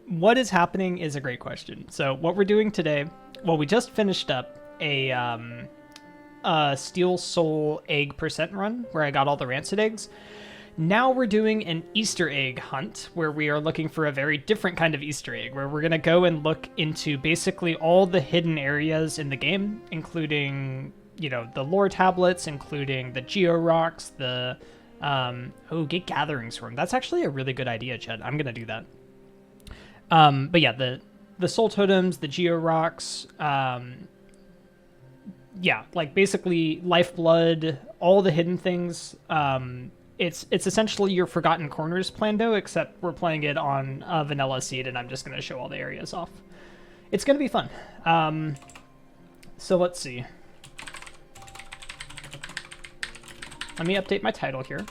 what is happening is a great question. So what we're doing today, well, we just finished up a Steel Soul egg percent run where I got all the rancid eggs. Now we're doing an Easter egg hunt where we are looking for a very different kind of Easter egg, where we're going to go and look into basically all the hidden areas in the game, including, you know, the lore tablets, including the geo rocks, the get gathering swarm. That's actually a really good idea, Chet. I'm going to do that. But yeah, the soul totems, the geo rocks, yeah, like basically lifeblood, all the hidden things. It's essentially your Forgotten Corners Plando, except we're playing it on vanilla seed, and I'm just going to show all the areas off. It's going to be fun. So let's see. Let me update my title here.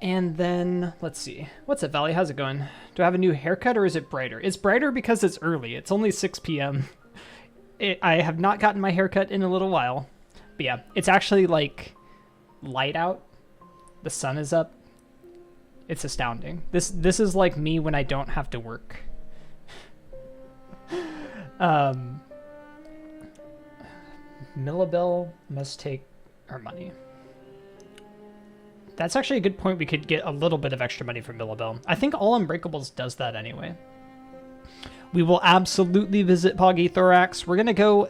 And then, let's see. What's up, Valley? How's it going? Do I have a new haircut or is it brighter? It's brighter because it's early. It's only 6 p.m. I have not gotten my haircut in a little while. But yeah, it's actually like light out. The sun is up. It's astounding. This is like me when I don't have to work. Millabelle must take our money. That's actually a good point. We could get a little bit of extra money from Millabelle. I think All Unbreakables does that anyway. We will absolutely visit Poggy Thorax. We're going to go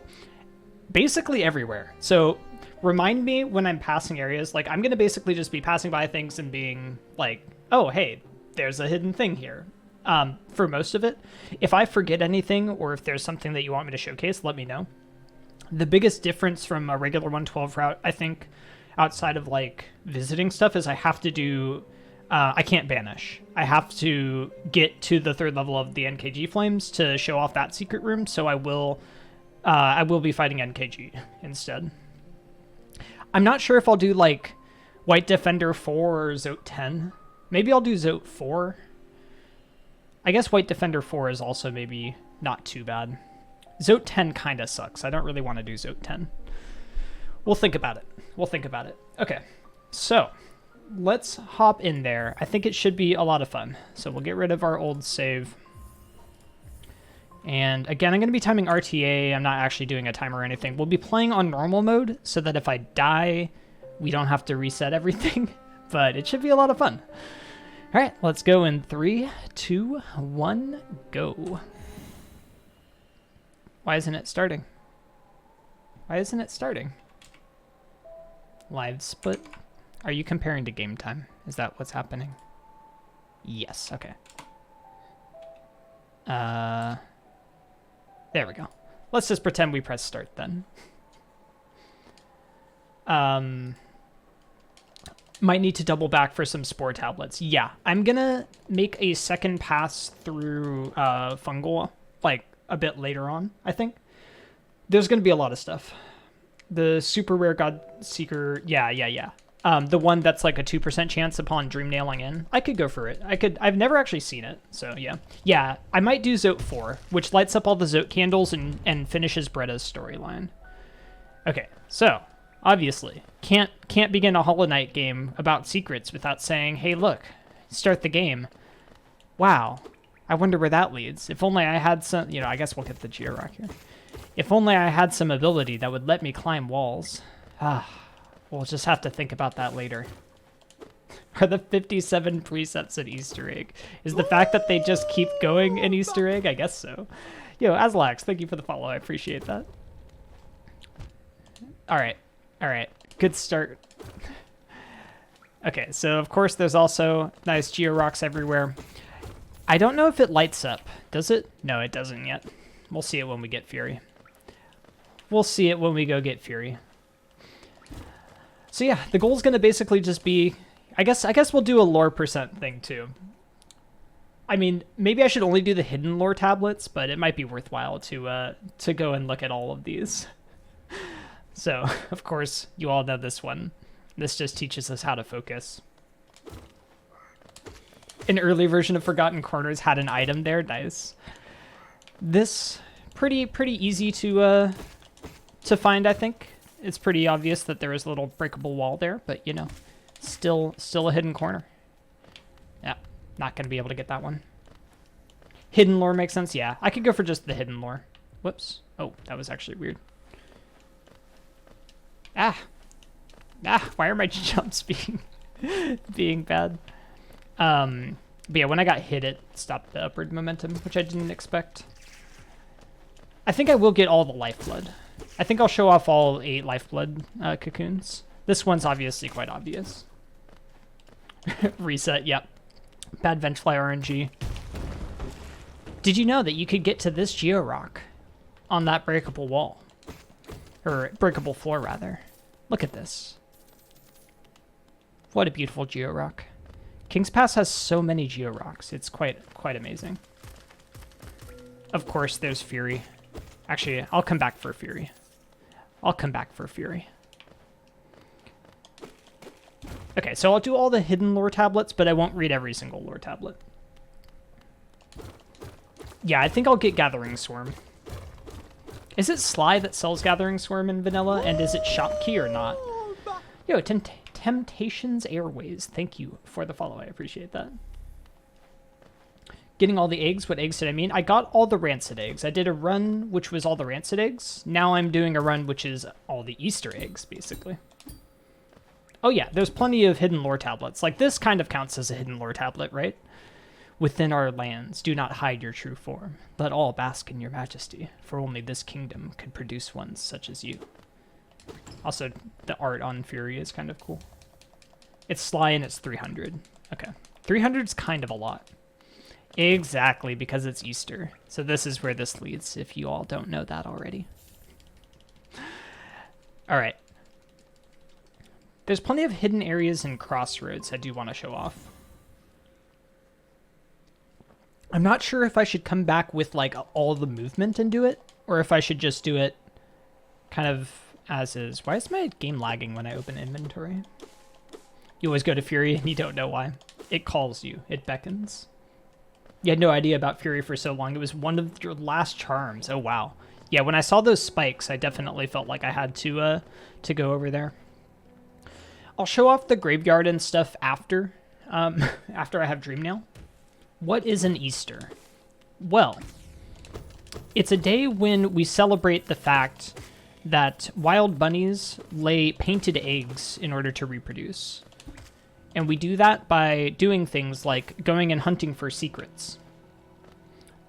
basically everywhere. So remind me when I'm passing areas. Like, I'm going to basically just be passing by things and being like, oh, hey, there's a hidden thing here. For most of it. If I forget anything or if there's something that you want me to showcase, let me know. The biggest difference from a regular 112 route, I think, outside of like visiting stuff, is I have to do I can't banish. I have to get to the 3rd level of the NKG flames to show off that secret room, so I will be fighting NKG instead. I'm not sure if I'll do like White Defender 4 or Zote 10. Maybe I'll do Zote 4. I guess White Defender 4 is also maybe not too bad. Zote 10 kind of sucks. I don't really want to do Zote 10. We'll think about it. We'll think about it. Okay, so let's hop in there. I think it should be a lot of fun. So we'll get rid of our old save. And again, I'm going to be timing RTA. I'm not actually doing a timer or anything. We'll be playing on normal mode so that if I die, we don't have to reset everything. But it should be a lot of fun. All right, let's go in 3, 2, 1, go. Why isn't it starting? Why isn't it starting? Live split? Are you comparing to game time? Is that what's happening? Yes, okay. There we go. Let's just pretend we press start then. Might need to double back for some spore tablets. Yeah, I'm gonna make a second pass through fungal, like a bit later on, I think. There's gonna be a lot of stuff. The super rare God Seeker, yeah. The one that's like a 2% chance upon dream nailing in. I could go for it. I've never actually seen it, so yeah. Yeah, I might do Zote 4, which lights up all the Zote candles and finishes Bretta's storyline. Okay, so obviously can't begin a Hollow Knight game about secrets without saying, hey, look, start the game. Wow, I wonder where that leads. If only I had some, you know, I guess we'll get the Georock here. If only I had some ability that would let me climb walls. We'll just have to think about that later. Are the 57 precepts an Easter egg? Is the fact that they just keep going an Easter egg? I guess so. Yo, Azlax, thank you for the follow. I appreciate that. All right. Good start. Okay, so of course there's also nice Georocks everywhere. I don't know if it lights up. Does it? No, it doesn't yet. We'll see it when we get Fury. We'll see it when we go get Fury. So yeah, the goal is going to basically just be, I guess we'll do a lore percent thing too. I mean, maybe I should only do the hidden lore tablets, but it might be worthwhile to go and look at all of these. So, of course, you all know this one. This just teaches us how to focus. An early version of Forgotten Corners had an item there. Nice. This pretty easy to find, I think. it's pretty obvious that there is a little breakable wall there, but you know, still a hidden corner. Yeah, not gonna be able to get that one. Hidden lore makes sense. Yeah, I could go for just the hidden lore. Whoops. Oh, that was actually weird. Ah, why are my jumps being bad? But yeah, when I got hit, it stopped the upward momentum, which I didn't expect. I think I will get all the lifeblood. I think I'll show off all 8 lifeblood cocoons. This one's obviously quite obvious. Reset, yep. Bad Vengefly RNG. Did you know that you could get to this Georock on that breakable wall? Or breakable floor, rather. Look at this. What a beautiful Georock. King's Pass has so many Georocks. It's quite amazing. Of course, there's Fury. Actually, I'll come back for Fury. Okay, so I'll do all the hidden lore tablets, but I won't read every single lore tablet. Yeah, I think I'll get Gathering Swarm. Is it Sly that sells Gathering Swarm in vanilla, and is it Shopkey or not? Yo, Temptations Airways, thank you for the follow. I appreciate that. Getting all the eggs. What eggs did I mean? I got all the rancid eggs. I did a run which was all the rancid eggs. Now I'm doing a run which is all the Easter eggs, basically. Oh yeah, there's plenty of hidden lore tablets. Like this kind of counts as a hidden lore tablet, right? Within our lands, do not hide your true form. Let all bask in your majesty, for only this kingdom could produce ones such as you. Also, the art on Fury is kind of cool. It's Sly and it's 300. Okay. 300 is kind of a lot. Exactly, because it's Easter. So this is where this leads, if you all don't know that already. All right. There's plenty of hidden areas and crossroads I do want to show off. I'm not sure if I should come back with like all the movement and do it, or if I should just do it kind of as is. Why is my game lagging when I open inventory? You always go to Fury and you don't know why. It calls you. It beckons. You had no idea about Fury for so long. It was one of your last charms. Oh, wow. Yeah, when I saw those spikes, I definitely felt like I had to go over there. I'll show off the graveyard and stuff after, after I have Dreamnail. What is an Easter? Well, it's a day when we celebrate the fact that wild bunnies lay painted eggs in order to reproduce. And we do that by doing things like going and hunting for secrets.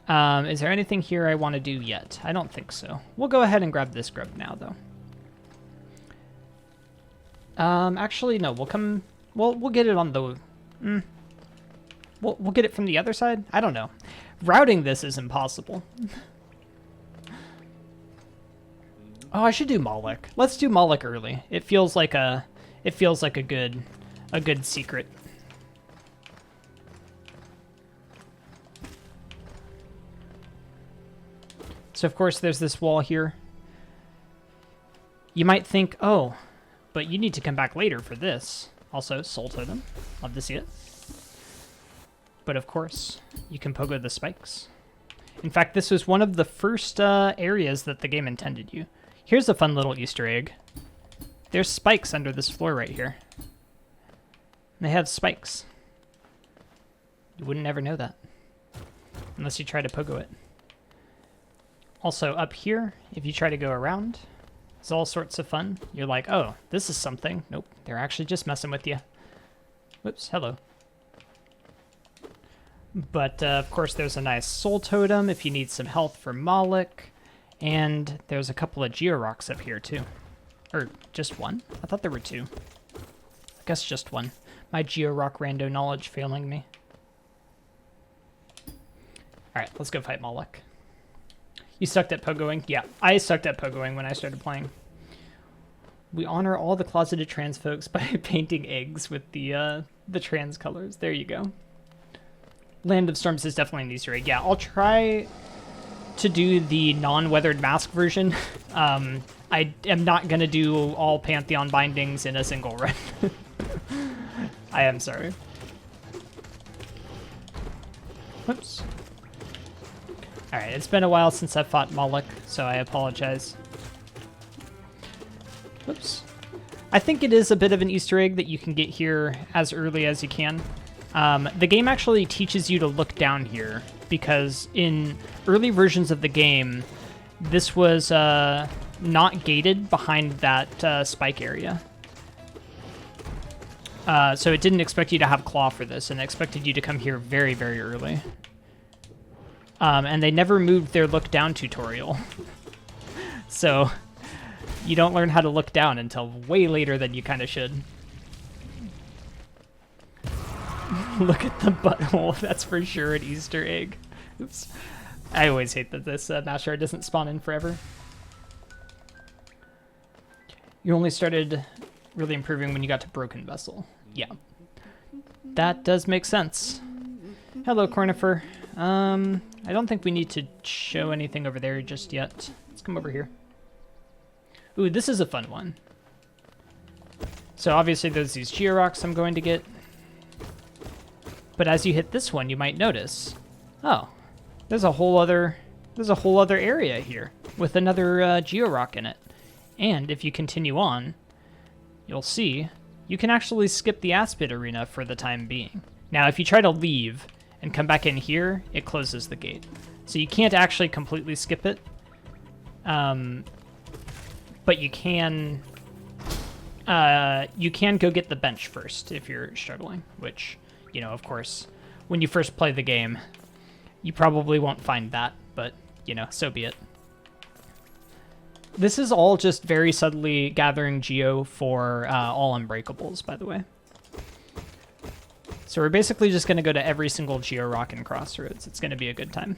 Is there anything here I want to do yet? I don't think so. We'll go ahead and grab this grub now, though. Actually, no. We'll get it on the... We'll get it from the other side? I don't know. Routing this is impossible. Oh, I should do Moloch. Let's do Moloch early. It feels like a good secret. So of course there's this wall here. You might think, oh, but you need to come back later for this. Also, Soul Totem. Love to see it. But of course, you can pogo the spikes. In fact, this was one of the first areas that the game intended you. Here's a fun little Easter egg. There's spikes under this floor right here. They have spikes. You wouldn't ever know that. Unless you try to pogo it. Also up here, if you try to go around, it's all sorts of fun. You're like, oh, this is something. Nope, they're actually just messing with you. Whoops, hello. But of course there's a nice Soul Totem if you need some health for Moloch. And there's a couple of Georocks up here too. Or just one? I thought there were two. I guess just one. My Georock rando knowledge failing me. Alright, let's go fight Moloch. You sucked at pogoing? Yeah, I sucked at pogoing when I started playing. We honor all the closeted trans folks by painting eggs with the trans colors. There you go. Land of Storms is definitely an Easter egg. Yeah, I'll try to do the non-weathered mask version. I am not going to do all Pantheon bindings in a single run. I am sorry. Whoops. Alright, it's been a while since I've fought Moloch, so I apologize. Whoops. I think it is a bit of an Easter egg that you can get here as early as you can. The game actually teaches you to look down here because in early versions of the game, this was not gated behind that spike area. So it didn't expect you to have claw for this, and it expected you to come here very, very early. And they never moved their look down tutorial. So you don't learn how to look down until way later than you kind of should. Look at the butthole. That's for sure an Easter egg. Oops. I always hate that this mass shard doesn't spawn in forever. You only started really improving when you got to Broken Vessel. Yeah. That does make sense. Hello, Cornifer. I don't think we need to show anything over there just yet. Let's come over here. Ooh, this is a fun one. So obviously there's these Georocks I'm going to get. But as you hit this one, you might notice, oh, there's a whole other area here with another Georock in it. And if you continue on, you'll see you can actually skip the Aspid Arena for the time being. Now, if you try to leave and come back in here, it closes the gate. So you can't actually completely skip it. But you can go get the bench first if you're struggling, which, you know, of course, when you first play the game, you probably won't find that, but, you know, so be it. This is all just very subtly gathering Geo for all Unbreakables, by the way. So we're basically just going to go to every single Georock in Crossroads. It's going to be a good time.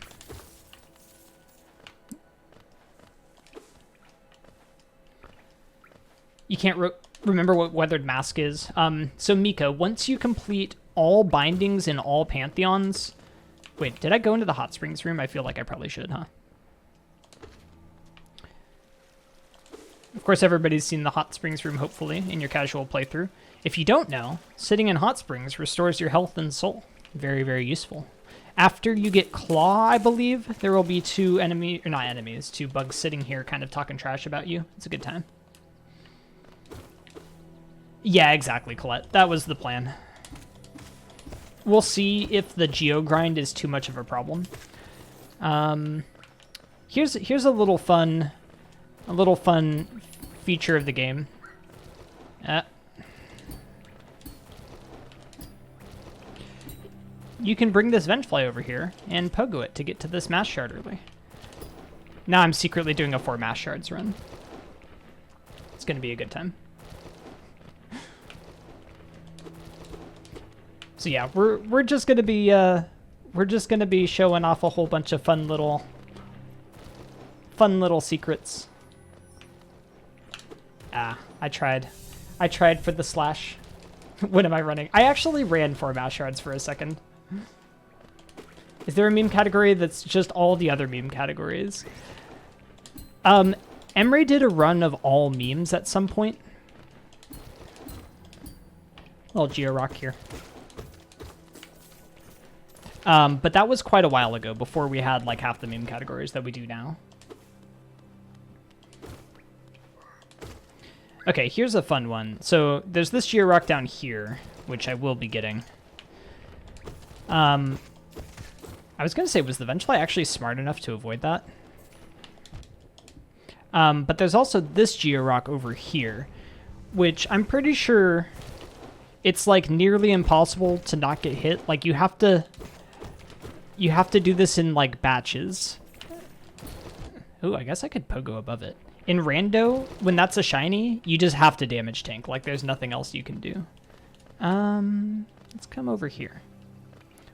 You can't remember what Weathered Mask is. So Mika, once you complete all bindings in all Pantheons... Wait, did I go into the Hot Springs room? I feel like I probably should, huh? Of course, everybody's seen the Hot Springs room, hopefully, in your casual playthrough. If you don't know, sitting in Hot Springs restores your health and soul. Very, very useful. After you get Claw, I believe, there will be two bugs sitting here kind of talking trash about you. It's a good time. Yeah, exactly, Colette. That was the plan. We'll see if the Geo grind is too much of a problem. Here's a little fun feature of the game. You can bring this Vengefly over here and pogo it to get to this mass shard early. Now I'm secretly doing a 4 mass shards run. It's gonna be a good time. So yeah, we're just gonna be showing off a whole bunch of fun little secrets. I tried for the slash. When am I running? I actually ran 4 mass shards for a second. Is there a meme category that's just all the other meme categories? Emre did a run of all memes at some point. Little Georock here. But that was quite a while ago, before we had like half the meme categories that we do now. Okay, here's a fun one. So there's this Georock down here, which I will be getting. I was going to say, was the Vengefly actually smart enough to avoid that? But there's also this Georock over here, which I'm pretty sure it's like nearly impossible to not get hit. Like you have to do this in like batches. Ooh, I guess I could pogo above it. In Rando, when that's a shiny, you just have to damage tank. Like there's nothing else you can do. Let's come over here.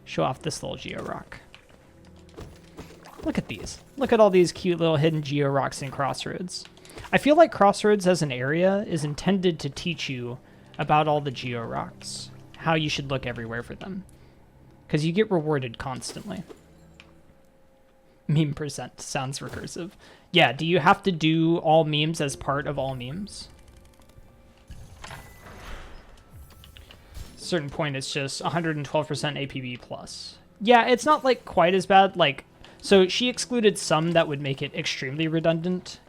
Show off this little Georock. Look at these. Look at all these cute little hidden Georocks in Crossroads. I feel like Crossroads as an area is intended to teach you about all the Georocks, how you should look everywhere for them, because you get rewarded constantly. Meme percent sounds recursive. Yeah, do you have to do all memes as part of all memes? Certain point, it's just 112% APB plus. Yeah, it's not like quite as bad. Like, so she excluded some that would make it extremely redundant.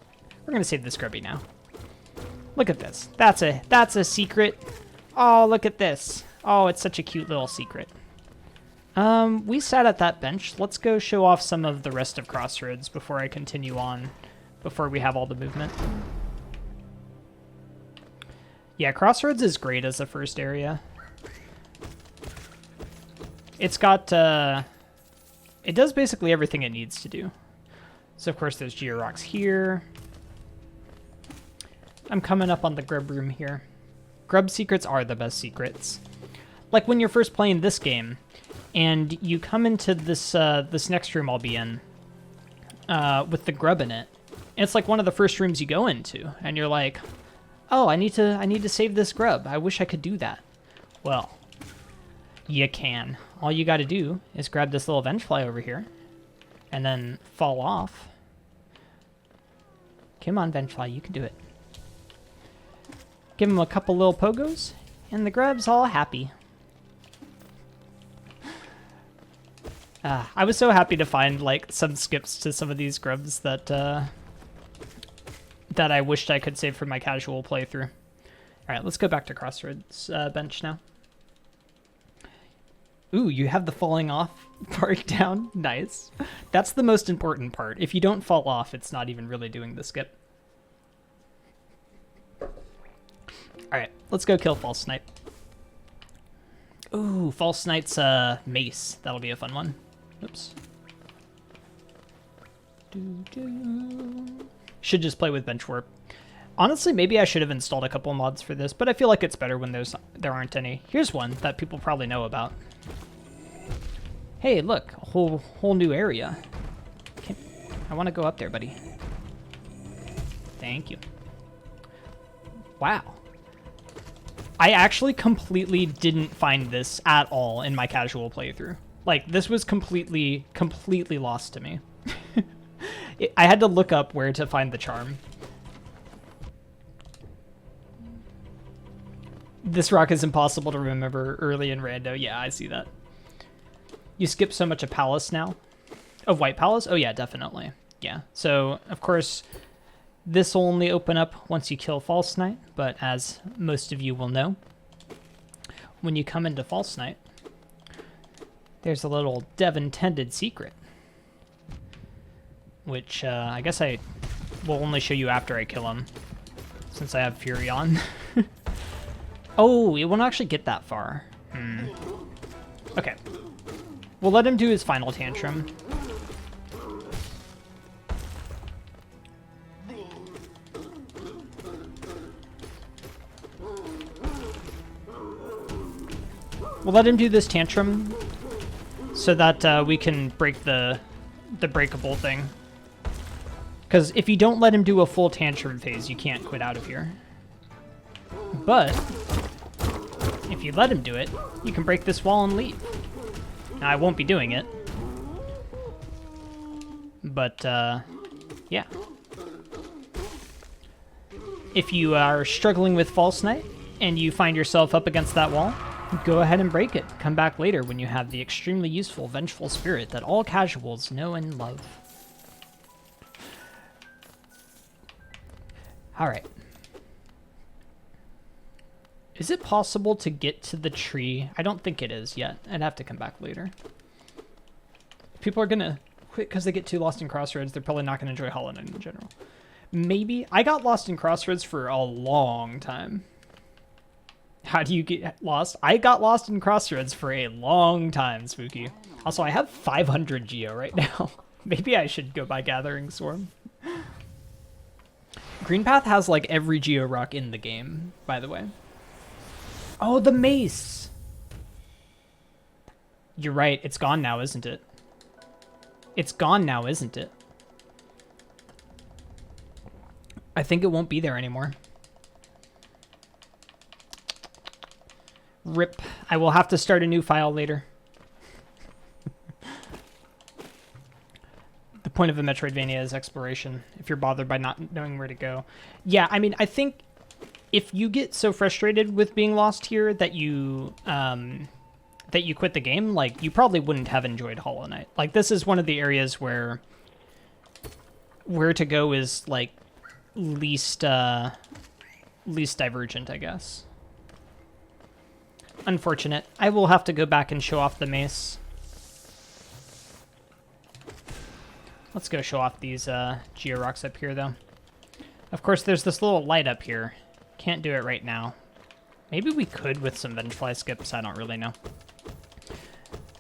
We're gonna save this Grubby now. Look at this. That's a secret. Oh, look at this. Oh, it's such a cute little secret. We sat at that bench. Let's go show off some of the rest of Crossroads before I continue on, before we have all the movement. Yeah, Crossroads is great as the first area. It's got, it does basically everything it needs to do. So, of course, there's Georocks here. I'm coming up on the grub room here. Grub secrets are the best secrets. Like when you're first playing this game, and you come into this this next room I'll be in with the grub in it. And it's like one of the first rooms you go into, and you're like, "Oh, I need to save this grub. I wish I could do that." Well, you can. All you got to do is grab this little vengefly over here, and then fall off. Come on, vengefly, you can do it. Give him a couple little pogos, and the grub's all happy. I was so happy to find like some skips to some of these grubs that that I wished I could save for my casual playthrough. All right, let's go back to Crossroads bench now. Ooh, you have the falling off part down. Nice. That's the most important part. If you don't fall off, it's not even really doing the skip. All right, let's go kill False Snipe. Ooh, False Snipe's mace. That'll be a fun one. Oops. Should just play with bench warp. Honestly, maybe I should have installed a couple mods for this, but I feel like it's better when there aren't any. Here's one that people probably know about. Hey, look, a whole new area. I want to go up there, buddy. Thank you. Wow. I actually completely didn't find this at all in my casual playthrough. Like, this was completely lost to me. I had to look up where to find the charm. This rock is impossible to remember early in rando. Yeah, I see that. You skip so much of Palace now. Of White Palace? Oh yeah, definitely. Yeah. So, of course, this will only open up once you kill False Knight, but as most of you will know, when you come into False Knight, there's a little dev-intended secret, which I guess I will only show you after I kill him, since I have Fury on. Oh, it won't actually get that far. Okay. We'll let him do his final tantrum. We'll let him do this tantrum so that we can break the breakable thing. Because if you don't let him do a full tantrum phase, you can't quit out of here. But if you let him do it, you can break this wall and leave. Now, I won't be doing it. But, yeah. If you are struggling with False Knight and you find yourself up against that wall, go ahead and break it. Come back later when you have the extremely useful Vengeful Spirit that all casuals know and love. Alright. Is it possible to get to the tree? I don't think it is yet. I'd have to come back later. People are gonna quit because they get too lost in Crossroads. They're probably not gonna enjoy Hollow Knight in general. Maybe. I got lost in Crossroads for a long time. How do you get lost? I got lost in Crossroads for a long time, Spooky. Also, I have 500 Geo right now. Maybe I should go buy Gathering Swarm. Greenpath has like every Geo rock in the game, by the way. Oh, the mace! You're right, it's gone now, isn't it? It's gone now, isn't it? I think it won't be there anymore. RIP. I will have to start a new file later. The point of a Metroidvania is exploration, if you're bothered by not knowing where to go. Yeah, I mean, I think if you get so frustrated with being lost here that you quit the game, like, you probably wouldn't have enjoyed Hollow Knight. Like, this is one of the areas where to go is, like, least least divergent, I guess. Unfortunate. I will have to go back and show off the mace. Let's go show off these Georocks up here, though. Of course, there's this little light up here. Can't do it right now. Maybe we could with some Vengefly skips. I don't really know.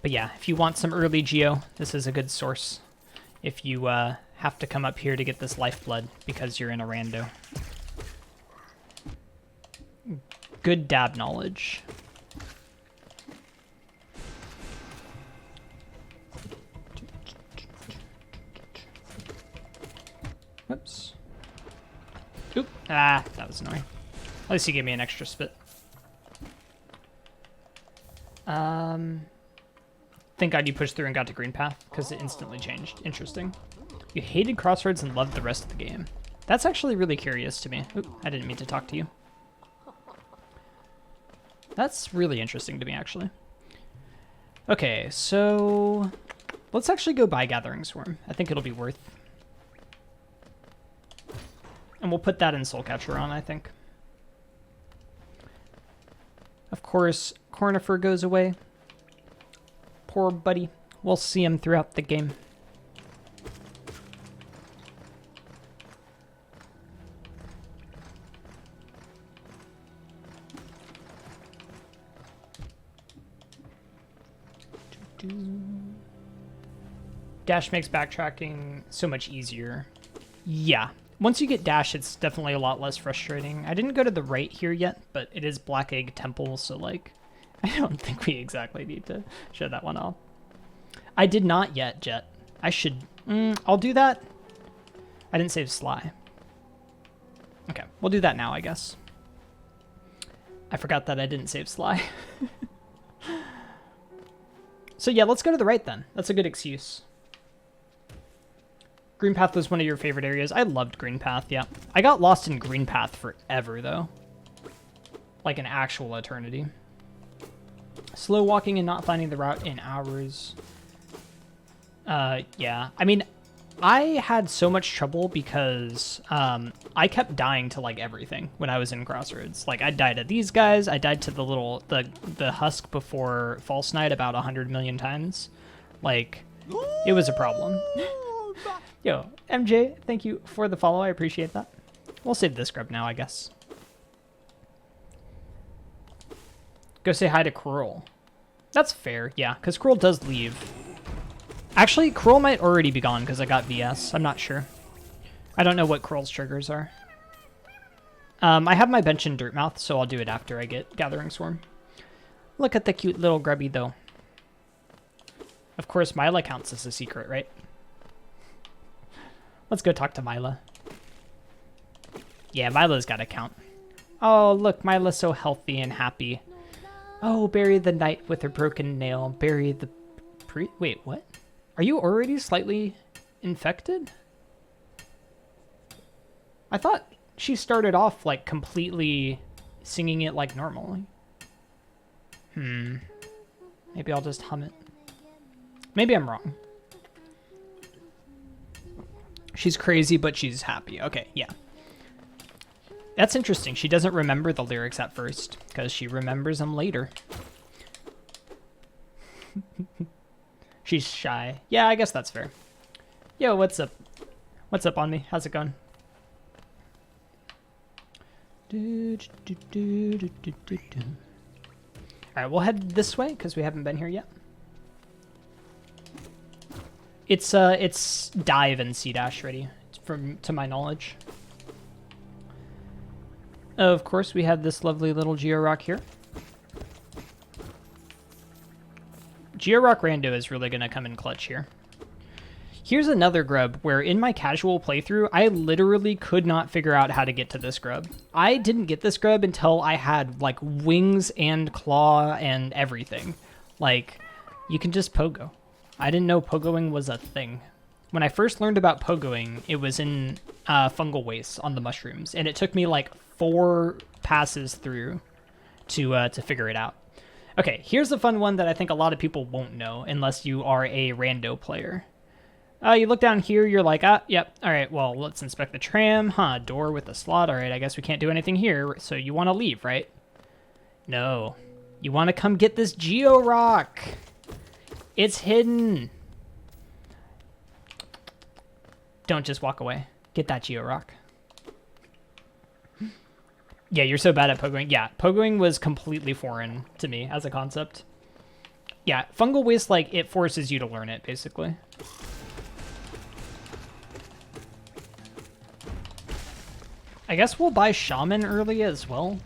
But yeah, if you want some early Geo, this is a good source. If you have to come up here to get this lifeblood because you're in a rando. Good dab knowledge. Whoops. Oop. Ah, that was annoying. At least he gave me an extra spit. Thank God you pushed through and got to green path, because it instantly changed. Interesting. You hated Crossroads and loved the rest of the game. That's actually really curious to me. Oop, I didn't mean to talk to you. That's really interesting to me, actually. Okay, so let's actually go buy Gathering Swarm. I think it'll be worth. And we'll put that in Soulcatcher on, I think. Of course, Cornifer goes away. Poor buddy. We'll see him throughout the game. Dash makes backtracking so much easier. Yeah. Once you get dash, it's definitely a lot less frustrating. I didn't go to the right here yet, but it is Black Egg Temple, so like, I don't think we exactly need to show that one off. I did not yet, Jet. I should, I'll do that. I didn't save Sly. Okay, we'll do that now, I guess. I forgot that I didn't save Sly. So yeah, let's go to the right then. That's a good excuse. Green Path was one of your favorite areas. I loved Green Path, yeah. I got lost in Green Path forever, though. Like an actual eternity. Slow walking and not finding the route in hours. Yeah. I mean, I had so much trouble because I kept dying to, like, everything when I was in Crossroads. Like, I died to these guys. I died to the little, the husk before False Knight about 100 million times. Like, it was a problem. Yo, MJ, thank you for the follow. I appreciate that. We'll save this grub now, I guess. Go say hi to Cruel. That's fair, yeah, because Cruel does leave. Actually, Cruel might already be gone because I got VS. I'm not sure. I don't know what Cruel's triggers are. I have my bench in Dirtmouth, so I'll do it after I get Gathering Swarm. Look at the cute little grubby, though. Of course, Mila counts as a secret, right? Let's go talk to Mila. Yeah, Mila's got to count. Oh, look, Mila's so healthy and happy. Oh, bury the knight with her broken nail. Bury the Wait, what? Are you already slightly infected? I thought she started off, like, completely singing it like normally. Maybe I'll just hum it. Maybe I'm wrong. She's crazy, but she's happy. Okay, yeah. That's interesting. She doesn't remember the lyrics at first, because she remembers them later. She's shy. Yeah, I guess that's fair. Yo, what's up? What's up on me? How's it going? Alright, we'll head this way, because we haven't been here yet. It's dive and C-dash ready, to my knowledge. Of course, we have this lovely little Georock here. Georock Rando is really going to come in clutch here. Here's another grub where in my casual playthrough, I literally could not figure out how to get to this grub. I didn't get this grub until I had, like, wings and claw and everything. Like, you can just pogo. I didn't know pogoing was a thing. When I first learned about pogoing, it was in fungal wastes on the mushrooms, and it took me like 4 passes through to figure it out. Okay, here's a fun one that I think a lot of people won't know unless you are a rando player. You look down here, you're like, ah, yep, all right, well, let's inspect the tram. Huh, door with a slot. All right, I guess we can't do anything here. So you want to leave, right? No. You want to come get this Geo Rock. It's hidden. Don't just walk away. Get that Geo Rock. Yeah, you're so bad at pogoing. Yeah, pogoing was completely foreign to me as a concept. Yeah, Fungal Waste, like, it forces you to learn it, basically. I guess we'll buy Shaman early as well.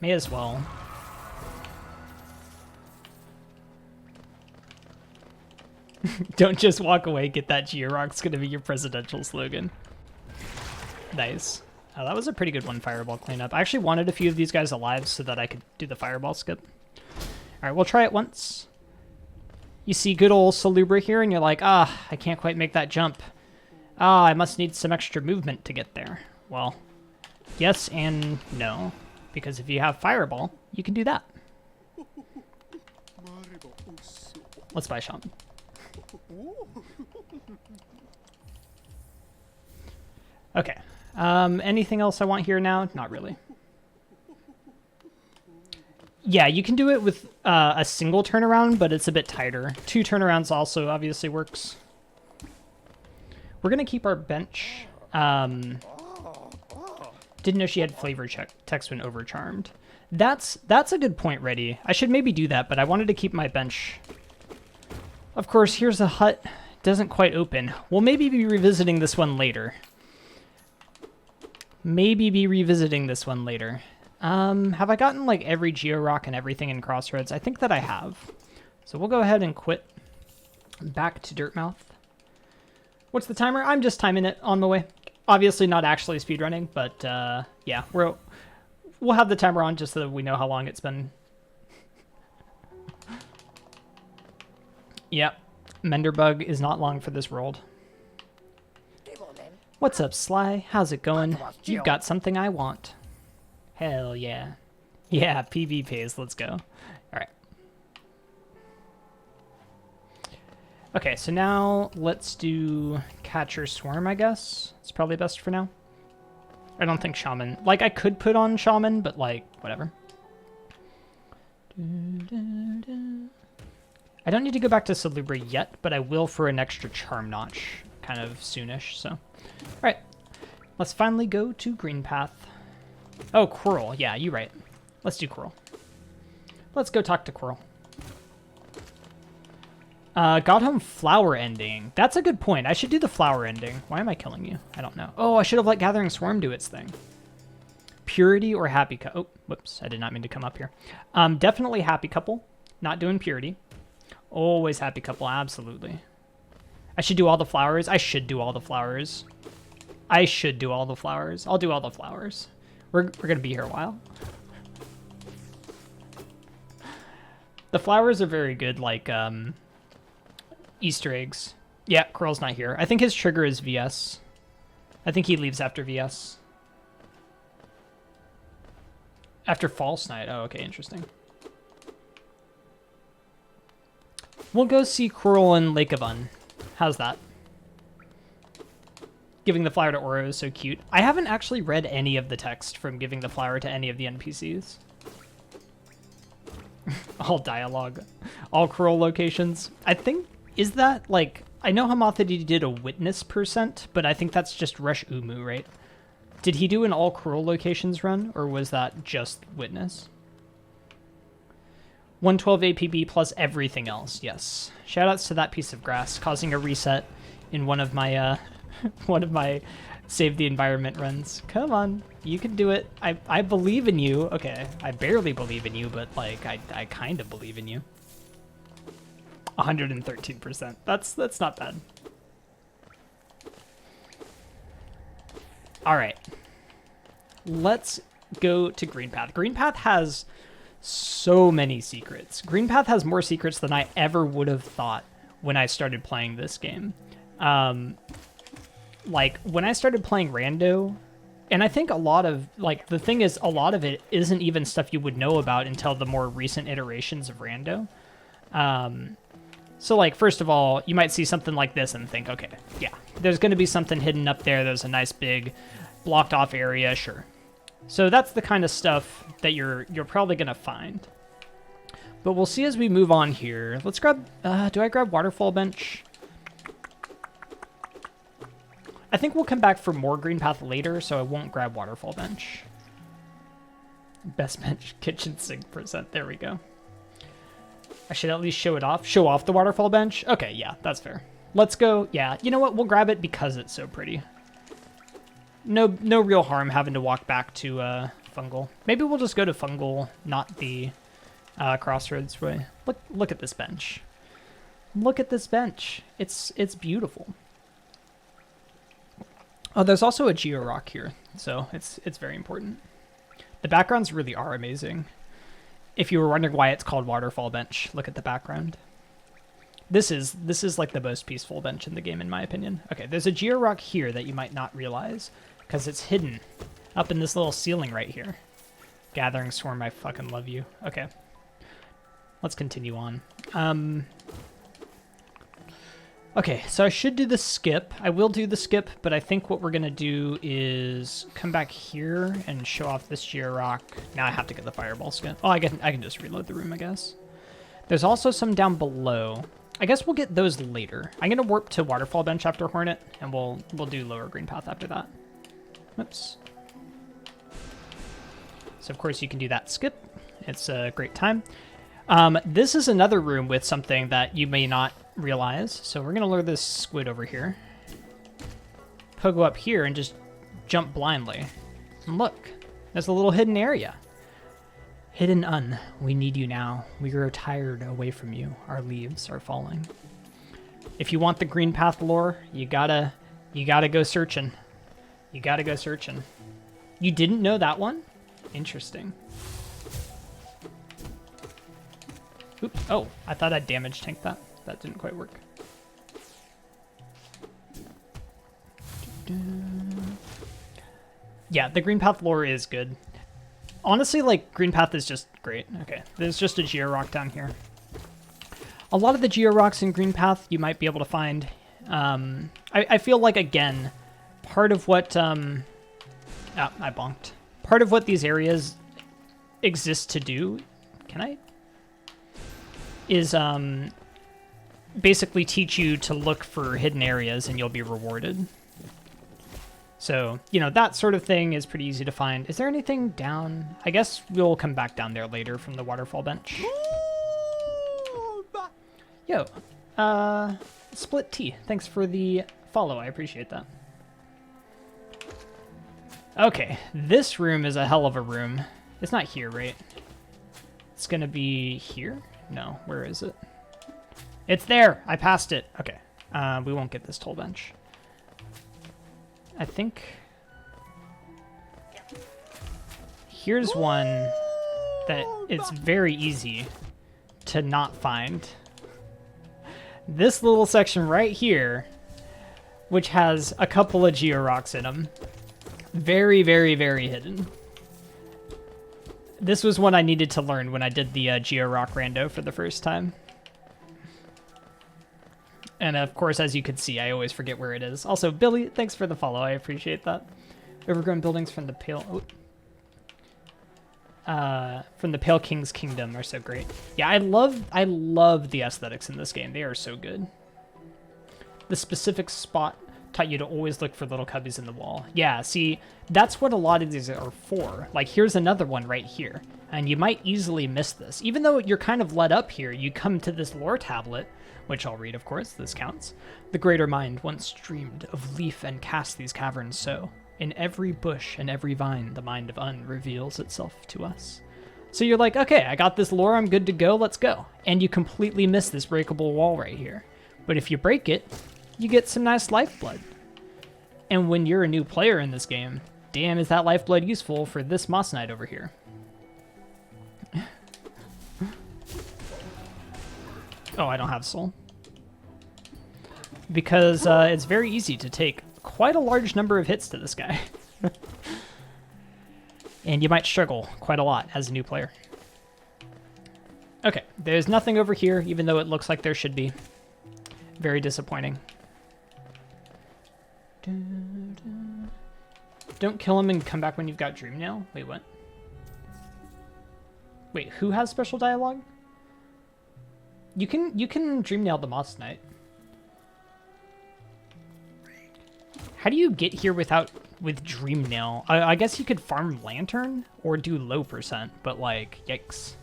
May as well. Don't just walk away, get that Georock's gonna be your presidential slogan. Nice. Oh, that was a pretty good one, Fireball cleanup. I actually wanted a few of these guys alive so that I could do the Fireball skip. Alright, we'll try it once. You see good old Salubra here, and you're like, ah, I can't quite make that jump. Ah, I must need some extra movement to get there. Well, yes and no. Because if you have Fireball, you can do that. Let's buy Shaman. Okay. Anything else I want here now? Not really. Yeah, you can do it with a single turnaround, but it's a bit tighter. 2 turnarounds also obviously works. We're going to keep our bench. Didn't know she had flavor text when overcharmed. That's a good point, Reddy. I should maybe do that, but I wanted to keep my bench. Of course, here's a hut. Doesn't quite open. We'll maybe be revisiting this one later. Have I gotten like every Georock and everything in Crossroads? I think that I have. So we'll go ahead and quit. Back to Dirtmouth. What's the timer? I'm just timing it on the way. Obviously not actually speedrunning, but yeah, we'll have the timer on just so that we know how long it's been. Yep, Menderbug is not long for this world. What's up, Sly? How's it going? You've got something I want. Hell yeah. Yeah, PV pays. Let's go. All right. Okay, so now let's do Catcher Swarm, I guess. It's probably best for now. I don't think Shaman... Like, I could put on Shaman, but, like, whatever. I don't need to go back to Salubra yet, but I will for an extra Charm Notch kind of soonish, so... Alright, let's finally go to Green Path. Oh, Quirrell. Yeah, you're right. Let's do Quirrell. Let's go talk to Quirrell. Got home flower ending. That's a good point. I should do the flower ending. Why am I killing you? I don't know. Oh, I should have let Gathering Swarm do its thing. Purity or Happy Couple? Oh, whoops. I did not mean to come up here. Definitely Happy Couple. Not doing Purity. Always Happy Couple. Absolutely. I should do all the flowers. I should do all the flowers. I should do all the flowers. I'll do all the flowers. We're going to be here a while. The flowers are very good, like Easter eggs. Yeah, Quirrell's not here. I think his trigger is VS. I think he leaves after VS. After False Night. Oh, okay, interesting. We'll go see Quirrell in Lake of Un. How's that? Giving the flower to Oro is so cute. I haven't actually read any of the text from giving the flower to any of the NPCs. All dialogue. All Quirrell locations. I think, is that, like, I know Hamathidi did a witness %, but I think that's just Rush Umu, right? Did he do an all Quirrell locations run, or was that just witness? 112 APB plus everything else, yes. Shoutouts to that piece of grass, causing a reset in one of my one of my Save the Environment runs. Come on, you can do it. I believe in you. Okay, I barely believe in you, but like I kind of believe in you. 113%. That's not bad. All right, let's go to Green Path. Green Path has so many secrets. Green Path has more secrets than I ever would have thought when I started playing this game. Like, when I started playing Rando, and I think a lot of, like, the thing is, a lot of it isn't even stuff you would know about until the more recent iterations of Rando. So, like, first of all, you might see something like this and think, okay, yeah, there's going to be something hidden up there. There's a nice big blocked off area, sure. So that's the kind of stuff that you're probably going to find. But we'll see as we move on here. Let's grab, do I grab waterfall bench? I think we'll come back for more green path later, so I won't grab waterfall bench. Best bench, kitchen sink percent, there we go. I should at least show it off. Show off the waterfall bench? Okay, yeah, that's fair. Let's go. Yeah, you know what? We'll grab it because it's so pretty. No real harm having to walk back to Fungal. Maybe we'll just go to Fungal, not the Crossroads way. Look at this bench. Look at this bench. It's beautiful. Oh, there's also a Geo-Rock here, so it's very important. The backgrounds really are amazing. If you were wondering why it's called Waterfall Bench, look at the background. This is like the most peaceful bench in the game, in my opinion. Okay, there's a Geo-Rock here that you might not realize, because it's hidden up in this little ceiling right here. Gathering Swarm, I fucking love you. Okay. Let's continue on. Okay, so I should do the skip. I will do the skip, but I think what we're going to do is come back here and show off this Geo-Rock. Now I have to get the Fireball skin. Oh, I can just reload the room, I guess. There's also some down below. I guess we'll get those later. I'm going to warp to Waterfall Bench after Hornet, and we'll do Lower Green Path after that. Oops. So, of course, you can do that skip. It's a great time. This is another room with something that you may not realize. So we're going to lure this squid over here. Pogo up here and just jump blindly. And look, there's a little hidden area. Hidden we need you now. We grow tired away from you. Our leaves are falling. If you want the green path lore, you gotta go searching. You gotta go searching. You didn't know that one? Interesting. Oops. Oh, I thought I'd damage tank that. That didn't quite work. Yeah, the green path lore is good. Honestly, like, green path is just great. Okay, there's just a Geo-Rock down here. A lot of the Geo-Rocks in green path you might be able to find. I feel like, again, part of what... I bonked. Part of what these areas exist to do... Can I? Is basically teach you to look for hidden areas and you'll be rewarded. So, you know, that sort of thing is pretty easy to find. Is there anything down? I guess we'll come back down there later from the waterfall bench. Yo, Split T, thanks for the follow. I appreciate that. Okay, this room is a hell of a room. It's not here, right? It's gonna be here? No, where is it? It's there! I passed it. Okay, we won't get this toll bench. I think... Here's one that it's very easy to not find. This little section right here, which has a couple of Geo-Rocks in them. Very, very, very hidden. This was one I needed to learn when I did the Geo-Rock rando for the first time. And of course, as you can see, I always forget where it is. Also, Billy, thanks for the follow. I appreciate that. Overgrown buildings from the Pale King's Kingdom are so great. Yeah, I love the aesthetics in this game. They are so good. The specific spot taught you to always look for little cubbies in the wall. Yeah, see, that's what a lot of these are for. Like, here's another one right here, and you might easily miss this. Even though you're kind of led up here, you come to this lore tablet, which I'll read, of course, this counts. The greater mind once dreamed of leaf and cast these caverns so. In every bush and every vine, the mind of Un reveals itself to us. So you're like, okay, I got this lore, I'm good to go, let's go. And you completely miss this breakable wall right here. But if you break it, you get some nice lifeblood. And when you're a new player in this game, damn is that lifeblood useful for this Moss Knight over here. Oh, I don't have soul. Because it's very easy to take quite a large number of hits to this guy. And you might struggle quite a lot as a new player. Okay, there's nothing over here, even though it looks like there should be. Very disappointing. Don't kill him and come back when you've got Dream Nail? Wait, what? Wait, who has special dialogue? You can Dream Nail the Moss Knight. How do you get here with Dream Nail? I guess you could farm Lantern or do low percent, but like, yikes.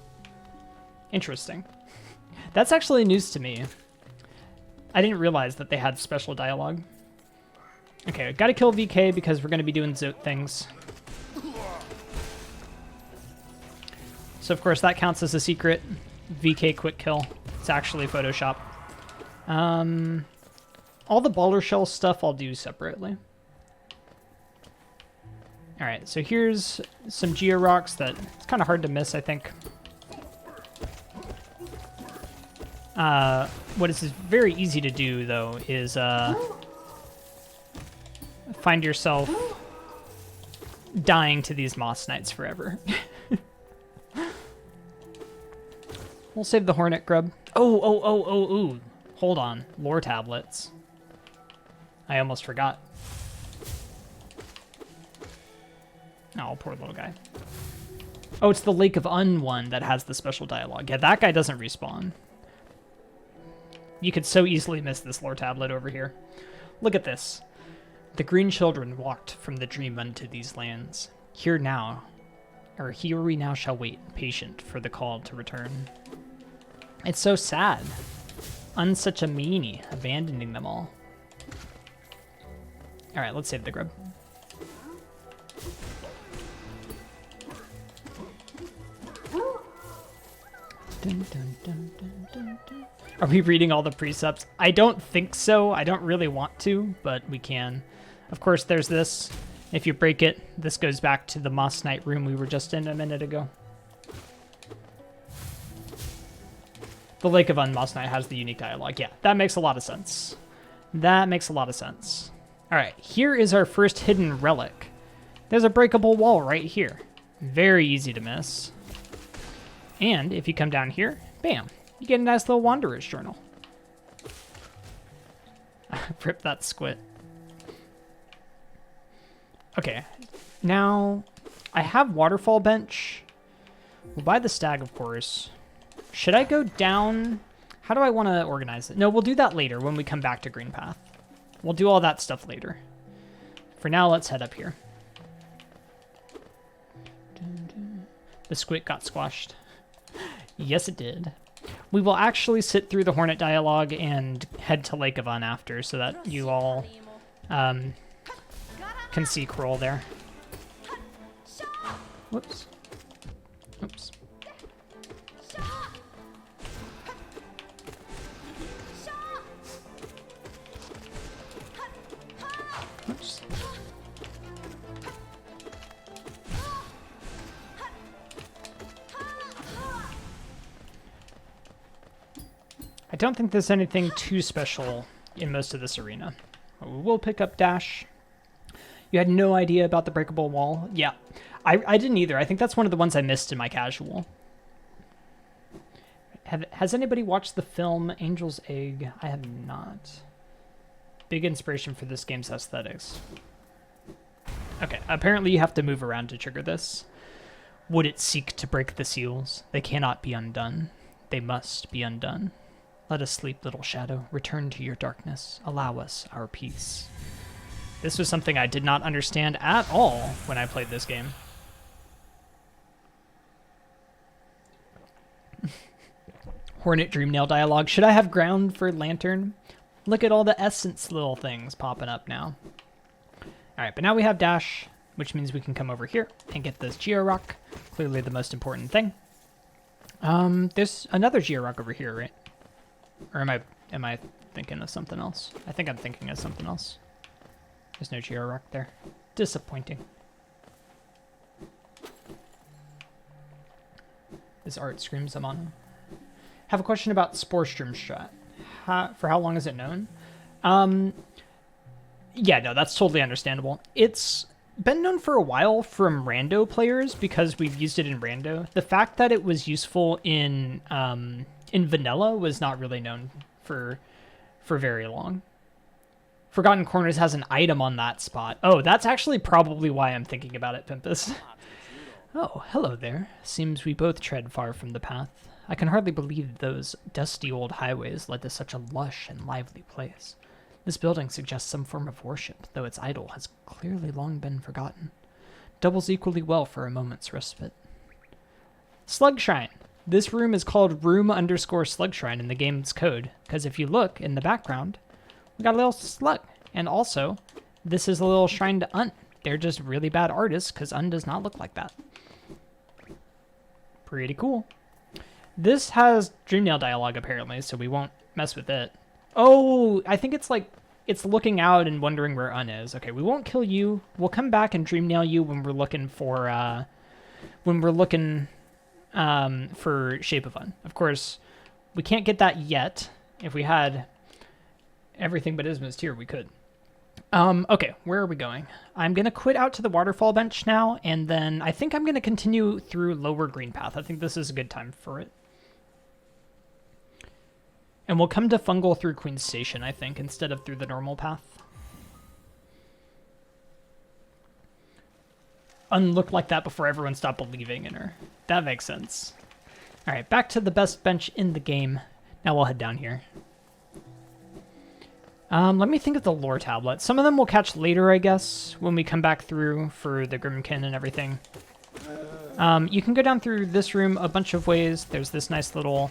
Interesting. That's actually news to me. I didn't realize that they had special dialogue. Okay, gotta kill VK because we're gonna be doing Zote things. So of course that counts as a secret. VK quick kill. It's actually Photoshop. All the baller shell stuff I'll do separately. Alright, so here's some Geo Rocks that it's kind of hard to miss, I think. What is very easy to do, though, is find yourself dying to these Moss Knights forever. We'll save the Hornet Grub. Oh, hold on. Lore tablets. I almost forgot. Oh, poor little guy. Oh, it's the Lake of Un one that has the special dialogue. Yeah, that guy doesn't respawn. You could so easily miss this lore tablet over here. Look at this. The green children walked from the dream unto these lands. Here we now shall wait, patient for the call to return. It's so sad. Un such a meanie, abandoning them all. All right, let's save the grub. Dun, dun, dun, dun, dun, dun. Are we reading all the precepts? I don't think so. I don't really want to, but we can. Of course, there's this. If you break it, this goes back to the Moss Knight room we were just in a minute ago. The Lake of Un Moss Knight has the unique dialogue. Yeah, that makes a lot of sense. That makes a lot of sense. All right, here is our first hidden relic. There's a breakable wall right here. Very easy to miss. And if you come down here, bam, you get a nice little Wanderer's Journal. Rip that squid. Okay, now I have Waterfall Bench. We'll buy the Stag, of course. Should I go down? How do I want to organize it? No, we'll do that later when we come back to Green Path. We'll do all that stuff later. For now, let's head up here. The squid got squashed. Yes, it did. We will actually sit through the Hornet dialogue and head to Lake of Un after so that you all can see Kroll there. Whoops. Oops. Oops. I don't think there's anything too special in most of this arena. We'll pick up Dash. You had no idea about the breakable wall? Yeah, I didn't either. I think that's one of the ones I missed in my casual. Has anybody watched the film Angel's Egg? I have not. Big inspiration for this game's aesthetics. Okay, apparently you have to move around to trigger this. Would it seek to break the seals? They cannot be undone. They must be undone. Let us sleep, little shadow. Return to your darkness. Allow us our peace. This was something I did not understand at all when I played this game. Hornet Dreamnail dialogue. Should I have ground for Lantern? Look at all the essence little things popping up now. All right, but now we have Dash, which means we can come over here and get this Geo Rock. Clearly the most important thing. There's another Geo Rock over here, right? Or am I thinking of something else? I think I'm thinking of something else. There's no Geo Rock there. Disappointing. This art screams I'm on. Have a question about Sporestrom strat. For how long is it known? Yeah, no, that's totally understandable. It's been known for a while from rando players because we've used it in rando. The fact that it was useful in vanilla was not really known for for very long. Forgotten Corners has an item on that spot. Oh, that's actually probably why I'm thinking about it, Pimpus. Oh, hello there. Seems we both tread far from the path. I can hardly believe those dusty old highways led to such a lush and lively place. This building suggests some form of worship, though its idol has clearly long been forgotten. Doubles equally well for a moment's respite. Slug Shrine. This room is called room_slug shrine in the game's code, because if you look in the background, we got a little slug. And also, this is a little shrine to Un. They're just really bad artists, because Un does not look like that. Pretty cool. This has Dreamnail dialogue, apparently, so we won't mess with it. Oh, I think it's like, it's looking out and wondering where Un is. Okay, we won't kill you. We'll come back and Dreamnail you when we're looking for, for Shape of Un. Of course, we can't get that yet. If we had everything but Isma's tier, we could. Okay, where are we going? I'm going to quit out to the waterfall bench now, and then I think I'm going to continue through Lower Green Path. I think this is a good time for it. And we'll come to Fungal through Queen's Station, I think, instead of through the normal path. Un looked like that before everyone stopped believing in her. That makes sense. All right, back to the best bench in the game. Now we'll head down here. Let me think of the lore tablet. Some of them we'll catch later, I guess, when we come back through for the Grimkin and everything. You can go down through this room a bunch of ways. There's this nice little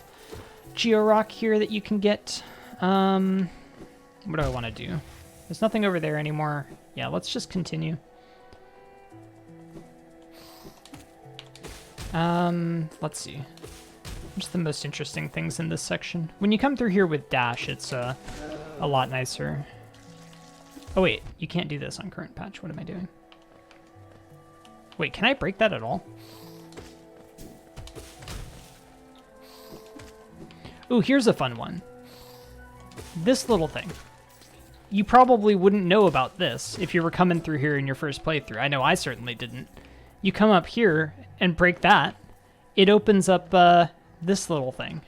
Geo-Rock here that you can get. What do I want to do? There's nothing over there anymore. Yeah, let's just continue. Let's see. What's the most interesting things in this section? When you come through here with Dash, it's a lot nicer. Oh wait, you can't do this on current patch. What am I doing? Wait, can I break that at all? Ooh, here's a fun one. This little thing. You probably wouldn't know about this if you were coming through here in your first playthrough. I know I certainly didn't. You come up here and break that. It opens up this little thing.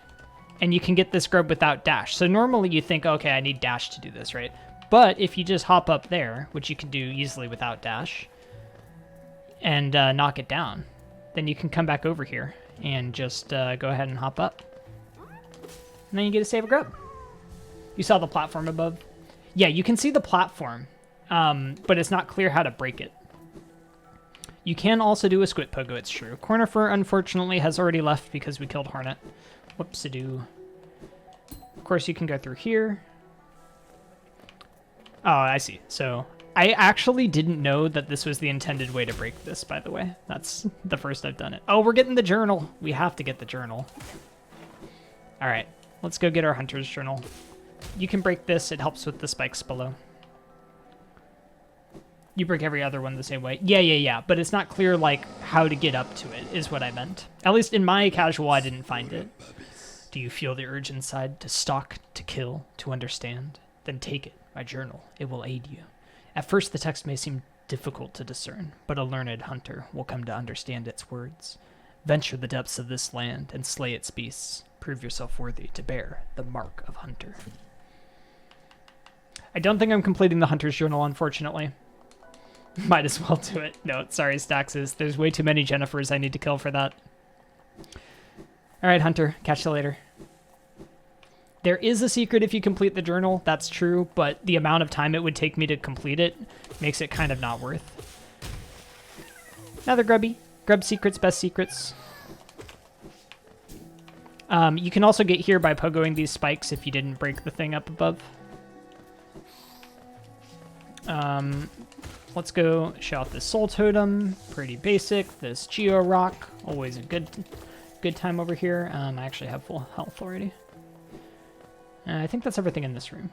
And you can get this grub without Dash. So normally you think, okay, I need Dash to do this, right? But if you just hop up there, which you can do easily without Dash, and knock it down, then you can come back over here and just go ahead and hop up. And then you get to save a grub. You saw the platform above? Yeah, you can see the platform, but it's not clear how to break it. You can also do a Squid Pogo, it's true. Cornifer, unfortunately, has already left because we killed Hornet. Whoops-a-doo. Of course, you can go through here. Oh, I see. So I actually didn't know that this was the intended way to break this, by the way. That's the first I've done it. Oh, we're getting the journal. We have to get the journal. All right, let's go get our Hunter's Journal. You can break this. It helps with the spikes below. You break every other one the same way. Yeah. But it's not clear, like, how to get up to it, is what I meant. At least in my casual, I didn't find it. Do you feel the urge inside to stalk, to kill, to understand? Then take it, my journal. It will aid you. At first, the text may seem difficult to discern, but a learned hunter will come to understand its words. Venture the depths of this land and slay its beasts. Prove yourself worthy to bear the mark of hunter. I don't think I'm completing the Hunter's Journal, unfortunately. Might as well do it. No, sorry, Staxes. There's way too many Jennifers I need to kill for that. All right, Hunter. Catch you later. There is a secret if you complete the journal. That's true, but the amount of time it would take me to complete it makes it kind of not worth. Another grubby. Grub secrets, best secrets. You can also get here by pogoing these spikes if you didn't break the thing up above. Let's go show off this Soul Totem. Pretty basic. This Geo Rock. Always a good time over here. I actually have full health already. I think that's everything in this room.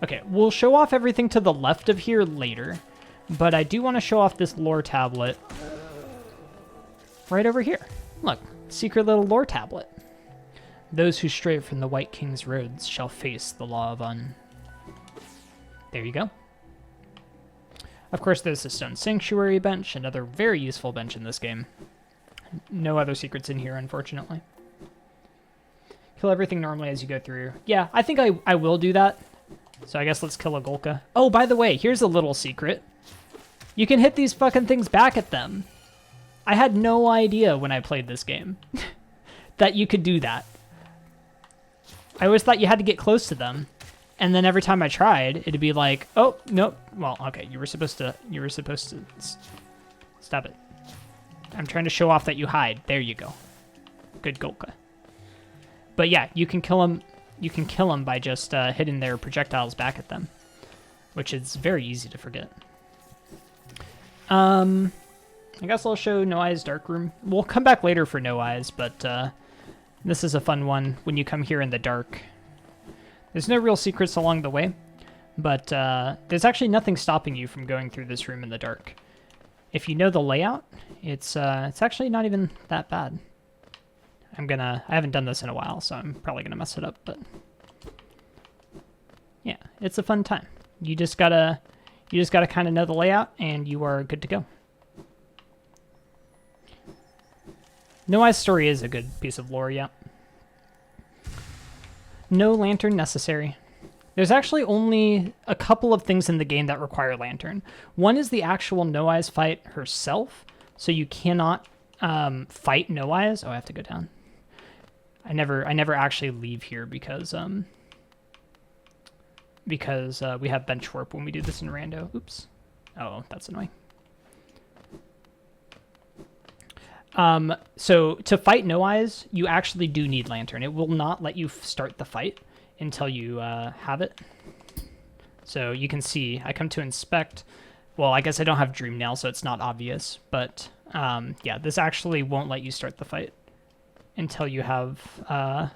Okay, we'll show off everything to the left of here later, but I do want to show off this lore tablet right over here. Look, secret little lore tablet. Those who stray from the White King's roads shall face the law of Un. There you go. Of course, there's the Stone Sanctuary bench, another very useful bench in this game. No other secrets in here, unfortunately. Kill everything normally as you go through. Yeah, I think I will do that. So I guess let's kill a Golka. Oh, by the way, here's a little secret. You can hit these fucking things back at them. I had no idea when I played this game that you could do that. I always thought you had to get close to them. And then every time I tried, it'd be like, oh, nope. Well, okay, you were supposed to stop it. I'm trying to show off that you hide. There you go. Good Golka. But yeah, you can kill them. You can kill them by just hitting their projectiles back at them, which is very easy to forget. I guess I'll show No Eyes Dark Room. We'll come back later for No Eyes, but this is a fun one when you come here in the dark. There's no real secrets along the way, but there's actually nothing stopping you from going through this room in the dark. If you know the layout, it's actually not even that bad. I haven't done this in a while, so I'm probably gonna mess it up, but yeah, it's a fun time. You just gotta kind of know the layout, and you are good to go. No Eyes Story is a good piece of lore, yeah. No lantern necessary. There's actually only a couple of things in the game that require lantern. One is the actual No Eyes fight herself, so you cannot fight No Eyes. Oh, I have to go down. I never actually leave here because we have bench warp when we do this in rando. Oops. Oh, that's annoying. So to fight No Eyes, you actually do need lantern. It will not let you start the fight until you have it. So you can see, I come to inspect. Well, I guess I don't have Dream Nail, so it's not obvious. But yeah, this actually won't let you start the fight until you have the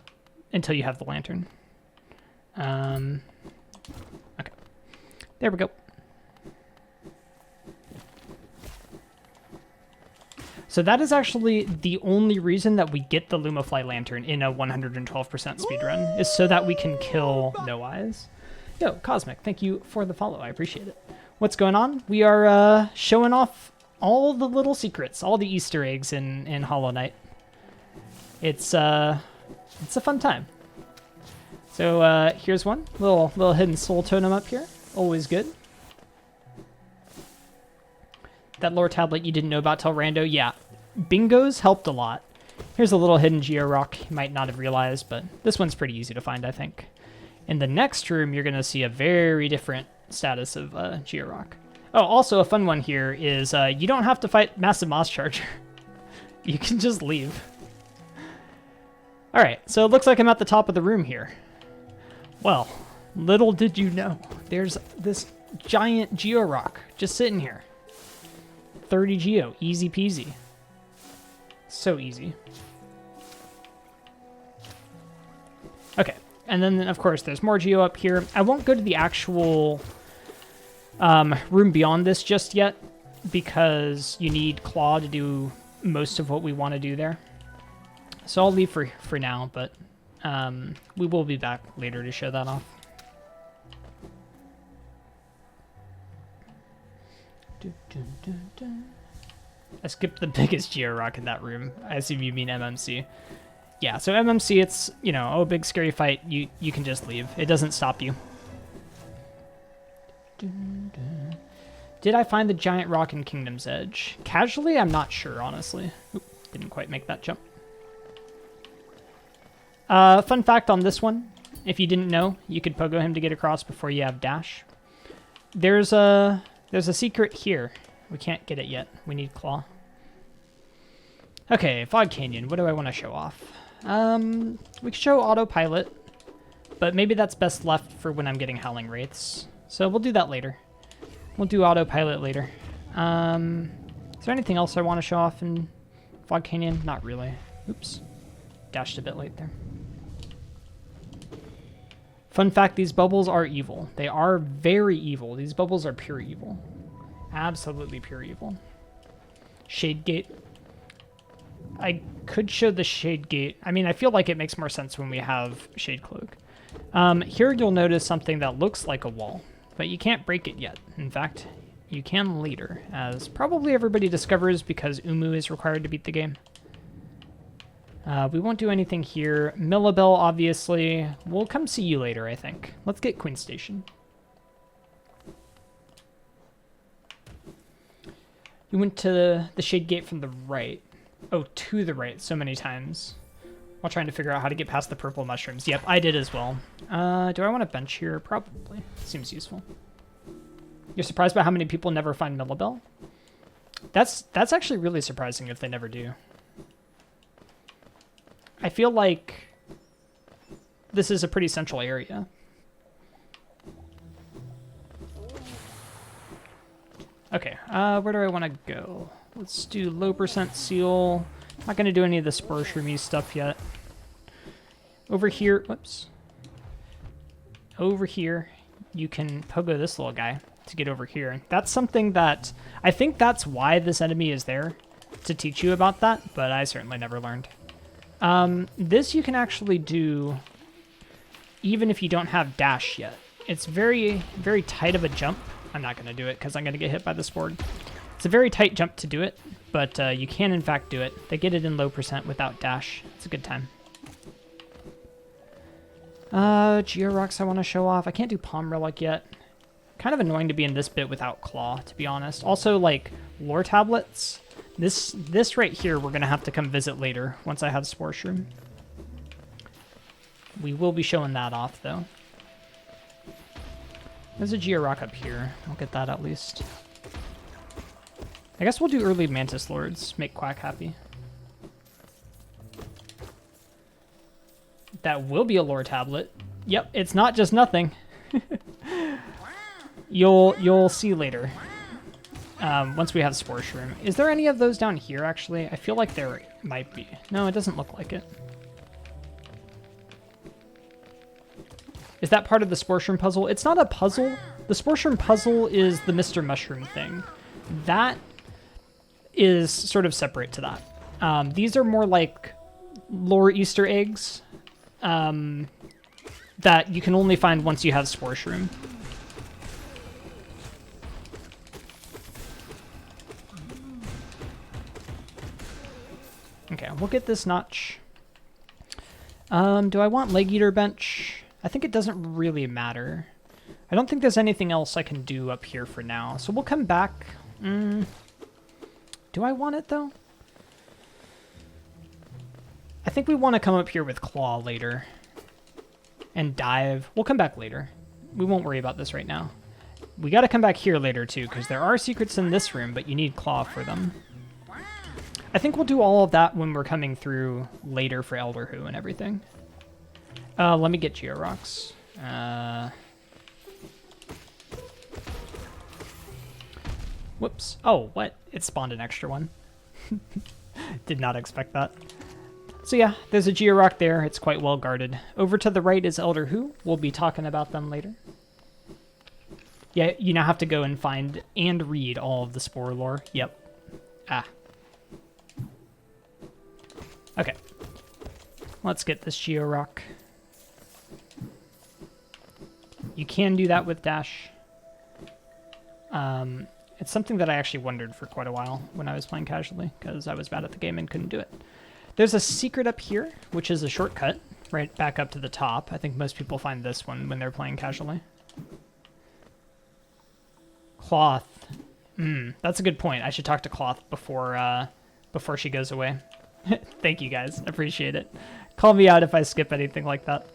lantern. Okay, there we go. So that is actually the only reason that we get the Lumafly Lantern in a 112% speedrun, is so that we can kill No Eyes. Yo, Cosmic, thank you for the follow. I appreciate it. What's going on? We are showing off all the little secrets, all the Easter eggs in Hollow Knight. It's a fun time. So here's one little hidden soul totem up here. Always good. That lore tablet you didn't know about till rando, yeah. Bingos helped a lot. Here's a little hidden Geo Rock you might not have realized, but this one's pretty easy to find, I think. In the next room, you're going to see a very different status of Geo Rock. Oh, also a fun one here is you don't have to fight Massive Moss Charger. You can just leave. Alright, so it looks like I'm at the top of the room here. Well, little did you know, there's this giant Geo Rock just sitting here. 30 Geo, easy peasy. So easy. Okay, and then of course there's more Geo up here. I won't go to the actual room beyond this just yet, because you need Claw to do most of what we want to do there. So I'll leave for now, but we will be back later to show that off. I skipped the biggest Geo Rock in that room. I assume you mean MMC. Yeah, so MMC, it's, you know, oh, big scary fight. You can just leave. It doesn't stop you. Did I find the giant rock in Kingdom's Edge? Casually, I'm not sure, honestly. Oop, didn't quite make that jump. Fun fact on this one, if you didn't know, you could pogo him to get across before you have dash. There's a secret here. We can't get it yet. We need Claw. Okay, Fog Canyon. What do I want to show off? We could show Autopilot, but maybe that's best left for when I'm getting Howling Wraiths. So we'll do that later. We'll do Autopilot later. Is there anything else I want to show off in Fog Canyon? Not really. Oops. Dashed a bit late there. Fun fact, these bubbles are evil. They are very evil. These bubbles are pure evil. Absolutely pure evil. Shade Gate. I could show the Shade Gate. I mean, I feel like it makes more sense when we have Shade Cloak. Here you'll notice something that looks like a wall, but you can't break it yet. In fact, you can later, as probably everybody discovers because Umu is required to beat the game. We won't do anything here. Millabelle, obviously. We'll come see you later, I think. Let's get Queen Station. You went to the Shade Gate from the right. Oh, to the right so many times. While trying to figure out how to get past the purple mushrooms. Yep, I did as well. Do I want a bench here? Probably. Seems useful. You're surprised by how many people never find Millabelle? That's actually really surprising if they never do. I feel like this is a pretty central area. Okay, where do I want to go? Let's do low percent seal. Not going to do any of the spore shroomy stuff yet. Over here, whoops. Over here, you can pogo this little guy to get over here. That's something that, I think that's why this enemy is there, to teach you about that, but I certainly never learned. This you can actually do even if you don't have dash yet. It's very, very tight of a jump. I'm not going to do it because I'm going to get hit by the spore. It's a very tight jump to do it, but you can in fact do it. They get it in low percent without dash. It's a good time. Georocks I want to show off. I can't do Palm Relic yet. Kind of annoying to be in this bit without Claw, to be honest. Also, like, lore tablets. This right here we're going to have to come visit later once I have Spore Shroom. We will be showing that off, though. There's a Georock up here. I'll get that at least. I guess we'll do early Mantis Lords. Make Quack happy. That will be a lore tablet. Yep, it's not just nothing. You'll see later. Once we have Spore Shroom. Is there any of those down here, actually? I feel like there might be. No, it doesn't look like it. Is that part of the Spore Shroom puzzle? It's not a puzzle. The Spore Shroom puzzle is the Mr. Mushroom thing. That is sort of separate to that. These are more like lore Easter eggs that you can only find once you have Spore Shroom. Okay, we'll get this notch. Do I want Leg Eater bench? I think it doesn't really matter. I don't think there's anything else I can do up here for now. So we'll come back. Do I want it, though? I think we want to come up here with Claw later. And dive. We'll come back later. We won't worry about this right now. We got to come back here later, too, because there are secrets in this room, but you need Claw for them. I think we'll do all of that when we're coming through later for Elder Who and everything. Let me get Georocks. Whoops. Oh, what? It spawned an extra one. Did not expect that. So yeah, there's a Georock there. It's quite well guarded. Over to the right is Elder Who. We'll be talking about them later. Yeah, you now have to go and find and read all of the Spore lore. Yep. Ah. Okay. Let's get this Georock. You can do that with dash. It's something that I actually wondered for quite a while when I was playing casually, because I was bad at the game and couldn't do it. There's a secret up here, which is a shortcut, right back up to the top. I think most people find this one when they're playing casually. Cloth. That's a good point. I should talk to Cloth before she goes away. Thank you, guys. Appreciate it. Call me out if I skip anything like that.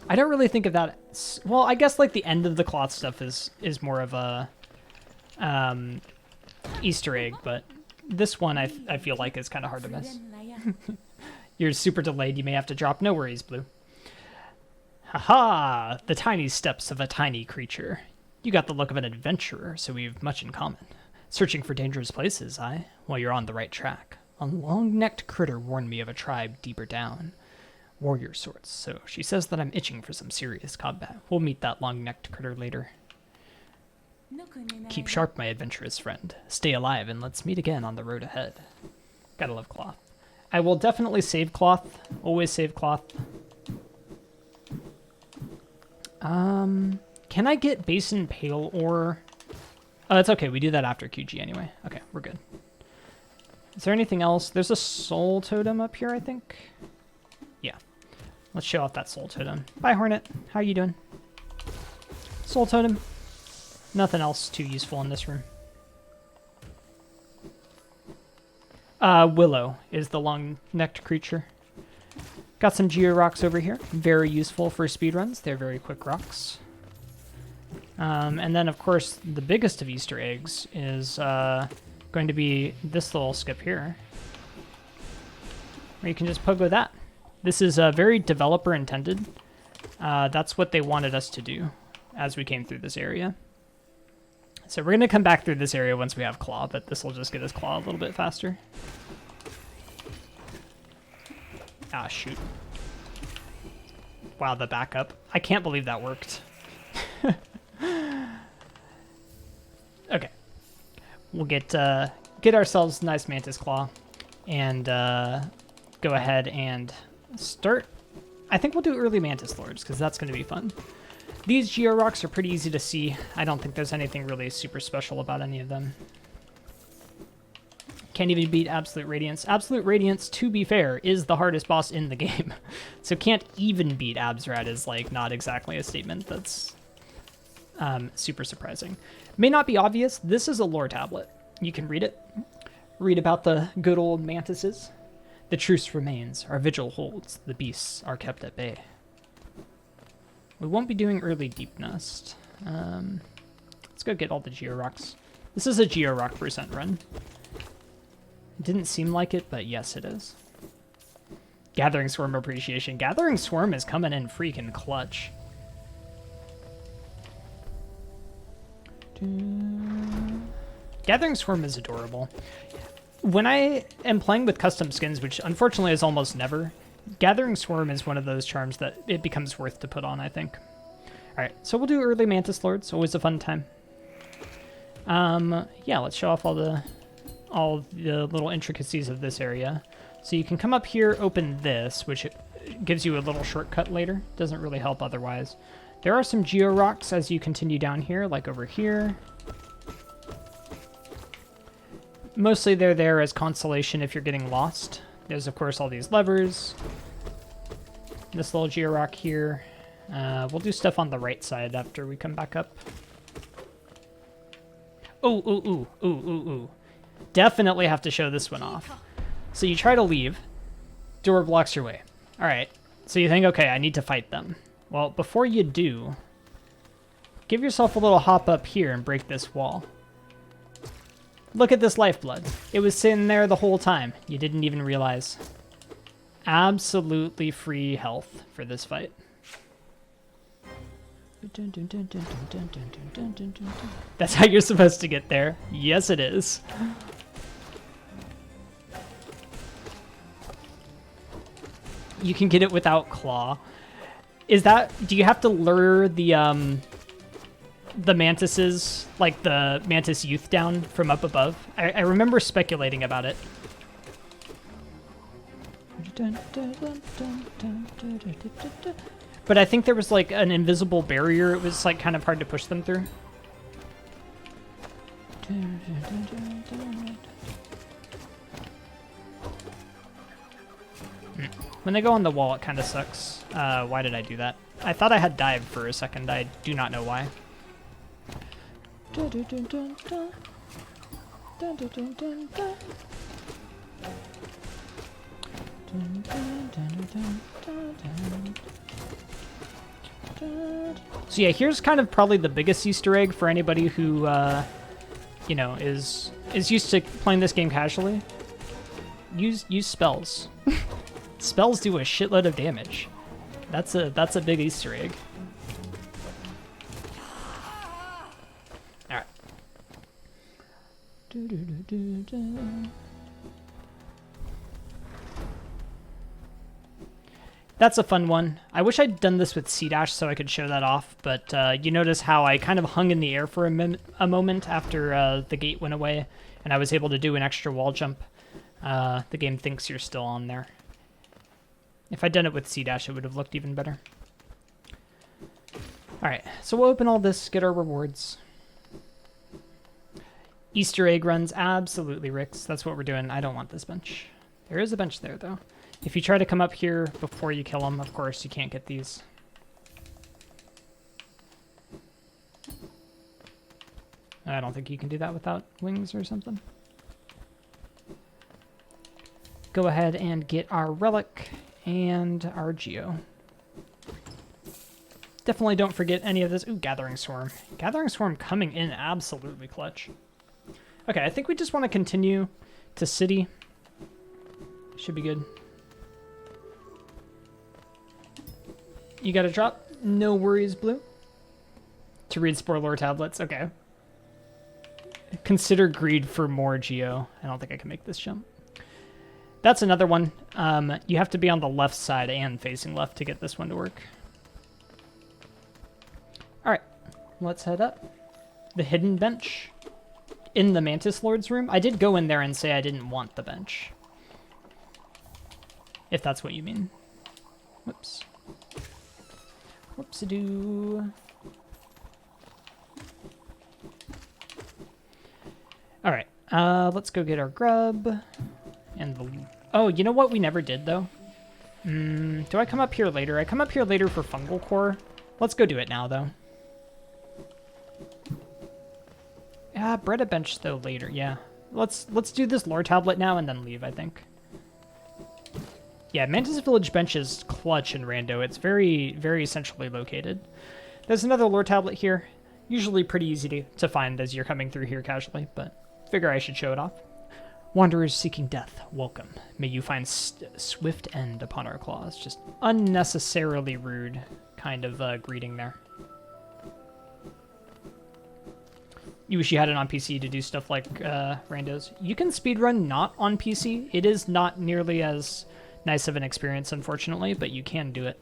I don't really think of that. Well, I guess like the end of the Cloth stuff is more of a Easter egg, but this one I feel like is kind of hard to miss. You're super delayed. You may have to drop. No worries, Blue. Haha! The tiny steps of a tiny creature. You got the look of an adventurer, so we've much in common. Searching for dangerous places, aye? Well, you're on the right track. A long-necked critter warned me of a tribe deeper down. Warrior sorts, so she says that I'm itching for some serious combat. We'll meet that long-necked critter later. Keep sharp, my adventurous friend. Stay alive, and let's meet again on the road ahead. Gotta love Cloth. I will definitely save Cloth. Always save Cloth. Can I get Basin Pale Ore? Oh, that's okay. We do that after QG anyway. Okay, we're good. Is there anything else? There's a soul totem up here, I think. Yeah. Let's show off that soul totem. Bye, Hornet. How you doing? Soul totem. Nothing else too useful in this room. Willow is the long-necked creature. Got some Geo rocks over here. Very useful for speedruns. They're very quick rocks. And then, of course, the biggest of Easter eggs is going to be this little skip here, where you can just pogo that. This is very developer intended. That's what they wanted us to do as we came through this area. So we're going to come back through this area once we have Claw, but this will just get us Claw a little bit faster. Ah, shoot. Wow, the backup. I can't believe that worked. Okay. We'll get ourselves a nice Mantis Claw and go ahead and start. I think we'll do early Mantis Lords because that's going to be fun. These Geo rocks are pretty easy to see. I don't think there's anything really super special about any of them. Can't even beat Absolute Radiance. Absolute Radiance, to be fair, is the hardest boss in the game. So can't even beat Absrat is like not exactly a statement that's super surprising. May not be obvious, this is a lore tablet. You can read it. Read about the good old mantises. The truce remains, our vigil holds, the beasts are kept at bay. We won't be doing early Deep Nest. Let's go get all the Geo rocks. This is a Geo rock percent run. It didn't seem like it, but yes, it is. Gathering Swarm appreciation. Gathering Swarm is coming in freaking clutch. Gathering Swarm is adorable. When I am playing with custom skins, which unfortunately is almost never, Gathering Swarm is one of those charms that it becomes worth to put on, I think. Alright, so we'll do early Mantis Lords. Always a fun time. Yeah, let's show off all the little intricacies of this area. So you can come up here, open this, which gives you a little shortcut later. Doesn't really help otherwise. There are some Geo rocks as you continue down here, like over here. Mostly they're there as consolation if you're getting lost. There's, of course, all these levers. This little Geo rock here. We'll do stuff on the right side after we come back up. Ooh. Definitely have to show this one off. So you try to leave. Door blocks your way. All right. So you think, okay, I need to fight them. Well, before you do, give yourself a little hop up here and break this wall. Look at this lifeblood. It was sitting there the whole time. You didn't even realize. Absolutely free health for this fight. That's how you're supposed to get there. Yes, it is. You can get it without Claw. Is that... Do you have to lure the mantises, like the mantis youth down from up above? I remember speculating about it. But I think there was like an invisible barrier. It was like kind of hard to push them through. When they go on the wall, it kind of sucks. Why did I do that? I thought I had dive for a second. I do not know why. So yeah, here's kind of probably the biggest Easter egg for anybody who, you know, is used to playing this game casually. Use spells. Spells do a shitload of damage. That's a big Easter egg. All right. That's a fun one. I wish I'd done this with C-Dash so I could show that off, but you notice how I kind of hung in the air for a moment after the gate went away, and I was able to do an extra wall jump. The game thinks you're still on there. If I'd done it with C-Dash, it would have looked even better. Alright, so we'll open all this, get our rewards. Easter egg runs, absolutely, Rix. That's what we're doing. I don't want this bench. There is a bench there, though. If you try to come up here before you kill them, of course, you can't get these. I don't think you can do that without wings or something. Go ahead and get our relic and our geo. Definitely don't forget any of this. Ooh, Gathering Swarm. Gathering Swarm coming in absolutely clutch. Okay, I think we just want to continue to city. Should be good. You got a drop? No worries, Blue. To read Spore Lore tablets. Okay. Consider greed for more geo. I don't think I can make this jump. That's another one. You have to be on the left side and facing left to get this one to work. All right, let's head up. The hidden bench in the Mantis Lord's room. I did go in there and say I didn't want the bench. If that's what you mean. Whoops. Whoopsie-doo. All right, let's go get our grub. And the... Oh, you know what we never did, though? Do I come up here later? I come up here later for fungal core. Let's go do it now, though. Yeah, bread a bench, though, later. Yeah. Let's do this lore tablet now and then leave, I think. Yeah, Mantis Village bench is clutch in Rando. It's very, very centrally located. There's another lore tablet here. Usually pretty easy to find as you're coming through here casually, but figure I should show it off. Wanderers seeking death, welcome. May you find swift end upon our claws. Just unnecessarily rude kind of greeting there. You wish you had it on PC to do stuff like randos. You can speedrun not on PC. It is not nearly as nice of an experience, unfortunately, but you can do it.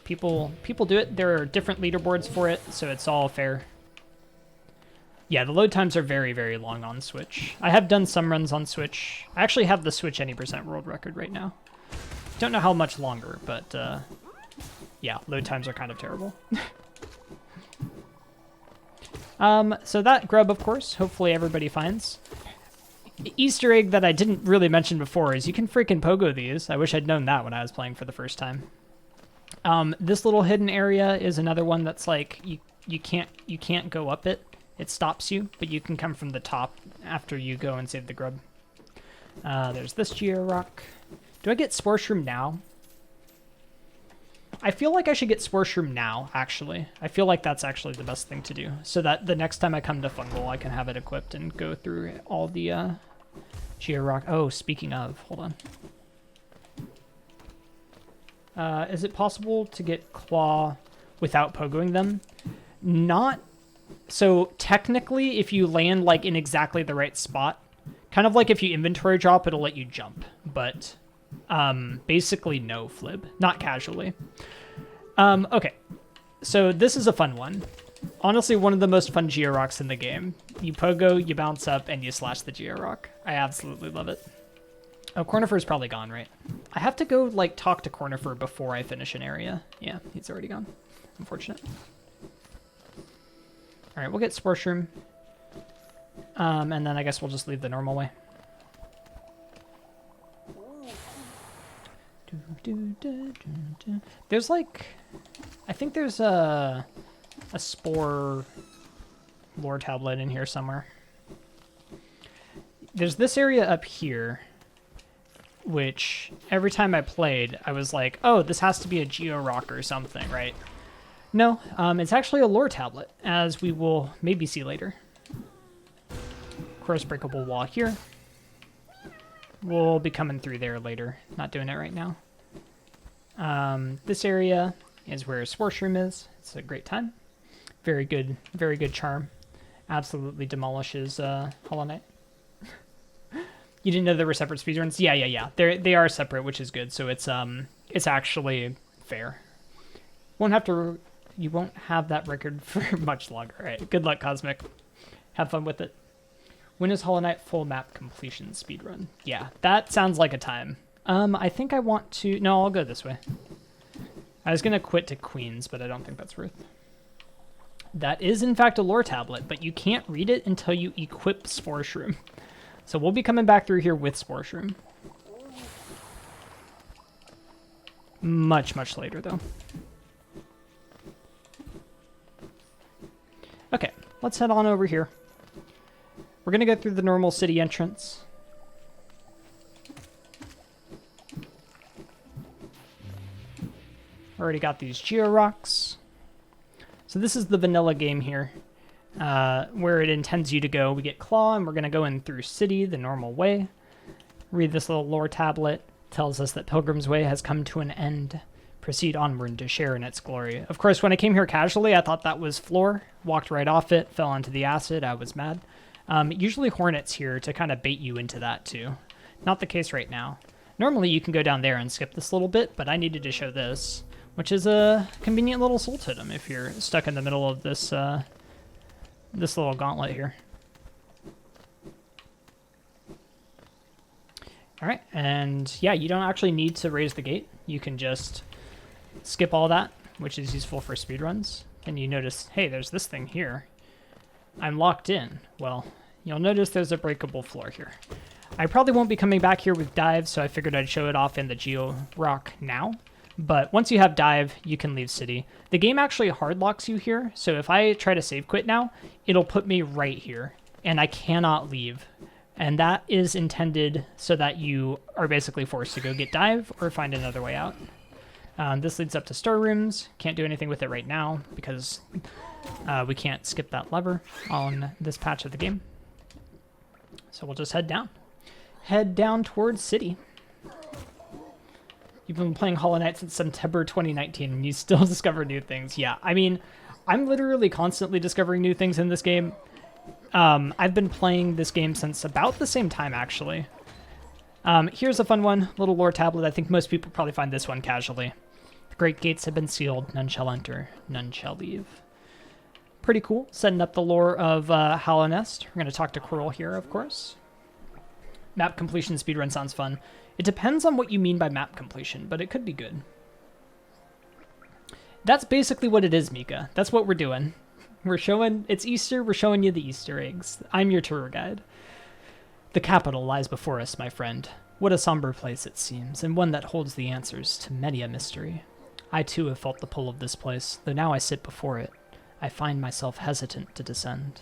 People do it. There are different leaderboards for it, so it's all fair. Yeah, the load times are very, very long on Switch. I have done some runs on Switch. I actually have the Switch any % world record right now. Don't know how much longer, but yeah, load times are kind of terrible. So that grub, of course, hopefully everybody finds. Easter egg that I didn't really mention before is you can freaking pogo these. I wish I'd known that when I was playing for the first time. This little hidden area is another one that's like you can't go up it. It stops you, but you can come from the top after you go and save the grub. There's this Geo Rock. Do I get Spore Shroom now? I feel like I should get Spore Shroom now, actually. I feel like that's actually the best thing to do, so that the next time I come to Fungal, I can have it equipped and go through all the Geo Rock. Oh, speaking of, hold on. Is it possible to get Claw without pogoing them? Not... So technically, if you land like in exactly the right spot, kind of like if you inventory drop, it'll let you jump. But basically no flib, not casually. Okay, so this is a fun one. Honestly, one of the most fun Georocks in the game. You pogo, you bounce up, and you slash the Georock. I absolutely love it. Oh, Cornifer's probably gone, right? I have to go like talk to Cornifer before I finish an area. Yeah, he's already gone. Unfortunate. All right, we'll get Spore Shroom. And then I guess we'll just leave the normal way. There's like... I think there's a Spore lore tablet in here somewhere. There's this area up here, which every time I played, I was like, oh, this has to be a Geo Rock or something, right? No, it's actually a lore tablet, as we will maybe see later. Course breakable wall here. We'll be coming through there later. Not doing it right now. This area is where Spore Shroom is. It's a great time. Very good charm. Absolutely demolishes Hollow Knight. You didn't know there were separate speedruns? Yeah. They are separate, which is good. So it's actually fair. You won't have that record for much longer. All right. Good luck, Cosmic. Have fun with it. When is Hollow Knight full map completion speedrun? Yeah, that sounds like a time. I think I want to... No, I'll go this way. I was going to quit to Queens, but I don't think that's worth. That is, in fact, a lore tablet, but you can't read it until you equip Spore Shroom. So we'll be coming back through here with Spore Shroom. Much, much later, though. Okay, let's head on over here. We're going to go through the normal city entrance. Already got these Geo Rocks. So this is the vanilla game here, where it intends you to go. We get Claw, and we're going to go in through City the normal way. Read this little lore tablet. Tells us that Pilgrim's Way has come to an end. Proceed onward to share in its glory. Of course, when I came here casually, I thought that was floor. Walked right off it, fell onto the acid. I was mad. Usually Hornet's here to kind of bait you into that too. Not the case right now. Normally you can go down there and skip this little bit, but I needed to show this, which is a convenient little soul totem if you're stuck in the middle of this this little gauntlet here. All right, and yeah, you don't actually need to raise the gate. You can just skip all that, which is useful for speedruns. And you notice, hey, there's this thing here. I'm locked in. Well, you'll notice there's a breakable floor here. I probably won't be coming back here with Dive, so I figured I'd show it off in the Geo Rock now. But once you have Dive, you can leave City. The game actually hard locks you here, so if I try to save quit now, it'll put me right here, and I cannot leave. And that is intended so that you are basically forced to go get Dive or find another way out. This leads up to storerooms. Can't do anything with it right now because we can't skip that lever on this patch of the game. So we'll just head down. Head down towards City. You've been playing Hollow Knight since September 2019 and you still discover new things. Yeah, I mean, I'm literally constantly discovering new things in this game. I've been playing this game since about the same time, actually. Here's a fun one, little lore tablet. I think most people probably find this one casually. The great gates have been sealed. None shall enter. None shall leave. Pretty cool. Setting up the lore of Hallownest. We're going to talk to Quirrell here, of course. Map completion speedrun sounds fun. It depends on what you mean by map completion, but it could be good. That's basically what it is, Mika. That's what we're doing. We're showing, it's Easter, we're showing you the Easter eggs. I'm your tour guide. The capital lies before us, my friend. What a somber place it seems, and one that holds the answers to many a mystery. I too have felt the pull of this place, though now I sit before it. I find myself hesitant to descend.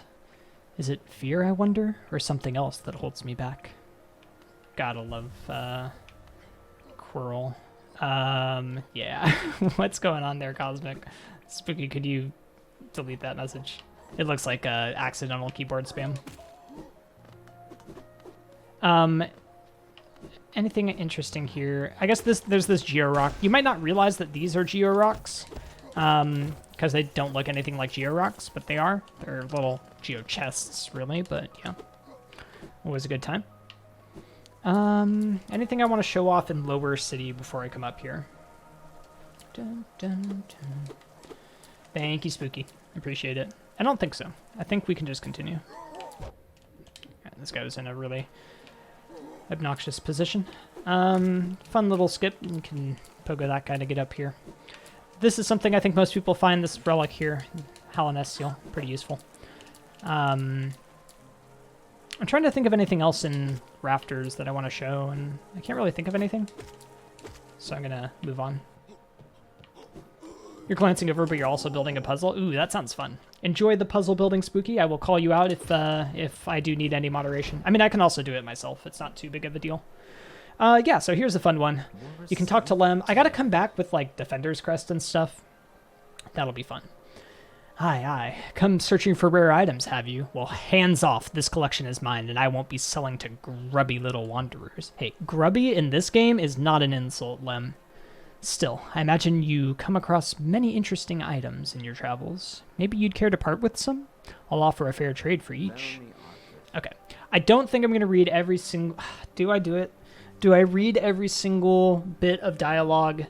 Is it fear, I wonder, or something else that holds me back? Gotta love, Quirrell. Yeah. What's going on there, Cosmic? Spooky, could you delete that message? It looks like accidental keyboard spam. Anything interesting here? I guess there's this Geo Rock. You might not realize that these are Geo Rocks, because they don't look anything like Geo Rocks, but they are. They're little Geo chests, really, but yeah. Always a good time. Anything I want to show off in Lower City before I come up here? Dun, dun, dun. Thank you, Spooky. Appreciate it. I don't think so. I think we can just continue. Right, this guy was in a really obnoxious position. Fun little skip. You can pogo that guy to get up here. This is something I think most people find this relic here, Hallownest seal, pretty useful. I'm trying to think of anything else in Rafters that I want to show, and I can't really think of anything. So I'm going to move on. You're glancing over, but you're also building a puzzle. Ooh, that sounds fun. Enjoy the puzzle building, Spooky. I will call you out if I do need any moderation. I mean, I can also do it myself. It's not too big of a deal. Yeah, so here's a fun one. You can talk to Lem. I got to come back with, like, Defender's Crest and stuff. That'll be fun. Aye. Come searching for rare items, have you? Well, hands off. This collection is mine, and I won't be selling to grubby little wanderers. Hey, grubby in this game is not an insult, Lem. Still, I imagine you come across many interesting items in your travels. Maybe you'd care to part with some? I'll offer a fair trade for each. Okay. I don't think I'm going to read every single... Do I do it? Do I read every single bit of dialogue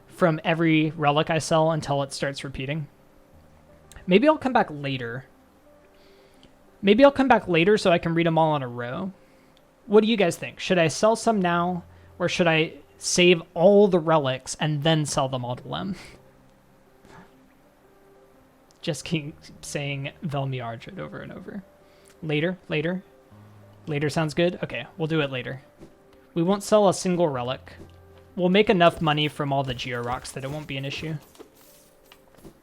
from every relic I sell until it starts repeating? Maybe I'll come back later. Maybe I'll come back later so I can read them all in a row. What do you guys think? Should I sell some now, or should I save all the relics and then sell them all to Lem? Just keep saying Velmiardred over and over. Later, later. Later sounds good? Okay, we'll do it later. We won't sell a single relic. We'll make enough money from all the Geo Rocks that it won't be an issue.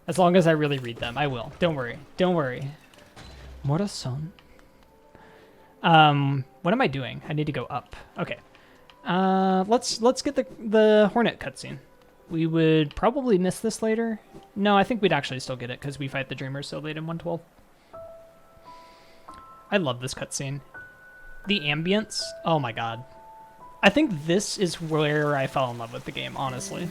As long as I really read them, I will. Don't worry. Don't worry. Morason. What am I doing? I need to go up. Okay. Let's get the Hornet cutscene. We would probably miss this later. No, I think we'd actually still get it because we fight the Dreamers so late in 112. I love this cutscene. The ambience, oh my god. I think this is where I fell in love with the game, honestly.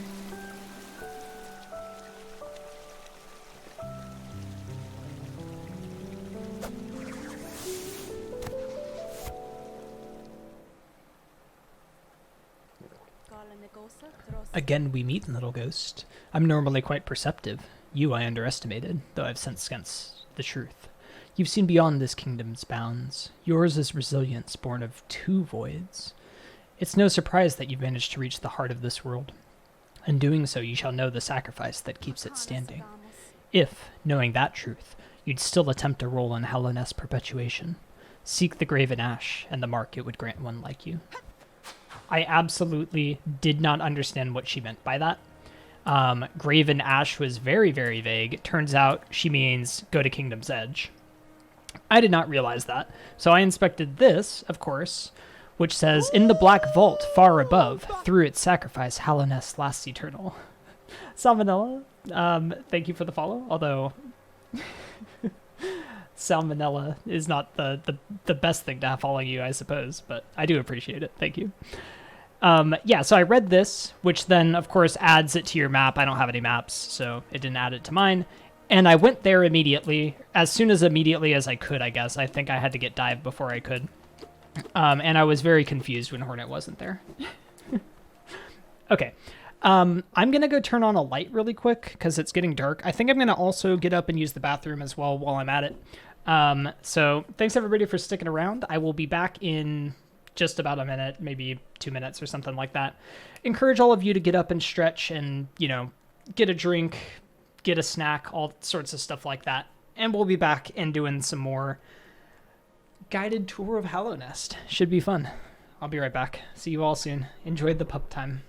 Again we meet, little ghost. I'm normally quite perceptive. You I underestimated, though I've since sensed the truth. You've seen beyond this kingdom's bounds. Yours is resilience born of 2 voids. It's no surprise that you've managed to reach the heart of this world. In doing so, you shall know the sacrifice that keeps it standing. If, knowing that truth, you'd still attempt a role in Hallownest perpetuation, seek the graven ash, and the mark it would grant one like you. I absolutely did not understand what she meant by that. Graven ash was very, very vague. It turns out she means go to Kingdom's Edge. I did not realize that. So I inspected this, of course, which says, in the black vault far above, through its sacrifice, Hallownest lasts eternal. Salmonella, thank you for the follow, although Salmonella is not the best thing to have following you, I suppose, but I do appreciate it. Thank you. Yeah, so I read this, which then, of course, adds it to your map. I don't have any maps, so it didn't add it to mine. And I went there immediately, as soon as immediately as I could, I guess. I think I had to get dive before I could. And I was very confused when Hornet wasn't there. Okay. I'm going to go turn on a light really quick because it's getting dark. I think I'm going to also get up and use the bathroom as well while I'm at it. So thanks everybody for sticking around. I will be back in just about a minute, maybe 2 minutes or something like that. Encourage all of you to get up and stretch and, you know, get a drink, get a snack, all sorts of stuff like that. And we'll be back and doing some more guided tour of Hallownest. Should be fun. I'll be right back. See you all soon. Enjoyed the pup time.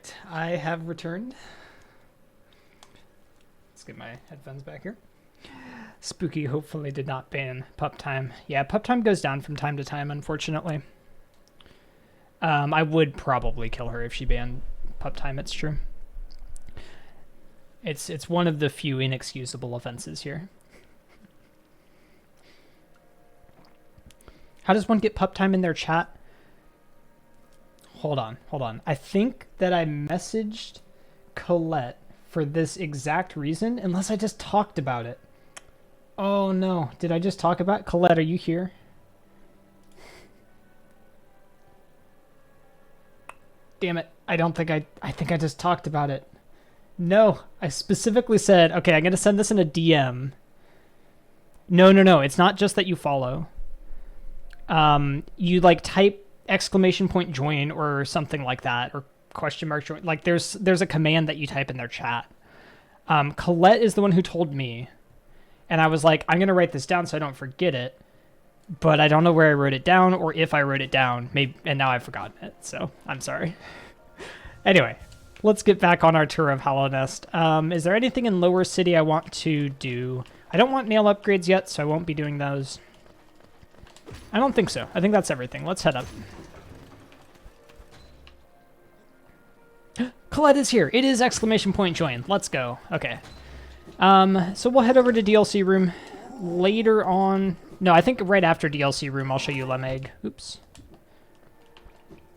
Perfect. I have returned. Let's get my headphones back here. Spooky hopefully did not ban pup time. Yeah, pup time goes down from time to time, unfortunately. I would probably kill her if she banned pup time, it's true. It's one of the few inexcusable offenses here. How does one get pup time in their chat? Hold on. I think that I messaged Colette for this exact reason, unless I just talked about it. Oh no, did I just talk about it? Colette, are you here? Damn it, I think I just talked about it. No, I specifically said, okay, I'm going to send this in a DM. No, it's not just that you follow. You like type !join or something like that, or !join. Like there's a command that you type in their chat. Colette is the one who told me, and I was like, I'm going to write this down so I don't forget it, but I don't know where I wrote it down or if I wrote it down, maybe, and now I've forgotten it, so I'm sorry. Anyway, let's get back on our tour of Hallownest. Is there anything in Lower City I want to do? I don't want nail upgrades yet, so I won't be doing those. I don't think so. I think that's everything. Let's head up. Colette is here. It is !join. Let's go. Okay. So we'll head over to DLC room later on. No, I think right after DLC room, I'll show you Lemegg. Oops.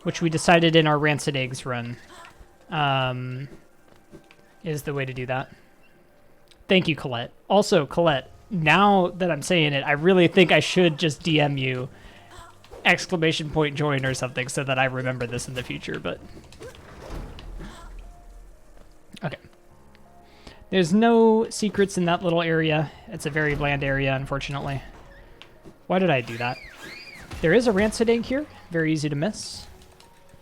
Which we decided in our Rancid Eggs run is the way to do that. Thank you, Colette. Also, Colette, now that I'm saying it, I really think I should just DM you !join or something so that I remember this in the future, but... Okay. There's no secrets in that little area. It's a very bland area, unfortunately. Why did I do that? There is a Rancid Egg here. Very easy to miss.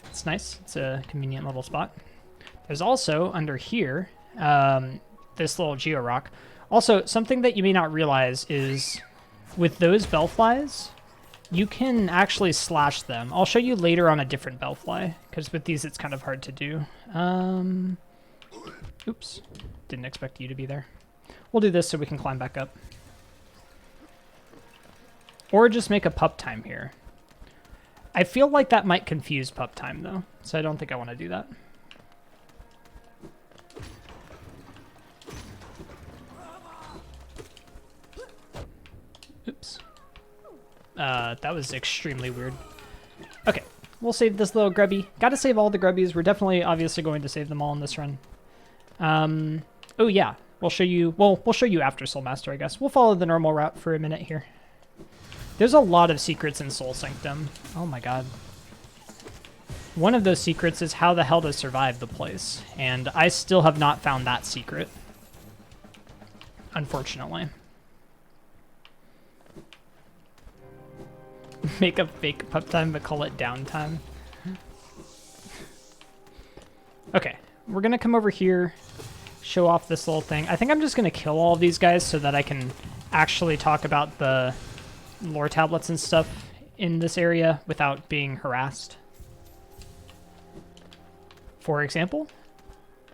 It's nice. It's a convenient little spot. There's also, under here, this little Geo-Rock. Also, something that you may not realize is with those bellflies, you can actually slash them. I'll show you later on a different bellfly, because with these it's kind of hard to do. Oops. Didn't expect you to be there. We'll do this so we can climb back up. Or just make a pup time here. I feel like that might confuse pup time, though, so I don't think I want to do that. Oops. That was extremely weird. Okay, we'll save this little grubby. Gotta save all the grubbies. We're definitely, obviously, going to save them all in this run. Oh yeah, we'll show you, well, we'll show you after Soulmaster, I guess. We'll follow the normal route for a minute here. There's a lot of secrets in Soul Sanctum. Oh my god. One of those secrets is how the hell to survive the place, and I still have not found that secret. Unfortunately. Make a fake pup time but call it downtime. Okay, we're gonna come over here, show off this little thing. I think I'm just gonna kill all of these guys so that I can actually talk about the lore tablets and stuff in this area without being harassed. For example,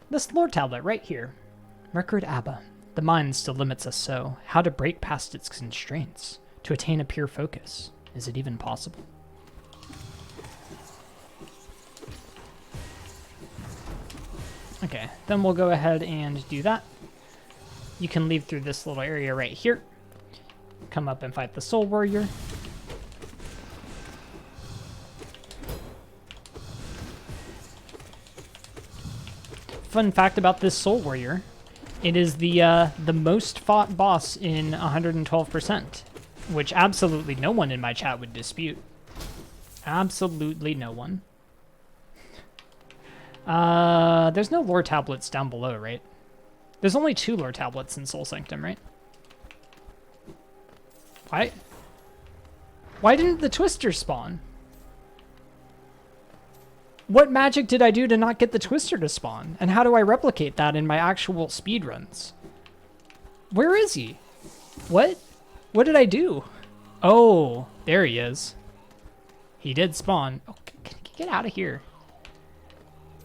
this lore tablet right here. Record Abba. The mind still limits us so. How to break past its constraints. To attain a pure focus. Is it even possible? Okay, then we'll go ahead and do that. You can leave through this little area right here. Come up and fight the Soul Warrior. Fun fact about this Soul Warrior, it is the most fought boss in 112%, which absolutely no one in my chat would dispute. Absolutely no one. There's no lore tablets down below, right? There's only 2 lore tablets in Soul Sanctum, right? Why didn't the Twister spawn? What magic did I do to not get the Twister to spawn? And how do I replicate that in my actual speedruns? Where is he? What? What did I do? Oh, there he is. He did spawn. Oh, can you get out of here?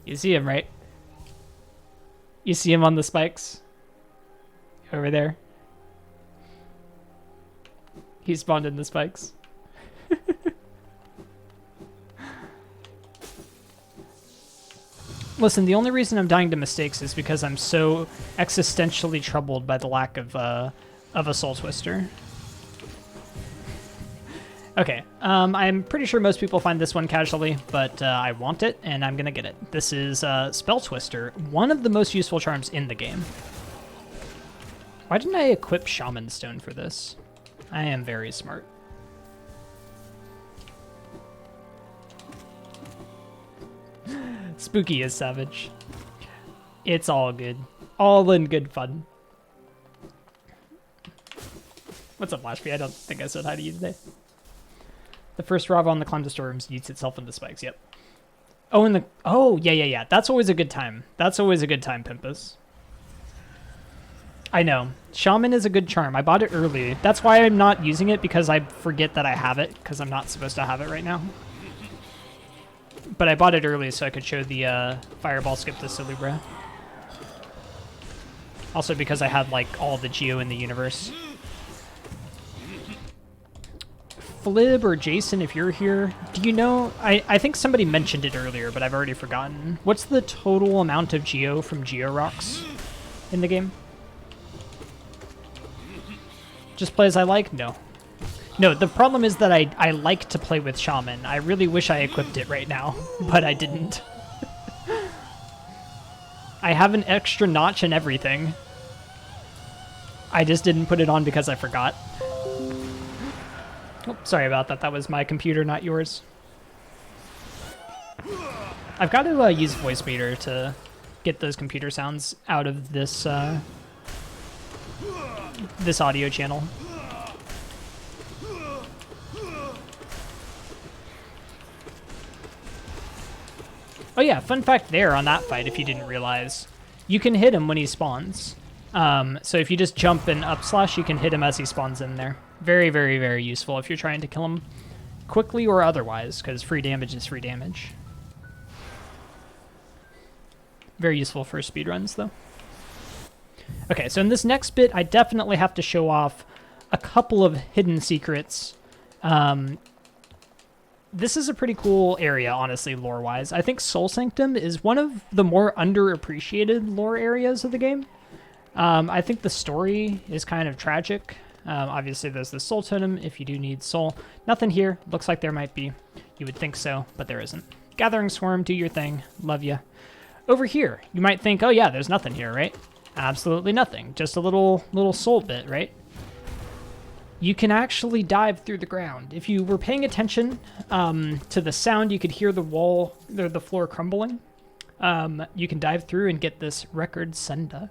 You see him, right? You see him on the spikes? Over there. He spawned in the spikes. Listen, the only reason I'm dying to mistakes is because I'm so existentially troubled by the lack of a soul twister. Okay, I'm pretty sure most people find this one casually, but I want it, and I'm gonna get it. This is Spell Twister, one of the most useful charms in the game. Why didn't I equip Shaman Stone for this? I am very smart. Spooky is savage. It's all good. All in good fun. What's up, Lashby? I don't think I said hi to you today. The first Rava on the climb to storerooms eats itself into spikes. Yep. Oh, yeah. That's always a good time. That's always a good time, Pimpus. I know. Shaman is a good charm. I bought it early. That's why I'm not using it, because I forget that I have it, because I'm not supposed to have it right now. But I bought it early so I could show the Fireball skip to Salubra. Also because I had, like, all the Geo in the universe. Flib or Jason, if you're here, do you know... I think somebody mentioned it earlier, but I've already forgotten. What's the total amount of Geo from Geo Rocks in the game? Just play as I like? No. No, the problem is that I like to play with Shaman. I really wish I equipped it right now, but I didn't. I have an extra notch and everything. I just didn't put it on because I forgot. Oh, sorry about that. That was my computer, not yours. I've got to use voice meter to get those computer sounds out of this this audio channel. Oh yeah, fun fact there on that fight, if you didn't realize. You can hit him when he spawns. So if you just jump and up slash, you can hit him as he spawns in there. Very, very, very useful if you're trying to kill him quickly or otherwise, because free damage is free damage. Very useful for speedruns, though. Okay, so in this next bit, I definitely have to show off a couple of hidden secrets. This is a pretty cool area, honestly, lore-wise. I think Soul Sanctum is one of the more underappreciated lore areas of the game. I think the story is kind of tragic. Obviously, there's the Soul Totem if you do need soul. Nothing here. Looks like there might be. You would think so, but there isn't. Gathering Swarm, do your thing. Love ya. Over here, you might think, oh yeah, there's nothing here, right? Absolutely nothing. Just a little soul bit, right? You can actually dive through the ground. If you were paying attention to the sound, you could hear the wall, or the floor crumbling. You can dive through and get this record senda.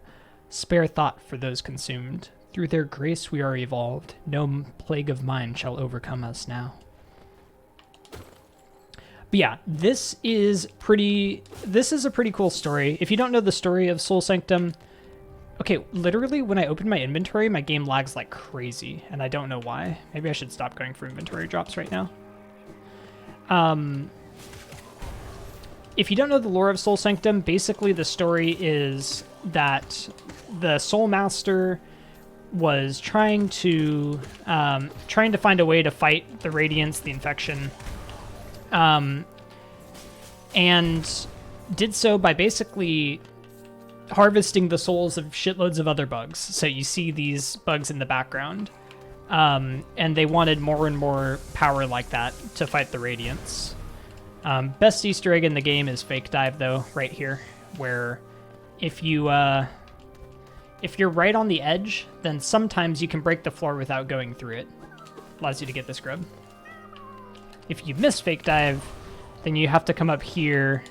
Spare thought for those consumed. Through their grace we are evolved. No plague of mine shall overcome us now. But yeah, this is a pretty cool story. If you don't know the story of Soul Sanctum, okay, literally when I open my inventory, my game lags like crazy, and I don't know why. Maybe I should stop going for inventory drops right now. If you don't know the lore of Soul Sanctum, basically the story is that the Soul Master was trying to find a way to fight the Radiance, the infection, and did so by basically harvesting the souls of shitloads of other bugs. So you see these bugs in the background, and they wanted more and more power like that to fight the Radiance. Best Easter egg in the game is Fake Dive, though, right here, where if you're right on the edge, then sometimes you can break the floor without going through it. Allows you to get this grub. If you miss Fake Dive, then you have to come up here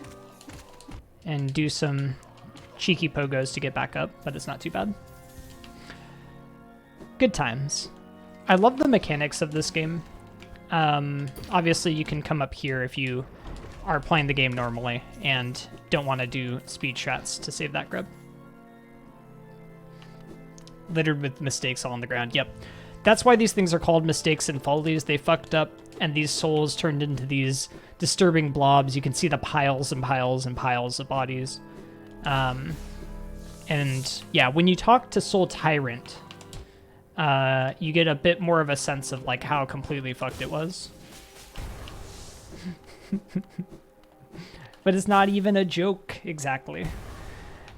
and do some cheeky pogos to get back up, but it's not too bad. Good times. I love the mechanics of this game. Obviously, you can come up here if you are playing the game normally and don't want to do speed strats to save that grub. Littered with mistakes all on the ground. Yep. That's why these things are called mistakes and follies. They fucked up, and these souls turned into these disturbing blobs. You can see the piles and piles and piles of bodies. And yeah, when you talk to Soul Tyrant, you get a bit more of a sense of like how completely fucked it was. But it's not even a joke exactly.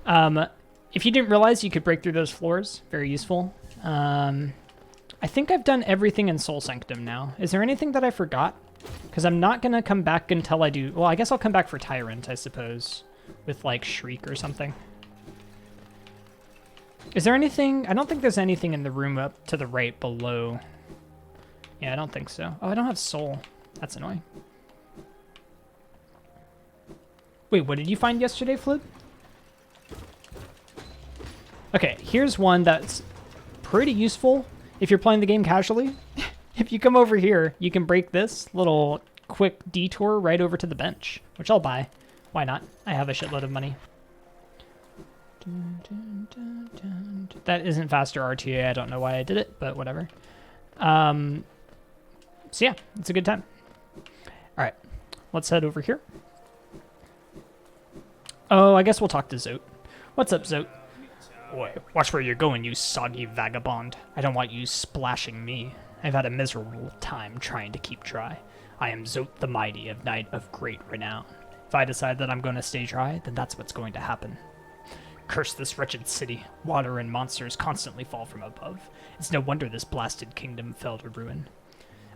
If you didn't realize you could break through those floors, very useful. I think I've done everything in Soul Sanctum now. Is there anything that I forgot? Because I'm not going to come back until I do... Well, I guess I'll come back for Tyrant, I suppose. With, like, Shriek or something. Is there anything... I don't think there's anything in the room up to the right below. Yeah, I don't think so. Oh, I don't have Soul. That's annoying. Wait, what did you find yesterday, Flip? Okay, here's one that's pretty useful if you're playing the game casually. If you come over here, you can break this little quick detour right over to the bench, which I'll buy. Why not? I have a shitload of money. That isn't faster RTA. I don't know why I did it, but whatever. So yeah, it's a good time. All right, let's head over here. Oh, I guess we'll talk to Zote. What's up, Zote? Boy, watch where you're going, you soggy vagabond. I don't want you splashing me. I've had a miserable time trying to keep dry. I am Zote the Mighty, of Knight of Great Renown. If I decide that I'm going to stay dry, then that's what's going to happen. Curse this wretched city. Water and monsters constantly fall from above. It's no wonder this blasted kingdom fell to ruin.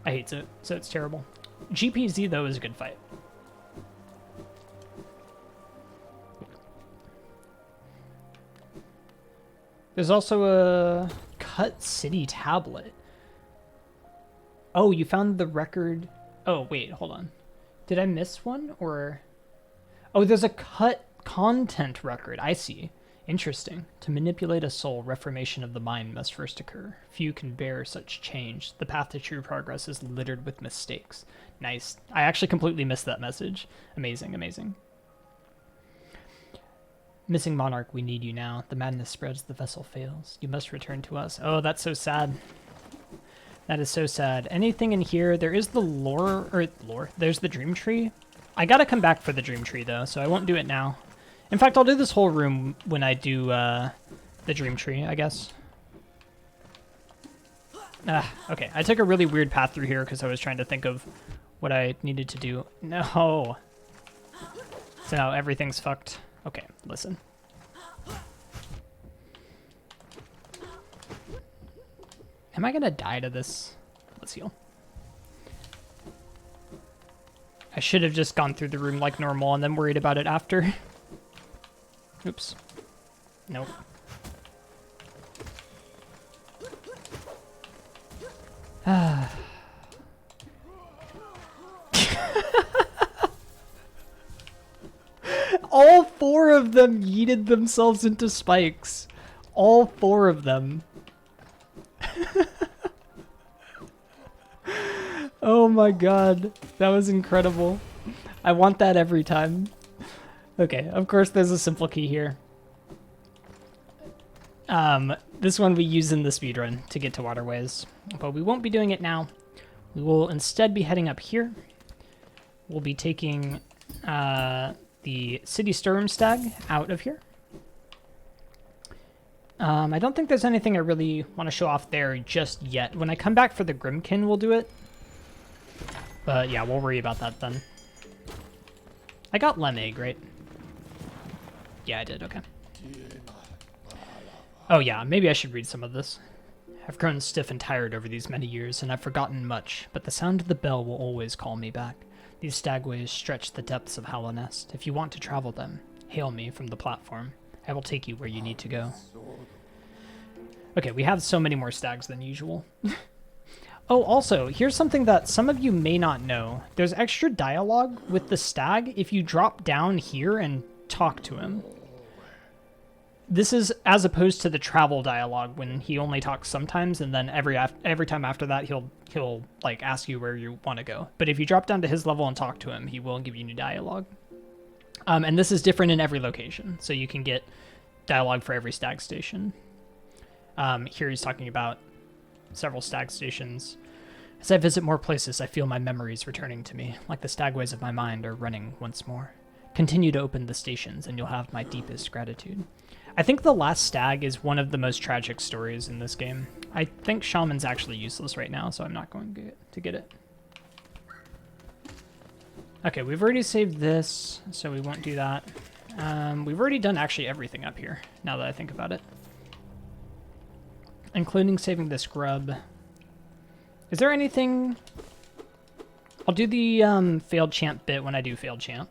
I hate Zote, so it's terrible. GPZ, though, is a good fight. There's also a Cut City tablet. Oh, you found the record. Oh, wait, hold on. Did I miss one or? Oh, there's a cut content record. I see. Interesting. To manipulate a soul, reformation of the mind must first occur. Few can bear such change. The path to true progress is littered with mistakes. Nice. I actually completely missed that message. Amazing, amazing. Missing Monarch, we need you now. The madness spreads, the vessel fails. You must return to us. Oh, that's so sad. That is so sad. Anything in here? There is the lore. There's the dream tree. I gotta come back for the dream tree, though, so I won't do it now. In fact, I'll do this whole room when I do the dream tree, I guess. Okay, I took a really weird path through here because I was trying to think of what I needed to do. No. So now everything's fucked. Okay, listen. Am I gonna die to this? Let's heal. I should have just gone through the room like normal and then worried about it after. Oops. Nope. All four of them yeeted themselves into spikes. All four of them. Oh my god. That was incredible. I want that every time. Okay, of course there's a simple key here. This one we use in the speedrun to get to waterways, but we won't be doing it now. We will instead be heading up here. We'll be taking the City Sturmstag out of here. I don't think there's anything I really want to show off there just yet. When I come back for the Grimkin, we'll do it. But yeah, we'll worry about that then. I got Lem Egg, right? Yeah, I did, okay. Oh yeah, maybe I should read some of this. I've grown stiff and tired over these many years, and I've forgotten much, but the sound of the bell will always call me back. These stagways stretch the depths of Hallownest. If you want to travel them, hail me from the platform. I will take you where you need to go. Okay, we have so many more stags than usual. Oh, also, here's something that some of you may not know. There's extra dialogue with the stag if you drop down here and talk to him. This is as opposed to the travel dialogue when he only talks sometimes, and then every time after that he'll like ask you where you want to go. But if you drop down to his level and talk to him, he will give you new dialogue. And this is different in every location, so you can get dialogue for every stag station. Here he's talking about several stag stations. As I visit more places, I feel my memories returning to me, like the stagways of my mind are running once more. Continue to open the stations, and you'll have my deepest gratitude. I think the last stag is one of the most tragic stories in this game. I think Shaman's actually useless right now, so I'm not going to get it. Okay, we've already saved this, so we won't do that. We've already done actually everything up here, now that I think about it. Including saving this grub. Is there anything... I'll do the failed chant bit when I do failed chant.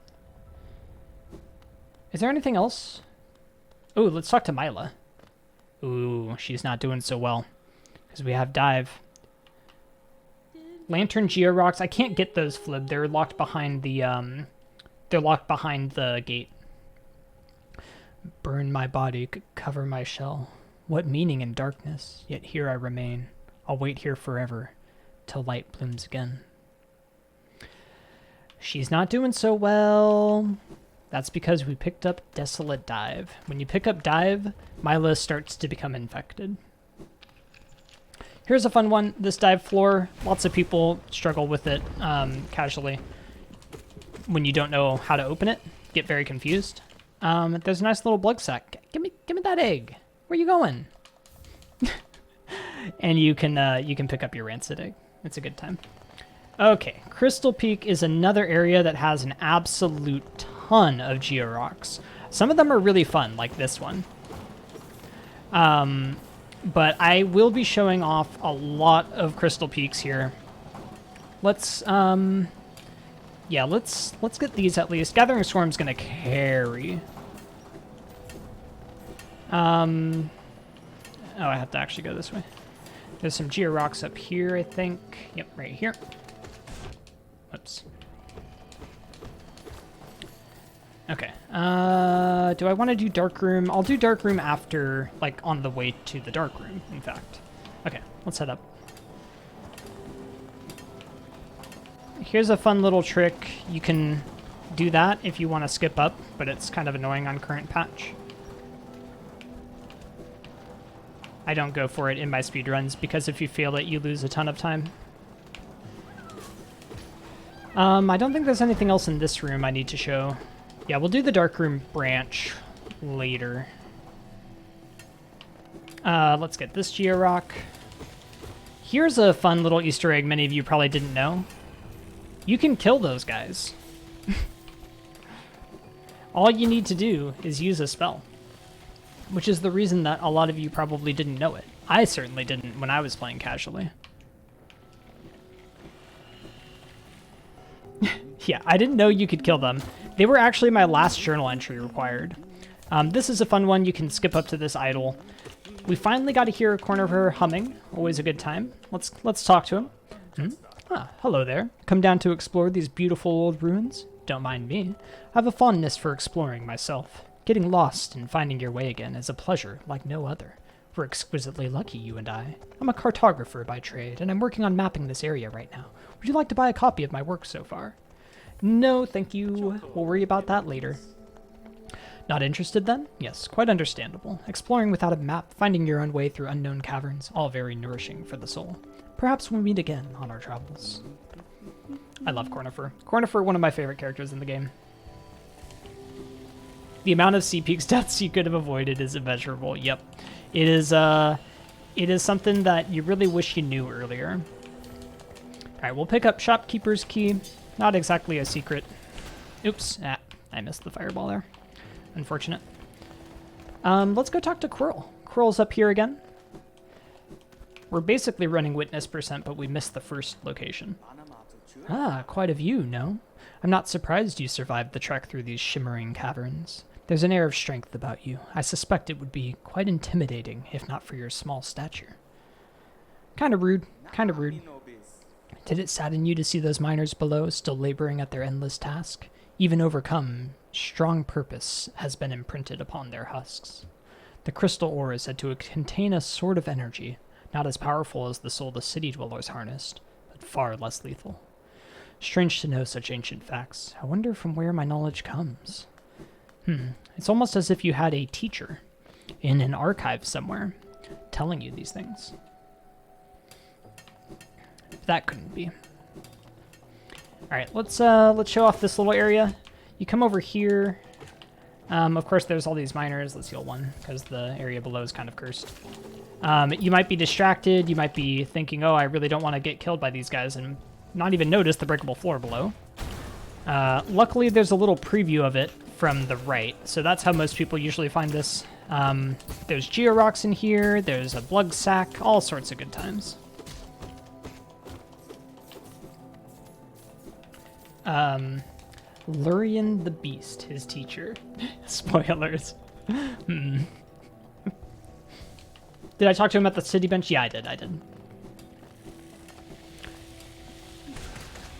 Is there anything else? Oh, let's talk to Mila. Ooh, she's not doing so well. Because we have dive. Lantern Georocks. I can't get those Flib. They're locked behind the gate. Burn my body, cover my shell. What meaning in darkness? Yet here I remain. I'll wait here forever, till light blooms again. She's not doing so well. That's because we picked up Desolate Dive. When you pick up Dive, Mila starts to become infected. Here's a fun one. This dive floor, lots of people struggle with it casually. When you don't know how to open it, get very confused. There's a nice little blood sack. Give me that egg. Where you going? And you can pick up your rancid egg. It's a good time. Okay, Crystal Peak is another area that has an absolute ton of Georocks. Some of them are really fun, like this one. But I will be showing off a lot of Crystal Peaks here. Let's get these at least. Gathering Swarm's gonna carry. Oh, I have to actually go this way. There's some Georocks up here, I think. Yep, right here. Oops. Okay. Do I want to do Dark Room? I'll do Dark Room after, like, on the way to the Dark Room, in fact. Okay, let's head up. Here's a fun little trick. You can do that if you want to skip up, but it's kind of annoying on current patch. I don't go for it in my speedruns, because if you fail it, you lose a ton of time. I don't think there's anything else in this room I need to show. Yeah, we'll do the Dark Room branch later. Let's get this Georock. Here's a fun little Easter egg many of you probably didn't know. You can kill those guys. All you need to do is use a spell. Which is the reason that a lot of you probably didn't know it. I certainly didn't when I was playing casually. Yeah, I didn't know you could kill them. They were actually my last journal entry required. This is a fun one. You can skip up to this idol. We finally got to hear a corner of her humming. Always a good time. Let's talk to him. Ah, hello there. Come down to explore these beautiful old ruins? Don't mind me. I have a fondness for exploring myself. Getting lost and finding your way again is a pleasure like no other. We're exquisitely lucky, you and I. I'm a cartographer by trade, and I'm working on mapping this area right now. Would you like to buy a copy of my work so far? No, thank you. We'll worry about that later. Not interested then? Yes, quite understandable. Exploring without a map, finding your own way through unknown caverns, all very nourishing for the soul. Perhaps we'll meet again on our travels. I love Cornifer. Cornifer, one of my favorite characters in the game. The amount of Sea Peaks deaths you could have avoided is immeasurable. Yep. It is something that you really wish you knew earlier. Alright, we'll pick up Shopkeeper's Key. Not exactly a secret. Oops. Ah, I missed the fireball there. Unfortunate. Let's go talk to Quirrell. Quirrell's up here again. We're basically running witness percent, but we missed the first location. Ah, quite a view, no? I'm not surprised you survived the trek through these shimmering caverns. There's an air of strength about you. I suspect it would be quite intimidating, if not for your small stature. Kind of rude. Kind of rude. Did it sadden you to see those miners below, still laboring at their endless task? Even overcome, strong purpose has been imprinted upon their husks. The crystal ore is said to contain a sort of energy, not as powerful as the soul the city dwellers harnessed, but far less lethal. Strange to know such ancient facts. I wonder from where my knowledge comes. It's almost as if you had a teacher in an archive somewhere telling you these things. That couldn't be. All right, let's show off this little area. You come over here. Of course, there's all these miners. Let's heal one, because the area below is kind of cursed. You might be distracted. You might be thinking, oh, I really don't want to get killed by these guys, and not even notice the breakable floor below. Luckily, there's a little preview of it from the right, so that's how most people usually find this. There's georocks in here. There's a blug sack. All sorts of good times. Lurian the Beast, his teacher. Spoilers. Did I talk to him at the city bench? Yeah, I did.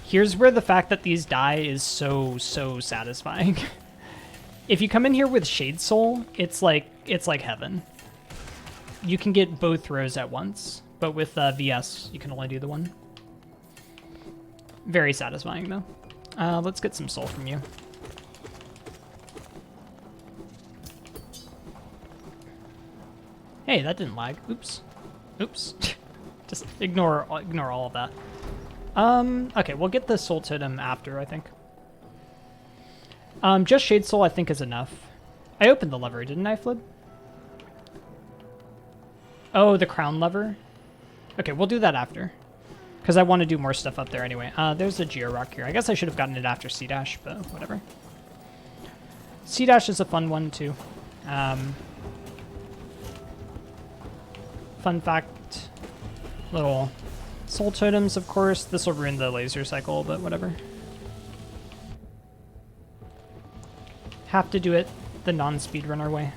Here's where the fact that these die is so satisfying. If you come in here with Shade Soul, it's like heaven. You can get both rows at once, but with VS, you can only do the one. Very satisfying, though. Let's get some soul from you. Hey, that didn't lag. Oops. Just ignore all of that. Okay, we'll get the soul totem after, I think. Just Shade Soul, I think, is enough. I opened the lever, didn't I, Flib? Oh, the crown lever? Okay, we'll do that after. Because I want to do more stuff up there anyway. There's a georock here. I guess I should have gotten it after C-Dash, but whatever. C-Dash is a fun one, too. Fun fact. Little soul totems, of course. This will ruin the laser cycle, but whatever. Have to do it the non-speedrunner way.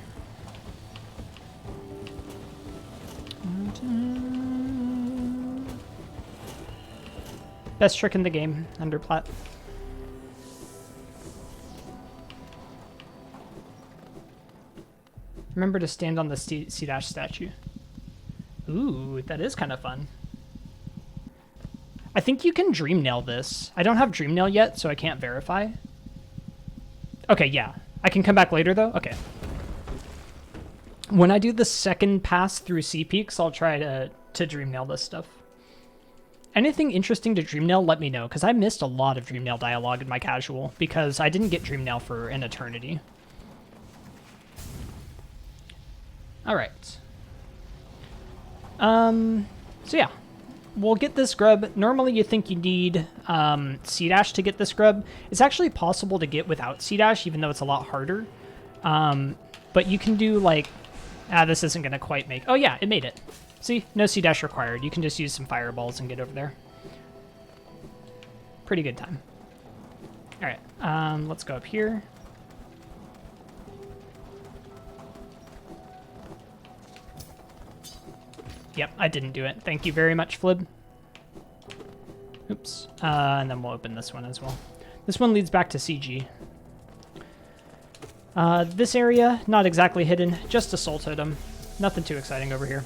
Best trick in the game, underplat. Remember to stand on the C-Dash statue. Ooh, that is kind of fun. I think you can dream nail this. I don't have dream nail yet, so I can't verify. Okay, yeah. I can come back later, though? Okay. When I do the second pass through Sea Peaks, I'll try to dream nail this stuff. Anything interesting to dream nail, let me know, because I missed a lot of dream nail dialogue in my casual, because I didn't get dream nail for an eternity. Alright. So yeah. We'll get this grub. Normally you think you need C-Dash to get this grub. It's actually possible to get without C-Dash, even though it's a lot harder. But you can do like... this isn't going to quite make... Oh yeah, it made it. See? No C-Dash required. You can just use some fireballs and get over there. Pretty good time. Alright, let's go up here. Yep, I didn't do it. Thank you very much, Flib. Oops. And then we'll open this one as well. This one leads back to CG. This area, not exactly hidden, just a soul totem. Nothing too exciting over here.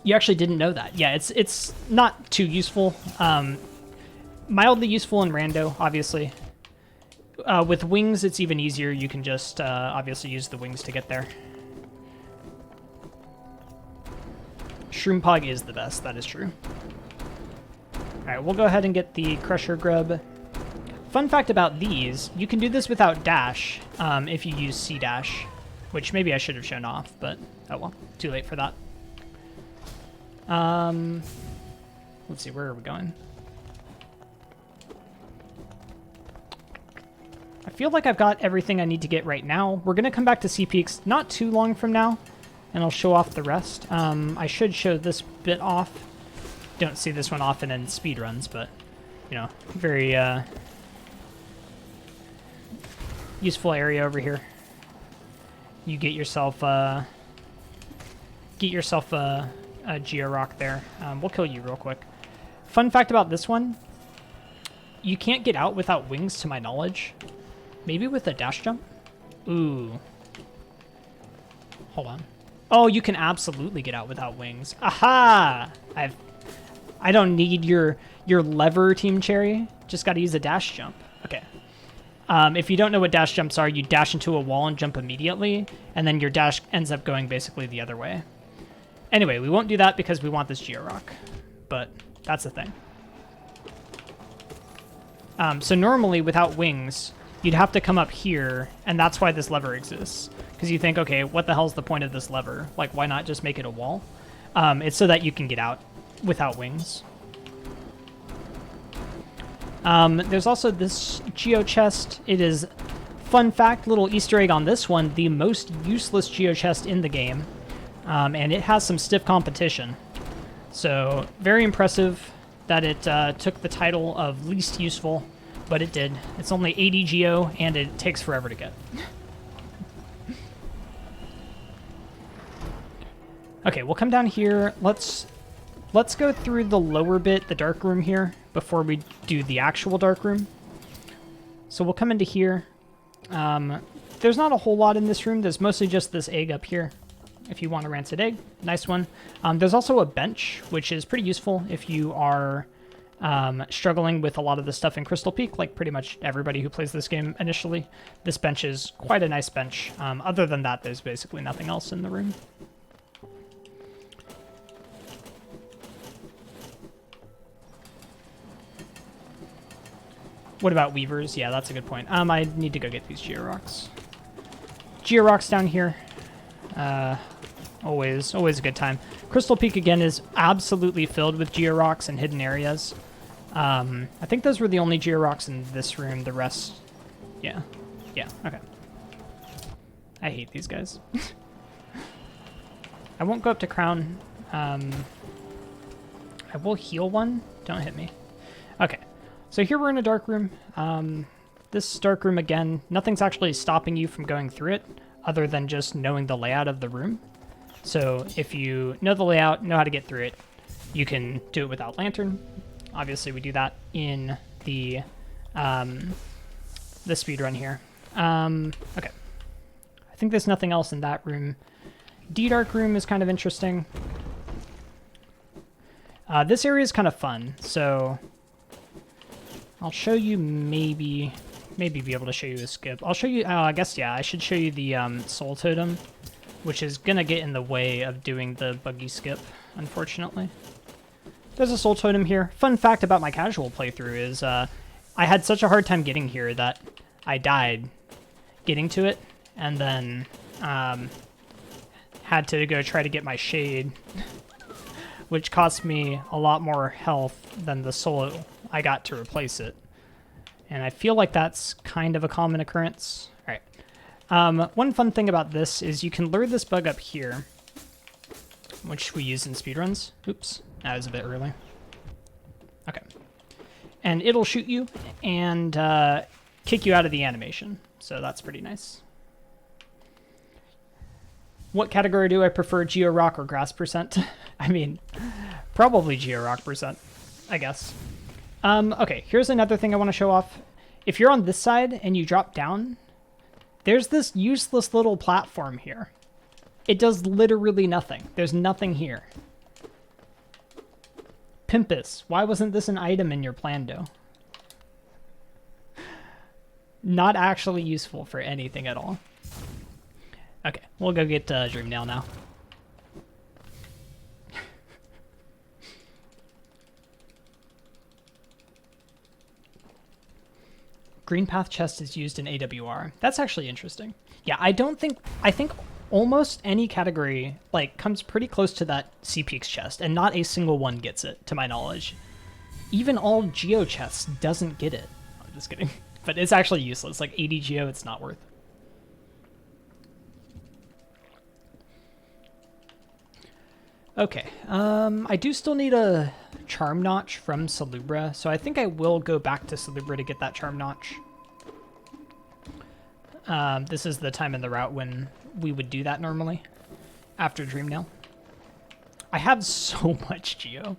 You actually didn't know that. Yeah, it's not too useful. Mildly useful in rando, obviously. With wings, it's even easier. You can just obviously use the wings to get there. Shroom Pog is the best, that is true. Alright, we'll go ahead and get the Crusher Grub. Fun fact about these, you can do this without dash if you use C-Dash, which maybe I should have shown off, but oh well, too late for that. Let's see, where are we going? I feel like I've got everything I need to get right now. We're going to come back to Sea Peaks not too long from now, and I'll show off the rest. I should show this bit off. Don't see this one often in speedruns, but, you know, very useful area over here. You get yourself a georock there. We'll kill you real quick. Fun fact about this one, you can't get out without wings to my knowledge. Maybe with a dash jump? Ooh. Hold on. Oh, you can absolutely get out without wings. Aha! I don't need your lever, Team Cherry. Just got to use a dash jump. Okay. If you don't know what dash jumps are, you dash into a wall and jump immediately, and then your dash ends up going basically the other way. Anyway, we won't do that because we want this georock, but that's the thing. So normally, without wings, you'd have to come up here, and that's why this lever exists. Because you think, okay, what the hell's the point of this lever? Like, why not just make it a wall? It's so that you can get out without wings. There's also this geo chest. It is, fun fact, little Easter egg on this one, the most useless geo chest in the game. And it has some stiff competition. So, very impressive that it took the title of least useful, but it did. It's only 80 geo, and it takes forever to get. Okay, we'll come down here. Let's go through the lower bit, the dark room here, before we do the actual dark room. So we'll come into here. There's not a whole lot in this room. There's mostly just this egg up here, if you want a rancid egg. Nice one. There's also a bench, which is pretty useful if you are struggling with a lot of the stuff in Crystal Peak, like pretty much everybody who plays this game initially. This bench is quite a nice bench. Other than that, there's basically nothing else in the room. What about weavers? Yeah, that's a good point. I need to go get these georocks. Georocks down here. Always a good time. Crystal Peak, again, is absolutely filled with georocks and hidden areas. I think those were the only georocks in this room. The rest... Yeah. Yeah, okay. I hate these guys. I won't go up to Crown. I will heal one. Don't hit me. Okay. So here we're in a dark room. This dark room, again, nothing's actually stopping you from going through it, other than just knowing the layout of the room. So if you know the layout, know how to get through it, you can do it without lantern. Obviously, we do that in the speedrun here. Okay. I think there's nothing else in that room. D-Dark room is kind of interesting. This area is kind of fun, so... I'll show you maybe be able to show you a skip. I'll show you, I guess, yeah, I should show you the soul totem, which is going to get in the way of doing the buggy skip, unfortunately. There's a soul totem here. Fun fact about my casual playthrough is I had such a hard time getting here that I died getting to it, and then had to go try to get my shade, which cost me a lot more health than the soul I got to replace it. And I feel like that's kind of a common occurrence. All right. One fun thing about this is you can lure this bug up here, which we use in speedruns. Oops, that was a bit early. Okay. And it'll shoot you and kick you out of the animation. So that's pretty nice. What category do I prefer, Geo Rock or Grass percent? I mean, probably Geo Rock percent, I guess. Okay, here's another thing I want to show off. If you're on this side and you drop down, there's this useless little platform here. It does literally nothing. There's nothing here. Pimpus, why wasn't this an item in your Plando? Not actually useful for anything at all. Okay, we'll go get Dreamnail now. Green path chest is used in AWR. That's actually interesting. Yeah, I think almost any category like comes pretty close to that C-Peaks chest, and not a single one gets it, to my knowledge. Even all Geo chests doesn't get it. I'm just kidding. But it's actually useless. Like 80 Geo, it's not worth. Okay, I do still need a Charm Notch from Salubra, so I think I will go back to Salubra to get that Charm Notch. This is the time in the route when we would do that normally, after Dreamnail. I have so much Geo.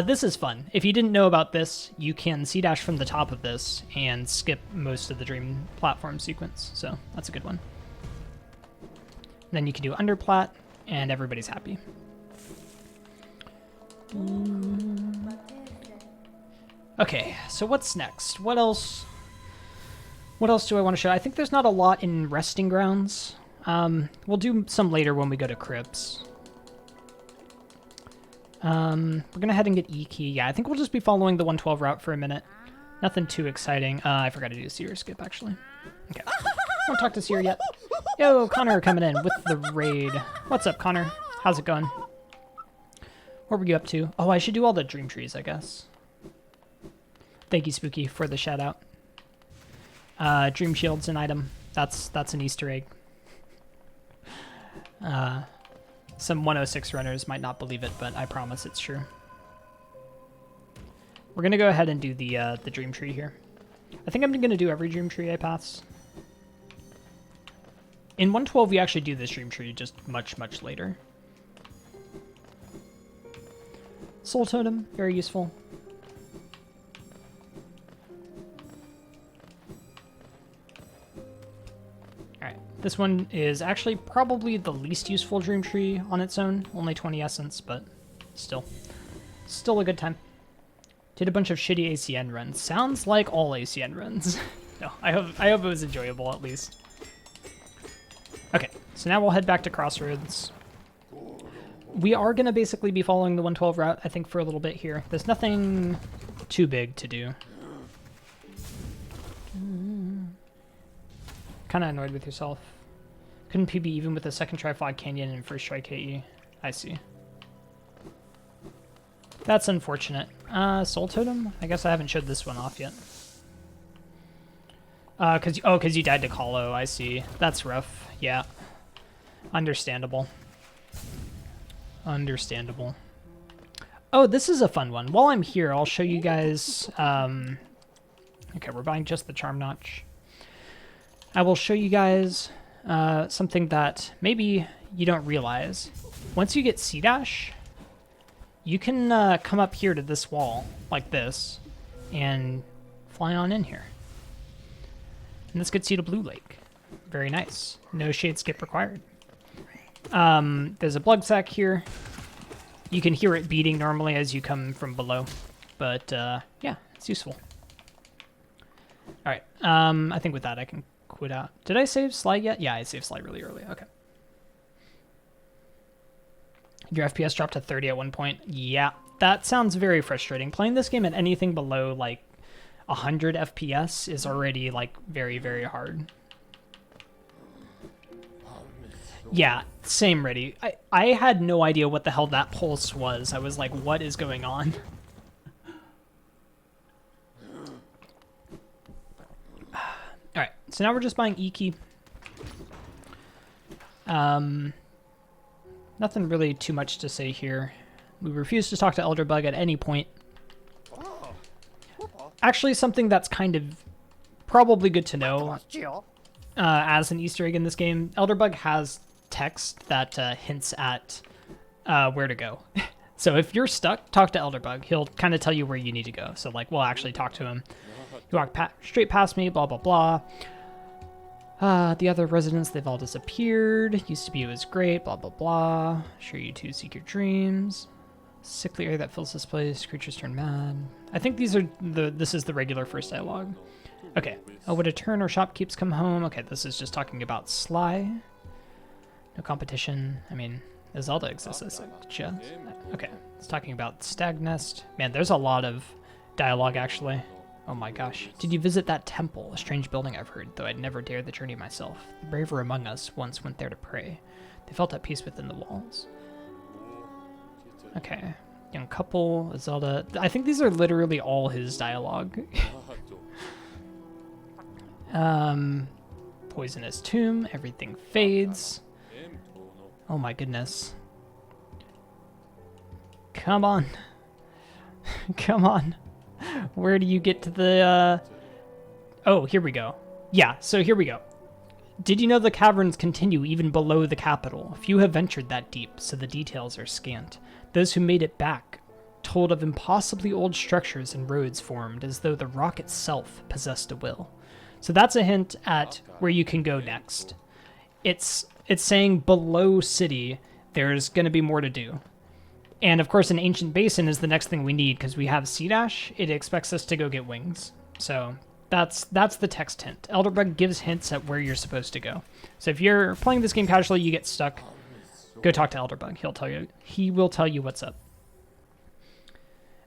This is fun. If you didn't know about this, you can C-dash from the top of this and skip most of the Dream platform sequence, so that's a good one. Then you can do Underplat, and everybody's happy. Okay, so what's next? What else do I want to show? I think there's not a lot in Resting Grounds. We'll do some later when we go to Crypts. We're gonna head and get E-Key. Yeah, I think we'll just be following the 112 route for a minute. Nothing too exciting. I forgot to do Seer skip, actually. Okay. Won't talk to Seer yet. Yo, Connor coming in with the raid. What's up, Connor? How's it going? What were you up to? Oh, I should do all the dream trees, I guess. Thank you, Spooky, for the shout out. Dream shield's an item. That's an Easter egg. Some 106 runners might not believe it, but I promise it's true. We're gonna go ahead and do the dream tree here. I think I'm gonna do every dream tree I pass. In 112, we actually do this dream tree just much, much later. Soul Totem, very useful. Alright, this one is actually probably the least useful dream tree on its own. Only 20 essence, but still a good time. Did a bunch of shitty ACN runs. Sounds like all ACN runs. No, I hope it was enjoyable at least. Okay, so now we'll head back to Crossroads. We are going to basically be following the 112 route, I think, for a little bit here. There's nothing too big to do. Kind of annoyed with yourself. Couldn't PB even with the second try Fog Canyon and first try KE. I see. That's unfortunate. Soul Totem? I guess I haven't showed this one off yet. Cause you died to Kahlo, I see. That's rough. Yeah. Understandable. Understandable. Oh, this is a fun one. While I'm here, I'll show you guys... okay, we're buying just the Charm Notch. I will show you guys something that maybe you don't realize. Once you get C-Dash, you can come up here to this wall, like this, and fly on in here. And this gets you to Blue Lake. Very nice. No shade skip required. There's a blood sack here. You can hear it beating normally as you come from below. But, yeah, it's useful. Alright, I think with that I can quit out. Did I save Slide yet? Yeah, I saved Slide really early. Okay. Your FPS dropped to 30 at one point. Yeah, that sounds very frustrating. Playing this game at anything below, like, 100 FPS is already, like, very, very hard. Yeah, same, Ready. I had no idea what the hell that pulse was. I was like, what is going on? Alright, so now we're just buying E-Key. Nothing really too much to say here. We refuse to talk to Elderbug at any point. Actually, something that's kind of probably good to know as an Easter egg in this game, Elderbug has text that hints at where to go. So if you're stuck, talk to Elderbug. He'll kind of tell you where you need to go. So like, we'll actually talk to him. You walk straight past me, blah, blah, blah. The other residents, they've all disappeared. Used to be, it was great, blah, blah, blah. Sure you two seek your dreams. Sickly air that fills this place. Creatures turn mad. I think these are this is the regular first dialogue. Okay. Oh, would a turn or shopkeeps come home? Okay, this is just talking about Sly. No competition. I mean, Zelda exists as a chest. Okay, it's talking about Stag Nest. Man, there's a lot of dialogue, actually. Oh my gosh. Did you visit that temple? A strange building I've heard, though I'd never dared the journey myself. The braver among us once went there to pray. They felt at peace within the walls. Okay. Young couple, Zelda. I think these are literally all his dialogue. Poisonous tomb. Everything fades. Oh my goodness. Come on. Come on. Where do you get to the, Oh, here we go. Yeah, so here we go. Did you know the caverns continue even below the capital? Few have ventured that deep, so the details are scant. Those who made it back told of impossibly old structures and roads formed as though the rock itself possessed a will. So that's a hint at where you can go next. It's saying below city, there's going to be more to do. And of course, an ancient basin is the next thing we need because we have C-Dash. It expects us to go get wings. So that's the text hint. Elderbug gives hints at where you're supposed to go. So if you're playing this game casually, you get stuck, go talk to Elderbug. He will tell you what's up.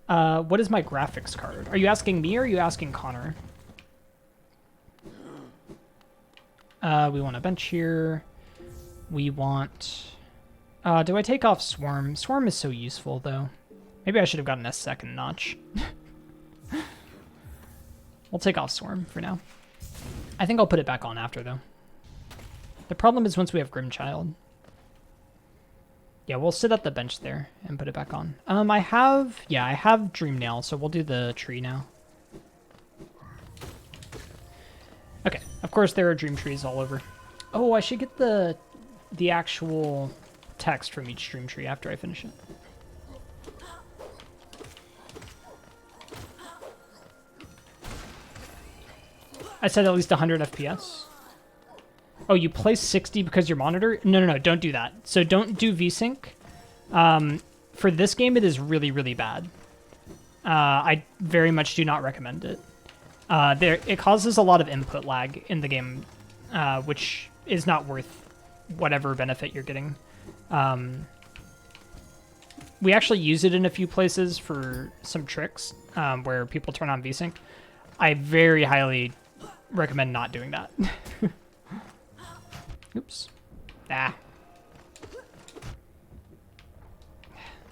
What is my graphics card? Are you asking me or are you asking Connor? We want a bench here. We want... do I take off Swarm? Swarm is so useful, though. Maybe I should have gotten a second notch. We'll take off Swarm for now. I think I'll put it back on after, though. The problem is once we have Grimchild. Yeah, we'll sit at the bench there and put it back on. I have Dream Nail, so we'll do the tree now. Okay, of course there are dream trees all over. Oh, I should get the actual text from each dream tree after I finish it. I said at least 100 FPS. Oh, you play 60 because your monitor? No, don't do that. So don't do VSync. For this game, it is really, really bad. I very much do not recommend it. It causes a lot of input lag in the game, which is not worth whatever benefit you're getting. We actually use it in a few places for some tricks where people turn on VSync. I very highly recommend not doing that. Oops. Ah.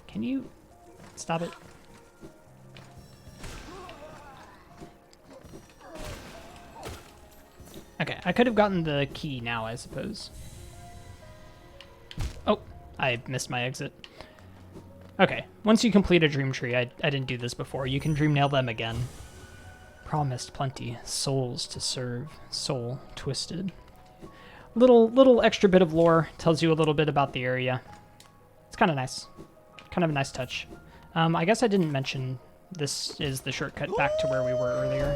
Can you stop it? Okay, I could have gotten the key now, I suppose. Oh, I missed my exit. Okay, once you complete a dream tree, I didn't do this before, you can dream nail them again. Promised plenty, souls to serve, soul twisted. Little extra bit of lore, tells you a little bit about the area. It's kind of nice. Kind of a nice touch. I guess I didn't mention this is the shortcut back to where we were earlier.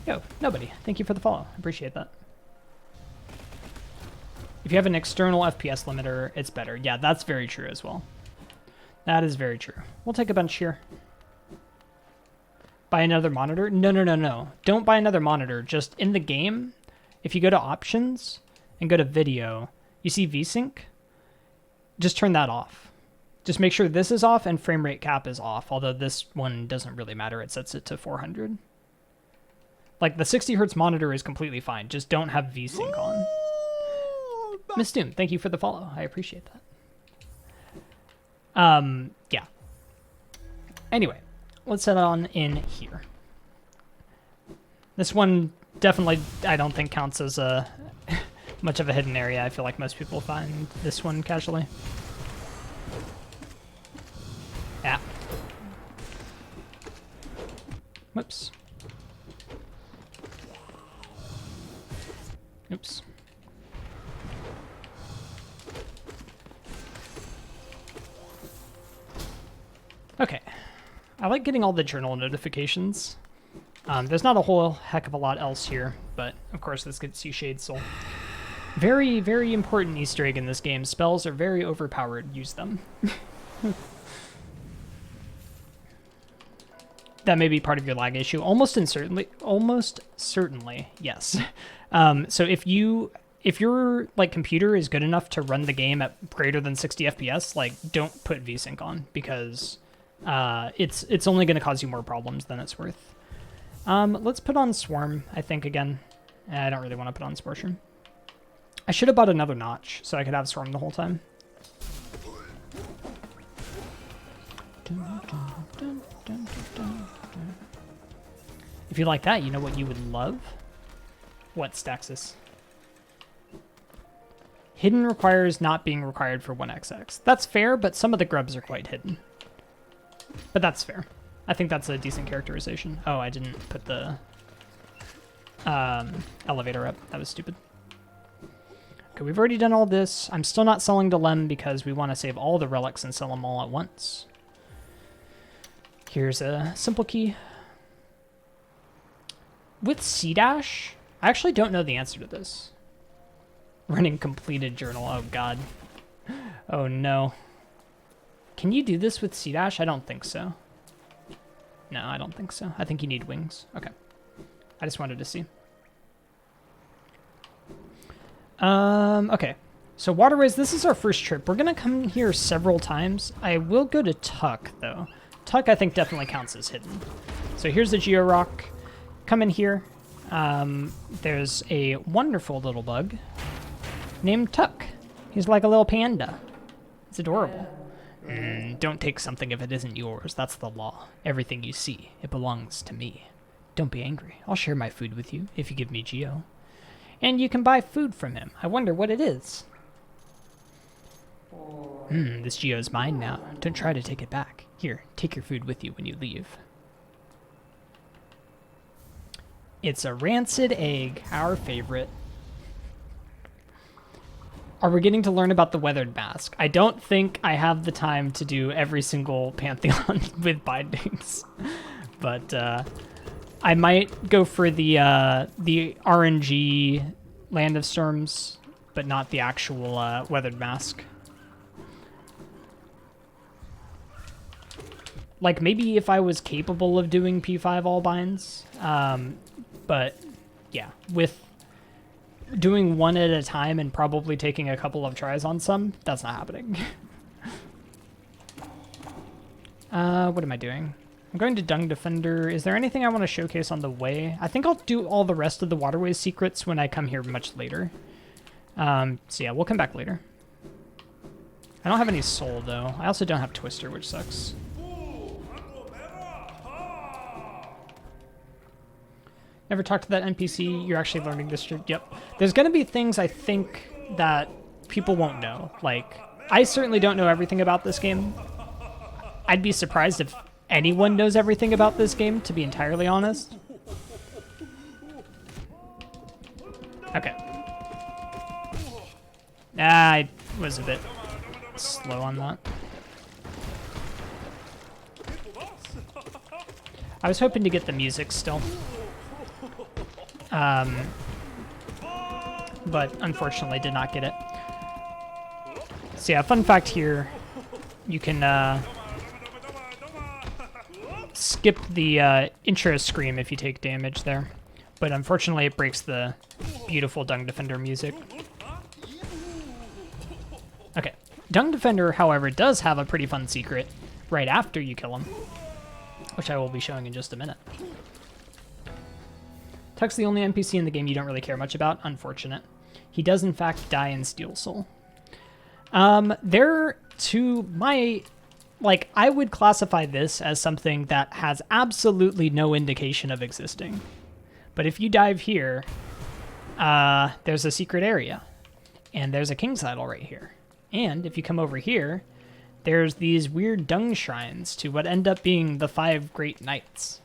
Yo, nobody. Thank you for the follow. Appreciate that. If you have an external FPS limiter, it's better. Yeah, that's very true as well. That is very true. We'll take a bench here. Buy another monitor? No. Don't buy another monitor. Just in the game, if you go to options and go to video, you see VSync, just turn that off. Just make sure this is off and frame rate cap is off, although this one doesn't really matter. It sets it to 400. Like, the 60 hertz monitor is completely fine. Just don't have VSync on. Miss Doom, thank you for the follow. I appreciate that. Yeah. Anyway, let's head on in here. This one definitely, I don't think, counts as a much of a hidden area. I feel like most people find this one casually. Yeah. Whoops. Oops. Okay. I like getting all the journal notifications. There's not a whole heck of a lot else here, but of course this gets you Shade Soul. Very, very important Easter egg in this game. Spells are very overpowered. Use them. That may be part of your lag issue. Almost certainly, yes. So if your like computer is good enough to run the game at greater than 60 FPS, like don't put VSync on because it's only going to cause you more problems than it's worth. Let's put on Swarm, I think, again. I don't really want to put on Scorcher. I should have bought another notch so I could have Swarm the whole time. If you like that, you know what you would love? What, Staxis? Hidden requires not being required for 1xx. That's fair, but some of the grubs are quite hidden. But that's fair. I think that's a decent characterization. Oh, I didn't put the elevator up. That was stupid. Okay, we've already done all this. I'm still not selling to Lem because we want to save all the relics and sell them all at once. Here's a simple key. With C dash, I actually don't know the answer to this. Running completed journal. Oh, God. Oh, no. Can you do this with C dash? I don't think so. No, I don't think so. I think you need wings. Okay. I just wanted to see. Okay. So waterways, this is our first trip. We're going to come here several times. I will go to Tuck, though. Tuck, I think, definitely counts as hidden. So here's the Geo Rock. Come in here. There's a wonderful little bug named Tuck. He's like a little panda. It's adorable. Don't take something if it isn't yours. That's the law. Everything you see, it belongs to me. Don't be angry. I'll share my food with you if you give me Geo. And you can buy food from him. I wonder what it is. This Geo is mine now. Don't try to take it back. Here, take your food with you when you leave. It's a rancid egg, our favorite. Are we getting to learn about the weathered mask? I don't think I have the time to do every single Pantheon with bindings. But I might go for the RNG Land of Storms, but not the actual weathered mask. Like, maybe if I was capable of doing P5 all binds. But, yeah, with doing one at a time and probably taking a couple of tries on some, that's not happening. What am I doing? I'm going to Dung Defender. Is there anything I want to showcase on the way? I think I'll do all the rest of the Waterways secrets when I come here much later. So yeah, we'll come back later. I don't have any soul, though. I also don't have Twister, which sucks. Never talked to that NPC. You're actually learning this. Yep. There's going to be things I think that people won't know. Like, I certainly don't know everything about this game. I'd be surprised if anyone knows everything about this game, to be entirely honest. Okay. I was a bit slow on that. I was hoping to get the music still. But unfortunately did not get it. So yeah, fun fact here, you can skip the intro scream if you take damage there. But unfortunately it breaks the beautiful Dung Defender music. Okay, Dung Defender, however, does have a pretty fun secret right after you kill him, which I will be showing in just a minute. Tuck's the only NPC in the game you don't really care much about. Unfortunate. He does, in fact, die in Steel Soul. They're to my... Like, I would classify this as something that has absolutely no indication of existing. But if you dive here, there's a secret area. And there's a King's Idol right here. And if you come over here, there's these weird dung shrines to what end up being the 5 Great Knights.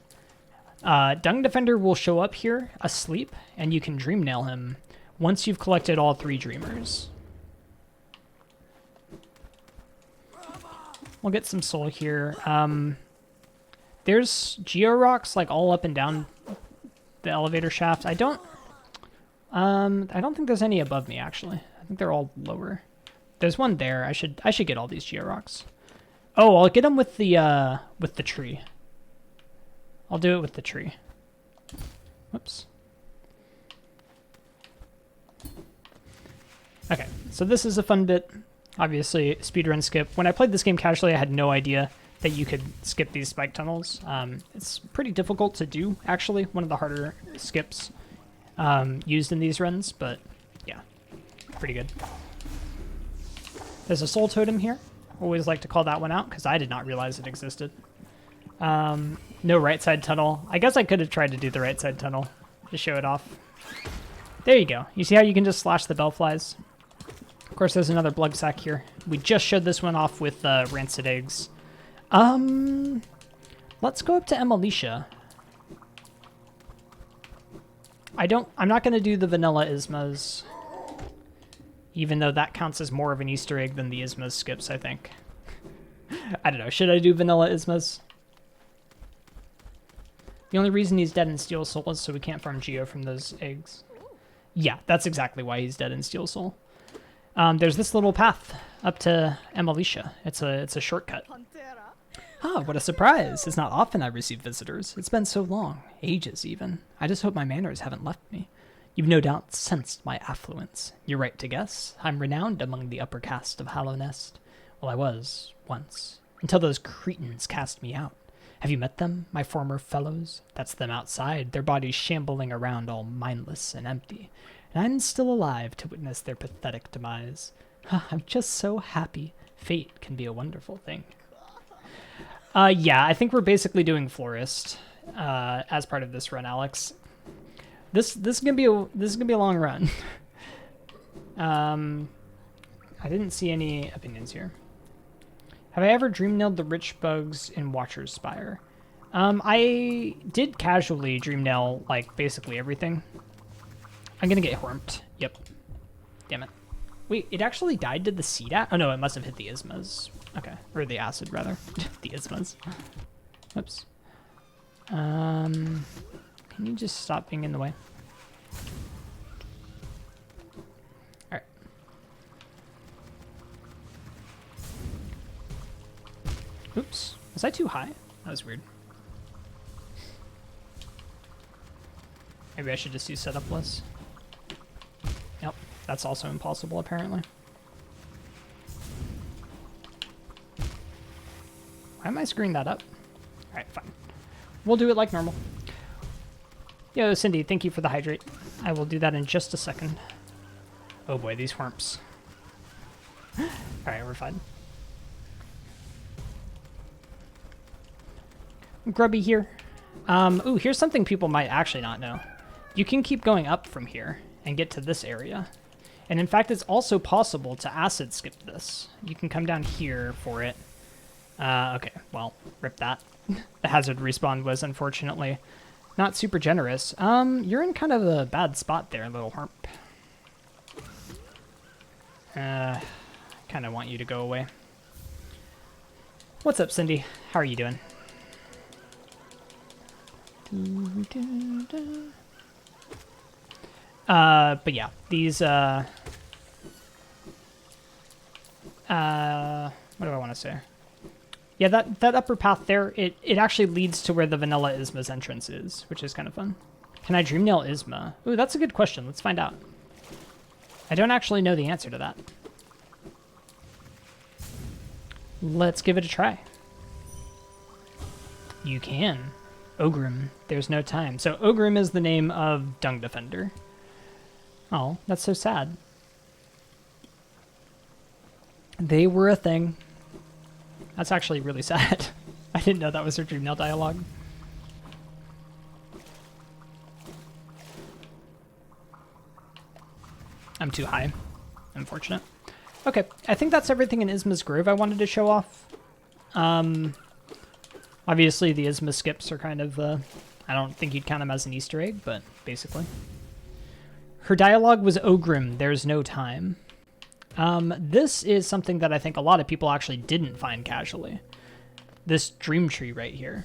Dung Defender will show up here asleep, and you can dream nail him once you've collected all 3 dreamers. We'll get some soul here. There's Geo Rocks like all up and down the elevator shaft. I don't think there's any above me actually. I think they're all lower. There's one there. I should get all these Geo Rocks. Oh, I'll get them with the tree. I'll do it with the tree. Whoops. Okay, so this is a fun bit. Obviously, speedrun skip. When I played this game casually, I had no idea that you could skip these spike tunnels. It's pretty difficult to do, actually. One of the harder skips used in these runs, but yeah, pretty good. There's a soul totem here. Always like to call that one out, because I did not realize it existed. No right side tunnel. I guess I could have tried to do the right side tunnel to show it off. There you go. You see how you can just slash the bellflies? Of course, there's another blug sack here. We just showed this one off with rancid eggs. Let's go up to Emilicia. I'm not going to do the vanilla Ismas, even though that counts as more of an Easter egg than the Ismas skips, I think. I don't know. Should I do vanilla Ismas? The only reason he's dead in Steel Soul is so we can't farm Geo from those eggs. Yeah, that's exactly why he's dead in Steel Soul. There's this little path up to Emilicia. It's a shortcut. Ah, what a surprise. It's not often I receive visitors. It's been so long. Ages, even. I just hope my manners haven't left me. You've no doubt sensed my affluence. You're right to guess. I'm renowned among the upper caste of Hallownest. Well, I was, once. until those cretins cast me out. Have you met them, my former fellows? That's them outside, their bodies shambling around all mindless and empty. And I'm still alive to witness their pathetic demise. I'm just so happy. Fate can be a wonderful thing. Yeah, I think we're basically doing Florist as part of this run, Alex. This is gonna be a long run. I didn't see any opinions here. Have I ever dream nailed the rich bugs in Watcher's Spire? I did casually dream nail like basically everything. I'm gonna get hormped. Yep. Damn it. Wait, it actually died to the seed Oh no, it must have hit the ismas. Okay, or the acid rather. The ismas. Oops. Can you just stop being in the way? Alright. Oops. Was I too high? That was weird. Maybe I should just use setup less. Yep, that's also impossible apparently. Why am I screwing that up? Alright, fine. We'll do it like normal. Yo, Cindy, thank you for the hydrate. I will do that in just a second. Oh boy, these hormps. Alright, we're fine. Grubby here. Ooh, here's something people might actually not know. You can keep going up from here and get to this area. And in fact, it's also possible to acid skip this. You can come down here for it. Okay, well, rip that. The hazard respawn was unfortunately not super generous. You're in kind of a bad spot there, little harp. Kind of want you to go away. What's up, Cindy? How are you doing? But yeah, these, what do I want to say? Yeah, that upper path there, it actually leads to where the vanilla Isma's entrance is, which is kind of fun. Can I dream nail Isma? Ooh, that's a good question. Let's find out. I don't actually know the answer to that. Let's give it a try. You can. Ogrim, there's no time. So Ogrim is the name of Dung Defender. Oh, that's so sad. They were a thing. That's actually really sad. I didn't know that was her dream nail dialogue. I'm too high. Unfortunate. Okay, I think that's everything in Isma's Grove I wanted to show off. Obviously the Isma skips are kind of, I don't think you'd count them as an Easter egg, but basically. Her dialogue was Ogrim, there's no time. This is something that I think a lot of people actually didn't find casually. This dream tree right here.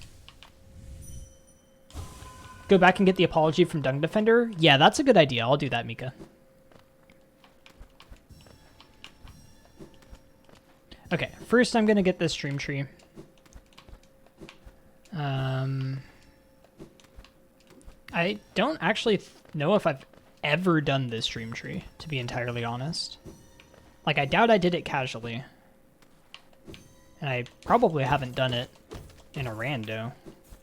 Go back and get the apology from Dung Defender? Yeah, that's a good idea. I'll do that, Mika. Okay, first I'm going to get this dream tree. I don't actually know if I've ever done this dream tree, to be entirely honest. Like, I doubt I did it casually. And I probably haven't done it in a rando.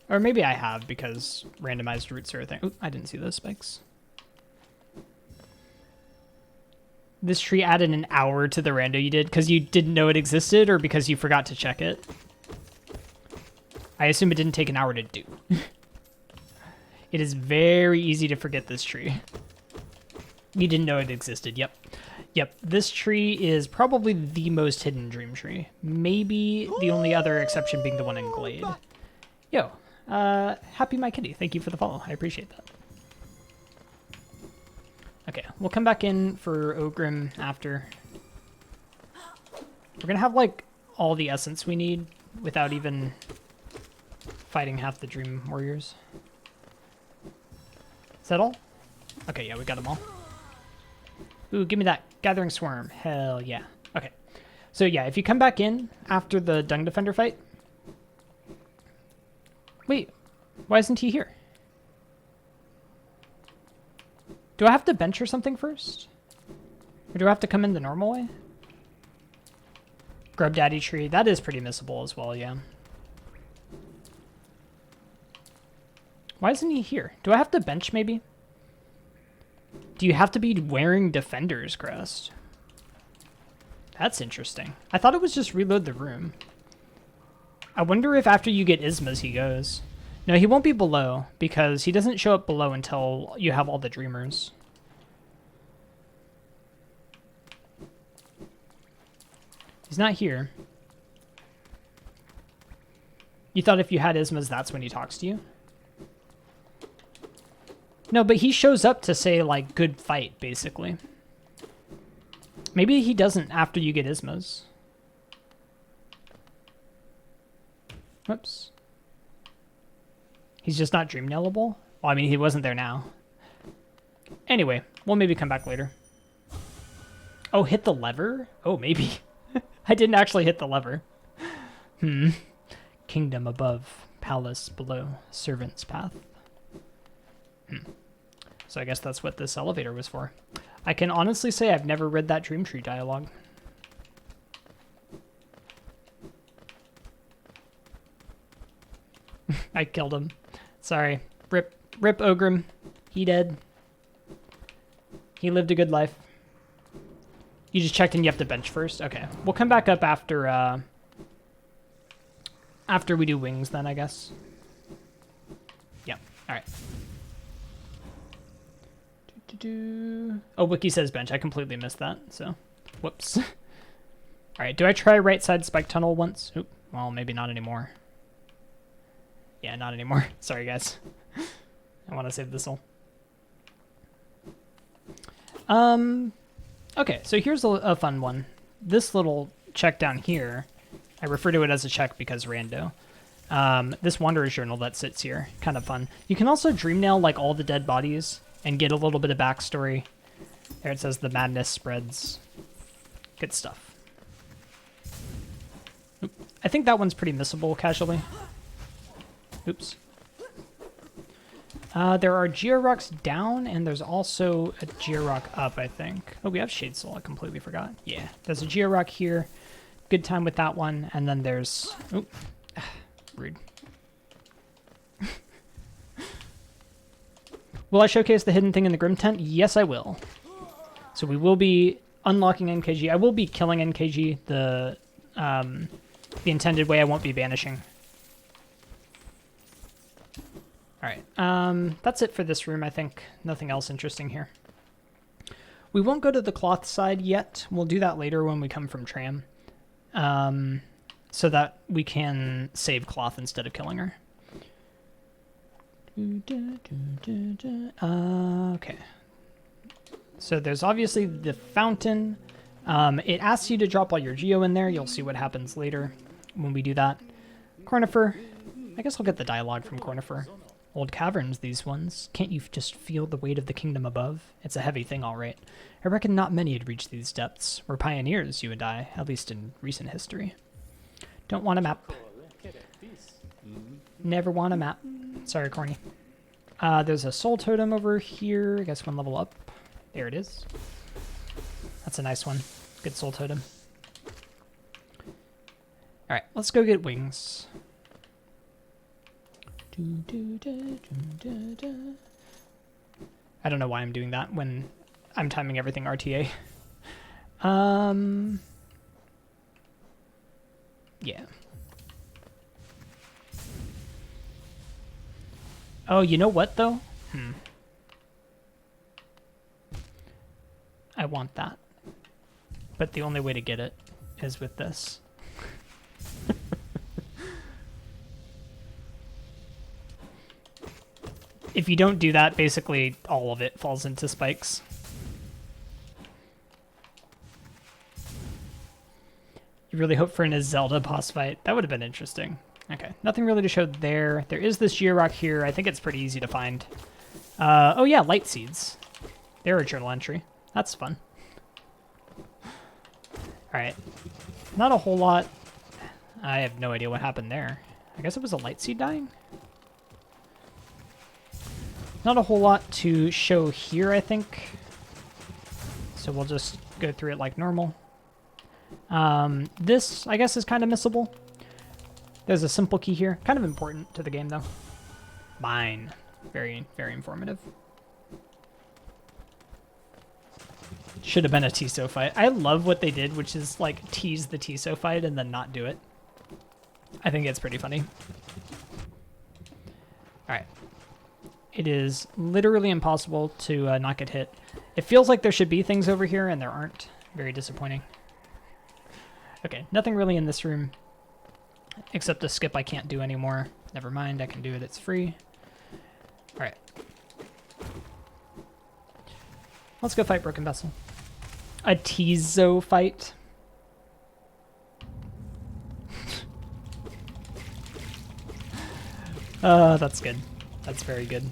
Or maybe I have, because randomized routes are a thing. Oop, I didn't see those spikes. This tree added an hour to the rando you did because you didn't know it existed or because you forgot to check it? I assume it didn't take an hour to do. It is very easy to forget this tree. You didn't know it existed, yep. Yep, this tree is probably the most hidden dream tree. Maybe the only other exception being the one in Glade. Yo, Happy My Kitty, thank you for the follow. I appreciate that. Okay, we'll come back in for Ogrim after. We're gonna have, like, all the essence we need without even fighting half the Dream Warriors. Is that all? Okay, yeah, we got them all. Ooh, give me that Gathering Swarm. Hell yeah. Okay. So yeah, if you come back in after the Dung Defender fight. Wait, why isn't he here? Do I have to bench or something first? Or do I have to come in the normal way? Grub Daddy tree. That is pretty missable as well, yeah. Why isn't he here? Do I have to bench, maybe? Do you have to be wearing Defender's Crest? That's interesting. I thought it was just reload the room. I wonder if after you get Ismas he goes. No, he won't be below, because he doesn't show up below until you have all the Dreamers. He's not here. You thought if you had Ismas, that's when he talks to you? No, but he shows up to say, like, good fight, basically. Maybe he doesn't after you get Ismas. Whoops. He's just not dream nailable? Well, I mean, he wasn't there now. Anyway, we'll maybe come back later. Oh, hit the lever? Oh, maybe. I didn't actually hit the lever. Kingdom above, palace below, servant's path. So I guess that's what this elevator was for. I can honestly say I've never read that Dream Tree dialogue. I killed him. Sorry. Rip Ogrim. He dead. He lived a good life. You just checked in, you have to bench first? Okay. We'll come back up after after we do wings then, I guess. Yeah. Alright. Oh, Wiki says bench. I completely missed that, so whoops. Alright, do I try right side spike tunnel once? Oop. Well, maybe not anymore. Yeah, not anymore. Sorry, guys. I want to save this all. Okay, so here's a fun one. This little check down here, I refer to it as a check because rando. This Wanderer's Journal that sits here, kind of fun. You can also dream nail like all the dead bodies and get a little bit of backstory. There it says the madness spreads. Good stuff. Oop. I think that one's pretty missable casually. Oops. There are Georocks down, and there's also a Georock up, I think. Oh, we have Shade Soul. I completely forgot. Yeah, there's a Georock here. Good time with that one. And then there's... Oh, rude. Will I showcase the hidden thing in the Grim Tent? Yes, I will. So we will be unlocking NKG. I will be killing NKG the intended way. I won't be banishing. Alright, that's it for this room, I think. Nothing else interesting here. We won't go to the cloth side yet. We'll do that later when we come from Tram. So that we can save cloth instead of killing her. Okay. So there's obviously the fountain. It asks you to drop all your geo in there. You'll see what happens later when we do that. Cornifer. I guess I'll get the dialogue from Cornifer. Old caverns, these ones. Can't you just feel the weight of the kingdom above? It's a heavy thing, all right. I reckon not many had reached these depths. We're pioneers, you and I, at least in recent history. Don't want a map. Never want a map. Sorry, Corny. There's a soul totem over here. I guess one level up. There it is. That's a nice one. Good soul totem. All right, let's go get wings. I don't know why I'm doing that when I'm timing everything RTA. Yeah. Oh, you know what, though? I want that. But the only way to get it is with this. If you don't do that, basically all of it falls into spikes. You really hope for a Zelda boss fight? That would have been interesting. Okay, nothing really to show there. There is this Georock here. I think it's pretty easy to find. Oh yeah, light seeds. They're a journal entry. That's fun. Alright. Not a whole lot. I have no idea what happened there. I guess it was a light seed dying? Not a whole lot to show here, I think. So we'll just go through it like normal. This, I guess, is kind of missable. There's a simple key here. Kind of important to the game, though. Mine. Very, very informative. Should have been a TSO fight. I love what they did, which is, like, tease the TSO fight and then not do it. I think it's pretty funny. Alright. It is literally impossible to not get hit. It feels like there should be things over here, and there aren't. Very disappointing. Okay, nothing really in this room. Except a skip I can't do anymore. Never mind, I can do it, it's free. Alright. Let's go fight Broken Vessel. A Tizo fight. That's good. That's very good.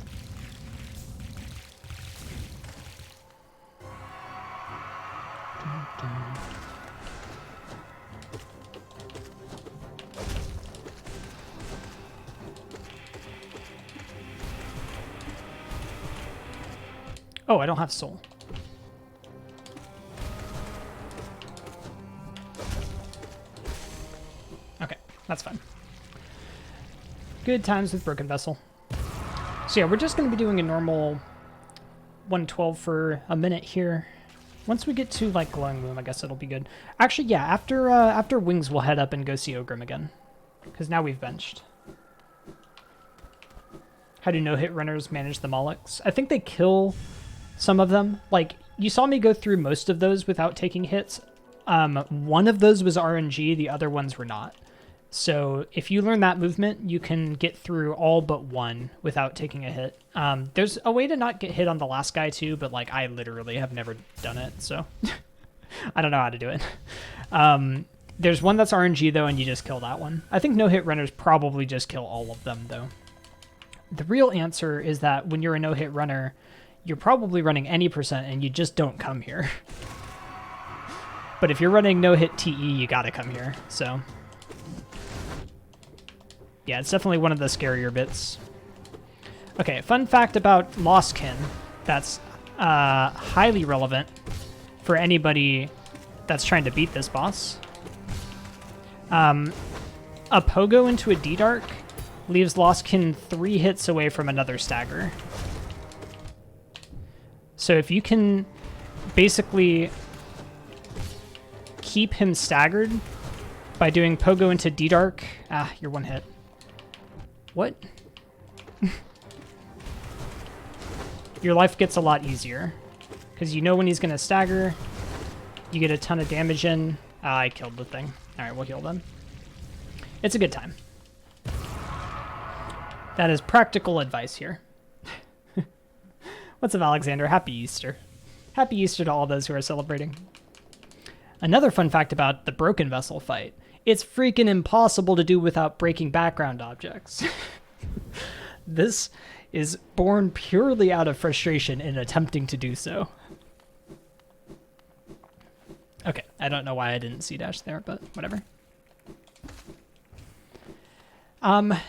Oh, I don't have soul. Okay, that's fine. Good times with Broken Vessel. So yeah, we're just going to be doing a normal 112 for a minute here. Once we get to like Glowing Loom, I guess it'll be good. Actually, yeah, after Wings, we'll head up and go see Ogrim again, because now we've benched. How do no-hit runners manage the Molochs? I think they kill some of them. Like, you saw me go through most of those without taking hits. One of those was RNG, the other ones were not. So if you learn that movement, you can get through all but one without taking a hit. There's a way to not get hit on the last guy too, but like I literally have never done it, so I don't know how to do it. There's one that's RNG though, and you just kill that one. I think no-hit runners probably just kill all of them though. The real answer is that when you're a no-hit runner, you're probably running any percent and you just don't come here. But if you're running no-hit TE, you gotta come here, so... yeah, it's definitely one of the scarier bits. Okay, fun fact about Lostkin that's highly relevant for anybody that's trying to beat this boss. A Pogo into a D-Dark leaves Lostkin 3 hits away from another stagger. So if you can basically keep him staggered by doing Pogo into D-Dark, you're one hit. What? Your life gets a lot easier. Because you know when he's going to stagger, you get a ton of damage in. I killed the thing. Alright, we'll heal them. It's a good time. That is practical advice here. What's up, Alexander? Happy Easter. Happy Easter to all those who are celebrating. Another fun fact about the Broken Vessel fight. It's freaking impossible to do without breaking background objects. This is born purely out of frustration in attempting to do so. Okay, I don't know why I didn't C-dash there, but whatever.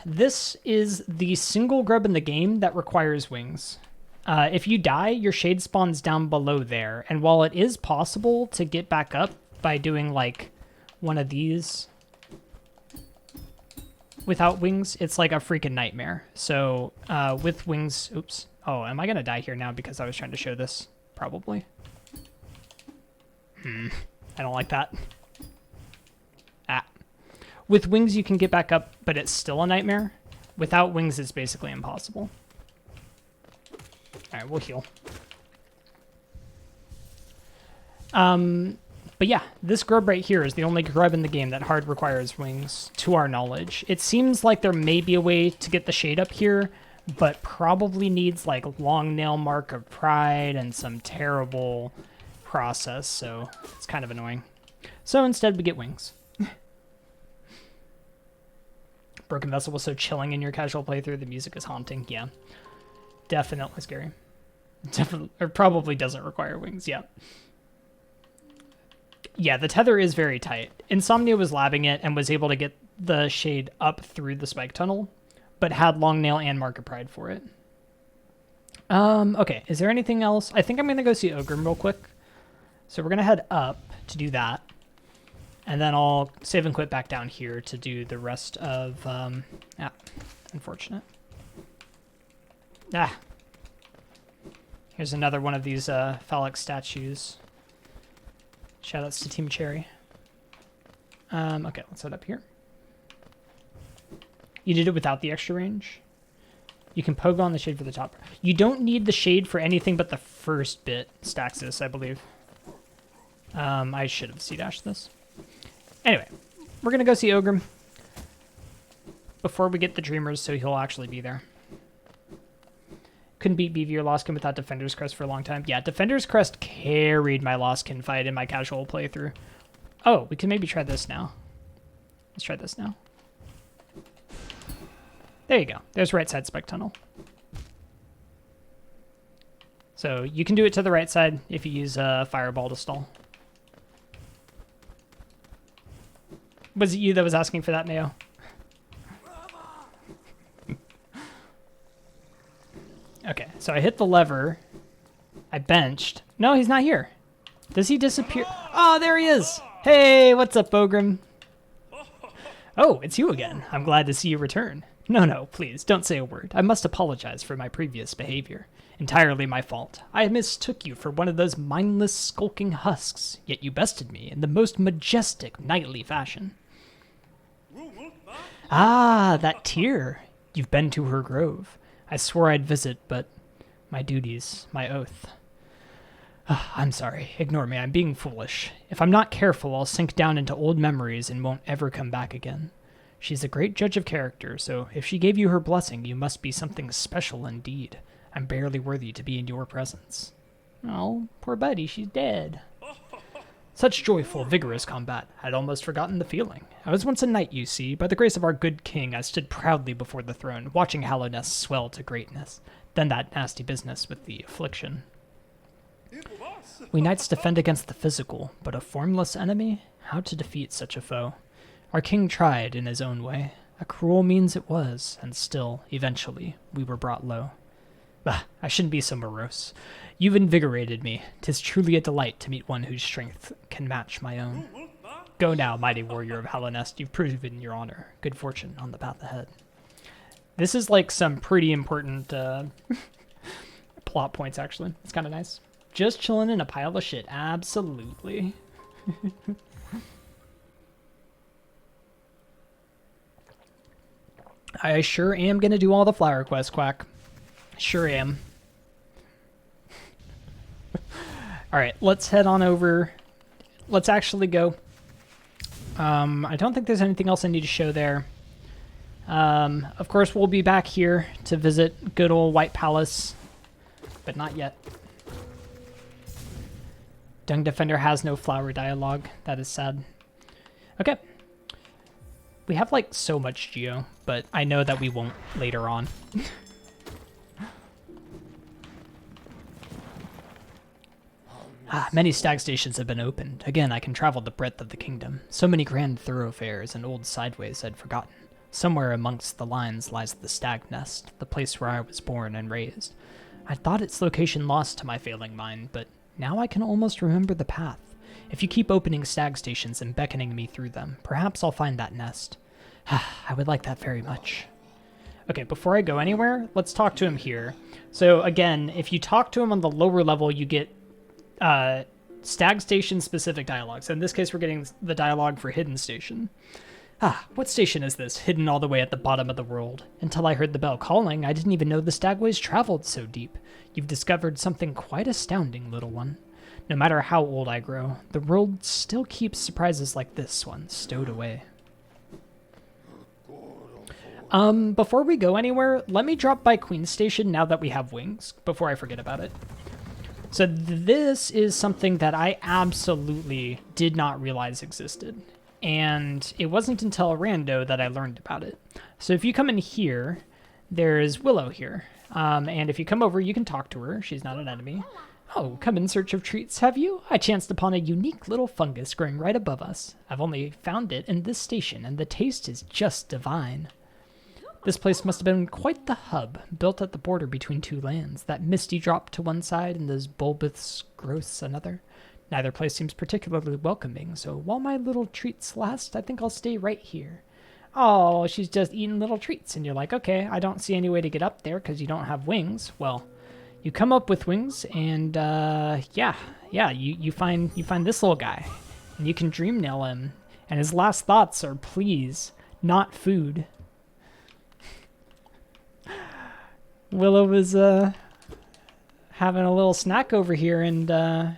This is the single grub in the game that requires wings. If you die, your shade spawns down below there, and while it is possible to get back up by doing, like, one of these without wings, it's like a freaking nightmare. So, with wings... oops. Oh, am I gonna die here now because I was trying to show this? Probably. I don't like that. With wings, you can get back up, but it's still a nightmare. Without wings, it's basically impossible. Alright, we'll heal. But yeah, this grub right here is the only grub in the game that hard requires wings, to our knowledge. It seems like there may be a way to get the shade up here, but probably needs like long nail mark of pride and some terrible process, so it's kind of annoying. So instead we get wings. Broken Vessel was so chilling in your casual playthrough, the music is haunting, yeah. Definitely scary. Definitely, or probably doesn't require wings, yeah. Yeah, the tether is very tight. Insomnia was labbing it and was able to get the shade up through the spike tunnel, but had long nail and mark of pride for it. Okay, is there anything else? I think I'm going to go see Ogrim real quick. So we're going to head up to do that. And then I'll save and quit back down here to do the rest of, unfortunate. Ah. Here's another one of these phallic statues. Shoutouts to Team Cherry. Okay, let's head up here. You did it without the extra range? You can pogo on the shade for the top. You don't need the shade for anything but the first bit, Staxis, I believe. I should have C-dashed this. Anyway, we're going to go see Ogrim before we get the Dreamers, so he'll actually be there. Couldn't beat BV or Lostkin without Defender's Crest for a long time. Yeah, Defender's Crest carried my Lostkin fight in my casual playthrough. Oh, we can maybe try this now. Let's try this now. There you go. There's right side spec tunnel. So you can do it to the right side if you use Fireball to stall. Was it you that was asking for that, Mayo? Okay, so I hit the lever. I benched. No, he's not here. Does he disappear? Oh, there he is. Hey, what's up, Ogrim? Oh, it's you again. I'm glad to see you return. No, please, don't say a word. I must apologize for my previous behavior. Entirely my fault. I mistook you for one of those mindless, skulking husks, yet you bested me in the most majestic, knightly fashion. Ah, that tear. You've been to her grove. I swore I'd visit, but my duties, my oath. I'm sorry. Ignore me. I'm being foolish. If I'm not careful, I'll sink down into old memories and won't ever come back again. She's a great judge of character, so if she gave you her blessing, you must be something special indeed. I'm barely worthy to be in your presence. Oh, poor Buddy, she's dead. Such joyful, vigorous combat. I'd almost forgotten the feeling. I was once a knight, you see. By the grace of our good king, I stood proudly before the throne, watching Hallownest swell to greatness. Then that nasty business with the affliction. We knights defend against the physical, but a formless enemy? How to defeat such a foe? Our king tried in his own way. A cruel means it was, and still, eventually, we were brought low. Bah, I shouldn't be so morose. You've invigorated me. 'Tis truly a delight to meet one whose strength can match my own. Go now, mighty warrior of Hallownest. You've proven your honor. Good fortune on the path ahead. This is like some pretty important plot points, actually. It's kind of nice. Just chilling in a pile of shit. Absolutely. I sure am going to do all the flower quests, Quack. Sure am. Alright, let's head on over. Let's actually go. I don't think there's anything else I need to show there. Of course, we'll be back here to visit good old White Palace, but not yet. Dung Defender has no flower dialogue. That is sad. Okay. We have, like, so much geo, but I know that we won't later on. Many stag stations have been opened. Again, I can travel the breadth of the kingdom. So many grand thoroughfares and old sideways I'd forgotten. Somewhere amongst the lines lies the Stag Nest, the place where I was born and raised. I thought its location lost to my failing mind, but now I can almost remember the path. If you keep opening stag stations and beckoning me through them, perhaps I'll find that nest. I would like that very much. Okay, before I go anywhere, let's talk to him here. So again, if you talk to him on the lower level, you get stag station specific dialogue. So in this case, we're getting the dialogue for Hidden Station. What station is this, hidden all the way at the bottom of the world? Until I heard the bell calling, I didn't even know the stagways traveled so deep. You've discovered something quite astounding, little one. No matter how old I grow, the world still keeps surprises like this one stowed away. Before we go anywhere, let me drop by Queen Station now that we have wings, before I forget about it. So this is something that I absolutely did not realize existed. And it wasn't until Rando that I learned about it. So if you come in here, there's Willow here. And if you come over, you can talk to her. She's not an enemy. Oh, come in search of treats, have you? I chanced upon a unique little fungus growing right above us. I've only found it in this station, and the taste is just divine. This place must have been quite the hub, built at the border between two lands. That misty drop to one side and those bulbous growths another. Neither place seems particularly welcoming, so while my little treats last, I think I'll stay right here. Oh, she's just eating little treats, and you're like, okay, I don't see any way to get up there because you don't have wings. Well, you come up with wings, and yeah, you find this little guy, and you can dream nail him, and his last thoughts are please, not food. Willow was having a little snack over here, and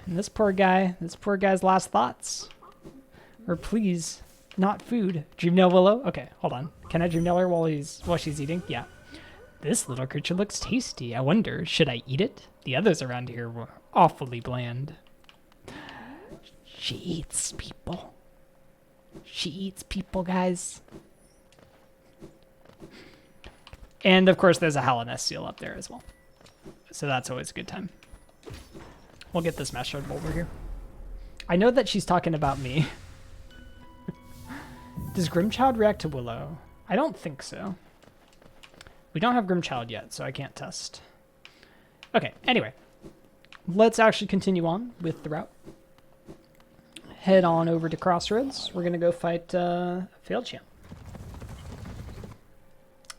this poor guy's last thoughts are please, not food. Dream nail Willow? Okay, hold on. Can I dream nail her while she's eating? Yeah. This little creature looks tasty. I wonder, should I eat it? The others around here were awfully bland. She eats people. She eats people, guys. And of course, there's a Hallownest seal up there as well. So that's always a good time. We'll get this mash shard boulder here. I know that she's talking about me. Does Grimchild react to Willow? I don't think so. We don't have Grimchild yet, so I can't test. Okay, anyway. Let's actually continue on with the route. Head on over to Crossroads. We're going to go fight Failed Champ.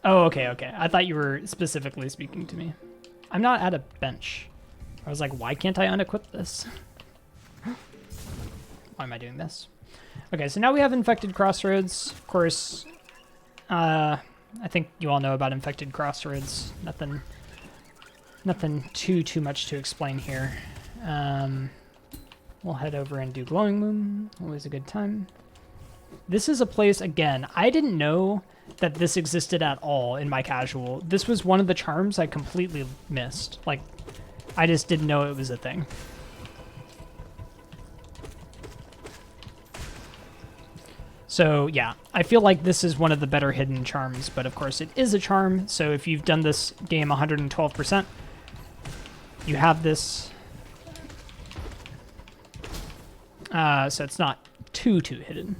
Oh, okay. I thought you were specifically speaking to me. I'm not at a bench. I was like, why can't I unequip this? Why am I doing this? Okay, so now we have Infected Crossroads. Of course, I think you all know about Infected Crossroads. Nothing too much to explain here. We'll head over and do Glowing Moon. Always a good time. This is a place, again, I didn't know that this existed at all in my casual. This was one of the charms I completely missed. Like, I just didn't know it was a thing. So yeah, I feel like this is one of the better hidden charms, but of course it is a charm, so if you've done this game 112%, you have this. So it's not too hidden.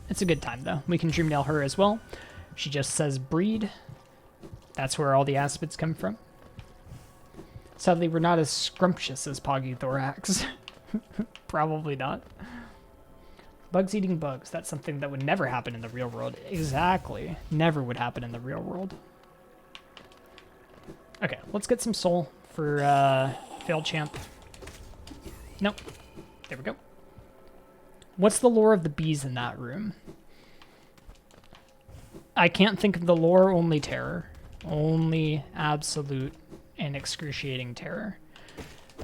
It's a good time though. We can dream nail her as well. She just says breed. That's where all the aspids come from. Sadly, we're not as scrumptious as Poggy Thorax. Probably not. Bugs eating bugs. That's something that would never happen in the real world. Exactly. Never would happen in the real world. Okay, let's get some soul for Failed Champ. Nope. There we go. What's the lore of the bees in that room? I can't think of the lore, only terror. Only absolute and excruciating terror.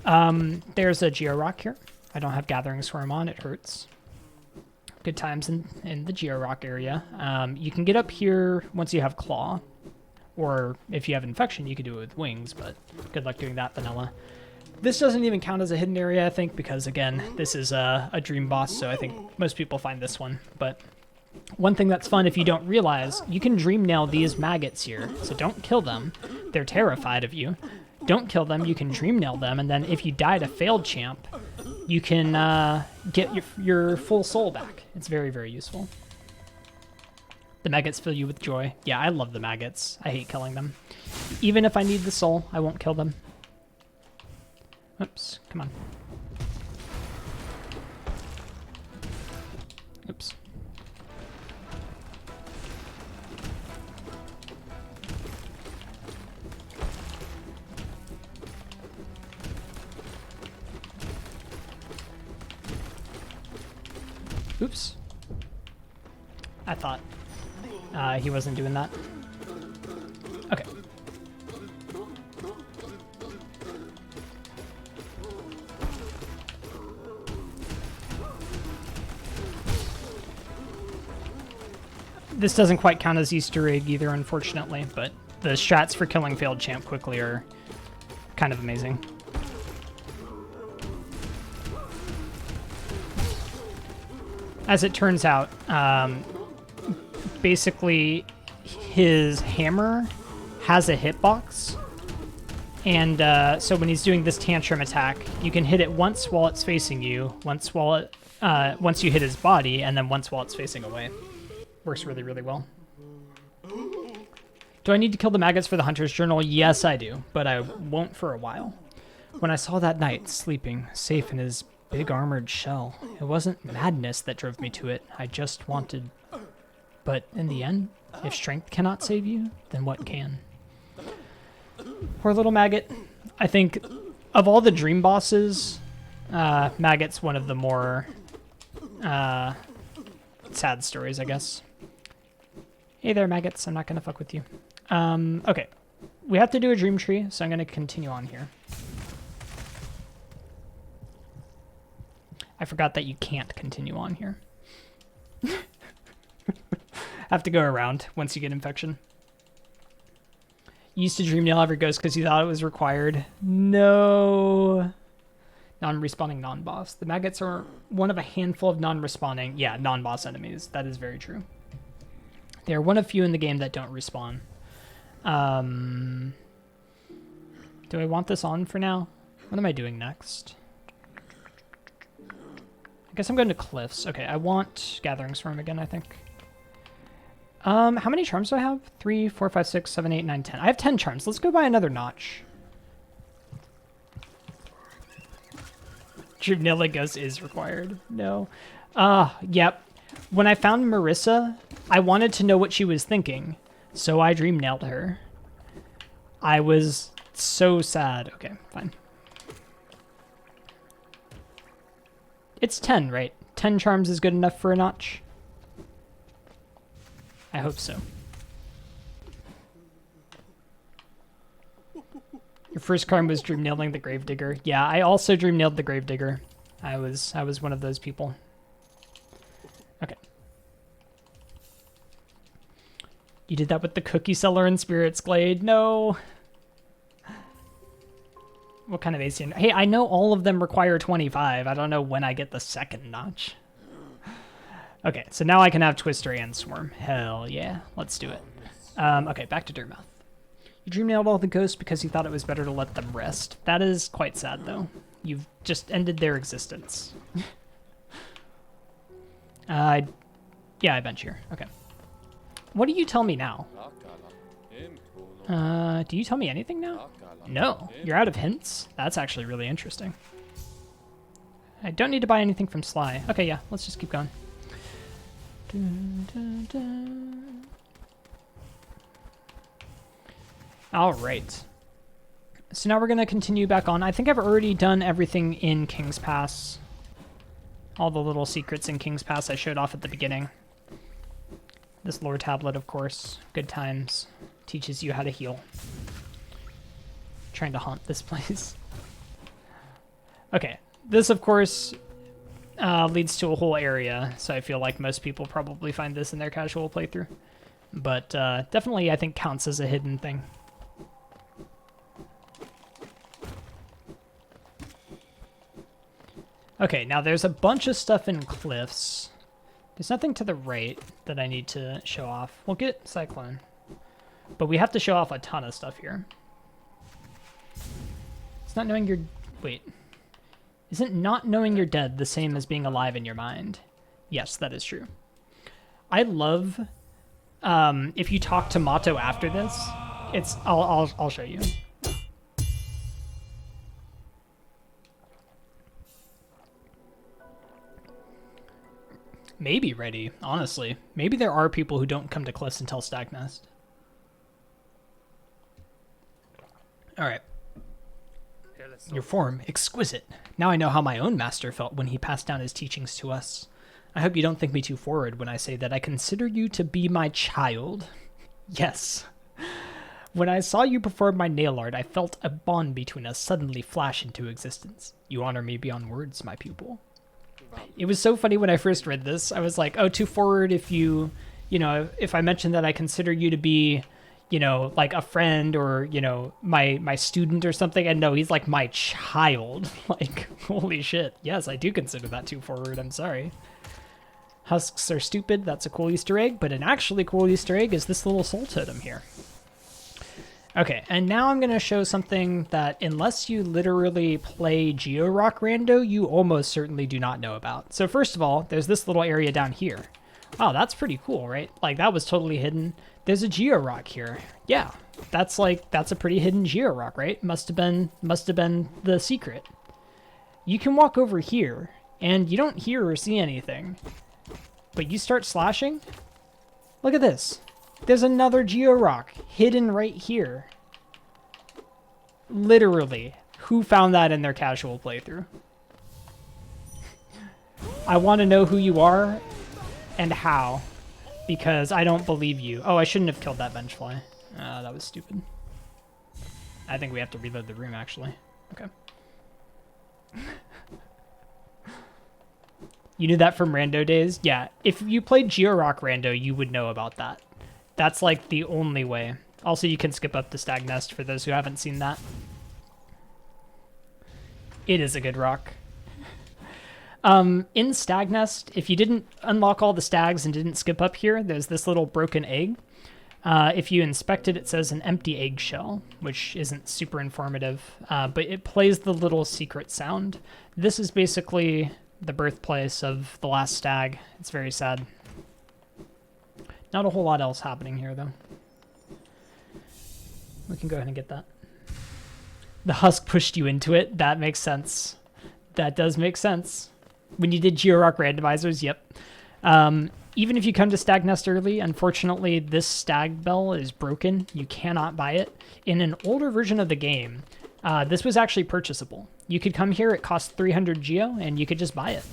There's a Georock here. I don't have Gathering Swarm on, it hurts. Good times in the Georock area. You can get up here once you have Claw. Or if you have Infection, you could do it with Wings, but good luck doing that, Vanilla. This doesn't even count as a hidden area, I think, because, again, this is a dream boss, so I think most people find this one. But one thing that's fun, if you don't realize, you can dream nail these maggots here, so don't kill them. They're terrified of you. Don't kill them, you can dream nail them, and then if you die to Failed Champ, you can get your full soul back. It's very, very useful. The maggots fill you with joy. Yeah, I love the maggots. I hate killing them. Even if I need the soul, I won't kill them. Oops, come on. Oops. Oops. I thought he wasn't doing that. Okay. This doesn't quite count as Easter egg either, unfortunately, but the strats for killing Failed Champ quickly are kind of amazing. As it turns out, basically his hammer has a hitbox, and so when he's doing this tantrum attack, you can hit it once while it's facing you, once you hit his body, and then once while it's facing away. Works really, really well. Do I need to kill the maggots for the Hunter's Journal? Yes, I do, but I won't for a while. When I saw that knight sleeping, safe in his big armored shell, it wasn't madness that drove me to it. I just wanted... But in the end, if strength cannot save you, then what can? Poor little maggot. I think of all the dream bosses, Maggot's one of the more sad stories, I guess. Hey there, maggots. I'm not going to fuck with you. Okay. We have to do a dream tree, so I'm going to continue on here. I forgot that you can't continue on here. Have to go around once you get infection. You used to dream nail every ghost because you thought it was required. No. Non-respawning non-boss. The maggots are one of a handful of non-respawning, yeah, non-boss enemies. That is very true. They are one of few in the game that don't respawn. Do I want this on for now? What am I doing next? I guess I'm going to cliffs. Okay, I want Gathering Storm again, I think. How many charms do I have? 3, 4, 5, 6, 7, 8, 9, 10. I have 10 charms. Let's go buy another notch. Dream Nail Ghost is required. No. Yep. When I found Marissa, I wanted to know what she was thinking, so I dream nailed her. I was so sad. Okay, fine. It's 10, right? 10 charms is good enough for a notch? I hope so. Your first card was dream nailing the Gravedigger. Yeah, I also dream nailed the Gravedigger. I was one of those people. Okay. You did that with the cookie seller and Spirit's Glade. No. What kind of ACN? Hey, I know all of them require 25. I don't know when I get the second notch. Okay, so now I can have Twister and Swarm. Hell yeah, let's do it. Okay, back to Dirtmouth. You dream nailed all the ghosts because you thought it was better to let them rest. That is quite sad, though. You've just ended their existence. Yeah, I bench here. Okay. What do you tell me now? Do you tell me anything now? No. You're out of hints? That's actually really interesting. I don't need to buy anything from Sly. Okay, yeah, let's just keep going. All right. So now we're going to continue back on. I think I've already done everything in King's Pass. All the little secrets in King's Pass I showed off at the beginning. This lore tablet, of course. Good times. Teaches you how to heal. Trying to haunt this place. Okay. This, of course, leads to a whole area, so I feel like most people probably find this in their casual playthrough. But definitely, I think, counts as a hidden thing. Okay, now there's a bunch of stuff in cliffs. There's nothing to the right that I need to show off. We'll get Cyclone. But we have to show off a ton of stuff here. It's not knowing you're... Wait. Isn't not knowing you're dead the same as being alive in your mind? Yes, that is true. I love... if you talk to Mato after this, it's... I'll show you. Maybe ready, honestly. Maybe there are people who don't come to cliffs until Stagnest. Alright. Your form, exquisite. Now I know how my own master felt when he passed down his teachings to us. I hope you don't think me too forward when I say that I consider you to be my child. Yes. When I saw you perform my nail art, I felt a bond between us suddenly flash into existence. You honor me beyond words, my pupil. It was so funny when I first read this. I was like, oh, too forward if you know, if I mention that I consider you to be, you know, like a friend or, you know, my student or something. And no, he's like my child. Like, holy shit. Yes, I do consider that too forward. I'm sorry. Husks are stupid. That's a cool Easter egg. But an actually cool Easter egg is this little soul totem here. Okay, and now I'm going to show something that unless you literally play Geo-Rock Rando, you almost certainly do not know about. So first of all, there's this little area down here Oh, that's pretty cool, right? Like, that was totally hidden. There's a georock here. Yeah, that's a pretty hidden georock, right? Must have been the secret. You can walk over here, and you don't hear or see anything. But you start slashing? Look at this. There's another georock hidden right here. Literally. Who found that in their casual playthrough? I want to know who you are and how, because I don't believe you. Oh, I shouldn't have killed that benchfly. That was stupid. I think we have to reload the room, actually. Okay. You knew that from Rando days? Yeah, if you played Georock Rando, you would know about that. That's like the only way. Also, you can skip up to Stag Nest for those who haven't seen that. It is a good rock. In Stag Nest, if you didn't unlock all the stags and didn't skip up here, there's this little broken egg. If you inspect it, it says an empty eggshell, which isn't super informative, but it plays the little secret sound. This is basically the birthplace of the last stag. It's very sad. Not a whole lot else happening here, though. We can go ahead and get that. The husk pushed you into it. That makes sense. That does make sense. When you did Georock randomizers, yep. Even if you come to Stag Nest early, unfortunately, this stag bell is broken. You cannot buy it. In an older version of the game, this was actually purchasable. You could come here, it costs 300 geo, and you could just buy it.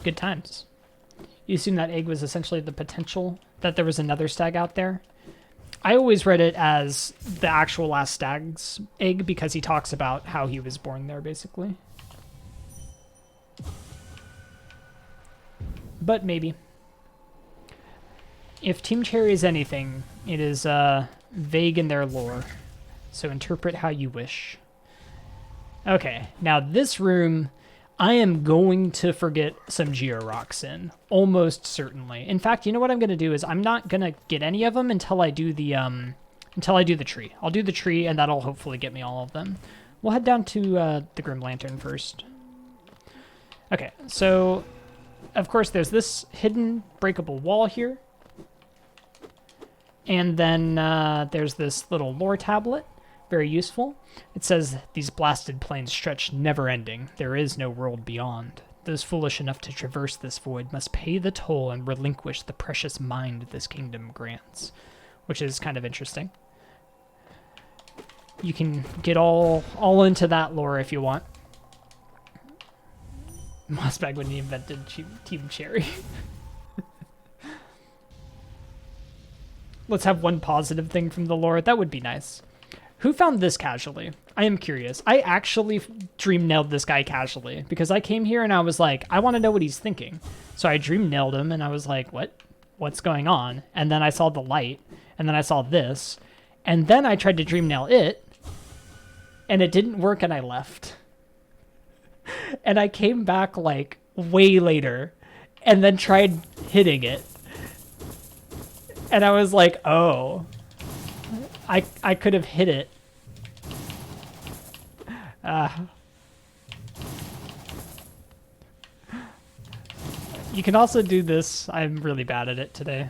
Good times. You assume that egg was essentially the potential that there was another stag out there? I always read it as the actual last stag's egg because he talks about how he was born there, basically. But maybe. If Team Cherry is anything, it is vague in their lore, so interpret how you wish. Okay, now this room, I am going to forget some Georocks in, almost certainly. In fact, you know what I'm going to do is I'm not going to get any of them until I do the tree. I'll do the tree, and that'll hopefully get me all of them. We'll head down to the Grim Lantern first. Okay, so of course there's this hidden breakable wall here. And then there's this little lore tablet. Very useful. It says, these blasted plains stretch never-ending. There is no world beyond. Those foolish enough to traverse this void must pay the toll and relinquish the precious mind this kingdom grants. Which is kind of interesting. You can get all into that lore if you want. Mossbag when he invented Team Cherry. Let's have one positive thing from the lore. That would be nice. Who found this casually? I am curious. I actually dream nailed this guy casually because I came here and I was like, I want to know what he's thinking. So I dream nailed him and I was like, what? What's going on? And then I saw the light and then I saw this and then I tried to dream nail it and it didn't work and I left. And I came back like way later and then tried hitting it. And I was like, oh, I could have hit it. You can also do this. I'm really bad at it today.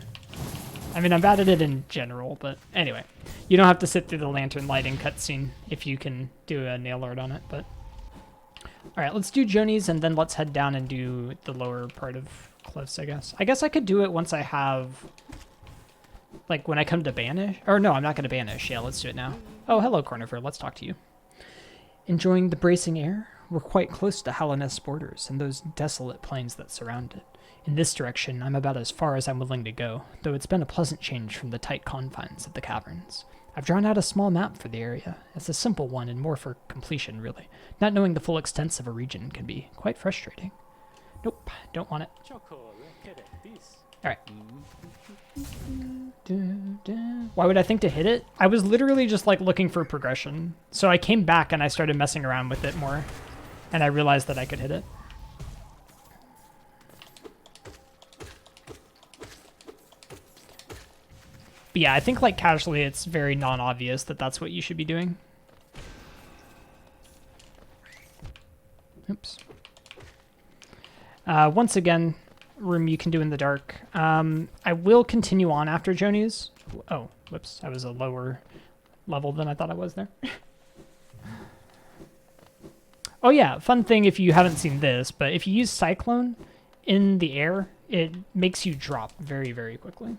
I mean, I'm bad at it in general, but anyway. You don't have to sit through the lantern lighting cutscene if you can do a nail art on it, but... Alright, let's do Joni's and then let's head down and do the lower part of Cliffs, I guess. I guess I could do it once I have... Like, when I come to Banish? Or no, I'm not going to Banish. Yeah, let's do it now. Oh, hello, Cornifer. Let's talk to you. Enjoying the bracing air? We're quite close to Hallownest borders and those desolate plains that surround it. In this direction, I'm about as far as I'm willing to go, though it's been a pleasant change from the tight confines of the caverns. I've drawn out a small map for the area. It's a simple one and more for completion, really. Not knowing the full extents of a region can be quite frustrating. Nope, don't want it. Alright. Why would I think to hit it? I was literally just like looking for progression. So I came back and I started messing around with it more. And I realized that I could hit it. But yeah, I think like casually it's very non-obvious that that's what you should be doing. Oops. Once again, room you can do in the dark. I will continue on after Joni's. Oh, whoops. I was a lower level than I thought I was there. Oh yeah, fun thing if you haven't seen this, but if you use Cyclone in the air, it makes you drop very, very quickly.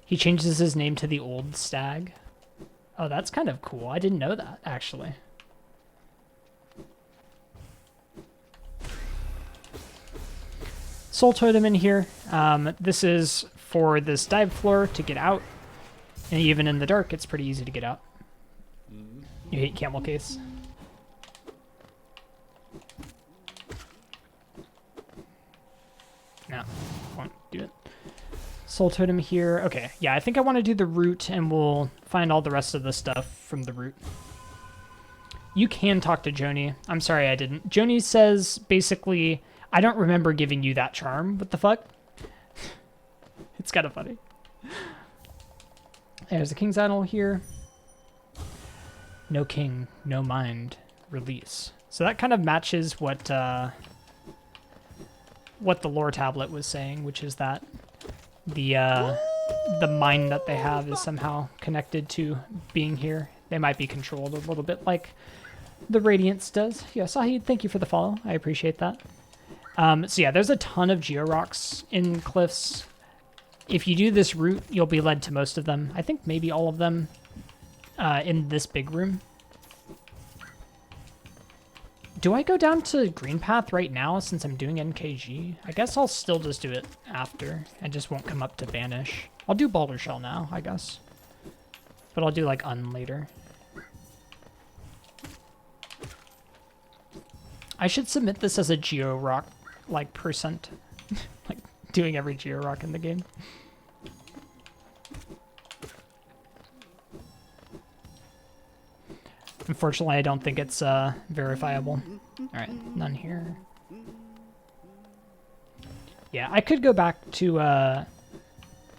He changes his name to the Old Stag. Oh, that's kind of cool. I didn't know that, actually. Soul Totem in here. This is for this dive floor to get out. And even in the dark, it's pretty easy to get out. You hate camel case. No, won't do it. Soul Totem here. Okay, yeah, I think I want to do the root, and we'll find all the rest of the stuff from the root. You can talk to Joni. I'm sorry I didn't. Joni says, basically, I don't remember giving you that charm. What the fuck? It's kind of funny. There's the King's Idol here. No king, no mind, release. So that kind of matches what the lore tablet was saying, which is that the mind that they have is somehow connected to being here. They might be controlled a little bit like the Radiance does. Yeah, Sahid, thank you for the follow. I appreciate that. So yeah, there's a ton of Georocks in Cliffs. If you do this route, you'll be led to most of them. I think maybe all of them in this big room. Do I go down to Green Path right now since I'm doing NKG? I guess I'll still just do it after. I just won't come up to Banish. I'll do Boulder Shell now, I guess. But I'll do like Un later. I should submit this as a Georock, like, percent. Like, doing every Georock in the game. Unfortunately, I don't think it's verifiable. Alright, none here. Yeah, I could go back to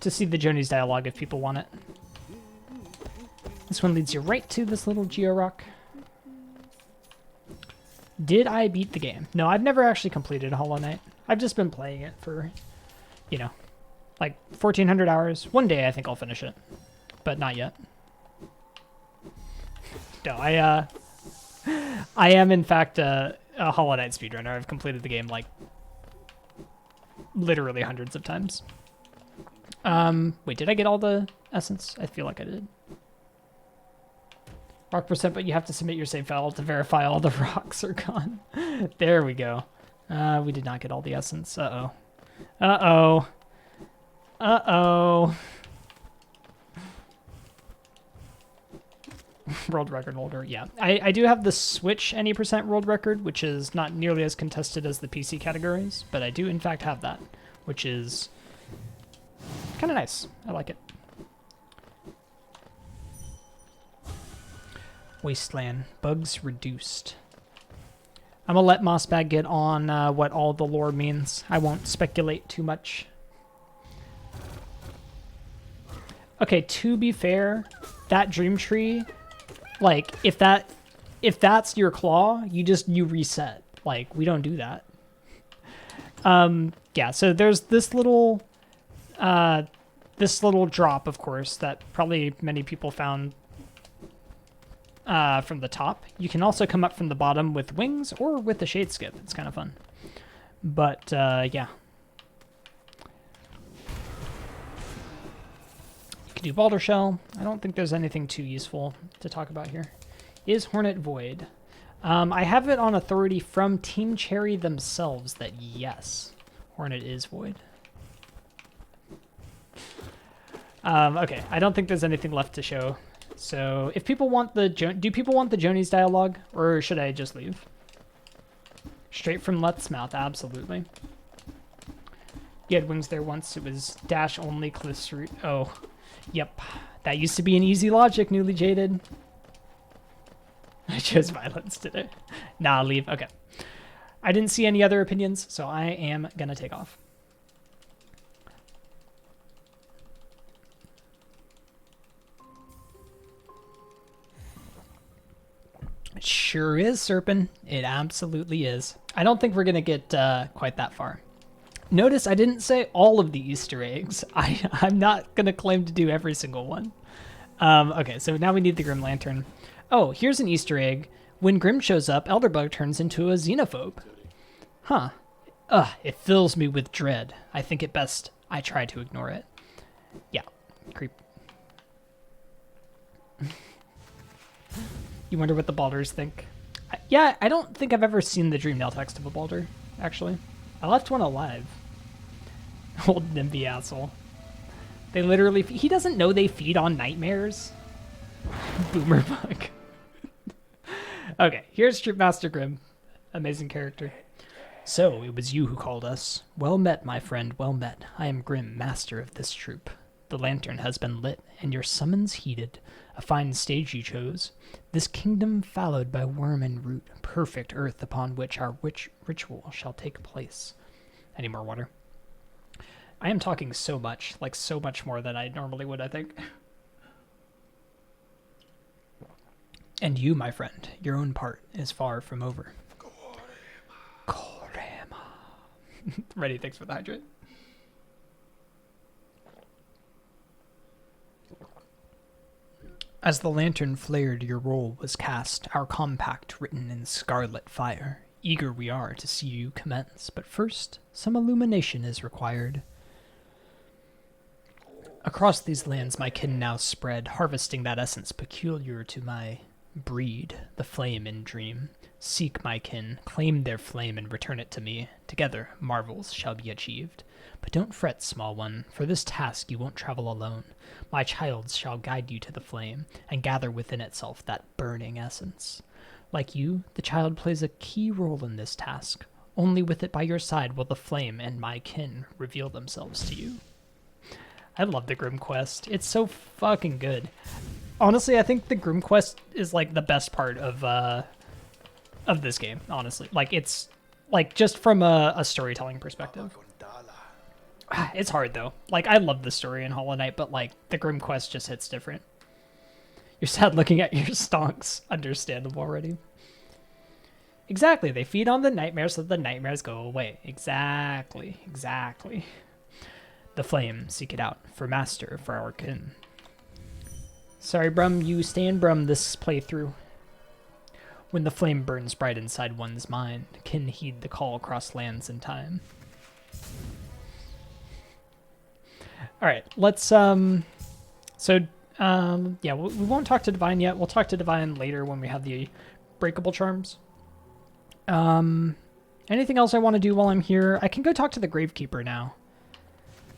see the Joni's dialogue if people want it. This one leads you right to this little Georock. Did I beat the game? No, I've never actually completed Hollow Knight. I've just been playing it for, you know, like 1,400 hours. One day I think I'll finish it, but not yet. No, I am in fact a Hollow Knight speedrunner. I've completed the game like literally hundreds of times. Wait, did I get all the essence? I feel like I did. Rock percent, but you have to submit your save file to verify all the rocks are gone. There we go. We did not get all the essence. Uh-oh. Uh-oh. Uh-oh. World record holder, yeah. I do have the Switch any percent world record, which is not nearly as contested as the PC categories, but I do in fact have that, which is kind of nice. I like it. Wasteland. Bugs reduced. I'm gonna let Mossbag get on what all the lore means. I won't speculate too much. Okay, to be fair, that dream tree, like, if that's your claw, you reset. Like, we don't do that. Yeah, so there's this little drop, of course, that probably many people found from the top. You can also come up from the bottom with wings or with a shade skip. It's kind of fun. But, yeah. You can do Boulder Shell. I don't think there's anything too useful to talk about here. Is Hornet Void? I have it on authority from Team Cherry themselves that yes, Hornet is Void. Okay, I don't think there's anything left to show. So if people want the do people want the Joni's dialogue, or should I just leave? Straight from Let's Mouth, absolutely. You had wings there once. It was dash only Cliff's route. Oh, yep. That used to be an easy logic, newly jaded. I chose violence today. Nah, leave. Okay. I didn't see any other opinions, so I am gonna take off. Shh. sure is, Serpent. It absolutely is. I don't think we're going to get quite that far. Notice I didn't say all of the Easter eggs. I'm not going to claim to do every single one. Okay, so now we need the Grim Lantern. Oh, here's an Easter egg. When Grim shows up, Elderbug turns into a xenophobe. Huh. It fills me with dread. I think it best I try to ignore it. Yeah, creep. You wonder what the Balders think. Yeah, I don't think I've ever seen the Dreamnail text of a Balder, actually. I left one alive. Old NIMBY asshole. They literally... He doesn't know they feed on nightmares. Boomer bug. Okay, here's Troopmaster Grim. Amazing character. So, it was you who called us. Well met, my friend, well met. I am Grim, master of this troop. The lantern has been lit, and your summons heeded. A fine stage you chose. This kingdom fallowed by worm and root, perfect earth upon which our ritual shall take place. Any more water? I am talking so much, like so much more than I normally would, I think. And you, my friend, your own part is far from over. Korema. Ready, thanks for the hydrate. As the lantern flared, your roll was cast, our compact written in scarlet fire. Eager we are to see you commence, but first, some illumination is required. Across these lands my kin now spread, harvesting that essence peculiar to my breed, the flame in dream. Seek my kin, claim their flame and return it to me. Together, marvels shall be achieved. But don't fret, small one, for this task you won't travel alone. My child shall guide you to the flame, and gather within itself that burning essence. Like you, the child plays a key role in this task. Only with it by your side will the flame and my kin reveal themselves to you. I love the Grim Quest. It's so fucking good. Honestly, I think the Grim Quest is like the best part of this game, honestly. Like, it's like just from a storytelling perspective. It's hard though. Like, I love the story in Hollow Knight, but like the Grim Quest just hits different. You're sad looking at your stonks. Understandable already. Exactly. They feed on the nightmares so the nightmares go away. Exactly. Exactly. The flame, seek it out. For master, for our kin. Sorry, Brum, you stay in Brum this playthrough. When the flame burns bright inside one's mind, kin heed the call across lands and time. Alright, let's, yeah, we won't talk to Divine yet. We'll talk to Divine later when we have the breakable charms. Anything else I want to do while I'm here? I can go talk to the Gravekeeper now.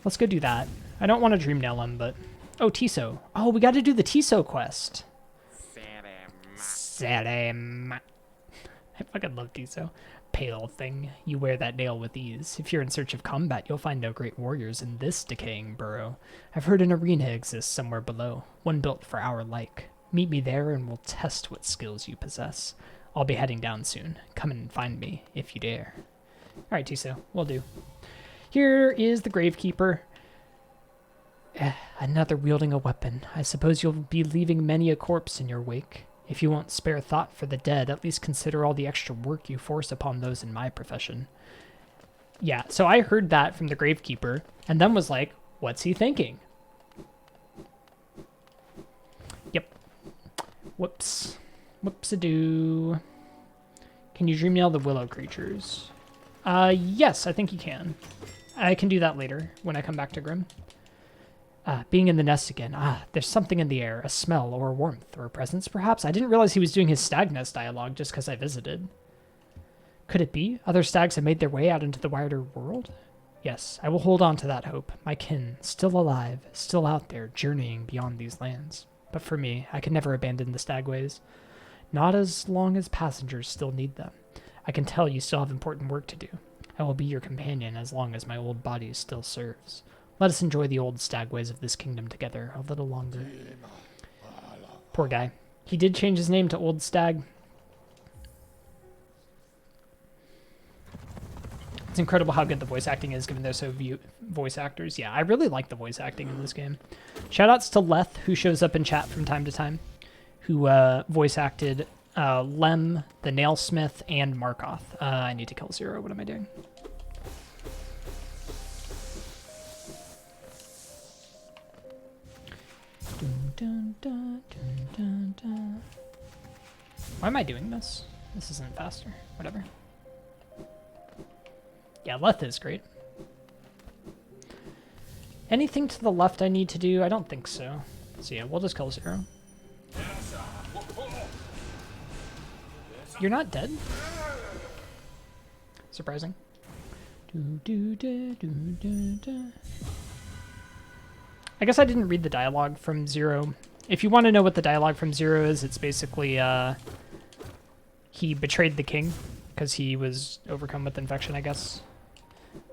Let's go do that. I don't want to Dreamnail him, but... Oh, Tiso. Oh, we got to do the Tiso quest. Salam. I fucking love Tiso. Pale thing, you wear that nail with ease. If you're in search of combat, you'll find no great warriors in this decaying burrow. I've heard an arena exists somewhere below, one built for our like. Meet me there and we'll test what skills you possess. I'll be heading down soon. Come and find me, if you dare. Alright, Tiso, will do. Here is the Gravekeeper. Another wielding a weapon. I suppose you'll be leaving many a corpse in your wake. If you won't spare thought for the dead, at least consider all the extra work you force upon those in my profession. Yeah, so I heard that from the Gravekeeper, and then was like, what's he thinking? Yep. Whoops. Whoops-a-doo. Can you Dreamnail the willow creatures? Yes, I think you can. I can do that later, when I come back to Grim. Being in the nest again. There's something in the air, a smell or warmth or a presence, perhaps? I didn't realize he was doing his stag nest dialogue just because I visited. Could it be? Other stags have made their way out into the wider world? Yes, I will hold on to that hope. My kin, still alive, still out there, journeying beyond these lands. But for me, I can never abandon the stagways. Not as long as passengers still need them. I can tell you still have important work to do. I will be your companion as long as my old body still serves. Let us enjoy the old stagways of this kingdom together a little longer. Poor guy. He did change his name to Old Stag. It's incredible how good the voice acting is, given they're so voice actors. Yeah, I really like the voice acting in this game. Shoutouts to Leth, who shows up in chat from time to time, who voice acted Lem, the Nailsmith, and Markoth. I need to kill Zero. What am I doing? Why am I doing this? This isn't faster. Whatever. Yeah, Leth is great. Anything to the left I need to do? I don't think so. So yeah, we'll just kill Zero. You're not dead? Surprising. I guess I didn't read the dialogue from Zero. If you want to know what the dialogue from Zero is, it's basically he betrayed the king because he was overcome with infection, I guess.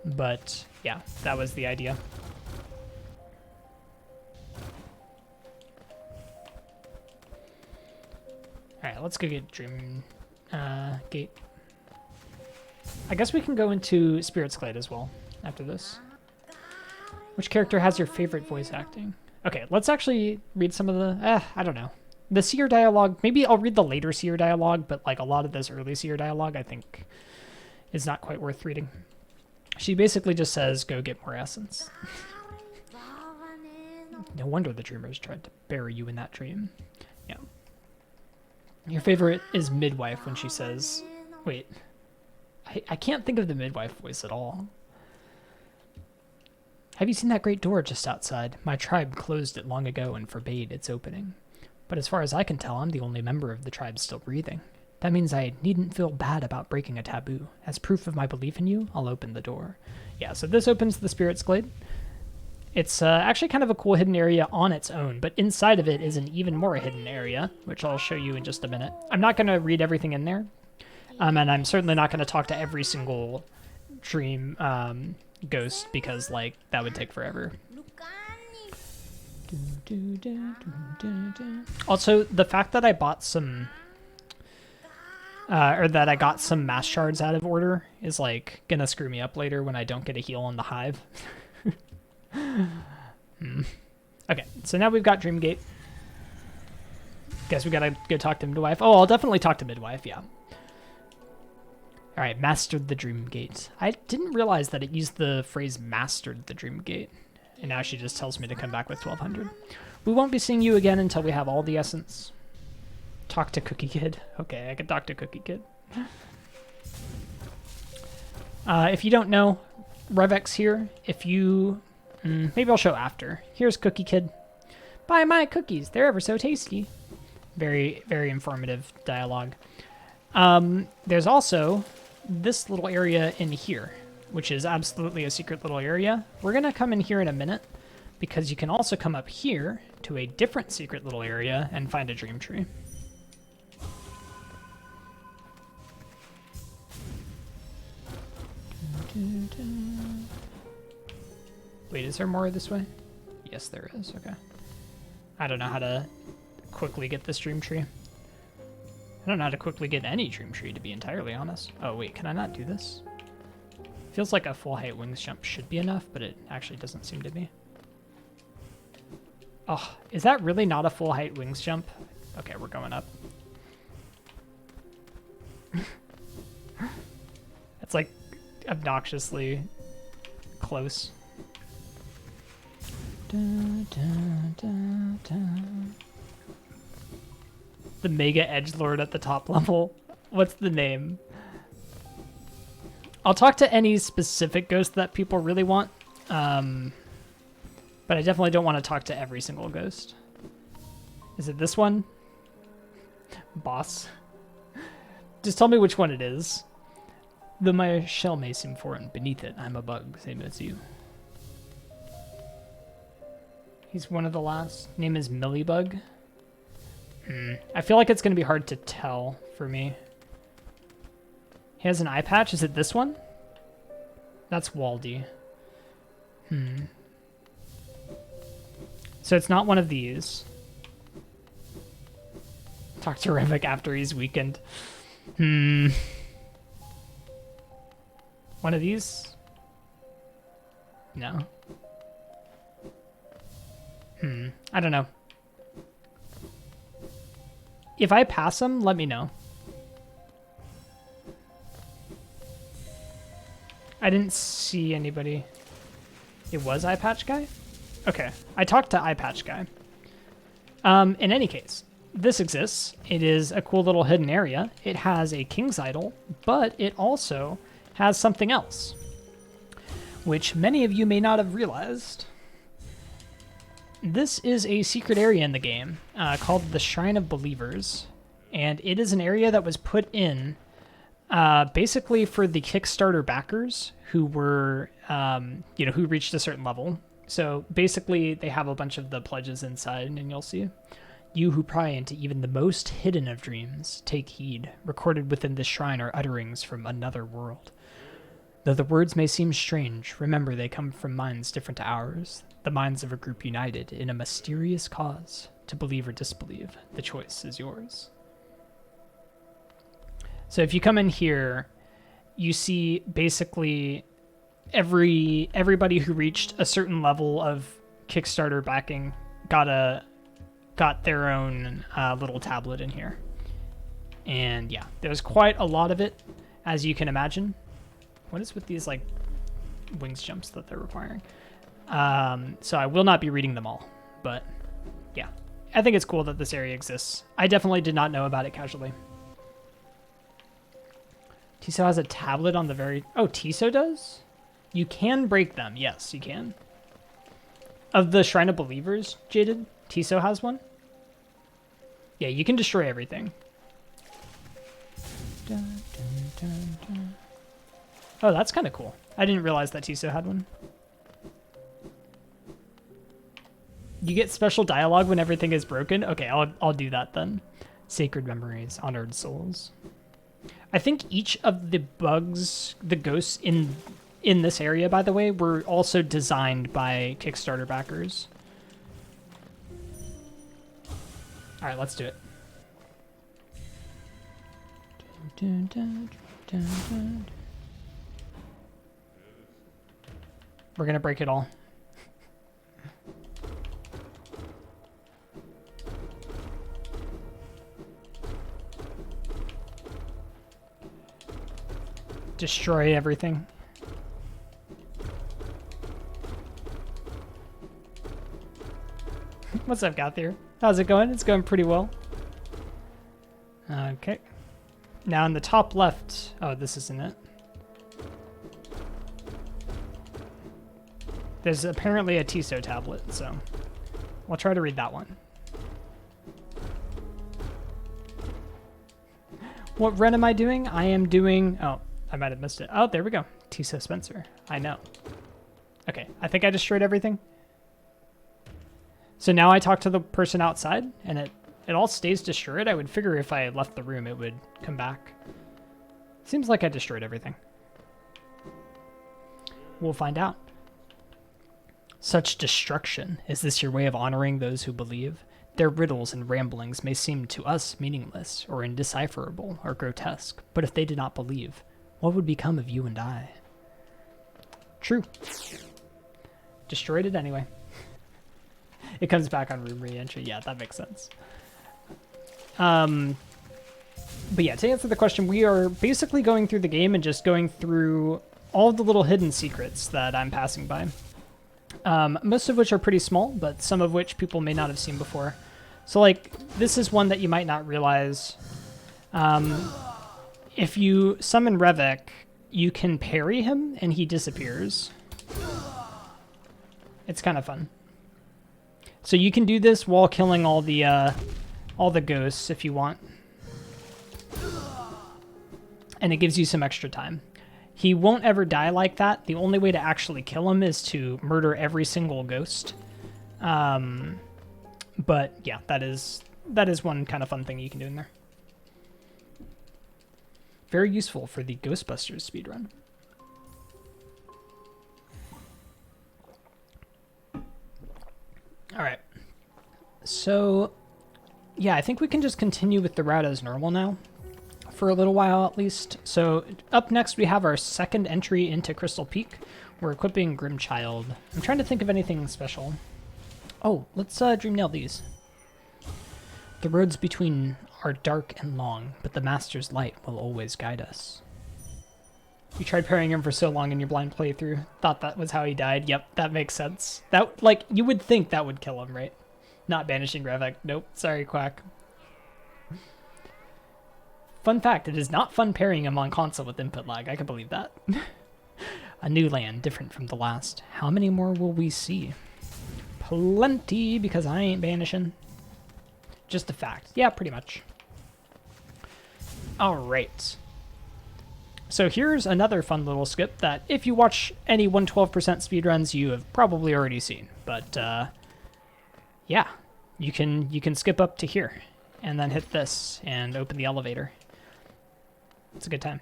But yeah, that was the idea. Alright, let's go get Dream Gate. I guess we can go into Spirit's Glade as well after this. Which character has your favorite voice acting? Okay, let's actually read some of the... I don't know. The Seer dialogue, maybe I'll read the later Seer dialogue, but like a lot of this early Seer dialogue I think is not quite worth reading. She basically just says, go get more essence. No wonder the dreamers tried to bury you in that dream. Yeah. Your favorite is Midwife when she says... Wait. I can't think of the Midwife voice at all. Have you seen that great door just outside? My tribe closed it long ago and forbade its opening. But as far as I can tell, I'm the only member of the tribe still breathing. That means I needn't feel bad about breaking a taboo. As proof of my belief in you, I'll open the door. Yeah, so this opens the Spirit's Glade. It's actually kind of a cool hidden area on its own, but inside of it is an even more hidden area, which I'll show you in just a minute. I'm not going to read everything in there, and I'm certainly not going to talk to every single dream ghost, because like that would take forever. Also, the fact that I bought some... or that I got some mass shards out of order is like gonna screw me up later when I don't get a heal on the hive. Okay, so now we've got Dreamgate. Guess we gotta go talk to Midwife. Oh, I'll definitely talk to Midwife, yeah. Alright, mastered the Dreamgate. I didn't realize that it used the phrase mastered the Dreamgate. And now she just tells me to come back with 1200. We won't be seeing you again until we have all the essence. Talk to Cookie Kid. Okay, I can talk to Cookie Kid. If you don't know, Revex here. If you... maybe I'll show after. Here's Cookie Kid. Buy my cookies. They're ever so tasty. Very, very informative dialogue. There's also this little area in here, which is absolutely a secret little area. We're going to come in here in a minute, because you can also come up here to a different secret little area and find a dream tree. Wait, is there more this way? Yes, there is. Okay. I don't know how to quickly get this dream tree. I don't know how to quickly get any dream tree, to be entirely honest. Oh, wait, can I not do this? Feels like a full height wings jump should be enough, but it actually doesn't seem to be. Oh, is that really not a full height wings jump? Okay, we're going up. It's like obnoxiously close. The Mega Edgelord at the top level. What's the name? I'll talk to any specific ghost that people really want, but I definitely don't want to talk to every single ghost. Is it this one? Boss. Just tell me which one it is. Though my shell may seem foreign, beneath it I'm a bug, same as you. He's one of the last. Name is Millibug. I feel like it's going to be hard to tell for me. He has an eye patch. Is it this one? That's Waldy. So it's not one of these. Talk to Revik after he's weakened. One of these? No. I don't know. If I pass them, let me know. I didn't see anybody. It was Eye Patch Guy? Okay, I talked to Eye Patch Guy. In any case, this exists. It is a cool little hidden area. It has a King's Idol, but it also has something else, which many of you may not have realized. This is a secret area in the game called the Shrine of Believers, and it is an area that was put in basically for the Kickstarter backers who were, who reached a certain level. So basically, they have a bunch of the pledges inside, and you'll see. You who pry into even the most hidden of dreams, take heed. Recorded within this shrine are utterings from another world. Though the words may seem strange, remember they come from minds different to ours, the minds of a group united in a mysterious cause. To believe or disbelieve, the choice is yours. So if you come in here, you see basically everybody who reached a certain level of Kickstarter backing got their own little tablet in here. And yeah, there's quite a lot of it, as you can imagine. What is with these like wings jumps that they're requiring? So I will not be reading them all, but yeah, I think it's cool that this area exists. I definitely did not know about it casually. Tiso has a tablet on the very... Oh, Tiso does? You can break them. Yes, you can. Of the Shrine of Believers, Jaded, Tiso has one? Yeah, you can destroy everything. Dun, dun, dun, dun. Oh, that's kind of cool. I didn't realize that Tiso had one. You get special dialogue when everything is broken? Okay, I'll do that then. Sacred memories, honored souls. I think each of the bugs, the ghosts in this area, by the way, were also designed by Kickstarter backers. All right, let's do it. Dun, dun, dun, dun, dun. We're gonna break it all. Destroy everything. What's up, Gothier? How's it going? It's going pretty well. Okay. Now in the top left... Oh, this isn't it. There's apparently a Tiso tablet, so we'll try to read that one. What run am I doing? I am doing... Oh, I might have missed it. Oh, there we go. Tiso Spencer. I know. Okay, I think I destroyed everything. So now I talk to the person outside, and it all stays destroyed. I would figure if I left the room, it would come back. Seems like I destroyed everything. We'll find out. Such destruction. Is this your way of honoring those who believe? Their riddles and ramblings may seem to us meaningless or indecipherable or grotesque, but if they did not believe, what would become of you and I? True. Destroyed it anyway. It comes back on room re-entry. Yeah, that makes sense. But yeah, to answer the question, we are basically going through the game and just going through all the little hidden secrets that I'm passing by. Most of which are pretty small, but some of which people may not have seen before. So like, this is one that you might not realize. If you summon Revek, you can parry him and he disappears. It's kind of fun. So you can do this while killing all the ghosts if you want. And it gives you some extra time. He won't ever die like that. The only way to actually kill him is to murder every single ghost. But yeah, that is one kind of fun thing you can do in there. Very useful for the Ghostbusters speedrun. All right. So, yeah, I think we can just continue with the route as normal now. For a little while at least. So up next we have our second entry into Crystal Peak. We're equipping Grimchild. I'm trying to think of anything special. Oh, let's dream nail these. The roads between are dark and long, but the Master's light will always guide us. You tried parrying him for so long in your blind playthrough. Thought that was how he died. Yep, that makes sense. That, like, you would think that would kill him, right? Not banishing Gravek. Nope, sorry, Quack. Fun fact, it is not fun parrying him on console with input lag. I can believe that. A new land, different from the last. How many more will we see? Plenty, because I ain't banishing. Just a fact. Yeah, pretty much. All right. So here's another fun little skip that if you watch any 112% speedruns, you have probably already seen. But yeah, you can skip up to here and then hit this and open the elevator. It's a good time.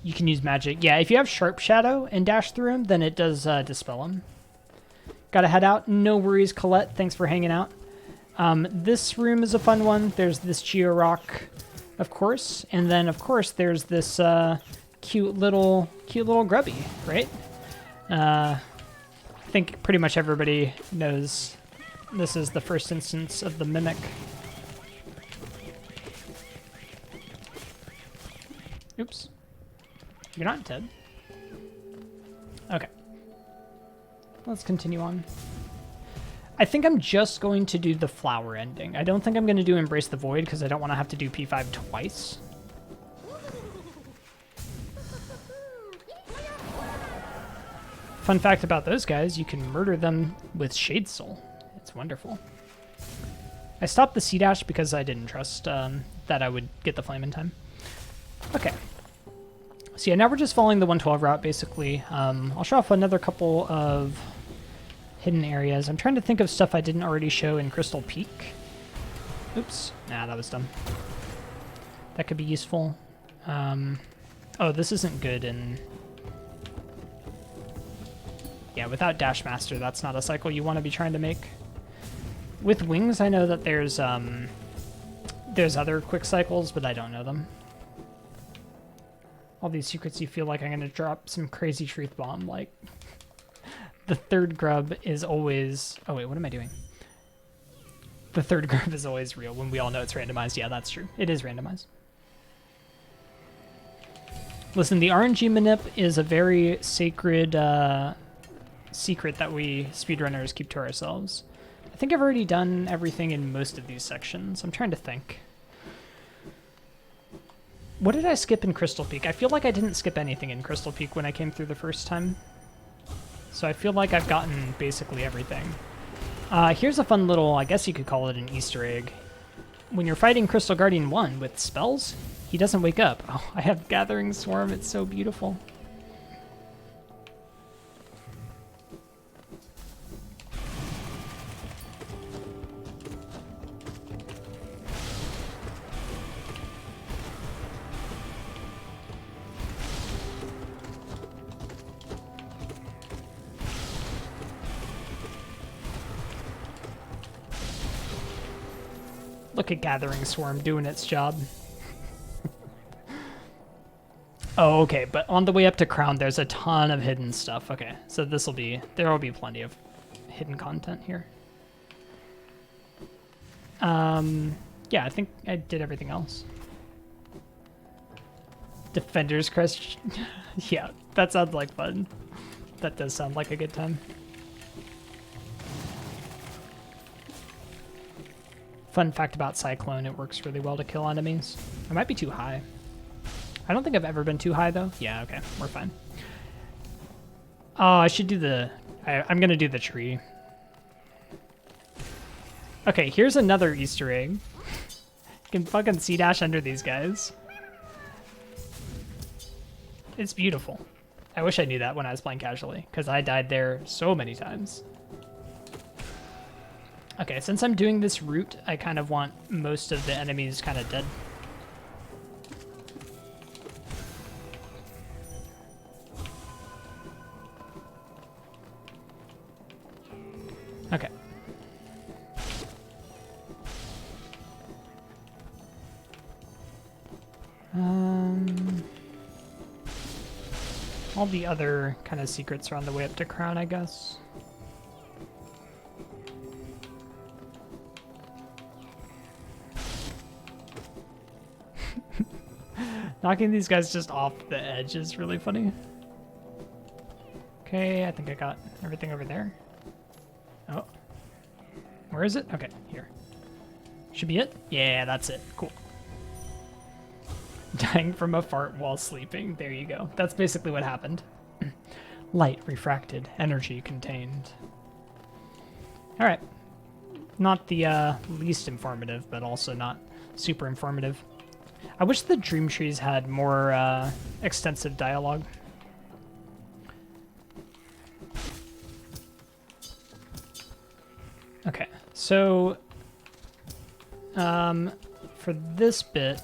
You can use magic. Yeah, if you have Sharp Shadow and dash through him, then it does dispel him. Gotta head out. No worries, Colette. Thanks for hanging out. This room is a fun one. There's this Geo Rock, of course, and then of course there's this cute little grubby, right? I think pretty much everybody knows this is the first instance of the Mimic. Oops. You're not dead. Okay. Let's continue on. I think I'm just going to do the flower ending. I don't think I'm going to do Embrace the Void because I don't want to have to do P5 twice. Fun fact about those guys, you can murder them with Shade Soul. It's wonderful. I stopped the C-Dash because I didn't trust that I would get the flame in time. Okay. So yeah, now we're just following the 112 route, basically. I'll show off another couple of hidden areas. I'm trying to think of stuff I didn't already show in Crystal Peak. Oops. Nah, that was dumb. That could be useful. Oh, this isn't good in... Yeah, without Dash Master, that's not a cycle you want to be trying to make. With Wings, I know that there's other quick cycles, but I don't know them. All these secrets, you feel like I'm going to drop some crazy truth bomb, like... The third grub is always... Oh, wait, what am I doing? The third grub is always real when we all know it's randomized. Yeah, that's true. It is randomized. Listen, the RNG manip is a very sacred secret that we speedrunners keep to ourselves. I think I've already done everything in most of these sections. I'm trying to think. What did I skip in Crystal Peak? I feel like I didn't skip anything in Crystal Peak when I came through the first time. So I feel like I've gotten basically everything. Here's a fun little, I guess you could call it an Easter egg. When you're fighting Crystal Guardian 1 with spells, he doesn't wake up. Oh, I have Gathering Swarm, it's so beautiful. Look at Gathering Swarm doing its job. Oh, okay, but on the way up to Crown, there's a ton of hidden stuff. Okay, so there will be plenty of hidden content here. Yeah, I think I did everything else. Defender's Crest. Yeah, that sounds like fun. That does sound like a good time. Fun fact about Cyclone, it works really well to kill enemies. I might be too high. I don't think I've ever been too high, though. Yeah, okay, we're fine. Oh, I should do the... I'm going to do the tree. Okay, here's another Easter egg. You can fucking C-dash under these guys. It's beautiful. I wish I knew that when I was playing casually, because I died there so many times. Okay, since I'm doing this route, I kind of want most of the enemies kind of dead. Okay. All the other kind of secrets are on the way up to Crown, I guess. Knocking these guys just off the edge is really funny. Okay, I think I got everything over there. Oh. Where is it? Okay, here. Should be it? Yeah, that's it. Cool. Dying from a fart while sleeping. There you go. That's basically what happened. Light refracted, energy contained. All right. Not the least informative, but also not super informative. I wish the Dream Trees had more extensive dialogue. Okay, so for this bit,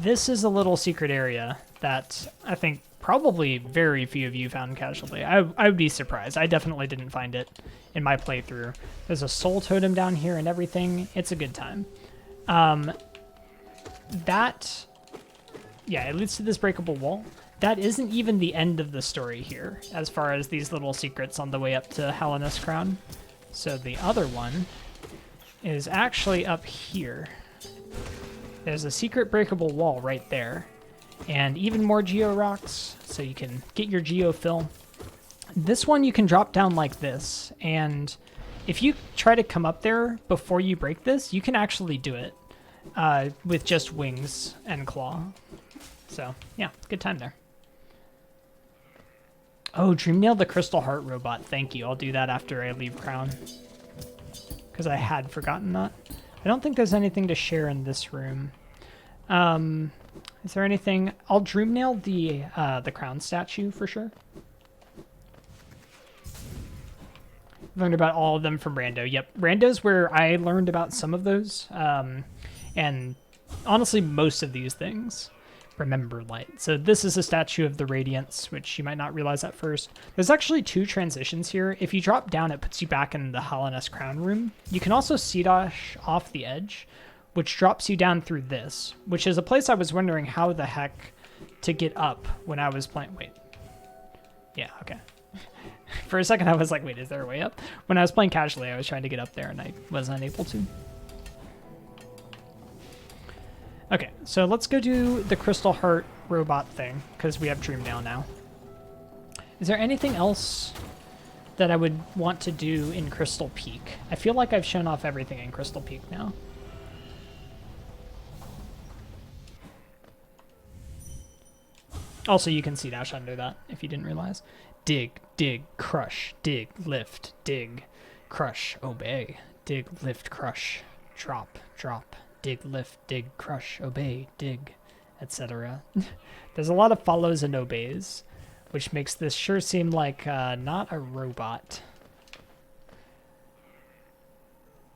this is a little secret area that I think probably very few of you found casually. I would be surprised. I definitely didn't find it in my playthrough. There's a soul totem down here and everything. It's a good time. Yeah, it leads to this breakable wall. That isn't even the end of the story here, as far as these little secrets on the way up to Hallownest Crown. So the other one is actually up here. There's a secret breakable wall right there, and even more geo rocks, so you can get your geofill. This one you can drop down like this, and if you try to come up there before you break this, you can actually do it with just wings and claw. So yeah, good time there. Oh, Dreamnail the Crystal Heart robot. Thank you. I'll do that after I leave Crown, because I had forgotten that. I don't think there's anything to share in this room. Is there anything? I'll Dreamnail the Crown statue for sure. Learned about all of them from Rando. Yep, Rando's where I learned about some of those, and honestly, most of these things. Remember light. So this is a statue of the Radiance, which you might not realize at first. There's actually two transitions here. If you drop down, it puts you back in the Hallownest Crown room. You can also sea dash off the edge, which drops you down through this, which is a place I was wondering how the heck to get up when I was playing. Wait. Yeah, okay. For a second, I was like, wait, is there a way up? When I was playing casually, I was trying to get up there, and I was unable to. Okay, so let's go do the Crystal Heart robot thing, because we have Dreamnail now. Is there anything else that I would want to do in Crystal Peak? I feel like I've shown off everything in Crystal Peak now. Also, you can see dash under that, if you didn't realize. Dig, dig, crush, dig, lift, dig, crush, obey. Dig, lift, crush, drop, drop. Dig, lift, dig, crush, obey, dig, etc. There's a lot of follows and obeys, which makes this sure seem like not a robot.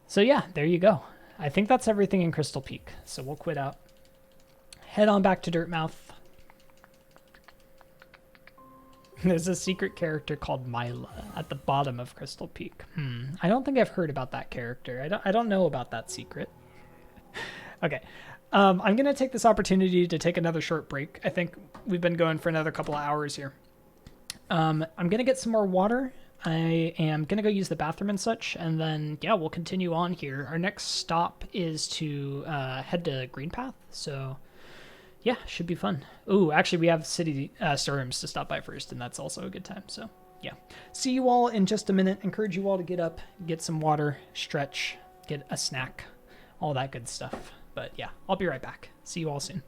So yeah, there you go. I think that's everything in Crystal Peak, so we'll quit out. Head on back to Dirtmouth. There's a secret character called Mila at the bottom of Crystal Peak. I don't think I've heard about that character. I don't know about that secret. Okay, I'm going to take this opportunity to take another short break. I think we've been going for another couple of hours here. I'm going to get some more water. I am going to go use the bathroom and such, and then, yeah, we'll continue on here. Our next stop is to head to Greenpath, so yeah, should be fun. Ooh, actually, we have city storerooms to stop by first, and that's also a good time, so yeah. See you all in just a minute. Encourage you all to get up, get some water, stretch, get a snack, all that good stuff. But yeah, I'll be right back. See you all soon.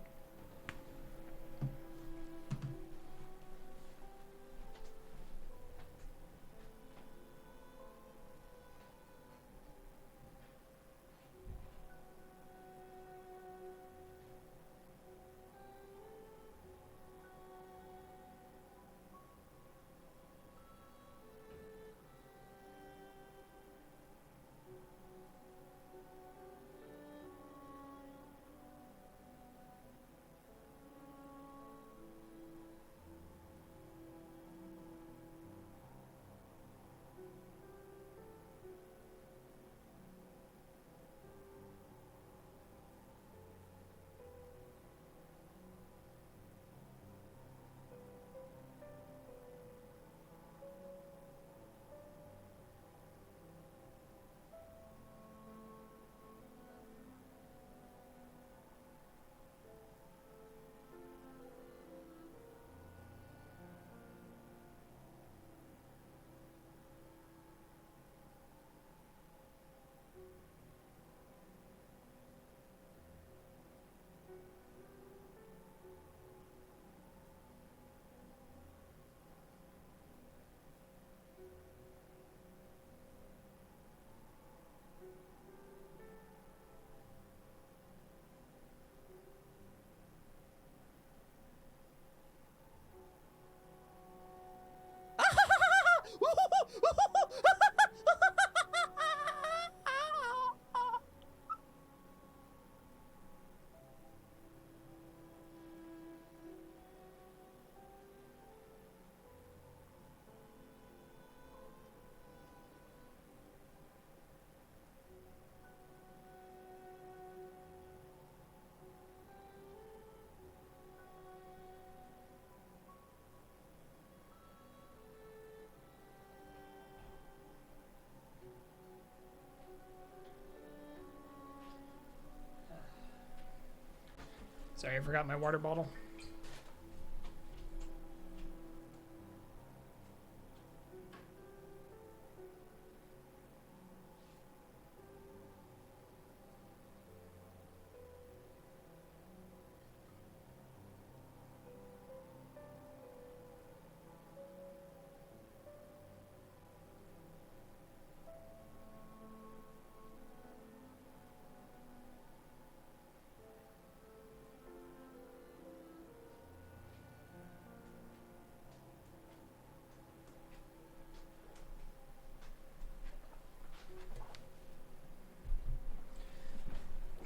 Sorry, I forgot my water bottle.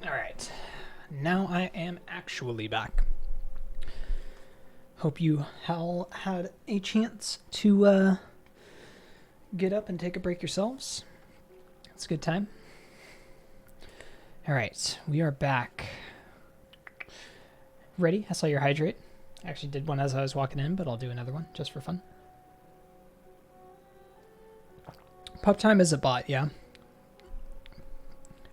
Alright, now I am actually back. Hope you all had a chance to get up and take a break yourselves. It's a good time. Alright, we are back. Ready? I saw your hydrate. I actually did one as I was walking in, but I'll do another one just for fun. Pup Time is a bot, yeah.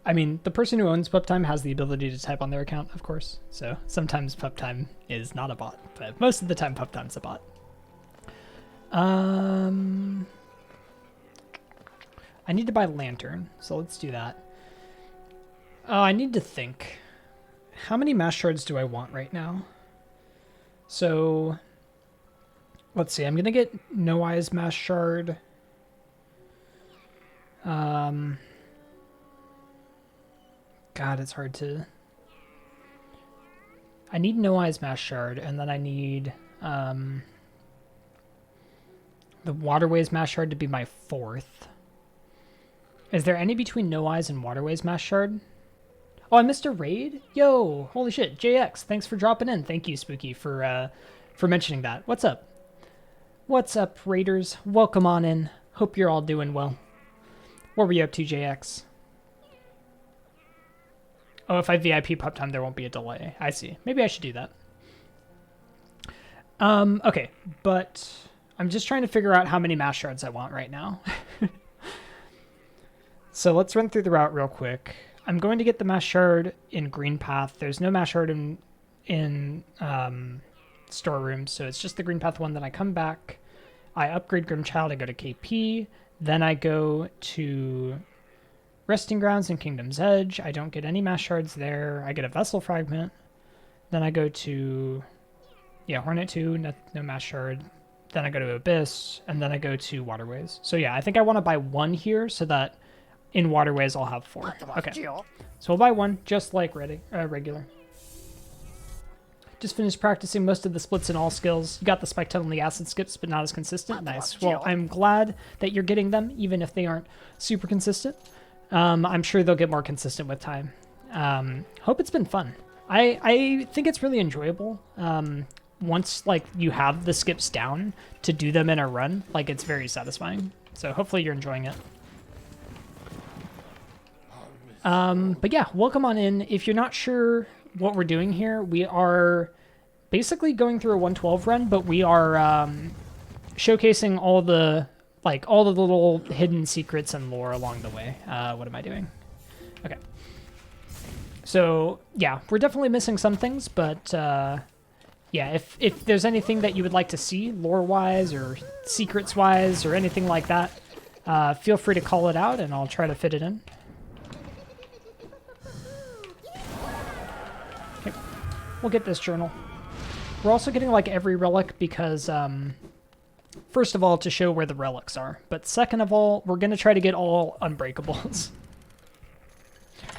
I mean, the person who owns Pup Time has the ability to type on their account, of course. So sometimes Pup Time is not a bot, but most of the time Pup Time's a bot. I need to buy a lantern, so let's do that. Oh, I need to think. How many mass shards do I want right now? So let's see. I'm gonna get No Eyes mass shard. God, it's hard to... I need No Eyes Mass Shard, and then I need the Waterways Mass Shard to be my 4th. Is there any between No Eyes and Waterways Mass Shard? Oh, I missed a raid? Yo, holy shit. JX, thanks for dropping in. Thank you, Spooky, for mentioning that. What's up? What's up, raiders? Welcome on in. Hope you're all doing well. What were you up to, JX? Oh, if I VIP Pup Time, there won't be a delay. I see. Maybe I should do that. Okay, but I'm just trying to figure out how many mass shards I want right now. So let's run through the route real quick. I'm going to get the mass shard in Green Path. There's no mass shard in storeroom, so it's just the Green Path one. Then I come back, I upgrade Grimchild, I go to KP, then I go to Resting Grounds and Kingdom's Edge. I don't get any mass shards there. I get a Vessel Fragment. Then I go to, yeah, Hornet 2, no mass shard. Then I go to Abyss, and then I go to Waterways. So yeah, I think I want to buy 1 here so that in Waterways I'll have 4. Okay, so we'll buy 1 just like regular. Just finished practicing most of the splits in all skills. You got the Spike Tunnel and the Acid skips, but not as consistent. Nice. Well, I'm glad that you're getting them, even if they aren't super consistent. I'm sure they'll get more consistent with time. Hope it's been fun. I think it's really enjoyable. Once like you have the skips down to do them in a run, like it's very satisfying. So hopefully you're enjoying it. But yeah, welcome on in. If you're not sure what we're doing here, we are basically going through a 112 run, but we are showcasing all the little hidden secrets and lore along the way. What am I doing? Okay. So yeah, we're definitely missing some things, but yeah, if there's anything that you would like to see lore-wise or secrets-wise or anything like that, feel free to call it out and I'll try to fit it in. Okay. We'll get this journal. We're also getting like every relic because first of all, to show where the relics are. But second of all, we're going to try to get all unbreakables.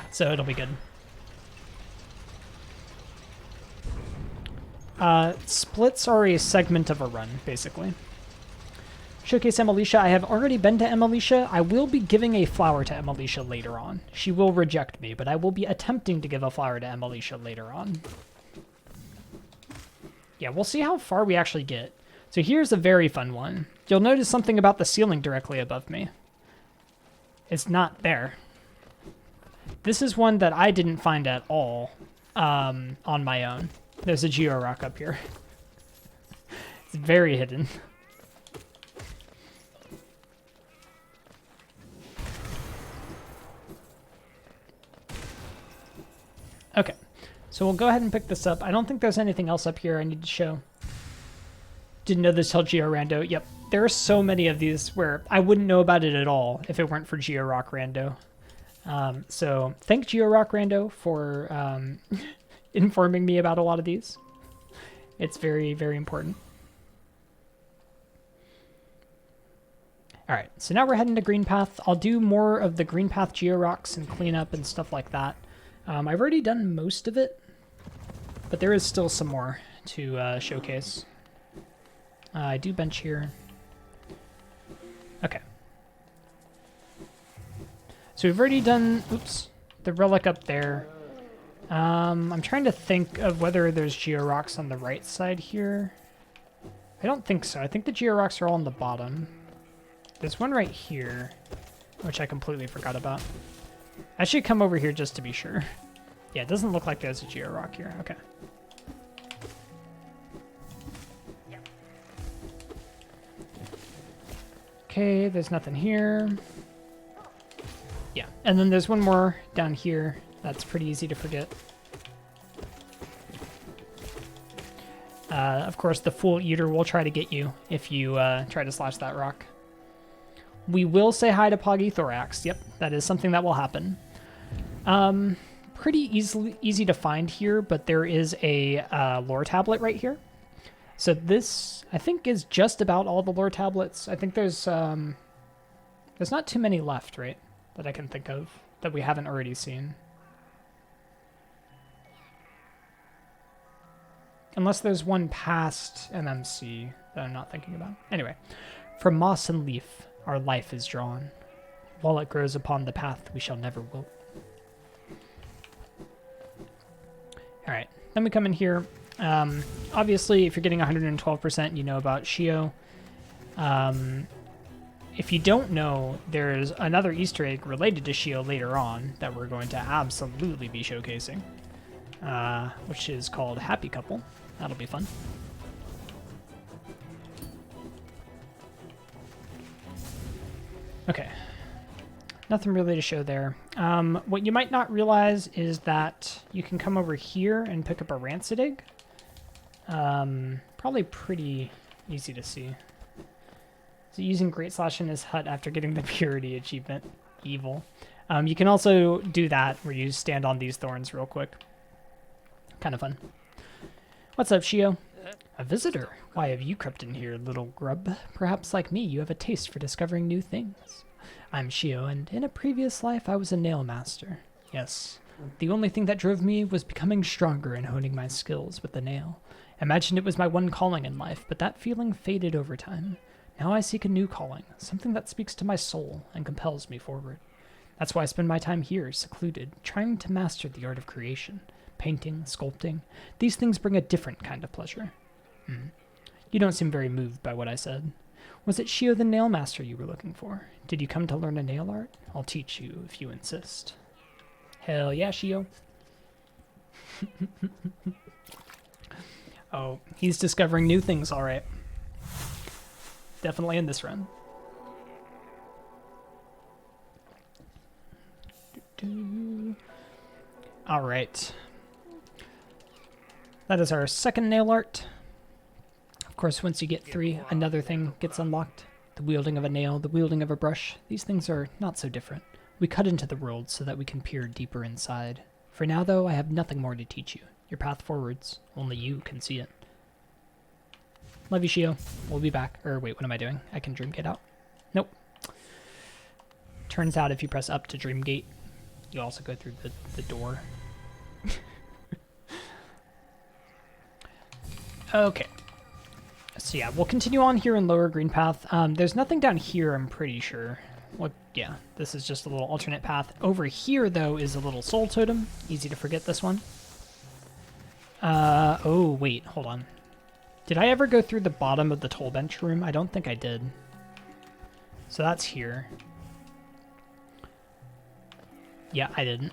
So it'll be good. Splits are a segment of a run, basically. Showcase Emilicia. I have already been to Emilicia. I will be giving a flower to Emilicia later on. She will reject me, but I will be attempting to give a flower to Emilicia later on. Yeah, we'll see how far we actually get. So here's a very fun one. You'll notice something about the ceiling directly above me. It's not there. This is one that I didn't find at all on my own. There's a Geo Rock up here. It's very hidden. Okay, So we'll go ahead and pick this up. I don't think there's anything else up here I need to show. Didn't know this till Geo-Rando. Yep, there are so many of these where I wouldn't know about it at all if it weren't for Geo-Rock Rando. So thank Geo-Rock Rando for informing me about a lot of these. It's very, very important. All right, so now we're heading to Green Path. I'll do more of the Green Path Geo-Rocks and cleanup and stuff like that. I've already done most of it, but there is still some more to showcase. I do bench here. Okay. So we've already done, oops, the relic up there. I'm trying to think of whether there's Geo-Rocks on the right side here. I don't think so. I think the Geo-Rocks are all on the bottom. There's one right here, which I completely forgot about. I should come over here just to be sure. Yeah, it doesn't look like there's a Geo-Rock here. Okay. Okay, there's nothing here. Yeah, and then there's one more down here. That's pretty easy to forget. Of course, the Fool Eater will try to get you if you try to slash that rock. We will say hi to Poggy Thorax. Yep, that is something that will happen. Pretty easy to find here, but there is a lore tablet right here. So this, I think, is just about all the lore tablets. I think there's not too many left, right, that I can think of that we haven't already seen. Unless there's one past MMC that I'm not thinking about. Anyway, from moss and leaf, our life is drawn. While it grows upon the path, we shall never wilt. All right, then we come in here. Obviously, if you're getting 112%, you know about Shio. If you don't know, there's another Easter egg related to Shio later on that we're going to absolutely be showcasing, which is called Happy Couple. That'll be fun. Okay. Nothing really to show there. What you might not realize is that you can come over here and pick up a rancid egg. Probably pretty easy to see. So using Great Slash in his hut after getting the Purity achievement. Evil. You can also do that where you stand on these thorns real quick. Kind of fun. What's up, Shio? A visitor. Why have you crept in here, little grub? Perhaps like me, you have a taste for discovering new things. I'm Shio, and in a previous life I was a nail master. Yes, the only thing that drove me was becoming stronger and honing my skills with the nail. Imagined it was my one calling in life, but that feeling faded over time. Now I seek a new calling, something that speaks to my soul and compels me forward. That's why I spend my time here, secluded, trying to master the art of creation. Painting, sculpting, these things bring a different kind of pleasure. You don't seem very moved by what I said. Was it Shio the Nail Master you were looking for? Did you come to learn a nail art? I'll teach you if you insist. Hell yeah, Shio. Oh, he's discovering new things, all right. Definitely in this run. All right. That is our second nail art. Of course, once you get 3, another thing gets unlocked. The wielding of a nail, the wielding of a brush. These things are not so different. We cut into the world so that we can peer deeper inside. For now, though, I have nothing more to teach you. Your path forwards. Only you can see it. Love you, Shio. We'll be back. Or wait, what am I doing? I can Dreamgate out. Nope. Turns out if you press up to Dreamgate, you also go through the door. Okay. So yeah, we'll continue on here in Lower Green Path. There's nothing down here, I'm pretty sure. Well, yeah, this is just a little alternate path. Over here, though, is a little soul totem. Easy to forget this one. Oh, wait, hold on. Did I ever go through the bottom of the toll bench room? I don't think I did. So that's here. Yeah, I didn't.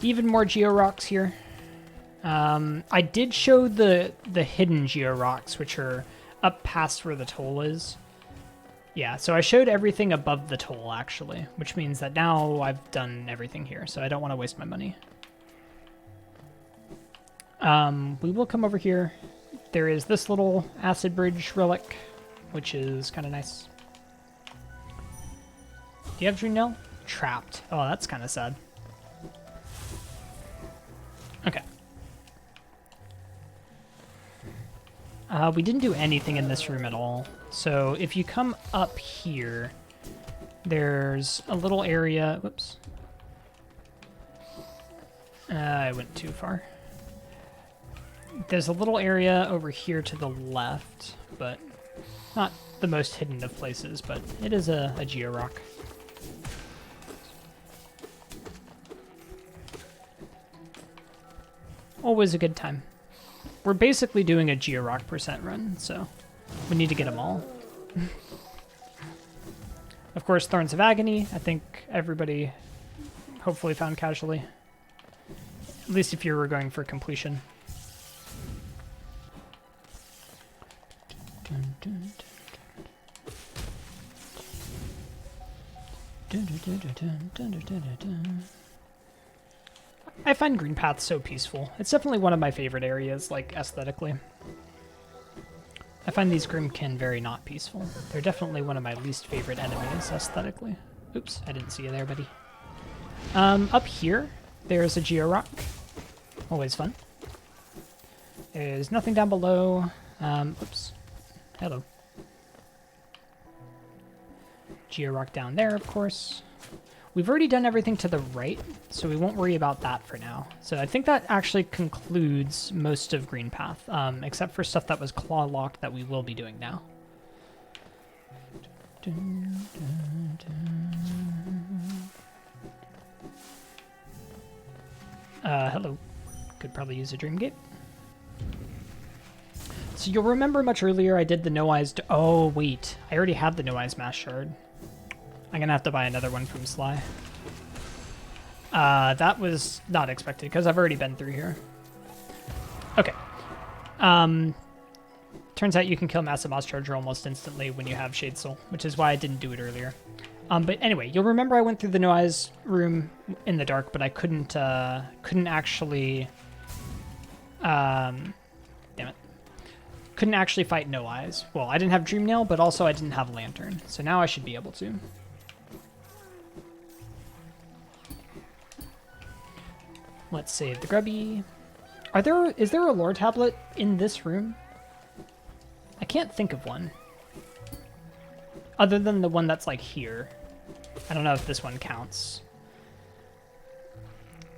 Even more Geo-Rocks here. I did show the hidden Geo-Rocks, which are up past where the toll is. Yeah, so I showed everything above the toll, actually, which means that now I've done everything here, so I don't want to waste my money. We will come over here. There is this little acid bridge relic, which is kind of nice. Do you have Dream Nail? Trapped. Oh, that's kind of sad. Okay. We didn't do anything in this room at all. So if you come up here, there's a little area. Whoops. I went too far. There's a little area over here to the left, but not the most hidden of places, but it is a georock. Always a good time. We're basically doing a georock percent run, so we need to get them all. Of course, Thorns of Agony, I think everybody hopefully found casually. At least if you were going for completion. I find Green Path so peaceful. It's definitely one of my favorite areas, like, aesthetically. I find these Grimkin very not peaceful. They're definitely one of my least favorite enemies, aesthetically. Oops, I didn't see you there, buddy. Up here, there's a georock. Always fun. There's nothing down below. Oops. Hello. Georock down there, of course. We've already done everything to the right, so we won't worry about that for now. So I think that actually concludes most of Green Path, except for stuff that was claw-locked that we will be doing now. Hello. Could probably use a Dream Gate. So you'll remember much earlier I did the No Eyes... Oh, wait. I already have the No Eyes Mass Shard. I'm going to have to buy another one from Sly. That was not expected, because I've already been through here. Okay. Turns out you can kill Massive Moss Charger almost instantly when you have Shade Soul, which is why I didn't do it earlier. But anyway, you'll remember I went through the No Eyes room in the dark, but I couldn't actually... damn it. Couldn't actually fight No Eyes. Well, I didn't have Dream Nail, but also I didn't have Lantern. So now I should be able to. Let's save the Grubby. Is there a lore tablet in this room? I can't think of one. Other than the one that's like here. I don't know if this one counts.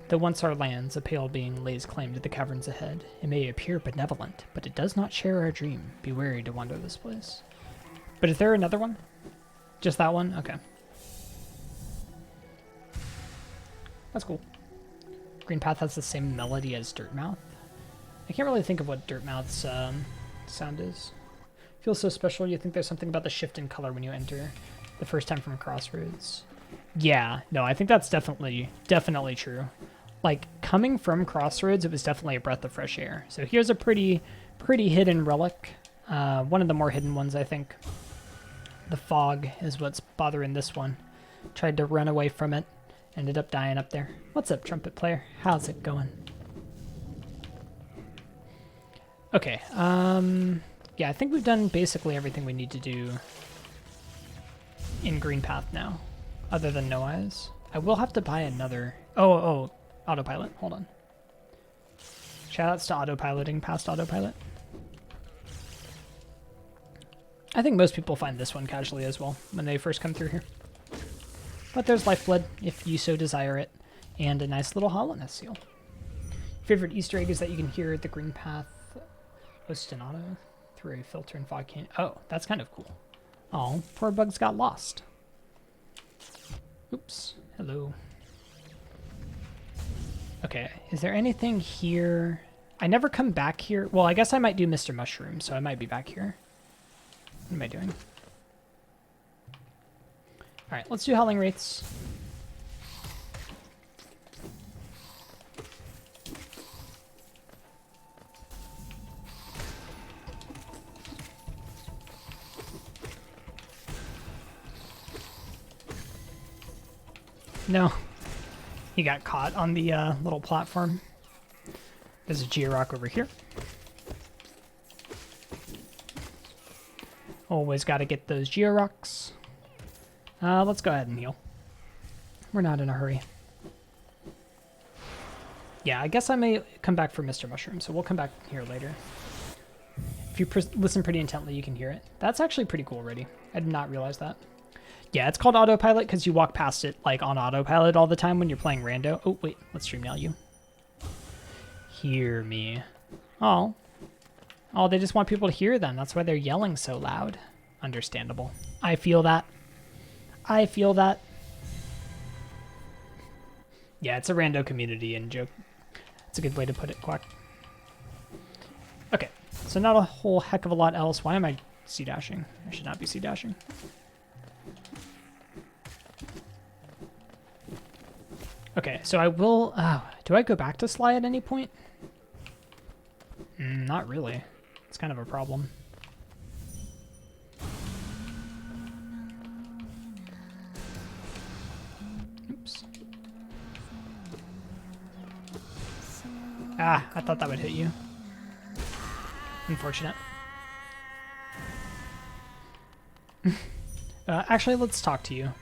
Though once our lands, a pale being lays claim to the caverns ahead. It may appear benevolent, but it does not share our dream. Be wary to wander this place. But is there another one? Just that one? Okay. That's cool. Green Path has the same melody as Dirtmouth. I can't really think of what Dirtmouth's sound is. Feels so special, you think there's something about the shift in color when you enter the first time from Crossroads. Yeah, no, I think that's definitely true. Like, coming from Crossroads, it was definitely a breath of fresh air. So here's a pretty hidden relic. One of the more hidden ones, I think. The fog is what's bothering this one. Tried to run away from it. Ended up dying up there. What's up, trumpet player? How's it going? Okay, yeah, I think we've done basically everything we need to do in Green Path now, other than No Eyes. I will have to buy another... Oh, autopilot. Hold on. Shoutouts to autopiloting past autopilot. I think most people find this one casually as well when they first come through here. But there's Lifeblood, if you so desire it, and a nice little Hallownest seal. Favorite Easter egg is that you can hear the Green Path ostinato through a filter and fog can. Oh, that's kind of cool. Oh, poor bugs got lost. Oops. Hello. Okay, is there anything here? I never come back here. Well, I guess I might do Mr. Mushroom, so I might be back here. What am I doing? All right, let's do Howling Wraiths. No, he got caught on the little platform. There's a Georock over here. Always got to get those Georocks. Let's go ahead and heal. We're not in a hurry. Yeah, I guess I may come back for Mr. Mushroom, so we'll come back here later. If you listen pretty intently, you can hear it. That's actually pretty cool already. I did not realize that. Yeah, it's called autopilot because you walk past it like on autopilot all the time when you're playing rando. Oh, wait, let's stream nail you. Hear me. Oh. Oh, they just want people to hear them. That's why they're yelling so loud. Understandable. I feel that. I feel that. Yeah, it's a rando community and joke. It's a good way to put it, Quack. Okay, so not a whole heck of a lot else. Why am I C-dashing? I should not be C-dashing. Okay, so I will... do I go back to Sly at any point? Not really. It's kind of a problem. Oops. Ah, I thought that would hit you. Unfortunate. Actually, let's talk to you.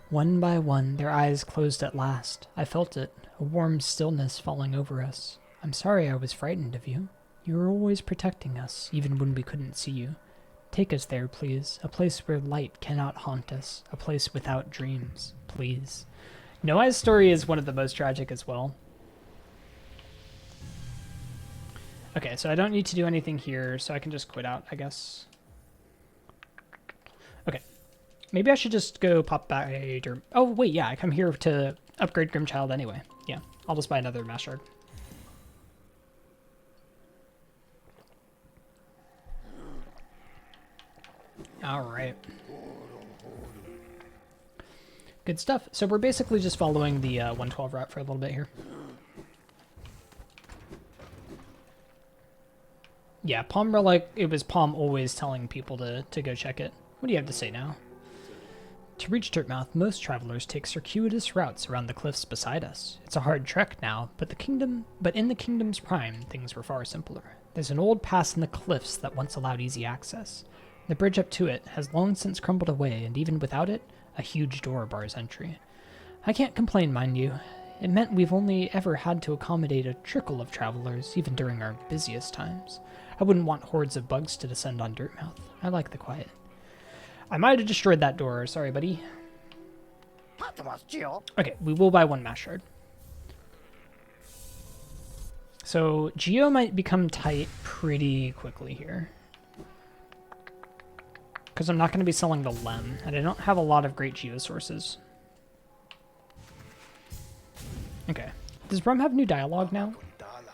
One by one, their eyes closed at last. I felt it, a warm stillness falling over us. I'm sorry I was frightened of you. You were always protecting us, even when we couldn't see you. Take us there, please. A place where light cannot haunt us. A place without dreams, please. Noah's story is one of the most tragic as well. Okay, so I don't need to do anything here, so I can just quit out, I guess. Okay. Maybe I should just go pop back or... Oh, wait, yeah, I come here to upgrade Grimchild anyway. Yeah, I'll just buy another Mass Shard. All right. Good stuff. So we're basically just following the 112 route for a little bit here. Yeah, Palm Relic, it was Palm always telling people to go check it. What do you have to say now? To reach Dirtmouth, most travelers take circuitous routes around the cliffs beside us. It's a hard trek now, but in the kingdom's prime, things were far simpler. There's an old pass in the cliffs that once allowed easy access. The bridge up to it has long since crumbled away, and even without it, a huge door bars entry. I can't complain, mind you. It meant we've only ever had to accommodate a trickle of travelers, even during our busiest times. I wouldn't want hordes of bugs to descend on Dirtmouth. I like the quiet. I might have destroyed that door. Sorry, buddy. Okay, we will buy one Mass Shard. So, Geo might become tight pretty quickly here. Because I'm not going to be selling the Lem, and I don't have a lot of great Geo sources. Okay. Does Brum have new dialogue now?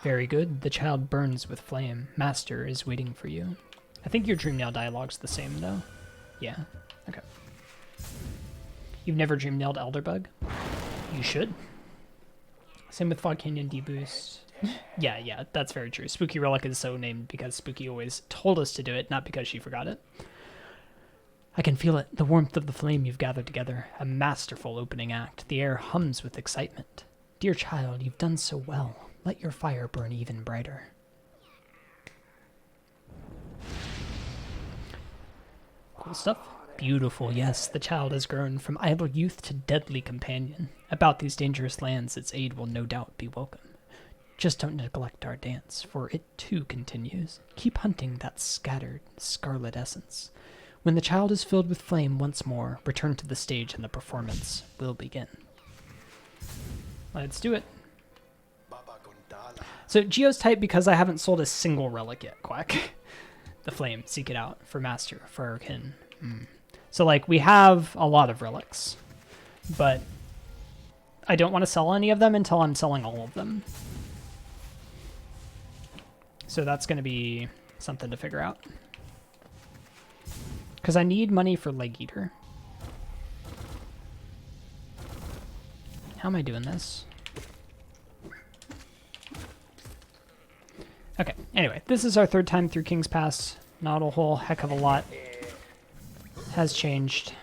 Very good. The child burns with flame. Master is waiting for you. I think your Dreamnail dialogue's the same, though. Yeah. Okay. You've never Dreamnailed Elderbug? You should. Same with Fog Canyon D-Boost. Yeah, that's very true. Spooky Relic is so named because Spooky always told us to do it, not because she forgot it. I can feel it, the warmth of the flame you've gathered together. A masterful opening act. The air hums with excitement. Dear child, you've done so well. Let your fire burn even brighter. Cool stuff. Beautiful, yes, the child has grown from idle youth to deadly companion. About these dangerous lands, its aid will no doubt be welcome. Just don't neglect our dance, for it too continues. Keep hunting that scattered, scarlet essence. When the child is filled with flame once more, return to the stage and the performance will begin. Let's do it. So Geo's tight because I haven't sold a single relic yet, Quack. The flame, seek it out, for master, for our kin. So like, we have a lot of relics, but I don't want to sell any of them until I'm selling all of them. So that's going to be something to figure out. Because I need money for Leg Eater. How am I doing this? Okay, anyway, this is our third time through King's Pass. Not a whole heck of a lot has changed.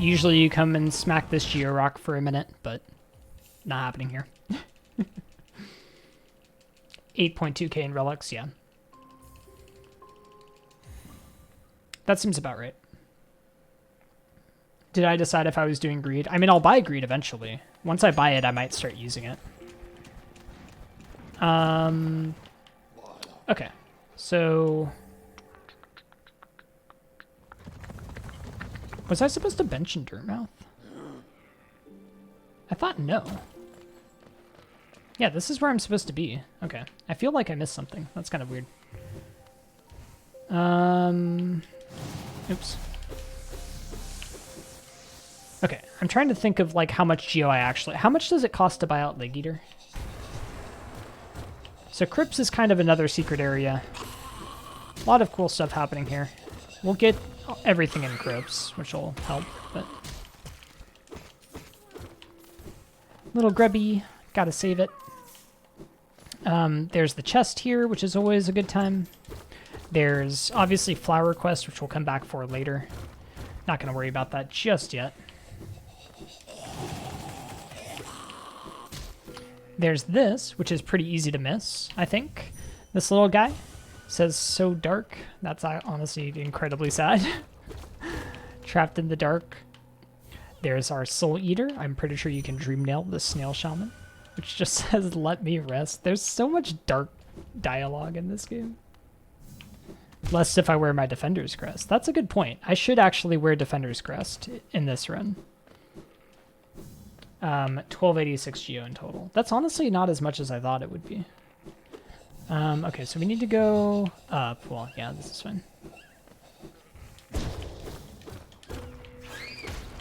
Usually you come and smack this Geo Rock for a minute, but not happening here. 8.2k in relics, yeah. That seems about right. Did I decide if I was doing greed? I mean, I'll buy greed eventually. Once I buy it, I might start using it. Okay, so... Was I supposed to bench in Dirtmouth? I thought no. Yeah, this is where I'm supposed to be. Okay, I feel like I missed something. That's kind of weird. Oops. Okay, I'm trying to think of like how much geo I actually... How much does it cost to buy out Leg Eater? So Crypts is kind of another secret area. A lot of cool stuff happening here. We'll get everything in Crypts, which will help, but... Little grubby, gotta save it. There's the chest here, which is always a good time. There's obviously Flower Quest, which we'll come back for later. Not gonna worry about that just yet. There's this, which is pretty easy to miss, I think. This little guy says so dark. That's honestly incredibly sad. Trapped in the dark. There's our Soul Eater. I'm pretty sure you can Dream Nail the Snail Shaman, which just says let me rest. There's so much dark dialogue in this game. Lest if I wear my Defender's Crest. That's a good point. I should actually wear Defender's Crest in this run. 1286 geo in total. That's honestly not as much as I thought it would be. Okay, so we need to go up. Well, yeah, this is fine.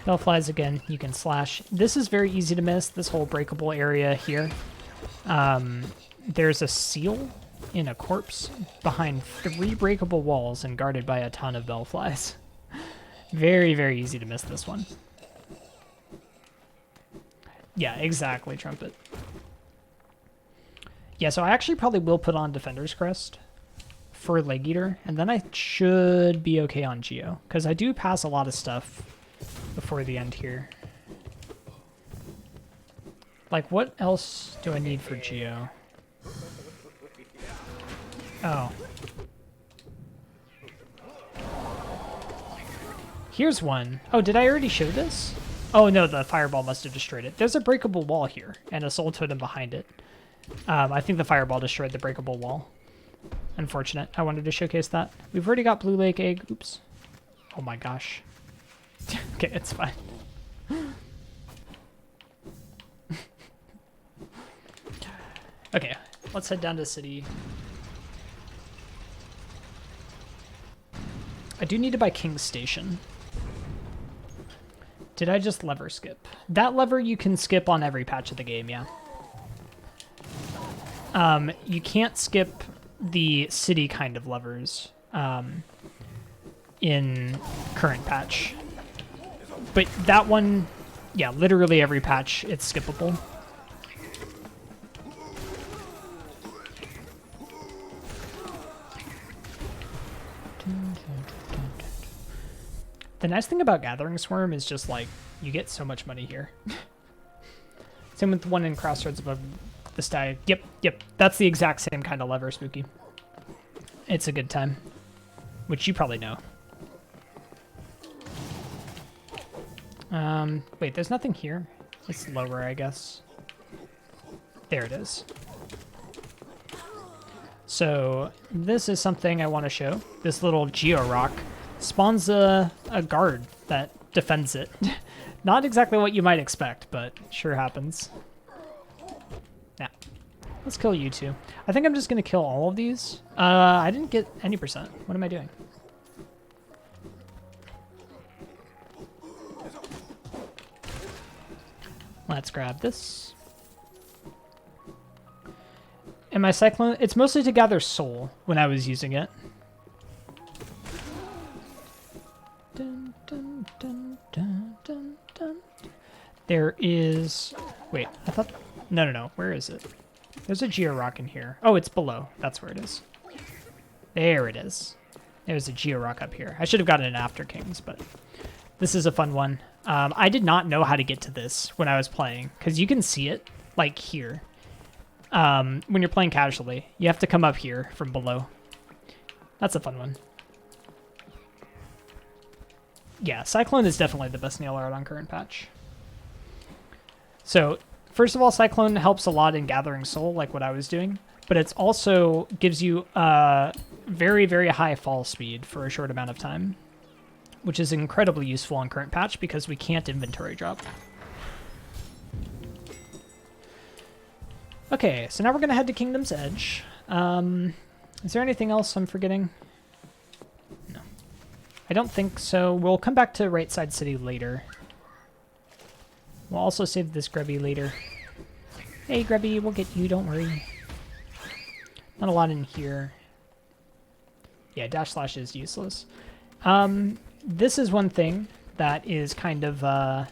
Bellflies again, you can slash. This is very easy to miss, this whole breakable area here. There's a seal in a corpse behind 3 breakable walls and guarded by a ton of Bellflies. Very, very easy to miss this one. Yeah, exactly, Trumpet. Yeah, so I actually probably will put on Defender's Crest for Leg Eater, and then I should be okay on Geo, because I do pass a lot of stuff before the end here. Like, what else do I need for Geo? Oh. Here's one. Oh, did I already show this? Oh no, the fireball must have destroyed it. There's a breakable wall here, and a soul totem behind it. I think the fireball destroyed the breakable wall. Unfortunate. I wanted to showcase that. We've already got Blue Lake Egg. Oops. Oh my gosh. Okay, it's fine. Okay, let's head down to the city. I do need to buy King's Station. Did I just lever skip? That lever you can skip on every patch of the game, yeah. You can't skip the city kind of levers in current patch. But that one, yeah, literally every patch, it's skippable. The nice thing about Gathering Swarm is just, like, you get so much money here. Same with the one in Crossroads above the sty. Yep. That's the exact same kind of lever, Spooky. It's a good time. Which you probably know. Wait, there's nothing here? It's lower, I guess. There it is. So, this is something I want to show. This little Geo Rock spawns a guard that defends it. Not exactly what you might expect, but sure happens. Now, let's kill you two. I think I'm just going to kill all of these. I didn't get any percent. What am I doing? Let's grab this. And my Cyclone, it's mostly to gather soul when I was using it. Dun, dun, dun, dun, dun, dun. There is... Wait, I thought... No. Where is it? There's a Geo Rock in here. Oh, it's below. That's where it is. There it is. There's a Geo Rock up here. I should have gotten an After Kings, but this is a fun one. I did not know how to get to this when I was playing, because you can see it, like, here. When you're playing casually, you have to come up here from below. That's a fun one. Yeah, Cyclone is definitely the best nail art on current patch. So, first of all, Cyclone helps a lot in gathering soul, like what I was doing, but it also gives you very, very high fall speed for a short amount of time, which is incredibly useful on current patch because we can't inventory drop. Okay, so now we're going to head to Kingdom's Edge. Is there anything else I'm forgetting? No. I don't think so. We'll come back to Right Side City later. We'll also save this Grubby later. Hey, Grubby, we'll get you, don't worry. Not a lot in here. Yeah, dash slash is useless. This is one thing that is kind of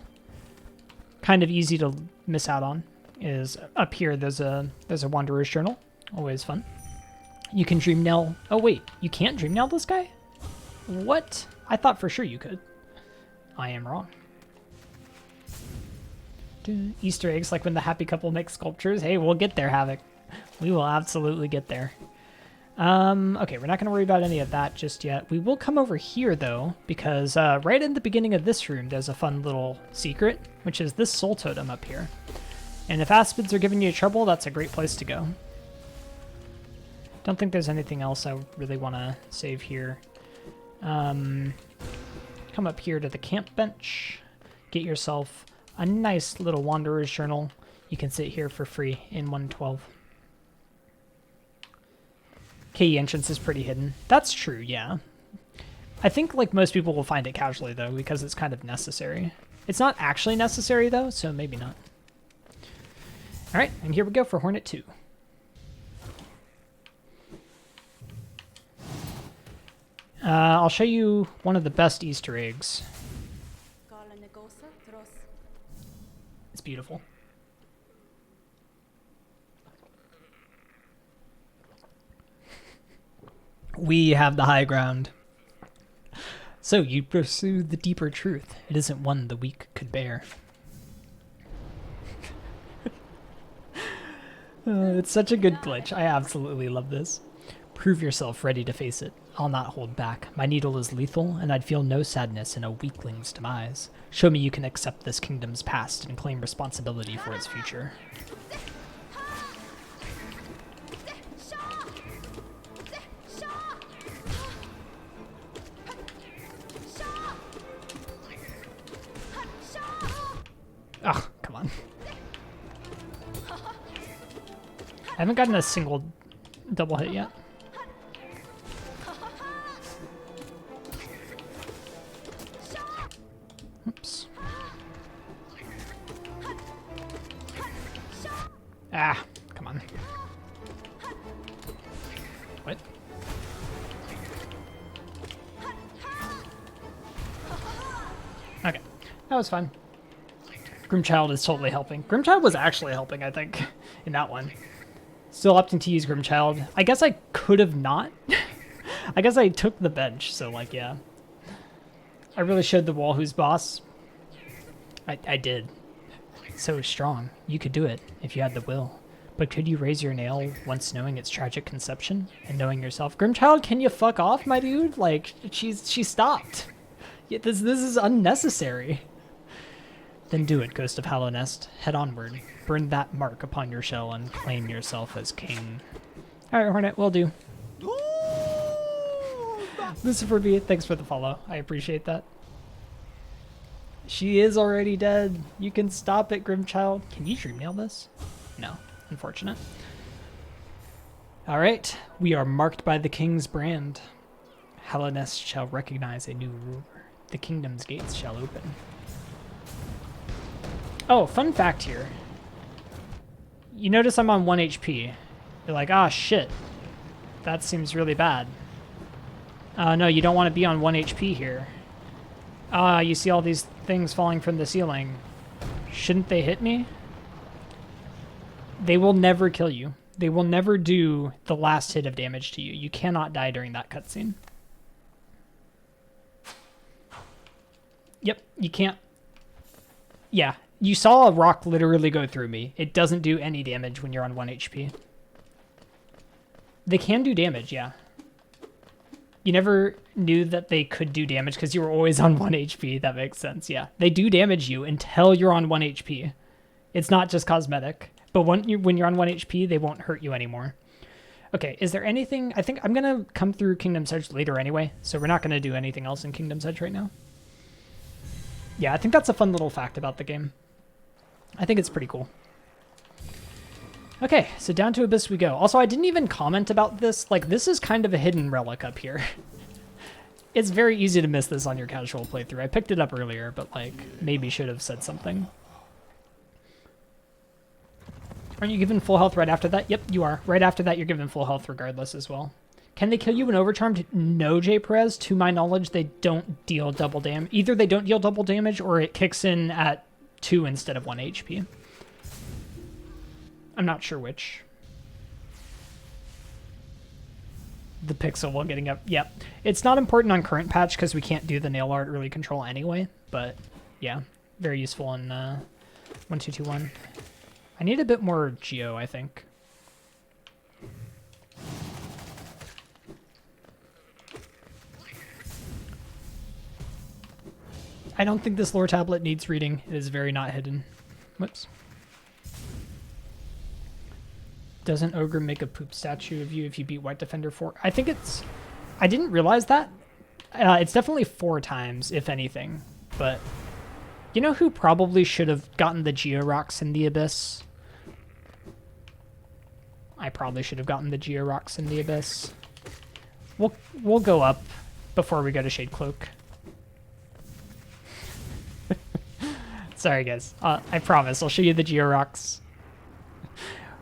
easy to miss out on. Is up here there's a Wanderer's Journal, always fun. You can dream nail. Oh wait, you can't dream nail this guy? What? I thought for sure you could. I am wrong. Easter eggs, like when the happy couple makes sculptures. Hey, we'll get there, Havoc. We will absolutely get there. Okay, we're not going to worry about any of that just yet. We will come over here, though, because right in the beginning of this room, there's a fun little secret, which is this soul totem up here. And if aspids are giving you trouble, that's a great place to go. Don't think there's anything else I really want to save here. Come up here to the camp bench. Get yourself a nice little Wanderer's Journal. You can sit here for free in 112. KE entrance is pretty hidden. That's true, yeah. I think like most people will find it casually though, because it's kind of necessary. It's not actually necessary though, so maybe not. All right, and here we go for Hornet 2. I'll show you one of the best Easter eggs. It's beautiful. We have the high ground. So you pursue the deeper truth. It isn't one the weak could bear. It's such a good glitch. I absolutely love this. Prove yourself ready to face it. I'll not hold back. My needle is lethal, and I'd feel no sadness in a weakling's demise. Show me you can accept this kingdom's past and claim responsibility for its future. Oh, come on. I haven't gotten a single double hit yet. Oops. Ah, come on. What? Okay, that was fun. Grimchild is totally helping. Grimchild was actually helping, I think, in that one. Still opting to use Grimchild. I guess I could have not. I guess I took the bench, so like, yeah. I really showed the wall who's boss. I did. So strong. You could do it if you had the will. But could you raise your nail once knowing its tragic conception and knowing yourself? Grimchild, can you fuck off, my dude? Like, she stopped. Yeah, this is unnecessary. Then do it, Ghost of Hallownest. Head onward. Burn that mark upon your shell and claim yourself as king. Alright, Hornet, will do. Lucifer B, thanks for the follow. I appreciate that. She is already dead. You can stop it, Grimchild. Can you dream nail this? No, unfortunate. Alright, we are marked by the king's brand. Hallownest shall recognize a new ruler. The kingdom's gates shall open. Oh, fun fact here. You notice I'm on 1 HP. You're like, ah, shit. That seems really bad. No, you don't want to be on 1 HP here. You see all these things falling from the ceiling. Shouldn't they hit me? They will never kill you. They will never do the last hit of damage to you. You cannot die during that cutscene. Yep, you can't. Yeah, you saw a rock literally go through me. It doesn't do any damage when you're on 1 HP. They can do damage, yeah. You never knew that they could do damage because you were always on 1 HP. That makes sense, yeah. They do damage you until you're on 1 HP. It's not just cosmetic. But when you're on 1 HP, they won't hurt you anymore. Okay, is there anything... I think I'm going to come through Kingdom's Edge later anyway, so we're not going to do anything else in Kingdom's Edge right now. Yeah, I think that's a fun little fact about the game. I think it's pretty cool. Okay, so down to Abyss we go. Also, I didn't even comment about this. Like, this is kind of a hidden relic up here. It's very easy to miss this on your casual playthrough. I picked it up earlier, but, like, maybe should have said something. Aren't you given full health right after that? Yep, you are. Right after that, you're given full health regardless as well. Can they kill you when overcharmed? No, J. Perez. To my knowledge, they don't deal double damage. Either they don't deal double damage or it kicks in at 2 instead of 1 HP. I'm not sure which. The pixel while getting up. Yep. It's not important on current patch because we can't do the nail art early control anyway. But yeah, very useful in 1221. I need a bit more geo, I think. I don't think this lore tablet needs reading. It is very not hidden. Whoops. Doesn't Ogre make a poop statue of you if you beat White Defender 4? I think it's... I didn't realize that. It's definitely 4 times, if anything. But you know who probably should have gotten the Geo Rocks in the Abyss? I probably should have gotten the Geo Rocks in the Abyss. We'll go up before we go to Shade Cloak. Sorry, guys. I promise I'll show you the Geo Rocks.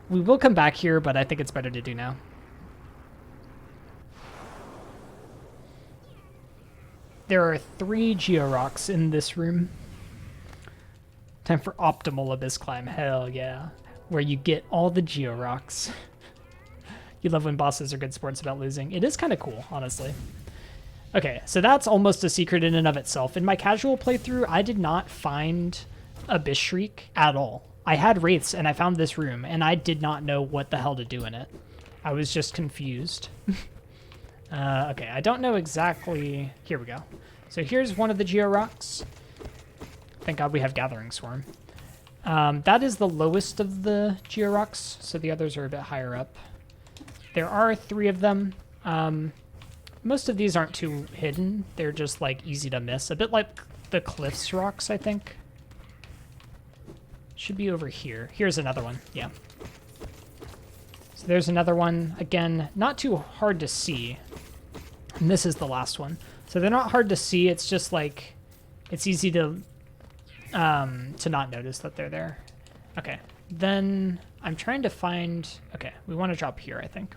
We will come back here, but I think it's better to do now. There are 3 Geo Rocks in this room. Time for optimal Abyss climb. Hell yeah. Where you get all the Geo Rocks. You love when bosses are good sports about losing. It is kind of cool, honestly. Okay, so that's almost a secret in and of itself. In my casual playthrough, I did not find Abyss Shriek at all. I had Wraiths, and I found this room, and I did not know what the hell to do in it. I was just confused. Okay, I don't know exactly... Here we go. So here's one of the Geo Rocks. Thank God we have Gathering Swarm. That is the lowest of the Geo Rocks, so the others are a bit higher up. There are 3 of them. Most of these aren't too hidden. They're just, like, easy to miss. A bit like the Cliffs Rocks, I think. Should be over here. Here's another one. Yeah. So there's another one. Again, not too hard to see. And this is the last one. So they're not hard to see. It's just like, it's easy to not notice that they're there. Okay. Then I'm trying to find... Okay, we want to drop here, I think.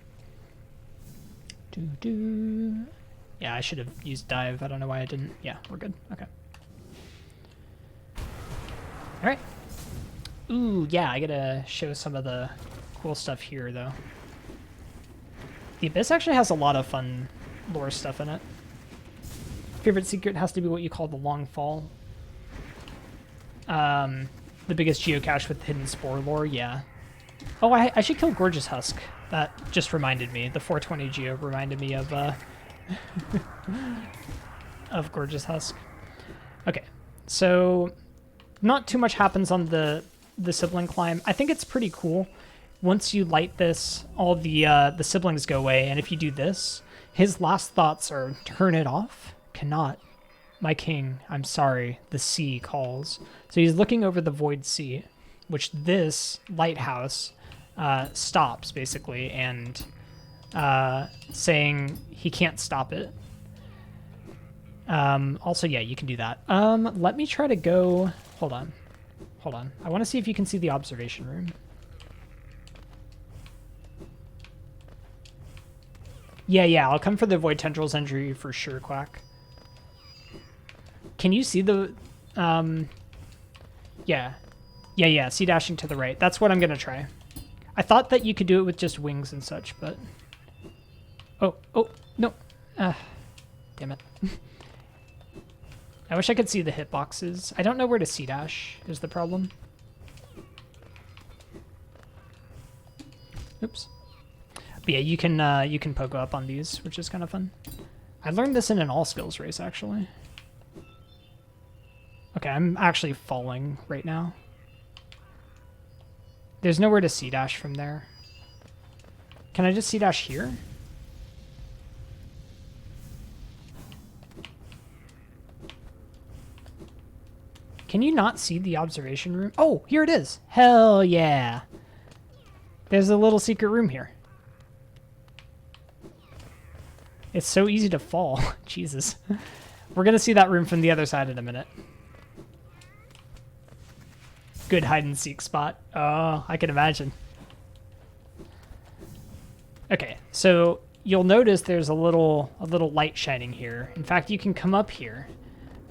Yeah, I should have used dive. I don't know why I didn't. Yeah, we're good. Okay. All right. Ooh, yeah, I gotta show some of the cool stuff here, though. The Abyss actually has a lot of fun lore stuff in it. Favorite secret has to be what you call the Long Fall. The biggest geocache with hidden spore lore, yeah. Oh, I should kill Gorgeous Husk. That just reminded me. The 420 geo reminded me of of Gorgeous Husk. Okay, so not too much happens on the sibling climb. I think it's pretty cool. Once you light this, all the siblings go away, and if you do this, his last thoughts are, turn it off? Cannot. My king, I'm sorry, the sea calls. So he's looking over the void sea, which this lighthouse stops, basically, and saying he can't stop it. Also, yeah, you can do that. Let me try to go... Hold on. I want to see if you can see the observation room. Yeah, I'll come for the Void Tendrils entry for sure, Quack. Can you see the... Yeah, sea dashing to the right. That's what I'm going to try. I thought that you could do it with just wings and such, but... Oh, no. Damn it. I wish I could see the hitboxes. I don't know where to C-dash is the problem. Oops. But yeah, you can pogo up on these, which is kind of fun. I learned this in an all-skills race, actually. Okay, I'm actually falling right now. There's nowhere to C-dash from there. Can I just C-dash here? Can you not see the observation room? Oh, here it is. Hell yeah. There's a little secret room here. It's so easy to fall. Jesus. We're going to see that room from the other side in a minute. Good hide and seek spot. Oh, I can imagine. Okay, so you'll notice there's a little light shining here. In fact, you can come up here.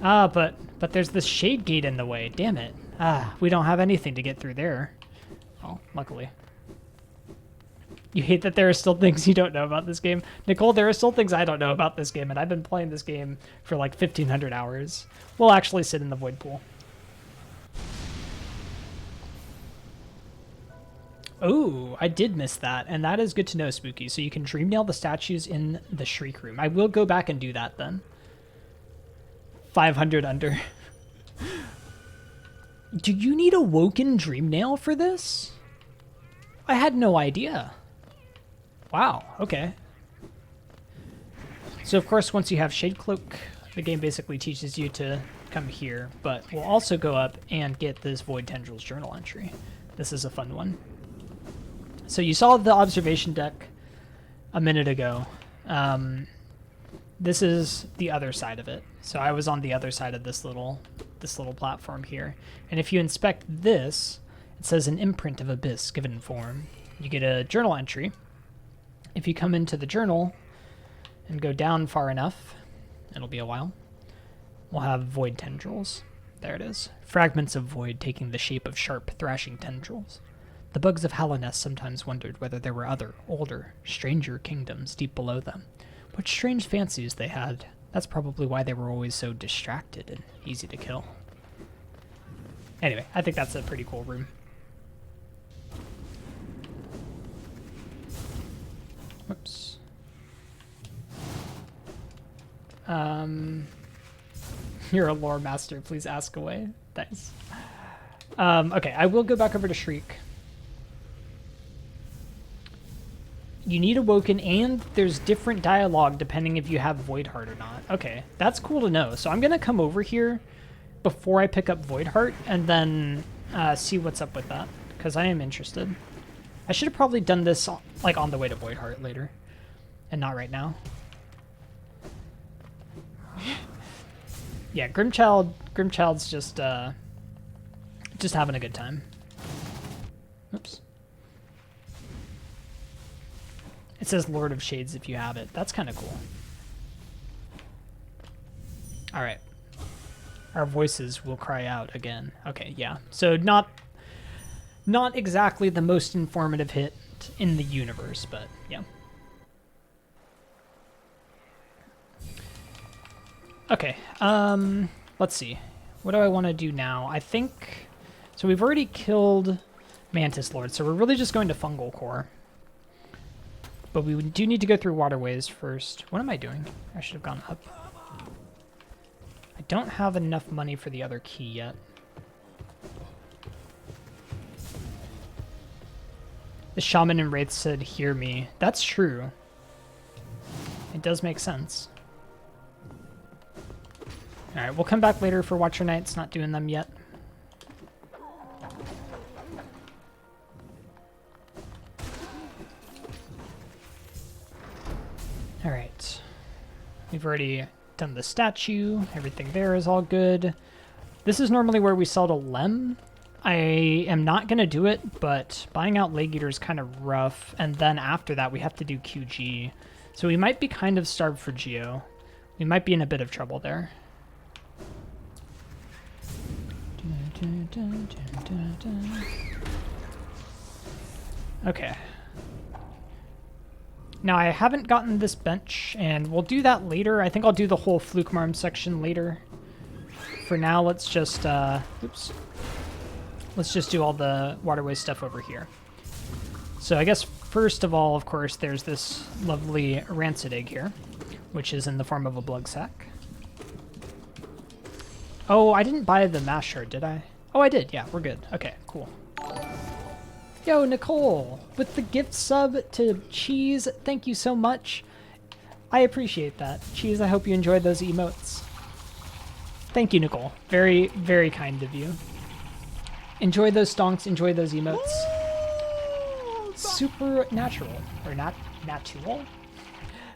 Ah, but there's this shade gate in the way. Damn it. Ah, we don't have anything to get through there. Oh, luckily. You hate that there are still things you don't know about this game. Nicole, there are still things I don't know about this game, and I've been playing this game for like 1,500 hours. We'll actually sit in the void pool. Oh, I did miss that, and that is good to know, Spooky. So you can dream nail the statues in the Shriek Room. I will go back and do that then. 500 under. Do you need a Woken Dream Nail for this? I had no idea. Wow, okay. So of course, once you have Shade Cloak, the game basically teaches you to come here, but we'll also go up and get this Void Tendrils journal entry. This is a fun one. So you saw the observation deck a minute ago. This is the other side of it. So I was on the other side of this little platform here. And if you inspect this, it says an imprint of Abyss given form. You get a journal entry. If you come into the journal and go down far enough, it'll be a while, we'll have Void Tendrils. There it is. Fragments of void taking the shape of sharp, thrashing tendrils. The bugs of Hallownest sometimes wondered whether there were other, older, stranger kingdoms deep below them. What strange fancies they had. That's probably why they were always so distracted and easy to kill. Anyway, I think that's a pretty cool room. Whoops. You're a lore master, please ask away. Thanks. Okay, I will go back over to Shriek. You need Awoken, and there's different dialogue depending if you have Void Heart or not. Okay, that's cool to know. So I'm going to come over here before I pick up Void Heart and then see what's up with that, because I am interested. I should have probably done this like on the way to Void Heart later, and not right now. Yeah, Grimchild's just having a good time. Oops. It says Lord of Shades if you have it. That's kind of cool. All right. Our voices will cry out again. Okay, yeah. So not exactly the most informative hit in the universe, but yeah. Okay, let's see. What do I want to do now? I think... So we've already killed Mantis Lord, so we're really just going to Fungal Core. But we do need to go through waterways first. What am I doing? I should have gone up. I don't have enough money for the other key yet. The shaman in Wraith said, "Hear me." That's true. It does make sense. Alright, we'll come back later for Watcher Nights, not doing them yet. Alright. We've already done the statue. Everything there is all good. This is normally where we sell to Lem. I am not going to do it, but buying out Leg Eater is kind of rough. And then after that, we have to do QG. So we might be kind of starved for Geo. We might be in a bit of trouble there. Okay. Now, I haven't gotten this bench, and we'll do that later. I think I'll do the whole Fluke Marm section later. for now, let's just, oops. Let's just do all the waterway stuff over here. So I guess first of all, of course, there's this lovely rancid egg here, which is in the form of a blood sack. Oh, I didn't buy the mash shard, did I? Oh, I did. Yeah, we're good. Okay, cool. Yo, Nicole, with the gift sub to Cheese, thank you so much. I appreciate that. Cheese, I hope you enjoyed those emotes. Thank you, Nicole. Very, very kind of you. Enjoy those stonks, enjoy those emotes. Supernatural, or not natural.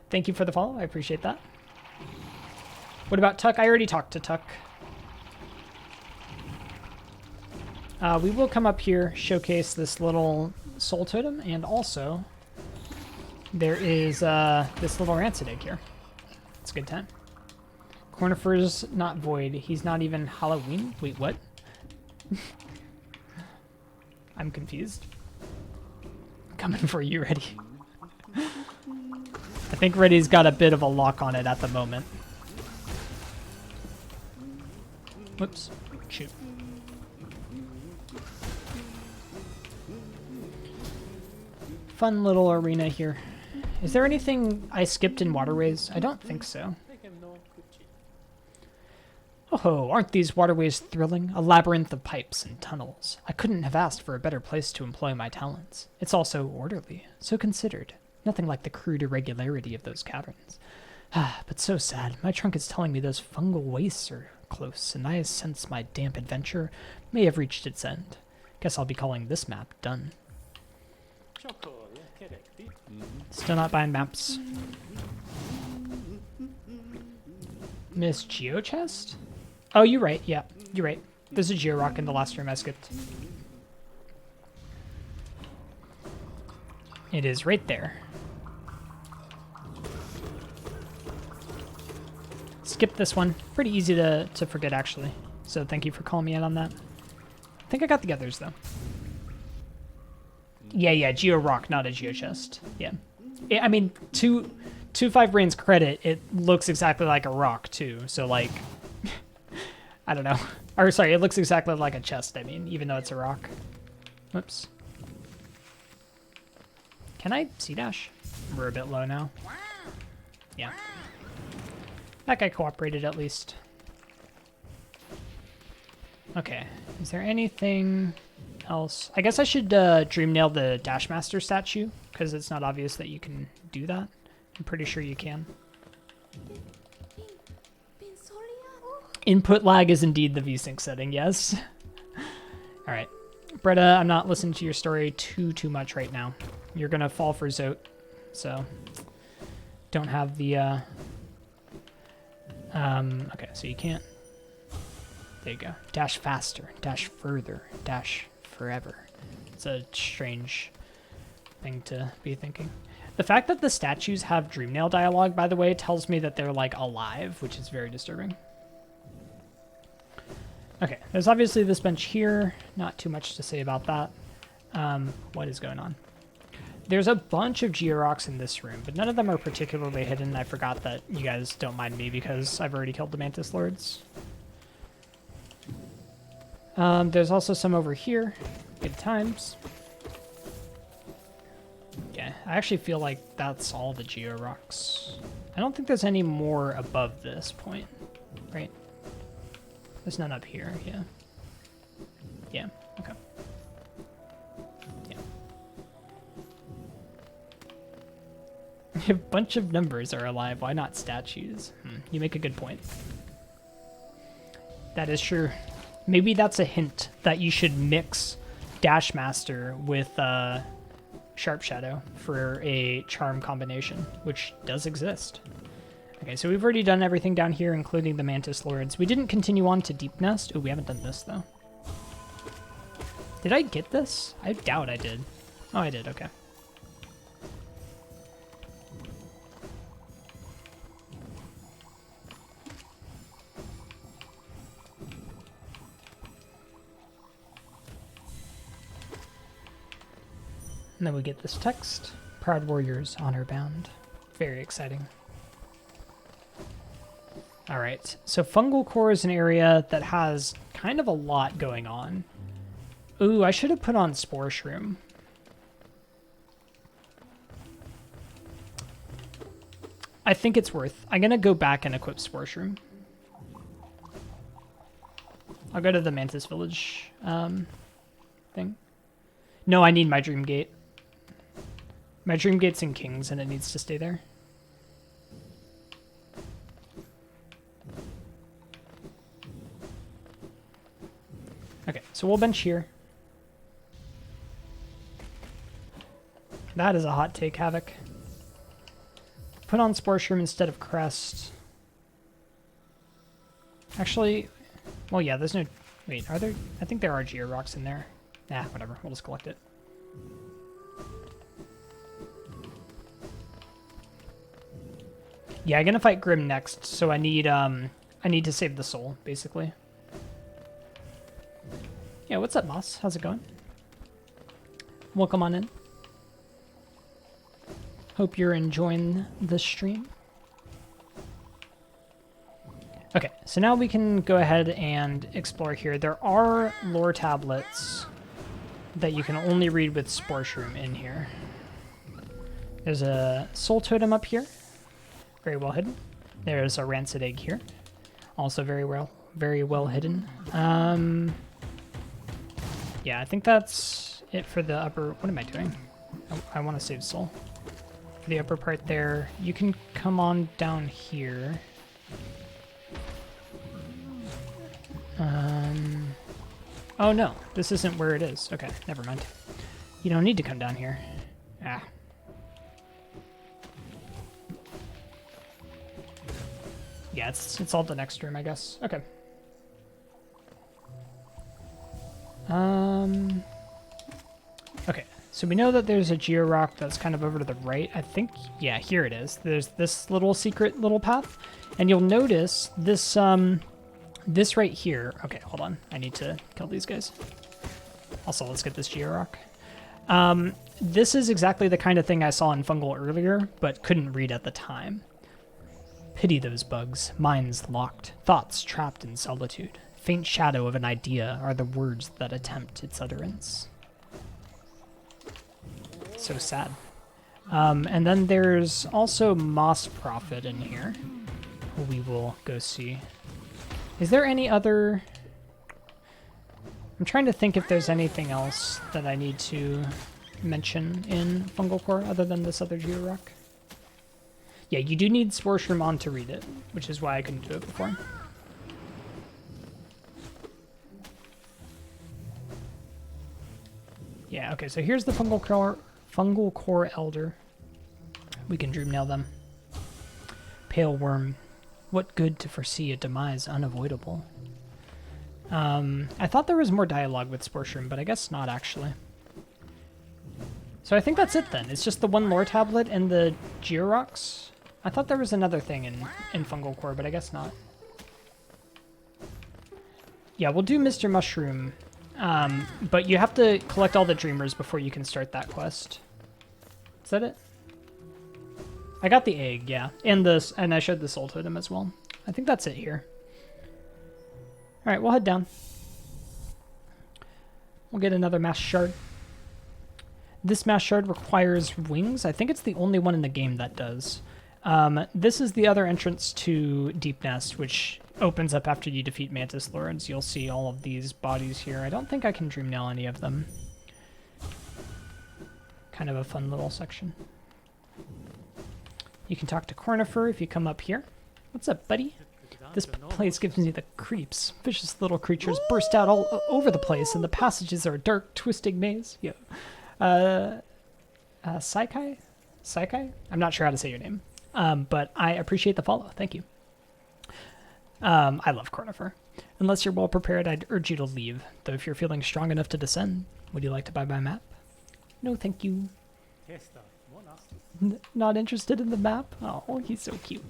Thank you for the follow, I appreciate that. What about Tuck? I already talked to Tuck. We will come up here, showcase this little soul totem, and also there is this little rancid egg here. It's a good time. Cornifer's not void. He's not even Halloween. Wait, what? I'm confused. Coming for you, Reddy. I think Reddy's got a bit of a lock on it at the moment. Whoops. Shoot. Fun little arena here. Is there anything I skipped in waterways? I don't think so. Oh, aren't these waterways thrilling? A labyrinth of pipes and tunnels. I couldn't have asked for a better place to employ my talents. It's also orderly, so considered. Nothing like the crude irregularity of those caverns. Ah, but so sad. My trunk is telling me those fungal wastes are close, and I sense my damp adventure may have reached its end. Guess I'll be calling this map done. Still not buying maps. Miss Geochest? Oh, you're right. Yeah, you're right. There's a Georock in the last room I skipped. It is right there. Skip this one. Pretty easy to forget, actually. So thank you for calling me in on that. I think I got the others, though. Yeah, Georock, not a Geochest. Yeah. I mean, to 5 Brains credit, it looks exactly like a rock, too. So, like, I don't know. Or, sorry, it looks exactly like a chest, I mean, even though it's a rock. Whoops. Can I C-dash? We're a bit low now. Yeah. That guy cooperated, at least. Okay. Is there anything else? I guess I should dream nail the Dashmaster statue, because it's not obvious that you can do that. I'm pretty sure you can. Input lag is indeed the VSync setting, yes. All right. Bretta, I'm not listening to your story too much right now. You're going to fall for Zote, so don't have the... okay, so you can't... There you go. Dash faster, dash further, dash forever. It's a strange thing to be thinking. The fact that the statues have Dreamnail dialogue, by the way, tells me that they're, like, alive, which is very disturbing. Okay, there's obviously this bench here. Not too much to say about that. What is going on? There's a bunch of Georocks in this room, but none of them are particularly hidden. I forgot that you guys don't mind me because I've already killed the Mantis Lords. There's also some over here. Good times. Yeah, I actually feel like that's all the Georocks. I don't think there's any more above this point, right? There's none up here, yeah. Yeah, okay. Yeah. A bunch of numbers are alive, why not statues? You make a good point. That is true. Maybe that's a hint that you should mix Dashmaster with Sharp Shadow for a charm combination, which does exist. Okay, so we've already done everything down here, including the Mantis Lords. We didn't continue on to Deep Nest. Ooh, we haven't done this, though. Did I get this? I doubt I did. Oh, I did, okay. And then we get this text. Proud Warriors, honor bound. Very exciting. All right, so fungal core is an area that has kind of a lot going on. Ooh, I should have put on spore shroom. I think it's worth. I'm gonna go back and equip spore shroom. I'll go to the Mantis Village thing. No, I need my Dream Gate. My Dream Gate's in Kings, and it needs to stay there. Okay, so we'll bench here. That is a hot take, Havoc. Put on Spore Shroom instead of Crest. Actually, well, yeah, there's no... Wait, are there... I think there are Geo Rocks in there. Nah, whatever. We'll just collect it. Yeah, I'm gonna fight Grim next, so I need to save the soul, basically. Yeah, what's up, Moss? How's it going? Welcome on in. Hope you're enjoying the stream. Okay, so now we can go ahead and explore here. There are lore tablets that you can only read with Spore Shroom in here. There's a soul totem up here, very well hidden. There's a rancid egg here, also very well hidden. Yeah, I think that's it for the upper... What am I doing? I want to save soul. For the upper part there, you can come on down here. Oh no, this isn't where it is. Okay, never mind. You don't need to come down here. Ah. Yeah, it's all the next room, I guess. Okay. Okay, so we know that there's a Geo Rock that's kind of over to the right. I think, yeah, here it is. There's this little secret little path, and you'll notice this, this right here. Okay, hold on. I need to kill these guys. Also, let's get this Geo Rock. This is exactly the kind of thing I saw in Fungal earlier, but couldn't read at the time. Pity those bugs, minds locked, thoughts trapped in solitude. Faint shadow of an idea are the words that attempt its utterance. So sad. And then there's also Moss Prophet in here, who we will go see. Is there any other... I'm trying to think if there's anything else that I need to mention in Fungal Core other than this other Geo Rock. Yeah, you do need Spore Shroom on to read it, which is why I couldn't do it before. Yeah, okay, so here's the Fungal Core Elder. We can Dream Nail them. Pale Worm. What good to foresee a demise unavoidable? I thought there was more dialogue with Spore Shroom, but I guess not, actually. So I think that's it, then. It's just the one lore tablet and the Geo Rocks. I thought there was another thing in Fungal Core, but I guess not. Yeah, we'll do Mr. Mushroom, but you have to collect all the Dreamers before you can start that quest. Is that it? I got the egg, yeah, and I showed the soul totem as well. I think that's it here. All right, we'll head down. We'll get another Mass Shard. This Mass Shard requires wings. I think it's the only one in the game that does. This is the other entrance to Deep Nest, which opens up after you defeat Mantis Lords. You'll see all of these bodies here. I don't think I can Dream Nail any of them. Kind of a fun little section. You can talk to Cornifer if you come up here. What's up, buddy? This place gives me the creeps. Vicious little creatures burst out all over the place, and the passages are a dark, twisting maze. Yeah. Saikai? Saikai? I'm not sure how to say your name. But I appreciate the follow. Thank you. I love Cornifer. Unless you're well prepared, I'd urge you to leave. Though if you're feeling strong enough to descend, would you like to buy my map? No, thank you. Not interested in the map? Oh, he's so cute.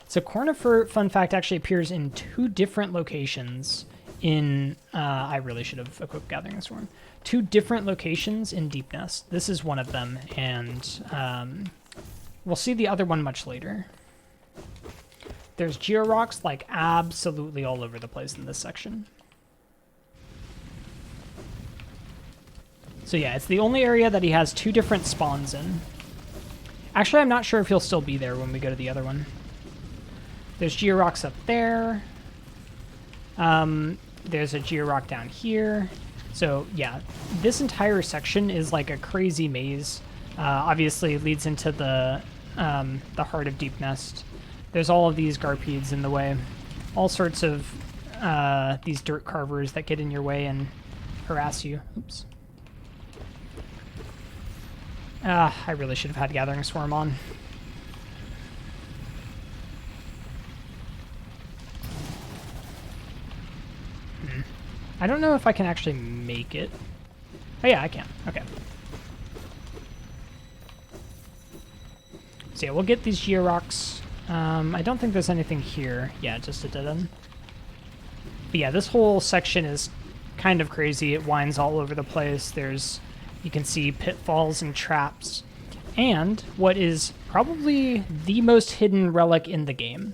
So Cornifer, fun fact, actually appears in 2 different locations in... I really should have equipped Gathering Storm. 2 different locations in Deep Nest. This is one of them, and... we'll see the other one much later. There's georocks like absolutely all over the place in this section. So yeah, it's the only area that he has 2 different spawns in. Actually, I'm not sure if he'll still be there when we go to the other one. There's georocks up there. There's a georock down here. So yeah, this entire section is like a crazy maze. Obviously, it leads into the heart of Deep Nest. There's all of these garpedes in the way. All sorts of these dirt carvers that get in your way and harass you. Oops. I really should have had Gathering Swarm on. I don't know if I can actually make it. Oh yeah, I can. Okay. So yeah, we'll get these georocks. I don't think there's anything here. Yeah, just a dead end. But yeah, this whole section is kind of crazy. It winds all over the place. You can see pitfalls and traps. And what is probably the most hidden relic in the game.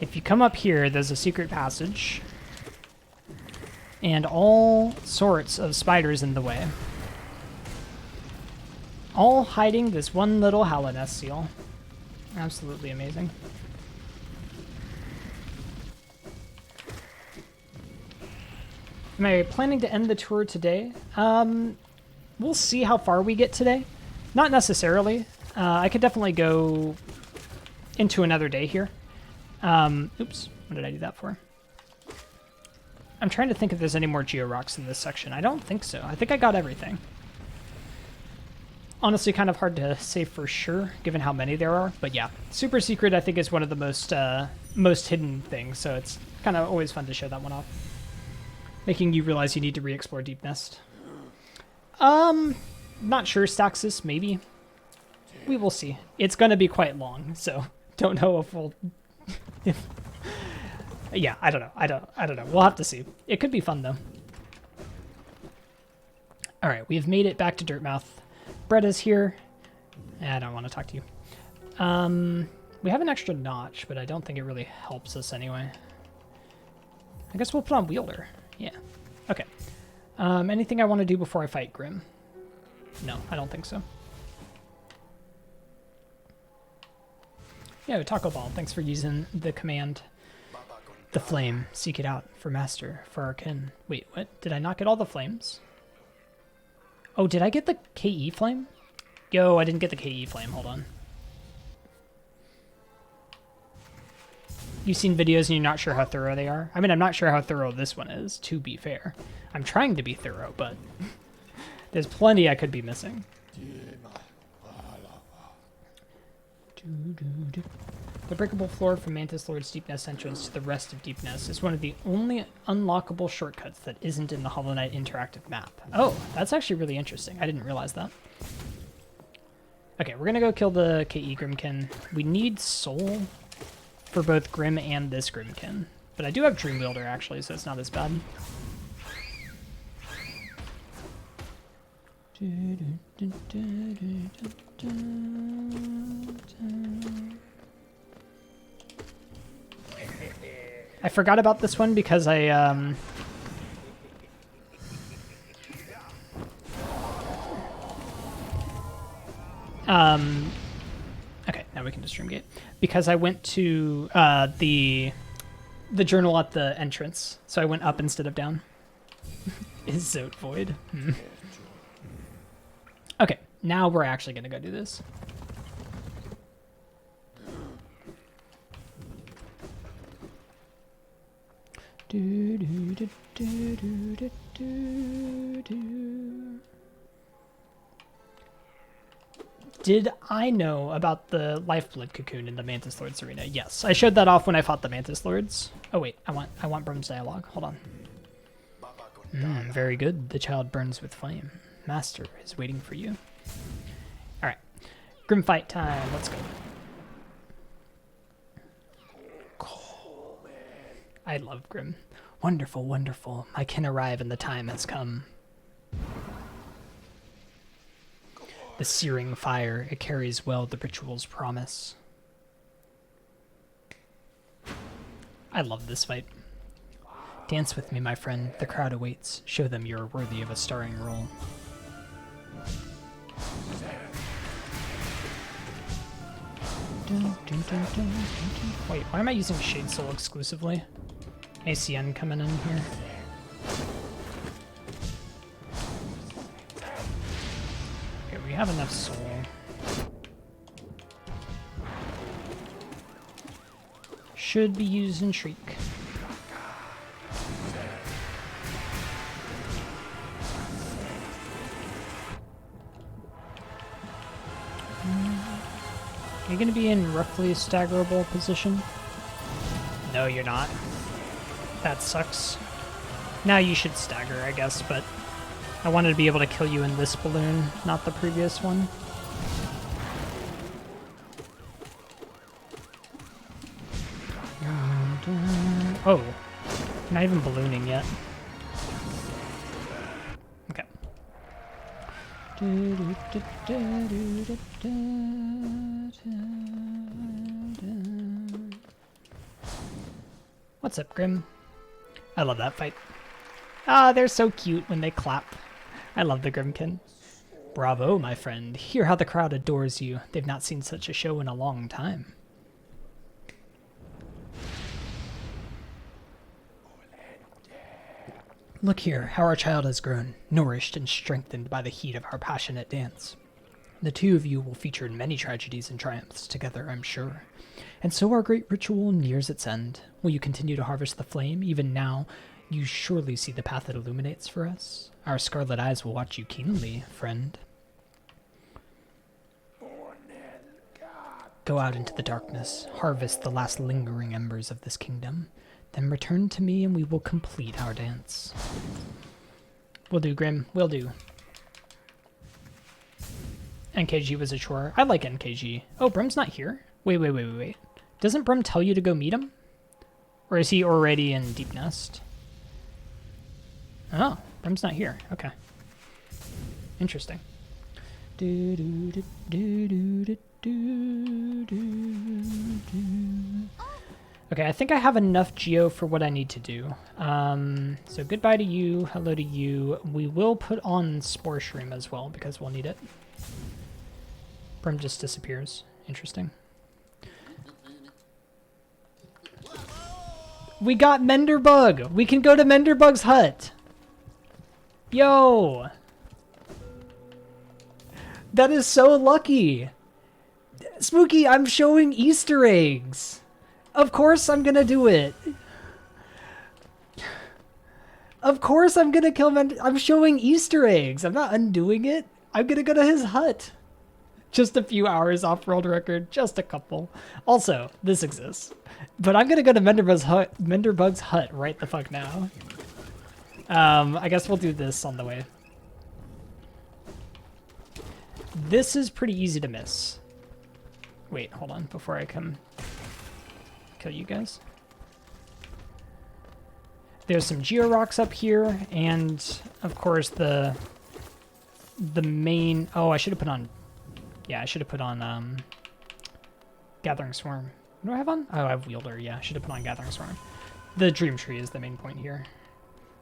If you come up here, there's a secret passage. And all sorts of spiders in the way. All hiding this one little Hallownest seal. Absolutely amazing. Am I planning to end the tour today? We'll see how far we get today. Not necessarily. I could definitely go into another day here. Oops, what did I do that for? I'm trying to think if there's any more georocks in this section. I don't think so. I think I got everything. Honestly, kind of hard to say for sure, given how many there are. But yeah, Super Secret, I think, is one of the most hidden things, so it's kind of always fun to show that one off. Making you realize you need to re-explore Deep Nest. Not sure, Staxis, maybe. We will see. It's going to be quite long, so don't know if we'll... Yeah, I don't know. I don't know. We'll have to see. It could be fun, though. All right, we've made it back to Dirtmouth. Bretta's here. I don't want to talk to you. We have an extra notch, but I don't think it really helps us anyway. I guess we'll put on Wielder. Yeah. Okay. Anything I want to do before I fight Grim? No, I don't think so. Yeah, Taco Ball. Thanks for using the command. The flame. Seek it out. For master. For our kin. Wait, what? Did I not get all the flames? Oh, did I get the KE flame? Yo, I didn't get the KE flame. Hold on. You've seen videos and you're not sure how thorough they are? I mean, I'm not sure how thorough this one is, to be fair. I'm trying to be thorough, but there's plenty I could be missing. The breakable floor from Mantis Lord's Deep Nest entrance to the rest of Deep Nest is one of the only unlockable shortcuts that isn't in the Hollow Knight interactive map. Oh, that's actually really interesting. I didn't realize that. Okay, we're gonna go kill the KE Grimkin. We need soul for both Grim and this Grimkin. But I do have Dream Wielder actually, so it's not as bad. I forgot about this one because I okay, now we can just stream gate. Because I went to the journal at the entrance, so I went up instead of down. Is Zote void? Okay, now we're actually gonna go do this. Did I know about the Lifeblood Cocoon in the Mantis Lords arena? Yes, I showed that off when I fought the Mantis Lords. Oh wait, I want Brum's dialogue. Hold on. Very good. The child burns with flame. Master is waiting for you. All right, Grim fight time. Let's go. I love Grim. Wonderful, wonderful. I can arrive and the time has come. The searing fire, it carries well the ritual's promise. I love this fight. Dance with me, my friend. The crowd awaits. Show them you're worthy of a starring role. Wait, why am I using Shade Soul exclusively? ACN coming in here. Okay, we have enough soul. Should be using Shriek. Are you going to be in roughly a staggerable position? No, you're not. That sucks. Now you should stagger, I guess, but I wanted to be able to kill you in this balloon, not the previous one. Oh, not even ballooning yet. Okay. What's up, Grim? I love that fight. Ah, they're so cute when they clap. I love the Grimkin. Bravo, my friend. Hear how the crowd adores you. They've not seen such a show in a long time. Look here, how our child has grown, nourished and strengthened by the heat of our passionate dance. The two of you will feature in many tragedies and triumphs together, I'm sure. And so our great ritual nears its end. Will you continue to harvest the flame? Even now, you surely see the path it illuminates for us. Our scarlet eyes will watch you keenly, friend. Go out into the darkness, harvest the last lingering embers of this kingdom. Then return to me and we will complete our dance. Will do, Grim. Will do. NKG was a chore. I like NKG. Oh, Brim's not here? Wait. Doesn't Brim tell you to go meet him? Or is he already in Deep Nest? Oh, Brim's not here. Okay. Interesting. Okay, I think I have enough geo for what I need to do. So goodbye to you, hello to you. We will put on Spore Shroom as well because we'll need it. Brim just disappears. Interesting. We got Menderbug! We can go to Menderbug's hut! Yo! That is so lucky! Spooky, I'm showing Easter eggs! Of course I'm gonna do it. Of course I'm gonna kill I'm showing Easter eggs. I'm not undoing it. I'm gonna go to his hut. Just a few hours off-world record. Just a couple. Also, this exists. But I'm gonna go to Menderbug's hut right the fuck now. I guess we'll do this on the way. This is pretty easy to miss. Wait, hold on before I come kill you guys. There's some Geo Rocks up here, and of course the main. Oh, I should have put on. Yeah, I should have put on Gathering Swarm. What do I have on? Oh, I have Wielder. Yeah, I should have put on Gathering Swarm. The Dream Tree is the main point here.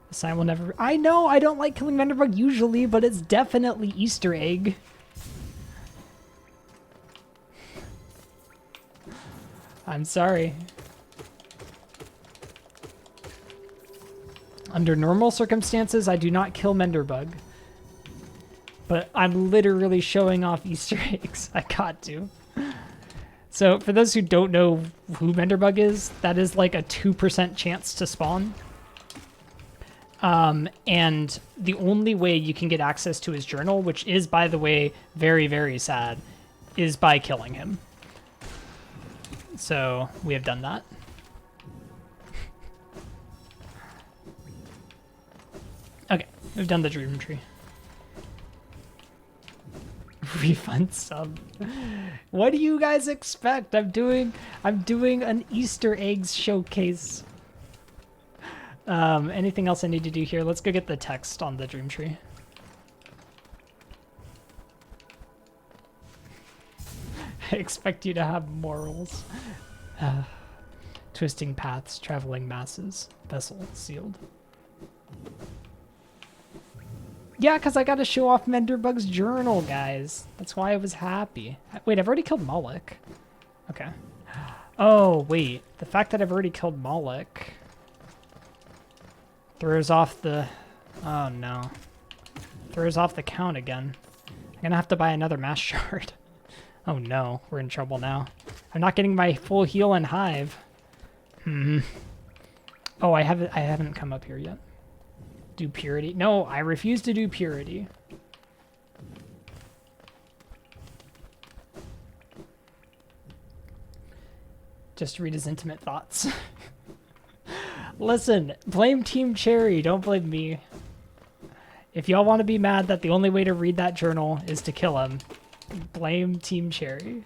The sign will never. I know I don't like killing Menderbug usually, but it's definitely Easter egg. I'm sorry. Under normal circumstances, I do not kill Menderbug. But I'm literally showing off Easter eggs. I got to. So for those who don't know who Menderbug is, that is like a 2% chance to spawn. And the only way you can get access to his journal, which is, by the way, very, very sad, is by killing him. So we have done that. Okay, we've done the Dream Tree. Refund sub. What do you guys expect? I'm doing an Easter eggs showcase. Anything else I need to do here? Let's go get the text on the Dream Tree. I expect you to have morals. Twisting paths, traveling masses, vessel sealed. Yeah, because I got to show off Menderbug's journal, guys. That's why I was happy. Wait, I've already killed Moloch. Okay. Oh, wait. The fact that I've already killed Moloch throws off the... Oh, no. Throws off the count again. I'm going to have to buy another mass shard. Oh, no. We're in trouble now. I'm not getting my full heal and hive. Oh, I haven't come up here yet. Do purity. No, I refuse to do purity. Just read his intimate thoughts. Listen, blame Team Cherry, don't blame me. If y'all want to be mad that the only way to read that journal is to kill him, blame Team Cherry.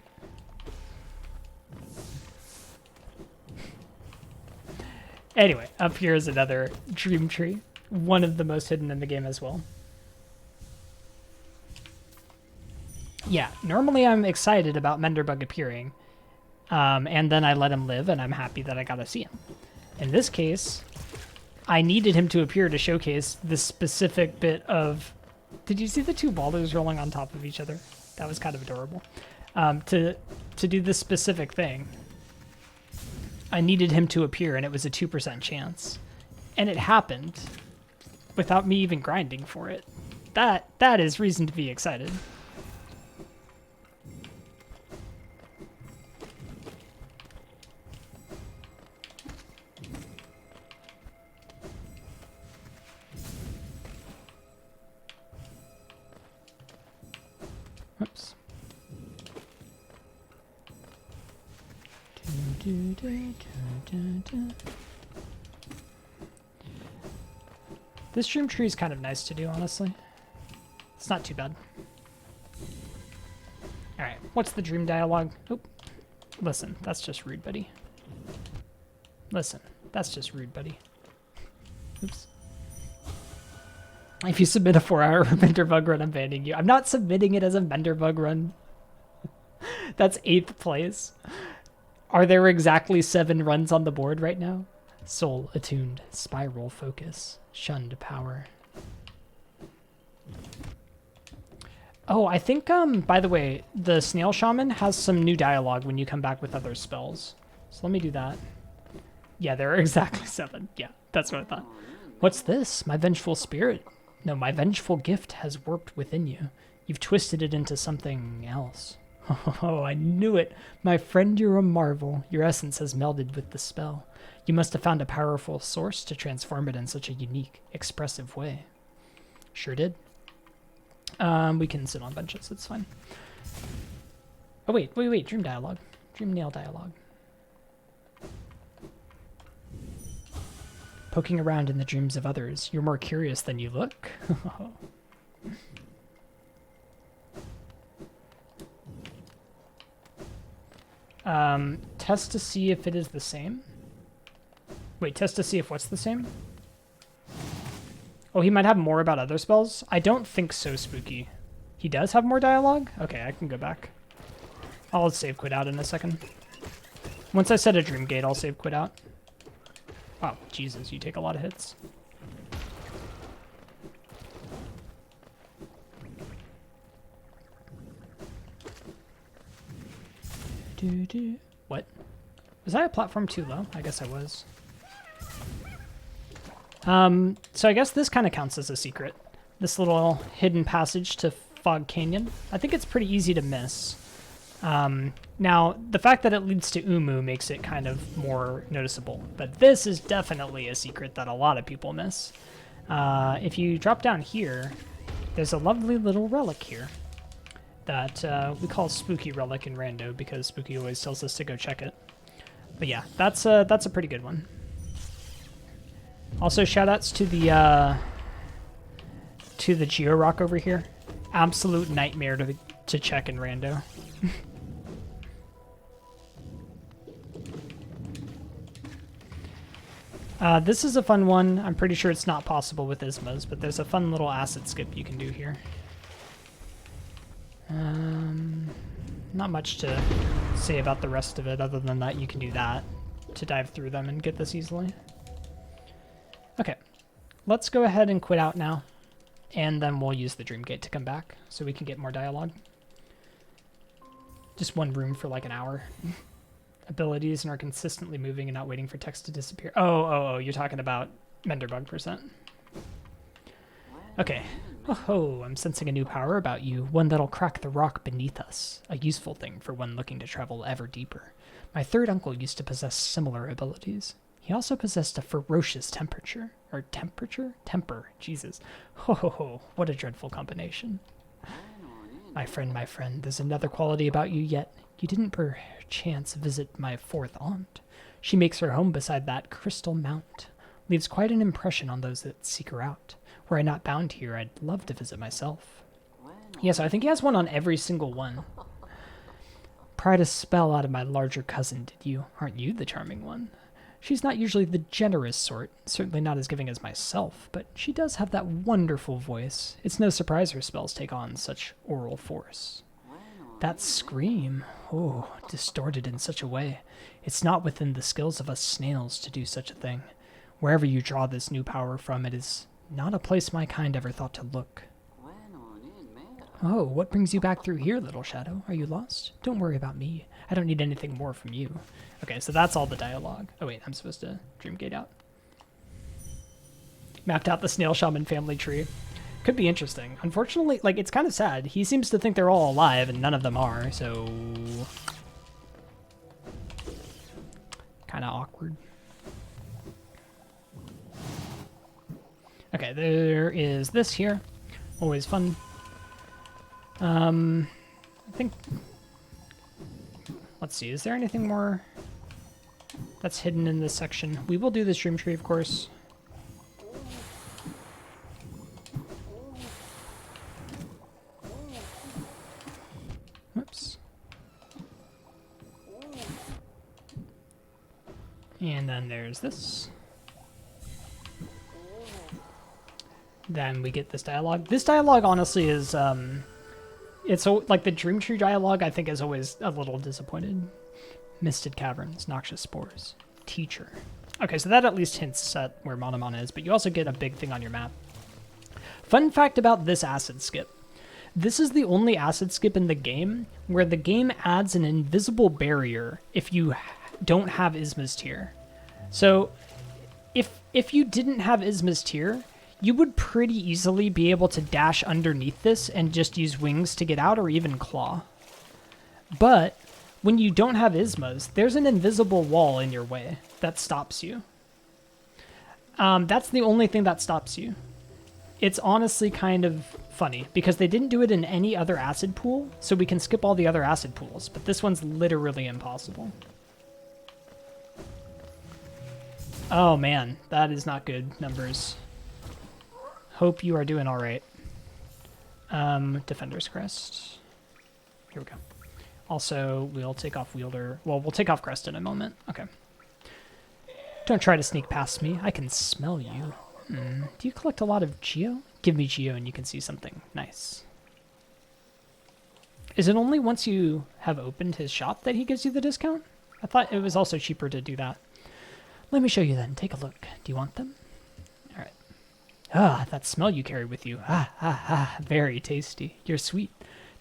Anyway, up here is another dream tree. One of the most hidden in the game as well. Yeah, normally I'm excited about Menderbug appearing. And then I let him live, and I'm happy that I got to see him. In this case, I needed him to appear to showcase this specific bit of... Did you see the two boulders rolling on top of each other? That was kind of adorable. To do this specific thing, I needed him to appear, and it was a 2% chance. And it happened without me even grinding for it. That is reason to be excited. Oops. This dream tree is kind of nice to do, honestly. It's not too bad. Alright, what's the dream dialogue? Oop. Listen, that's just rude, buddy. Listen, that's just rude, buddy. Oops. If you submit a 4-hour Menderbug run, I'm banning you. I'm not submitting it as a Menderbug run. That's 8th place. Are there exactly 7 runs on the board right now? Soul attuned, spiral focus, shunned power. Oh, I think, by the way, the Snail Shaman has some new dialogue when you come back with other spells. So let me do that. Yeah, there are exactly 7. Yeah, that's what I thought. What's this? My vengeful spirit? No, my vengeful gift has warped within you. You've twisted it into something else. Oh, I knew it. My friend, you're a marvel. Your essence has melded with the spell. You must have found a powerful source to transform it in such a unique, expressive way. Sure did. We can sit on benches, it's fine. Oh, wait, dream dialogue. Dream nail dialogue. Poking around in the dreams of others, you're more curious than you look. Test to see if it is the same. Wait, test to see if what's the same? Oh, he might have more about other spells? I don't think so, Spooky. He does have more dialogue? Okay, I can go back. I'll save quit out in a second. Once I set a dream gate, I'll save quit out. Wow, Jesus, you take a lot of hits. What? Was I a platform too low? I guess I was. So I guess this kind of counts as a secret. This little hidden passage to Fog Canyon. I think it's pretty easy to miss. Now, the fact that it leads to Umu makes it kind of more noticeable. But this is definitely a secret that a lot of people miss. If you drop down here, there's a lovely little relic here that we call Spooky Relic in Rando because Spooky always tells us to go check it. But yeah, that's a pretty good one. Also, shoutouts to the Geo Rock over here. Absolute nightmare to check in Rando. This is a fun one. I'm pretty sure it's not possible with Ismas, but there's a fun little acid skip you can do here. Not much to say about the rest of it other than that you can do that. to dive through them and get this easily. Okay, let's go ahead and quit out now, and then we'll use the Dream Gate to come back so we can get more dialogue. Just one room for like an hour. Abilities and are consistently moving and not waiting for text to disappear. Oh, you're talking about Menderbug percent. Okay. Oh, I'm sensing a new power about you, one that'll crack the rock beneath us, a useful thing for one looking to travel ever deeper. My third uncle used to possess similar abilities. He also possessed a ferocious temper, Jesus. Ho, what a dreadful combination. My friend, there's another quality about you yet. You didn't perchance visit my fourth aunt. She makes her home beside that crystal mount, leaves quite an impression on those that seek her out. Were I not bound here, I'd love to visit myself. Yeah, so I think he has one on every single one. Pried a spell out of my larger cousin, did you? Aren't you the charming one? She's not usually the generous sort, certainly not as giving as myself, but she does have that wonderful voice. It's no surprise her spells take on such oral force. That scream, oh, distorted in such a way. It's not within the skills of us snails to do such a thing. Wherever you draw this new power from, it is not a place my kind ever thought to look. Oh, what brings you back through here, little shadow? Are you lost? Don't worry about me. I don't need anything more from you. Okay, so that's all the dialogue. Oh wait, I'm supposed to Dream Gate out. Mapped out the Snail Shaman family tree. Could be interesting. Unfortunately, like, it's kind of sad. He seems to think they're all alive and none of them are, so... kind of awkward. Okay, there is this here. Always fun. I think... let's see, is there anything more that's hidden in this section? We will do this Dream Tree, of course. Whoops. And then there's this. Then we get this dialogue. This dialogue, honestly, is, it's like the Dream Tree dialogue, I think, is always a little disappointed. Misted caverns, noxious spores, teacher. Okay, so that at least hints at where Monomon is, but you also get a big thing on your map. Fun fact about this acid skip. This is the only acid skip in the game where the game adds an invisible barrier if you don't have Isma's Tear. So if you didn't have Isma's Tear, you would pretty easily be able to dash underneath this and just use wings to get out, or even claw. But when you don't have Isma's, there's an invisible wall in your way that stops you. That's the only thing that stops you. It's honestly kind of funny, because they didn't do it in any other acid pool, so we can skip all the other acid pools, but this one's literally impossible. Oh man, that is not good numbers. Hope you are doing all right. Defender's Crest. Here we go. Also, we'll take off Wielder. Well, we'll take off Crest in a moment. Okay. Don't try to sneak past me. I can smell you. Do you collect a lot of Geo? Give me Geo and you can see something nice. Is it only once you have opened his shop that he gives you the discount? I thought it was also cheaper to do that. Let me show you then. Take a look. Do you want them? All right. Ah, that smell you carry with you. Very tasty. You're sweet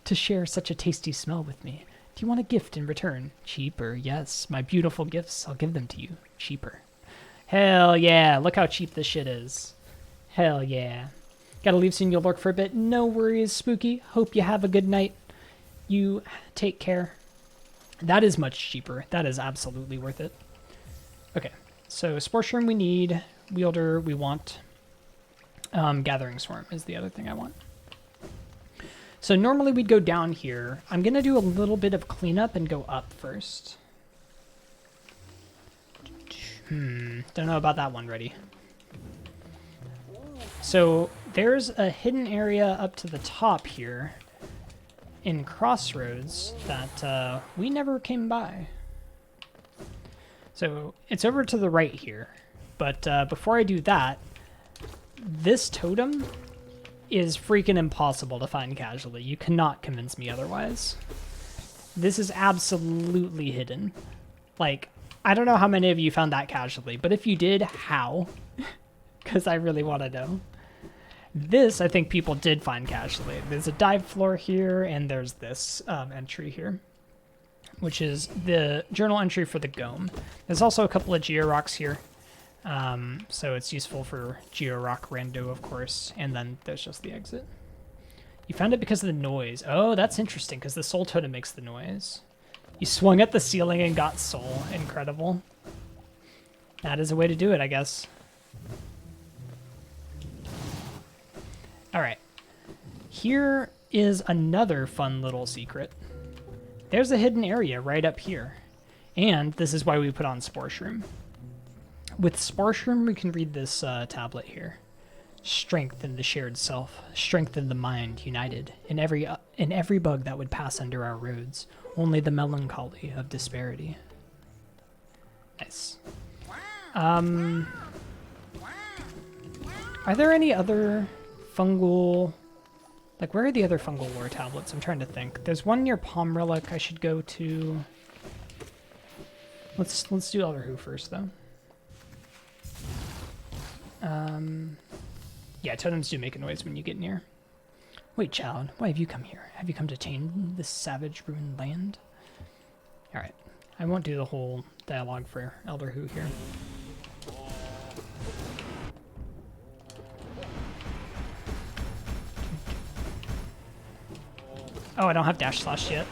to share such a tasty smell with me. Do you want a gift in return? Cheaper, yes. My beautiful gifts, I'll give them to you. Cheaper. Hell yeah, look how cheap this shit is. Hell yeah. Gotta leave soon, you'll lurk for a bit. No worries, Spooky. Hope you have a good night. You take care. That is much cheaper. That is absolutely worth it. Okay, so Spore Shroom we need. Wielder we want. Gathering Swarm is the other thing I want. So normally we'd go down here. I'm going to do a little bit of cleanup and go up first. Don't know about that one, ready. So there's a hidden area up to the top here in Crossroads that we never came by. So it's over to the right here. But before I do that, this totem is freaking impossible to find casually. You cannot convince me otherwise. This is absolutely hidden. Like, I don't know how many of you found that casually, but if you did, how? Because I really want to know. This, I think people did find casually. There's a dive floor here, and there's this entry here, which is the journal entry for the Gome. There's also a couple of Georocks here, so it's useful for Georock rando, of course, and then there's just the exit. You found it because of the noise. Oh, that's interesting, because the soul totem makes the noise. You swung at the ceiling and got soul. Incredible. That is a way to do it, I guess. All right. Here is another fun little secret. There's a hidden area right up here. And this is why we put on Spore Shroom. With Spore Shroom, we can read this tablet here. Strengthen the shared self. Strengthen the mind united. In every bug that would pass under our roads. Only the melancholy of disparity. Nice. Are there any other fungal... Like, where are the other fungal lore tablets? I'm trying to think. There's one near Palm Relic I should go to. Let's do Elder Who first, though. Yeah, totems do make a noise when you get near. Wait, child, why have you come here? Have you come to tame this savage, ruined land? Alright, I won't do the whole dialogue for Elder Who here. Oh, I don't have dash slash yet.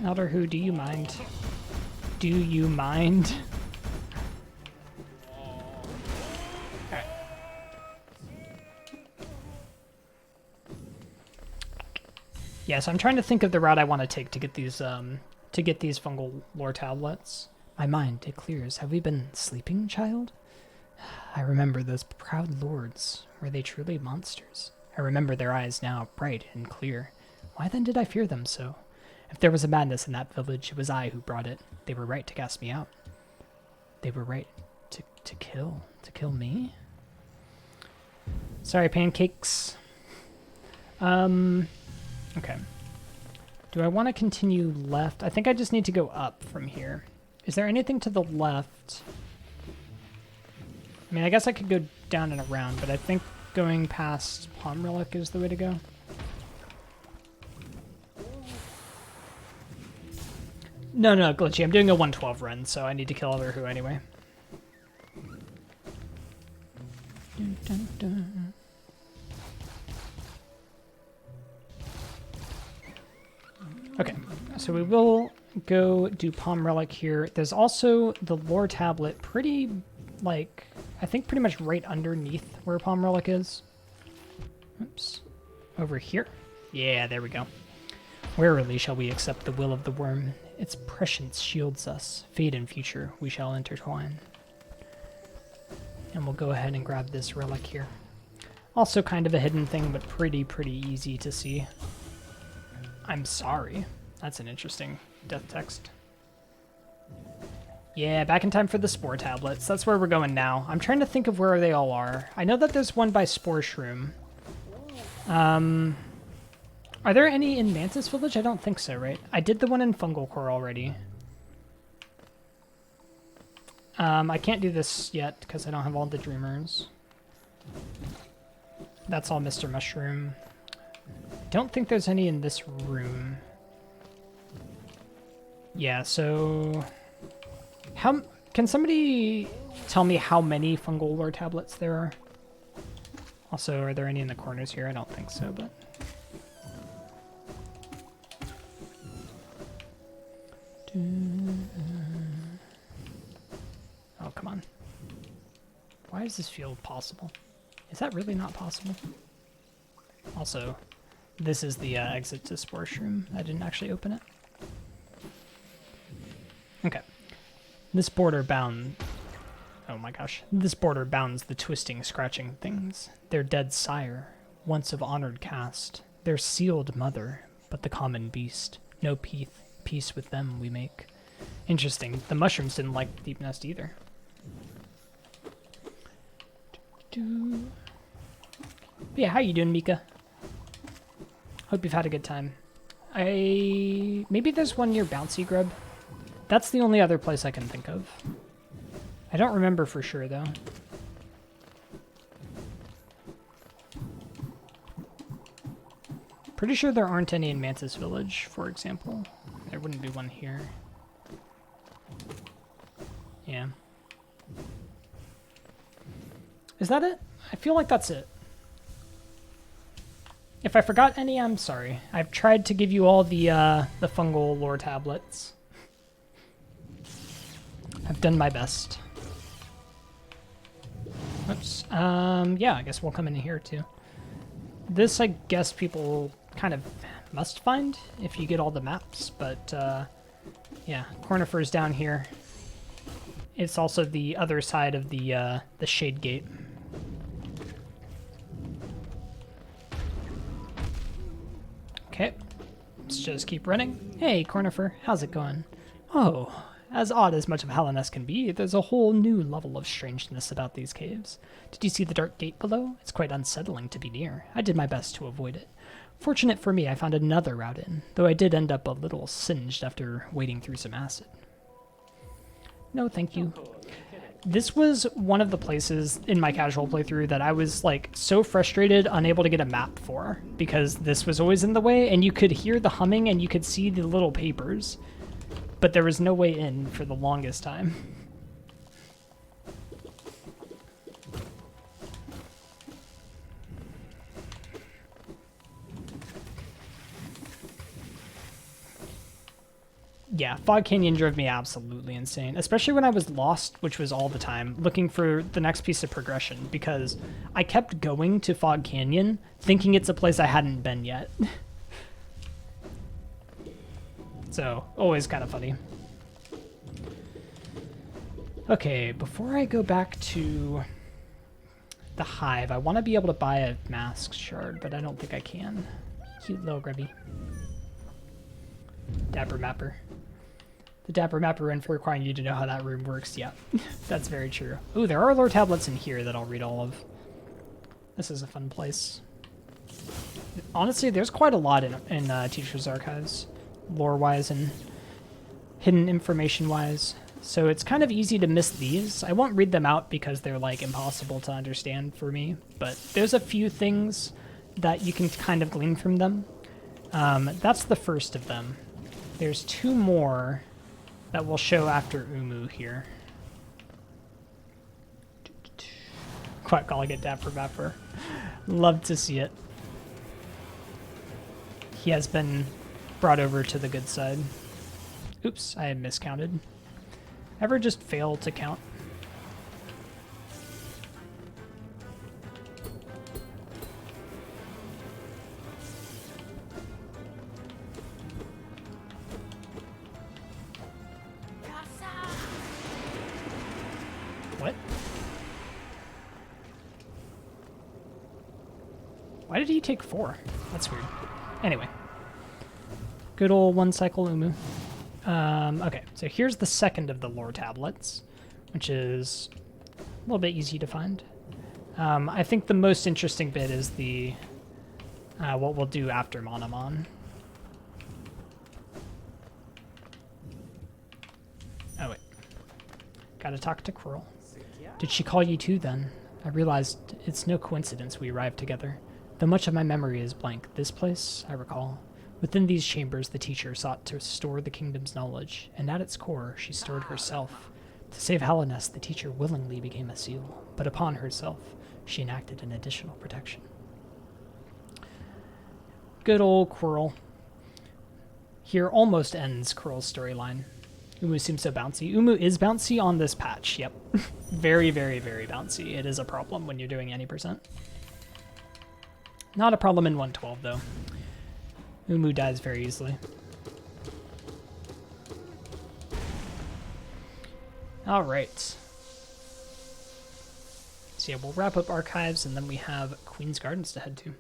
Elder Who, do you mind? Do you mind? Alright. Yeah, so I'm trying to think of the route I want to take to get these fungal lore tablets. My mind, it clears. Have we been sleeping, child? I remember those proud lords. Were they truly monsters? I remember their eyes now, bright and clear. Why then did I fear them so? If there was a madness in that village, it was I who brought it. They were right to cast me out. They were right to kill me? Sorry, pancakes. Okay. Do I want to continue left? I think I just need to go up from here. Is there anything to the left? I mean, I guess I could go down and around, but I think going past Palm Relic is the way to go. No, Glitchy, I'm doing a 112 run, so I need to kill Elder Who anyway. Dun, dun, dun. Okay, so we will go do Palm Relic here. There's also the lore tablet pretty, like, I think pretty much right underneath where Palm Relic is. Oops. Over here? Yeah, there we go. Warily shall we accept the will of the worm. Its prescience shields us. Fate and future we shall intertwine. And we'll go ahead and grab this relic here. Also kind of a hidden thing, but pretty easy to see. I'm sorry. That's an interesting death text. Yeah, back in time for the Spore tablets. That's where we're going now. I'm trying to think of where they all are. I know that there's one by Spore Shroom. Are there any in Mantis Village? I don't think so, right? I did the one in Fungal Core already. I can't do this yet because I don't have all the Dreamers. That's all Mr. Mushroom. Don't think there's any in this room. Yeah, so... Can somebody tell me how many fungal lore tablets there are? Also, are there any in the corners here? I don't think so, but... Oh, come on. Why does this feel possible? Is that really not possible? Also, this is the exit to Spore Shroom. I didn't actually open it. Okay. This border bound... Oh my gosh. This border bounds the twisting, scratching things. Their dead sire, once of honored caste. Their sealed mother, but the common beast. No peace with them we make. Interesting. The mushrooms didn't like Deep Nest either. But yeah, how you doing, Mika? Hope you've had a good time. Maybe there's one near Bouncy Grub. That's the only other place I can think of. I don't remember for sure, though. Pretty sure there aren't any in Mantis Village, for example. There wouldn't be one here. Yeah. Is that it? I feel like that's it. If I forgot any, I'm sorry. I've tried to give you all the fungal lore tablets. I've done my best. Oops. Yeah, I guess we'll come in here too. This, I guess, people kind of must find if you get all the maps, but yeah, Cornifer's down here. It's also the other side of the Shade Gate. Okay, let's just keep running. Hey, Cornifer, how's it going? Oh, as odd as much of Hallownest can be, there's a whole new level of strangeness about these caves. Did you see the dark gate below? It's quite unsettling to be near. I did my best to avoid it. Fortunate for me, I found another route in, though I did end up a little singed after wading through some acid. No, thank you. This was one of the places in my casual playthrough that I was like so frustrated, unable to get a map for, because this was always in the way, and you could hear the humming and you could see the little papers, but there was no way in for the longest time. Yeah, Fog Canyon drove me absolutely insane, especially when I was lost, which was all the time, looking for the next piece of progression, because I kept going to Fog Canyon thinking it's a place I hadn't been yet. So, always kind of funny. Okay, before I go back to the hive, I want to be able to buy a mask shard, but I don't think I can. Cute little grubby. Dapper Mapper. The Dapper Mapper in for requiring you to know how that room works. Yeah, that's very true. Ooh, there are lore tablets in here that I'll read all of. This is a fun place. Honestly, there's quite a lot in Teacher's Archives, lore-wise and hidden information-wise. So it's kind of easy to miss these. I won't read them out because they're like impossible to understand for me, but there's a few things that you can kind of glean from them. That's the first of them. There's two more that we'll show after Umu here. Quite calling it Dapper Mapper. Love to see it. He has been brought over to the good side. Oops, I miscounted. Ever just fail to count? What? Why did he take 4? That's weird. Anyway. Good old one cycle Umu. Okay, so here's the second of the lore tablets, which is a little bit easy to find. I think the most interesting bit is the what we'll do after Monomon. Oh wait, gotta talk to Quirrell. Did she call you too then? I realized it's no coincidence we arrived together. Though much of my memory is blank, this place, I recall. Within these chambers, the teacher sought to store the kingdom's knowledge, and at its core, she stored herself. To save Hallownest, the teacher willingly became a seal, but upon herself, she enacted an additional protection. Good old Quirrell. Here almost ends Quirrell's storyline. Umu seems so bouncy. Umu is bouncy on this patch, yep. Very, very, very bouncy. It is a problem when you're doing any percent. Not a problem in 112, though. Umu dies very easily. Alright. So yeah, we'll wrap up Archives, and then we have Queen's Gardens to head to.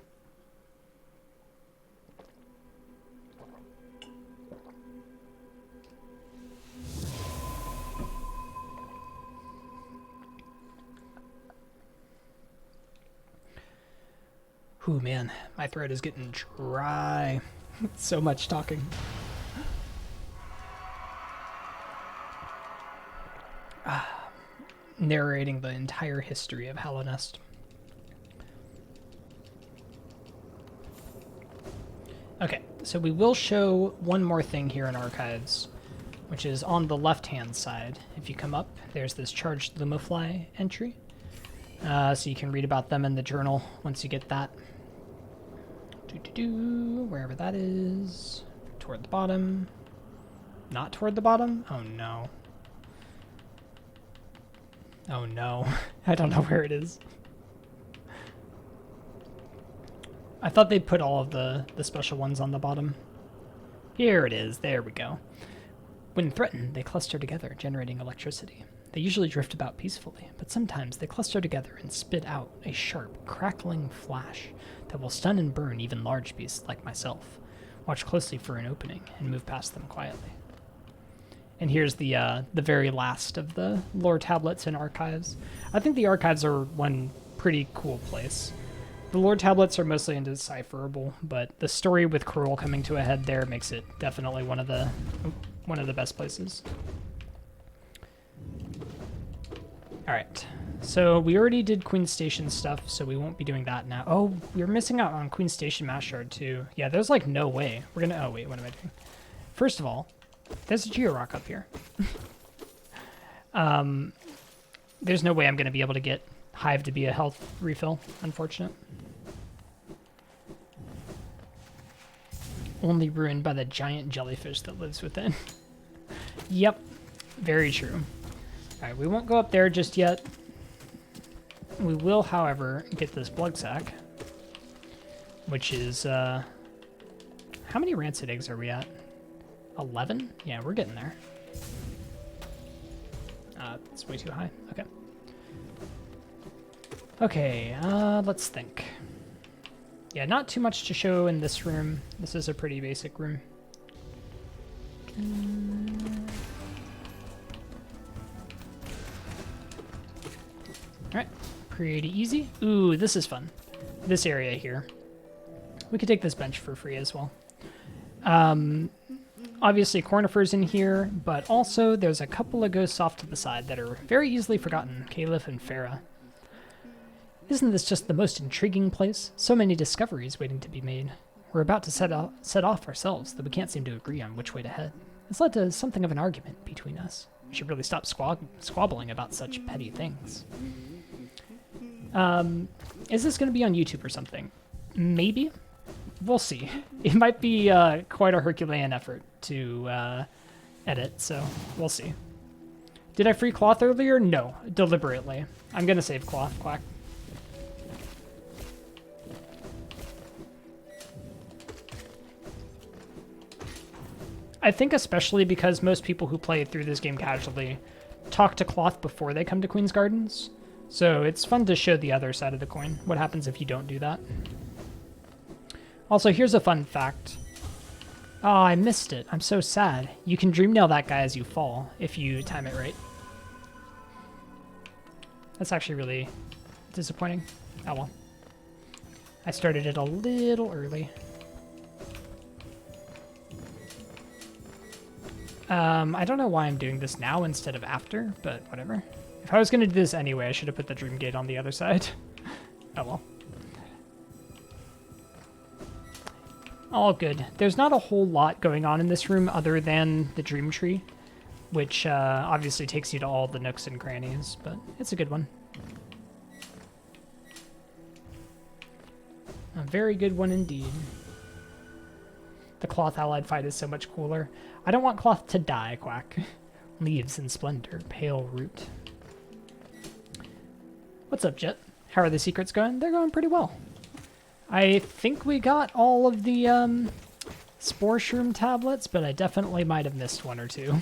Ooh, man, my throat is getting dry. So much talking. Narrating the entire history of Hallownest. Okay, so we will show one more thing here in Archives, which is on the left-hand side. If you come up, there's this Charged Lumofly entry. So you can read about them in the journal once you get that. Wherever that is. Toward the bottom. Not toward the bottom? Oh no. Oh no. I don't know where it is. I thought they'd put all of the special ones on the bottom. Here it is. There we go. When threatened, they cluster together, generating electricity. They usually drift about peacefully, but sometimes they cluster together and spit out a sharp, crackling flash that will stun and burn even large beasts like myself. Watch closely for an opening and move past them quietly. And here's the very last of the lore tablets and archives. I think the archives are one pretty cool place. The lore tablets are mostly indecipherable, but the story with Cruel coming to a head there makes it definitely one of the best places. All right, so we already did Queen Station stuff, so we won't be doing that now. Oh, we're missing out on Queen Station Mass Shard too. Yeah, there's like no way. We're gonna, oh wait, what am I doing? First of all, there's a Georock up here. There's no way I'm gonna be able to get Hive to be a health refill, unfortunate. Only ruined by the giant jellyfish that lives within. Yep, very true. All right, we won't go up there just yet. We will, however, get this blood sack, which is, how many rancid eggs are we at? 11? Yeah, we're getting there. It's way too high. Okay. Okay, let's think. Yeah, not too much to show in this room. This is a pretty basic room. Alright, pretty easy. Ooh, this is fun. This area here. We could take this bench for free as well. Obviously, Cornifer's in here, but also there's a couple of ghosts off to the side that are very easily forgotten. Caliph and Farah. Isn't this just the most intriguing place? So many discoveries waiting to be made. We're about to set off ourselves, though we can't seem to agree on which way to head. It's led to something of an argument between us. We should really stop squabbling about such petty things. Is this going to be on YouTube or something? Maybe. We'll see. It might be quite a Herculean effort to edit, so we'll see. Did I free Cloth earlier? No, deliberately. I'm going to save Cloth, Quack. I think especially because most people who play through this game casually talk to Cloth before they come to Queen's Gardens. So it's fun to show the other side of the coin. What happens if you don't do that? Also, here's a fun fact. Oh, I missed it. I'm so sad. You can dream nail that guy as you fall if you time it right. That's actually really disappointing. Oh well. I started it a little early. I don't know why I'm doing this now instead of after, but whatever. If I was going to do this anyway, I should have put the Dream Gate on the other side. Oh well. All good. There's not a whole lot going on in this room other than the Dream Tree, which obviously takes you to all the nooks and crannies, but it's a good one. A very good one indeed. The Cloth allied fight is so much cooler. I don't want Cloth to die, Quack. Leaves in splendor, pale root. What's up, Jet? How are the secrets going? They're going pretty well. I think we got all of the Spore Shroom tablets, but I definitely might have missed one or two.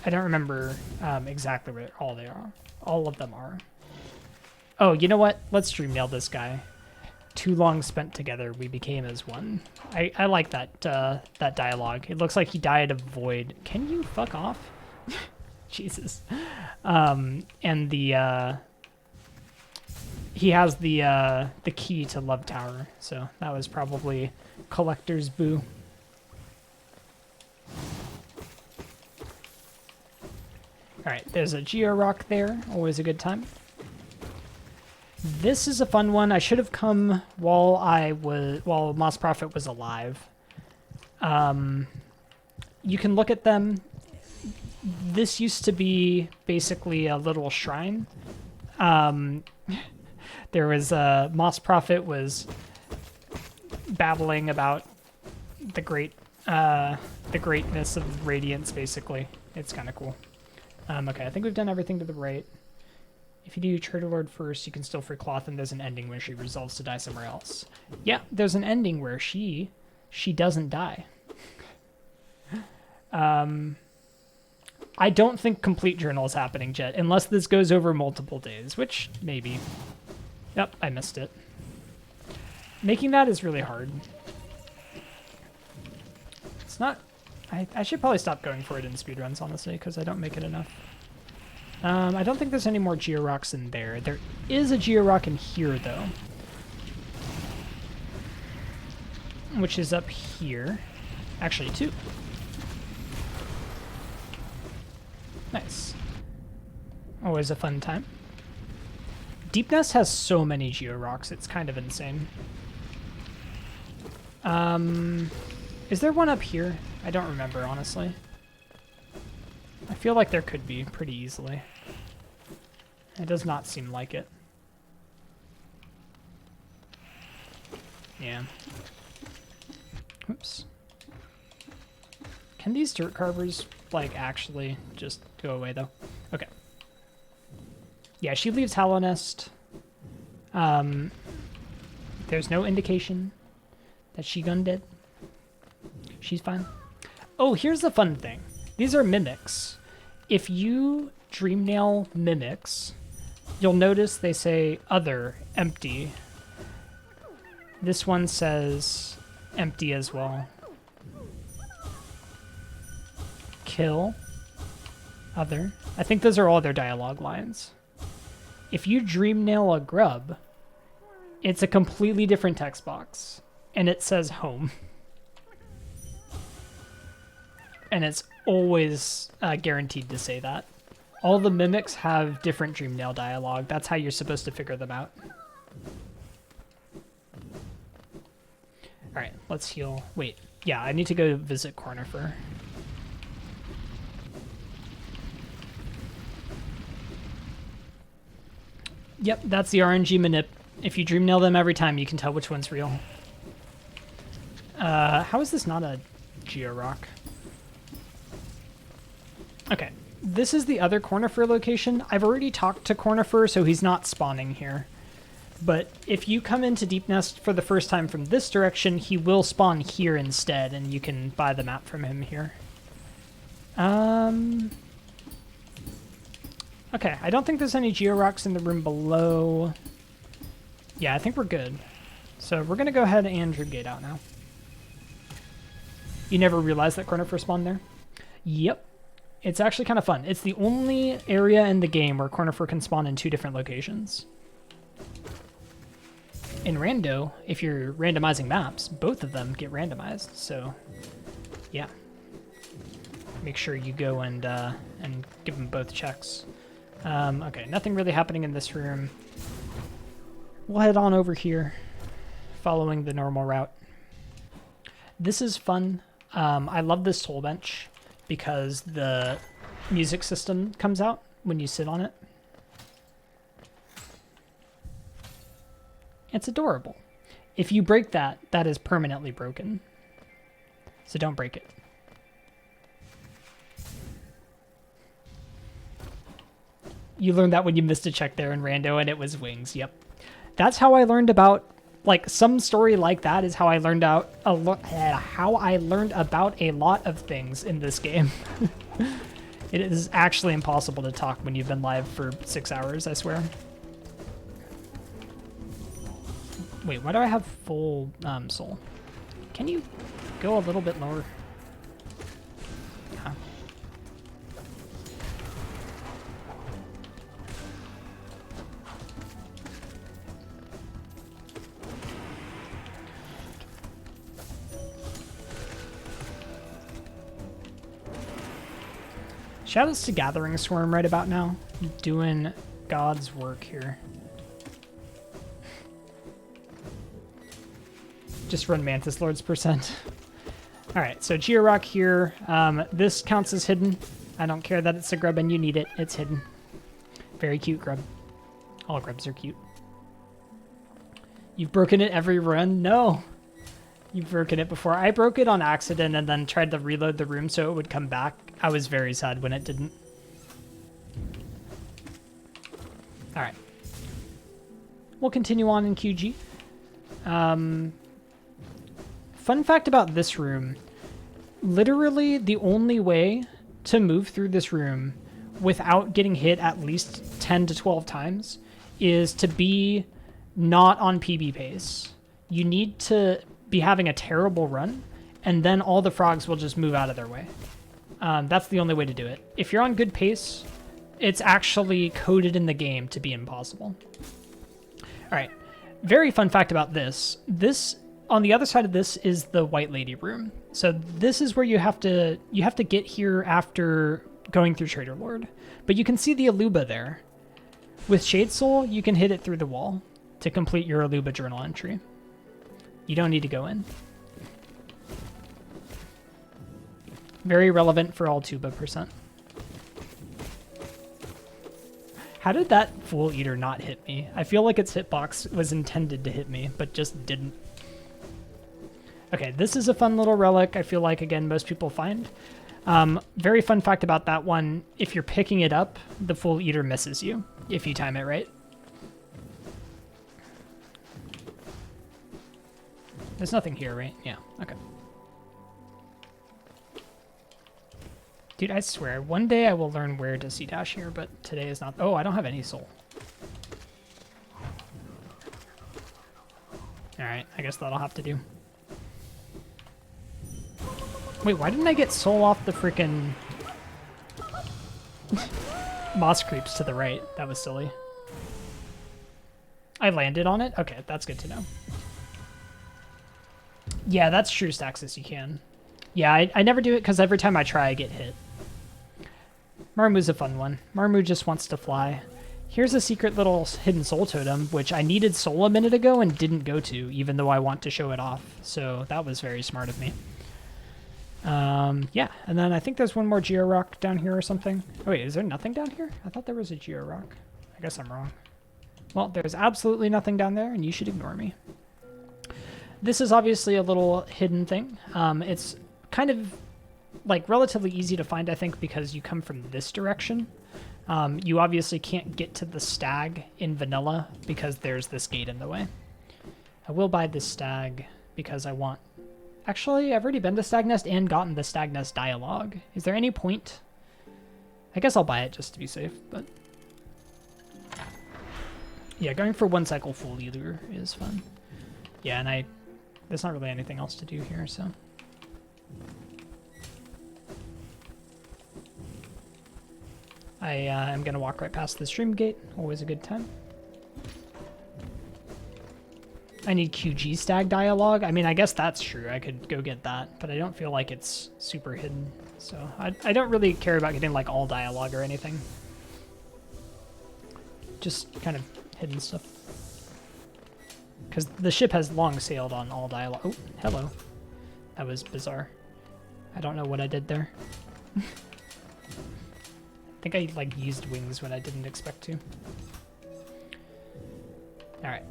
I don't remember exactly where all they are. All of them are. Oh, you know what? Let's dream nail this guy. Too long spent together, we became as one. I like that that dialogue. It looks like he died of void. Can you fuck off? And the he has the key to Love Tower, so that was probably collector's boo. All right, there's a Geo-Rock there, always a good time. This is a fun one. I should have come while Moss Prophet was alive. You can look at them. This used to be basically a little shrine. There was Moss Prophet was babbling about the greatness of Radiance. Basically, it's kind of cool. Okay, I think we've done everything to the right. If you do Trader Lord first, you can still free Cloth, and there's an ending where she resolves to die somewhere else. Yeah, there's an ending where she doesn't die. I don't think complete journal is happening yet, unless this goes over multiple days, which maybe. Yep, I missed it. Making that is really hard. It's not... I should probably stop going for it in speedruns, honestly, because I don't make it enough. I don't think there's any more Geo-Rocks in there. There is a Geo-Rock in here, though. Which is up here. Actually, 2. Nice. Always a fun time. Deep Nest has so many Geo-Rocks, it's kind of insane. Is there one up here? I don't remember, honestly. I feel like there could be pretty easily. It does not seem like it. Yeah. Oops. Can these dirt carvers, like, actually just go away, though? Okay. Yeah, she leaves Hallownest. There's no indication that she gunned dead. She's fine. Oh, here's the fun thing. These are mimics. If you Dreamnail mimics, you'll notice they say other, empty. This one says empty as well. Kill, other. I think those are all their dialogue lines. If you Dreamnail a grub, it's a completely different text box, and it says home. And it's always guaranteed to say that. All the mimics have different Dreamnail dialogue. That's how you're supposed to figure them out. Alright, let's heal. Wait, yeah, I need to go visit Cornifer. Yep, that's the RNG manip. If you Dreamnail them every time, you can tell which one's real. How is this not a Geo-Rock? Okay, this is the other Cornifer location. I've already talked to Cornifer, so he's not spawning here. But if you come into Deep Nest for the first time from this direction, he will spawn here instead, and you can buy the map from him here. Okay, I don't think there's any Geo-Rocks in the room below. Yeah, I think we're good. So we're going to go ahead and Dream Gate out now. You never realized that Cornifer spawned there? Yep. It's actually kind of fun. It's the only area in the game where Cornifer can spawn in 2 different locations. In Rando, if you're randomizing maps, both of them get randomized, so yeah. Make sure you go and give them both checks. Okay, nothing really happening in this room. We'll head on over here, following the normal route. This is fun. I love this toll bench because the music system comes out when you sit on it. It's adorable. If you break that, that is permanently broken. So don't break it. You learned that when you missed a check there in Rando and it was wings. Yep. That's how I learned about, like, some story like that is how I learned out how I learned about a lot of things in this game. It is actually impossible to talk when you've been live for 6 hours, I swear. Wait, why do I have full soul? Can you go a little bit lower? Yeah. Shoutouts to Gathering Swarm right about now. Doing God's work here. Just run Mantis Lords %. Alright, so Georock here. This counts as hidden. I don't care that it's a grub and you need it. It's hidden. Very cute grub. All grubs are cute. You've broken it every run? No. You've broken it before. I broke it on accident and then tried to reload the room so it would come back. I was very sad when it didn't. Alright. We'll continue on in QG. Fun fact about this room. Literally the only way to move through this room without getting hit at least 10 to 12 times is to be not on PB pace. You need to be having a terrible run, and then all the frogs will just move out of their way. That's the only way to do it. If you're on good pace, it's actually coded in the game to be impossible. All right, very fun fact about this. On the other side of this is the White Lady room. So this is where you have to get here after going through Trader Lord. But you can see the Aluba there. With Shade Soul, you can hit it through the wall to complete your Aluba journal entry. You don't need to go in. Very relevant for all tuba %. How did that Fool Eater not hit me? I feel like its hitbox was intended to hit me, but just didn't. Okay, this is a fun little relic. I feel like, again, most people find. Very fun fact about that one. If you're picking it up, the Fool Eater misses you if you time it right. There's nothing here, right? Yeah, okay. Dude, I swear, one day I will learn where to C-dash here, but today is not. Oh, I don't have any soul. Alright, I guess that'll have to do. Wait, why didn't I get soul off the frickin' moss creeps to the right? That was silly. I landed on it? Okay, that's good to know. Yeah, that's true, Staxis, you can. Yeah, I never do it because every time I try, I get hit. Marmu's a fun one. Marmu just wants to fly. Here's a secret little hidden soul totem, which I needed soul a minute ago and didn't go to, even though I want to show it off. So that was very smart of me. Yeah, and then I think there's one more Georock down here or something. Oh wait, is there nothing down here? I thought there was a Georock. I guess I'm wrong. Well, there's absolutely nothing down there, and you should ignore me. This is obviously a little hidden thing. It's kind of like relatively easy to find, I think, because you come from this direction. You obviously can't get to the stag in vanilla because there's this gate in the way. I will buy this stag because I want... Actually, I've already been to Stag Nest and gotten the Stag Nest dialogue. Is there any point? I guess I'll buy it just to be safe, but... Yeah, going for one cycle Fool Eater is fun. Yeah, and there's not really anything else to do here, so... I am going to walk right past the stream gate. Always a good time. I need QG Stag dialogue. I mean, I guess that's true. I could go get that, but I don't feel like it's super hidden. So I don't really care about getting like all dialogue or anything. Just kind of hidden stuff. Because the ship has long sailed on all dialogue. Oh, hello. That was bizarre. I don't know what I did there. I think I like used wings when I didn't expect to. All right.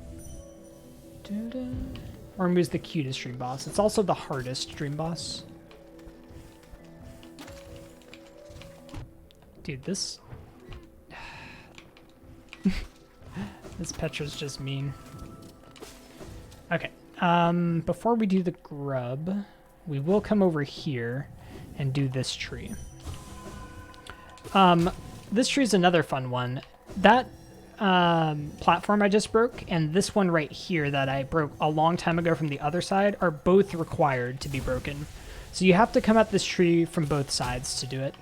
Ormu's the cutest dream boss. It's also the hardest dream boss. Dude, this... this Petra's just mean. Okay. Before we do the grub, we will come over here and do this tree. This tree is another fun one. That platform I just broke and this one right here that I broke a long time ago from the other side are both required to be broken. So you have to come at this tree from both sides to do it.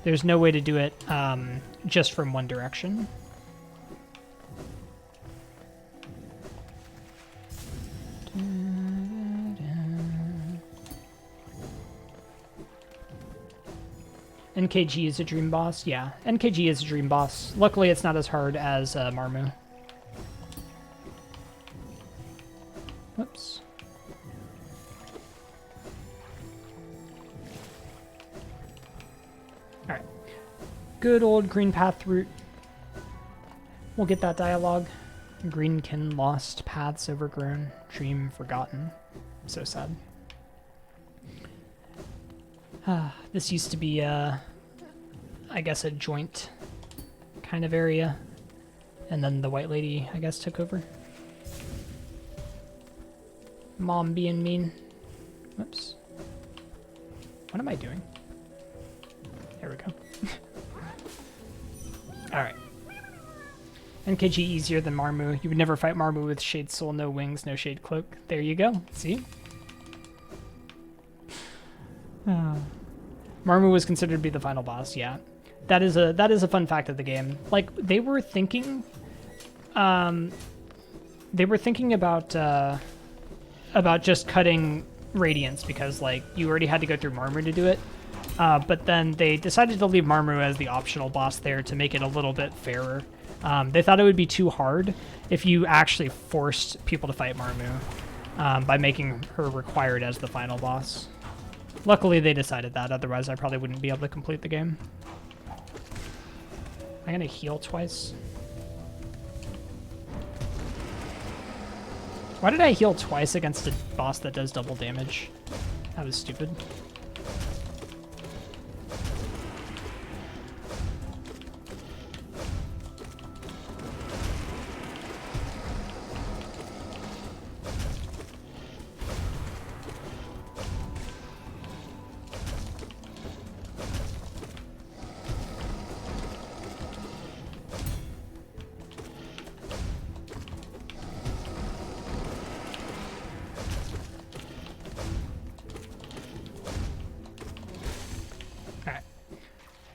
There's no way to do it just from one direction. NKG is a dream boss. Yeah, NKG is a dream boss. Luckily, it's not as hard as Marmu. Whoops. Alright. Good old green path route. We'll get that dialogue. Greenkin lost, paths overgrown, dream forgotten. So sad. This used to be, I guess, a joint kind of area. And then the white lady, I guess, took over. Mom being mean. Whoops. What am I doing? There we go. Alright. NKG easier than Marmu. You would never fight Marmu with Shade Soul, no wings, no Shade Cloak. There you go. See? Marmu was considered to be the final boss, yeah. That is a fun fact of the game. Like, they were thinking about just cutting Radiance because, like, you already had to go through Marmu to do it. But then they decided to leave Marmu as the optional boss there to make it a little bit fairer. They thought it would be too hard if you actually forced people to fight Marmu by making her required as the final boss. Luckily, they decided that. Otherwise, I probably wouldn't be able to complete the game. I'm going to heal twice. Why did I heal twice against a boss that does double damage? That was stupid.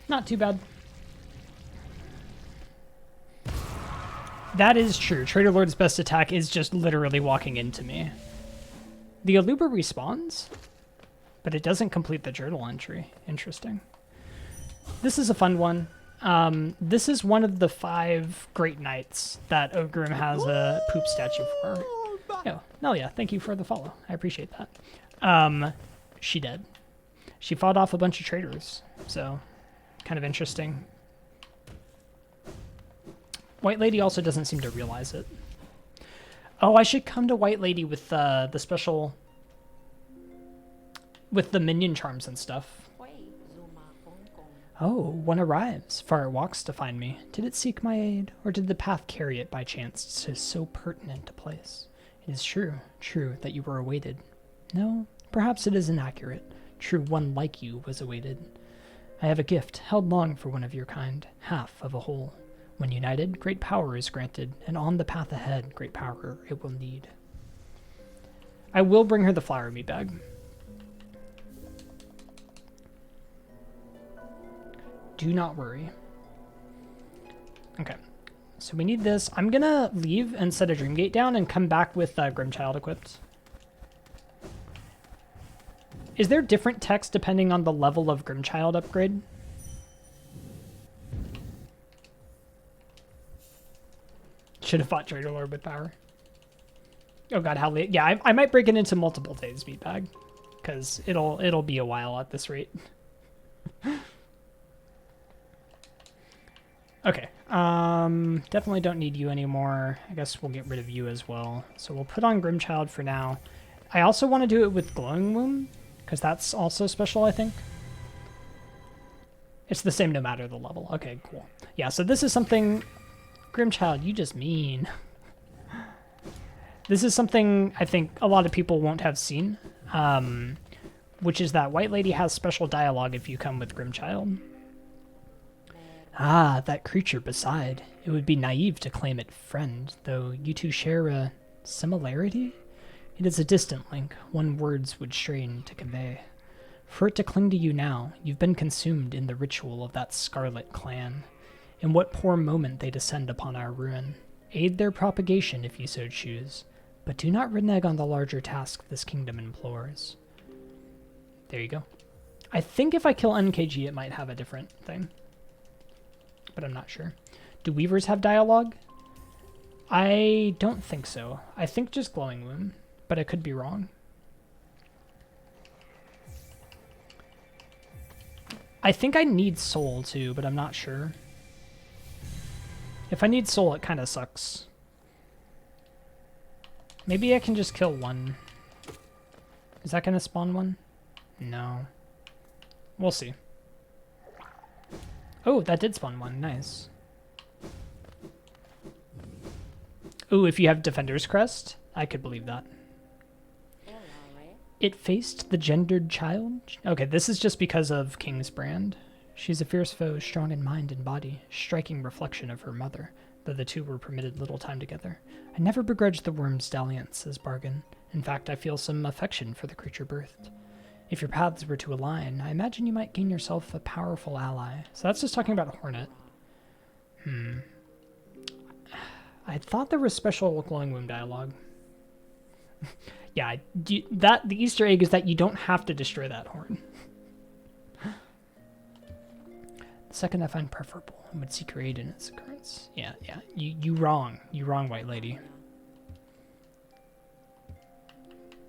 Not too bad. That is true. Trader Lord's best attack is just literally walking into me. The Aluba respawns, but it doesn't complete the journal entry. Interesting. This is a fun one. This is one of the 5 Great Knights that Ogrim has a poop statue for. Oh, Nelia, thank you for the follow. I appreciate that. She dead. She fought off a bunch of traitors, so kind of interesting. White Lady also doesn't seem to realize it. Oh, I should come to White Lady with the special... with the minion charms and stuff. Oh, one arrives. Far it walks to find me. Did it seek my aid, or did the path carry it by chance to so pertinent a place? It is true that you were awaited. No, perhaps it is inaccurate. True, one like you was awaited. I have a gift, held long for one of your kind, half of a whole. When united, great power is granted, and on the path ahead, great power it will need. I will bring her the flower meat bag. Do not worry. Okay, so we need this. I'm gonna leave and set a Dreamgate down and come back with Grimchild equipped. Is there different text depending on the level of Grimchild upgrade? Should have fought Trader Lord with power. Oh god, how late? Yeah, I might break it into multiple days, meatbag, because it'll be a while at this rate. Okay, definitely don't need you anymore. I guess we'll get rid of you as well. So we'll put on Grimchild for now. I also want to do it with Glowing Womb, because that's also special, I think. It's the same no matter the level. Okay, cool. Yeah, so this is something... Grimchild, you just mean. This is something I think a lot of people won't have seen, which is that White Lady has special dialogue if you come with Grimchild. Ah, that creature beside. It would be naive to claim it friend, though you two share a similarity? It is a distant link, one words would strain to convey. For it to cling to you now, you've been consumed in the ritual of that scarlet clan. In what poor moment they descend upon our ruin. Aid their propagation if you so choose, but do not renege on the larger task this kingdom implores. There you go. I think if I kill NKG, it might have a different thing. But I'm not sure. Do weavers have dialogue? I don't think so. I think just glowing womb, but I could be wrong. I think I need soul too, but I'm not sure. If I need soul, it kind of sucks. Maybe I can just kill one. Is that going to spawn one? No. We'll see. Oh, that did spawn one. Nice. Ooh, if you have Defender's Crest, I could believe that. It faced the gendered child? Okay, this is just because of King's brand. She's a fierce foe, strong in mind and body, striking reflection of her mother, though the two were permitted little time together. I never begrudged the worm's dalliance as bargain. In fact, I feel some affection for the creature birthed. If your paths were to align, I imagine you might gain yourself a powerful ally. So that's just talking about Hornet. I thought there was special glowing womb dialogue. Yeah, the Easter egg is that you don't have to destroy that horn. The second I find preferable and would seek your aid in its occurrence. Yeah, you wrong. You wrong, white lady.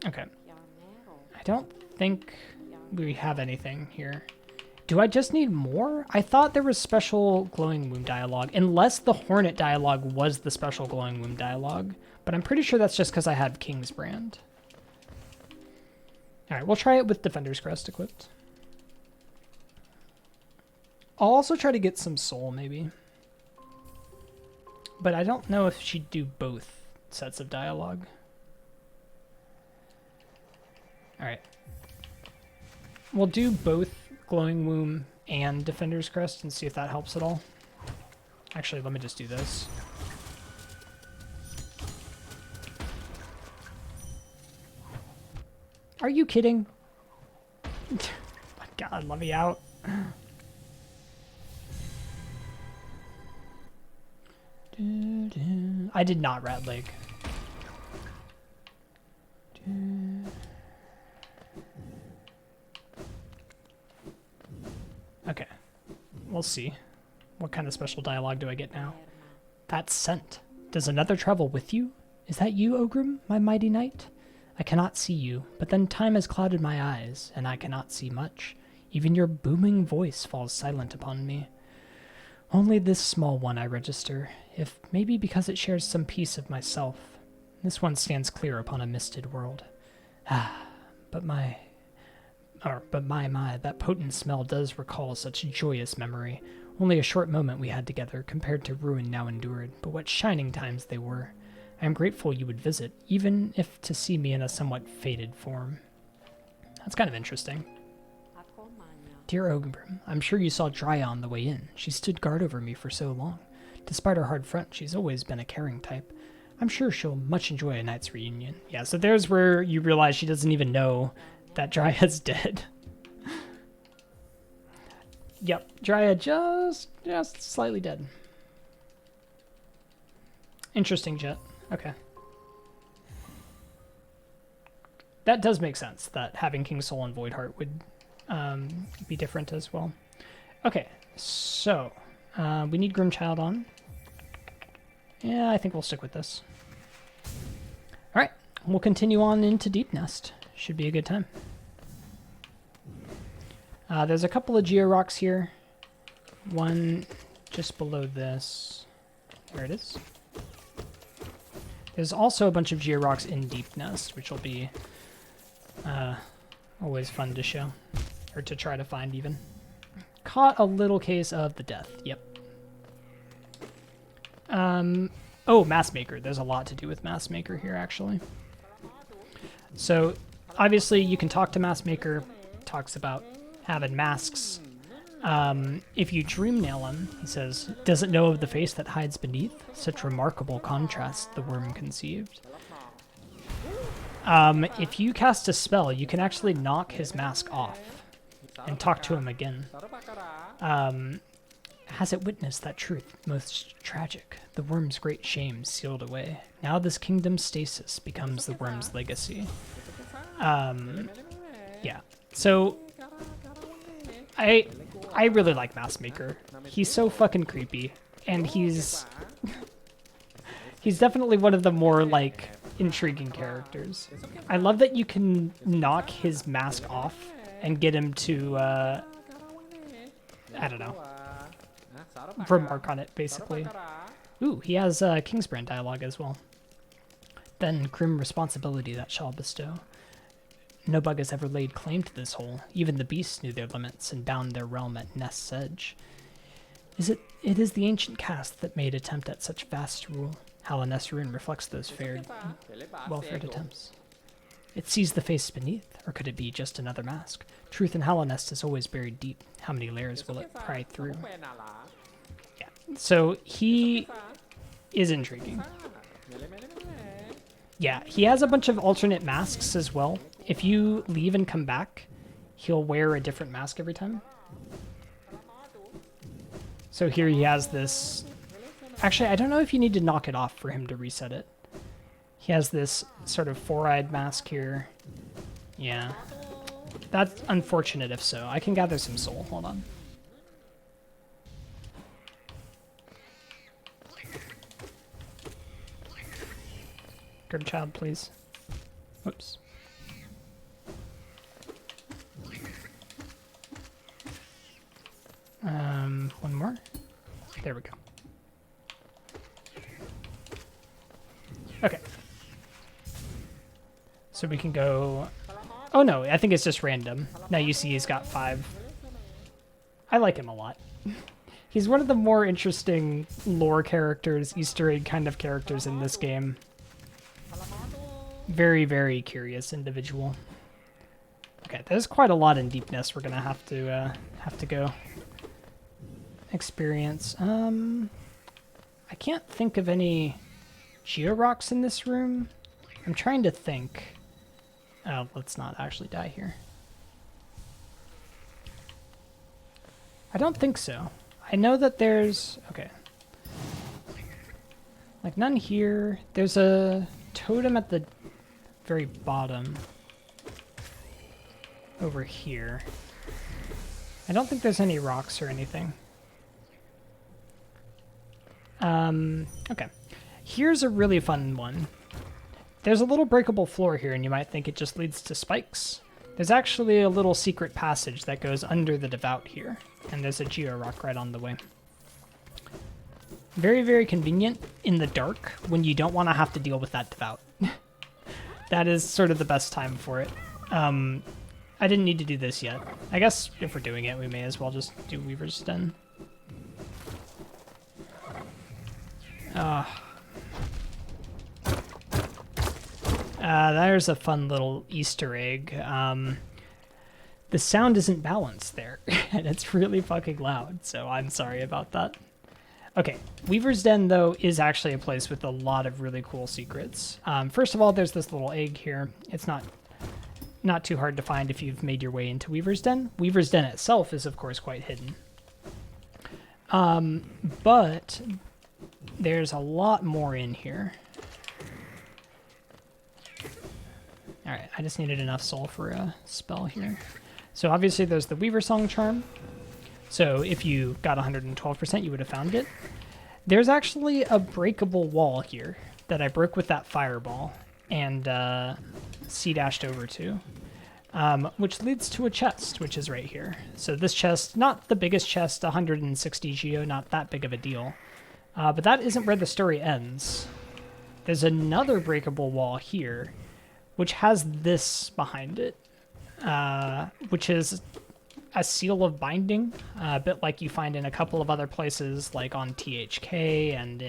Okay. I don't think we have anything here. Do I just need more? I thought there was special glowing womb dialogue, unless the Hornet dialogue was the special glowing womb dialogue. But I'm pretty sure that's just because I have King's brand. All right, we'll try it with Defender's Crest equipped. I'll also try to get some soul, maybe. But I don't know if she'd do both sets of dialogue. All right. We'll do both Glowing Womb and Defender's Crest and see if that helps at all. Actually, let me just do this. Are you kidding? My God, let me out. I did not rat leg. Okay, we'll see. What kind of special dialogue do I get now? That scent. Does another travel with you? Is that you, Ogrim, my mighty knight? I cannot see you, but then time has clouded my eyes, and I cannot see much. Even your booming voice falls silent upon me. Only this small one I register, if maybe because it shares some piece of myself. This one stands clear upon a misted world. But my, that potent smell does recall such joyous memory. Only a short moment we had together, compared to ruin now endured, but what shining times they were. I am grateful you would visit, even if to see me in a somewhat faded form. That's kind of interesting. Dear Ogrim, I'm sure you saw Dryia on the way in. She stood guard over me for so long. Despite her hard front, she's always been a caring type. I'm sure she'll much enjoy a knight's reunion. Yeah, so there's where you realize she doesn't even know that Dryia's dead. Yep, Dryia just slightly dead. Interesting, Jet. Okay. That does make sense, that having King Soul and Voidheart would be different as well. Okay, so we need Grimchild on. Yeah, I think we'll stick with this. All right, we'll continue on into Deep Nest. Should be a good time. There's a couple of Georocks here. One just below this. There it is. There's also a bunch of Georocks in Deep Nest, which will be always fun to show. Or to try to find, even. Caught a little case of the death. Yep. Oh, Mask Maker. There's a lot to do with Mask Maker here, actually. So, obviously, you can talk to Mask Maker. Talks about having masks. If you dream nail him, he says, doesn't know of the face that hides beneath. Such remarkable contrast the worm conceived. If you cast a spell, you can actually knock his mask off and talk to him again. Has it witnessed that truth most tragic, the worm's great shame sealed away? Now this kingdom's stasis becomes the worm's legacy. Yeah. So I really like Mask Maker. He's so fucking creepy, and he's definitely one of the more like intriguing characters. I love that you can knock his mask off and get him to I don't know, remark on it basically. Ooh, he has Kingsbrand dialogue as well. Then grim responsibility that shall bestow. No bug has ever laid claim to this hole. Even the beasts knew their limits and bound their realm at Nest's edge. It is the ancient caste that made attempt at such vast rule. Hallownest ruin reflects those well-fared attempts. It sees the face beneath, or could it be just another mask? Truth in Hallownest is always buried deep. How many layers will it pry through? Yeah, so he is intriguing. Yeah, he has a bunch of alternate masks as well. If you leave and come back, he'll wear a different mask every time. So here he has this... Actually, I don't know if you need to knock it off for him to reset it. He has this sort of four-eyed mask here. Yeah. That's unfortunate if so. I can gather some soul. Hold on. Good child, please. Whoops. One more. There we go. Okay. So we can go... Oh no, I think it's just random. Now you see he's got 5. I like him a lot. He's one of the more interesting lore characters, Easter egg kind of characters in this game. Very, very curious individual. Okay, there's quite a lot in Deepness we're gonna have to go experience. I can't think of any Georocks in this room. I'm trying to think. Oh, let's not actually die here. I don't think so. I know that there's... Okay. Like, none here. There's a totem at the very bottom. Over here. I don't think there's any rocks or anything. Okay. Here's a really fun one. There's a little breakable floor here, and you might think it just leads to spikes. There's actually a little secret passage that goes under the Devout here, and there's a Georock right on the way. Very, very convenient in the dark when you don't want to have to deal with that Devout. That is sort of the best time for it. I didn't need to do this yet. I guess if we're doing it, we may as well just do Weaver's Den. There's a fun little Easter egg. The sound isn't balanced there, and it's really fucking loud, so I'm sorry about that. Okay, Weaver's Den, though, is actually a place with a lot of really cool secrets. First of all, there's this little egg here. It's not too hard to find if you've made your way into Weaver's Den. Weaver's Den itself is, of course, quite hidden. But there's a lot more in here. Alright, I just needed enough soul for a spell here. So obviously there's the Weaver Song Charm. So if you got 112%, you would have found it. There's actually a breakable wall here that I broke with that fireball and C-dashed over to, which leads to a chest, which is right here. So this chest, not the biggest chest, 160 geo, not that big of a deal. But that isn't where the story ends. There's another breakable wall here, which has this behind it, which is a seal of binding, a bit like you find in a couple of other places, like on THK and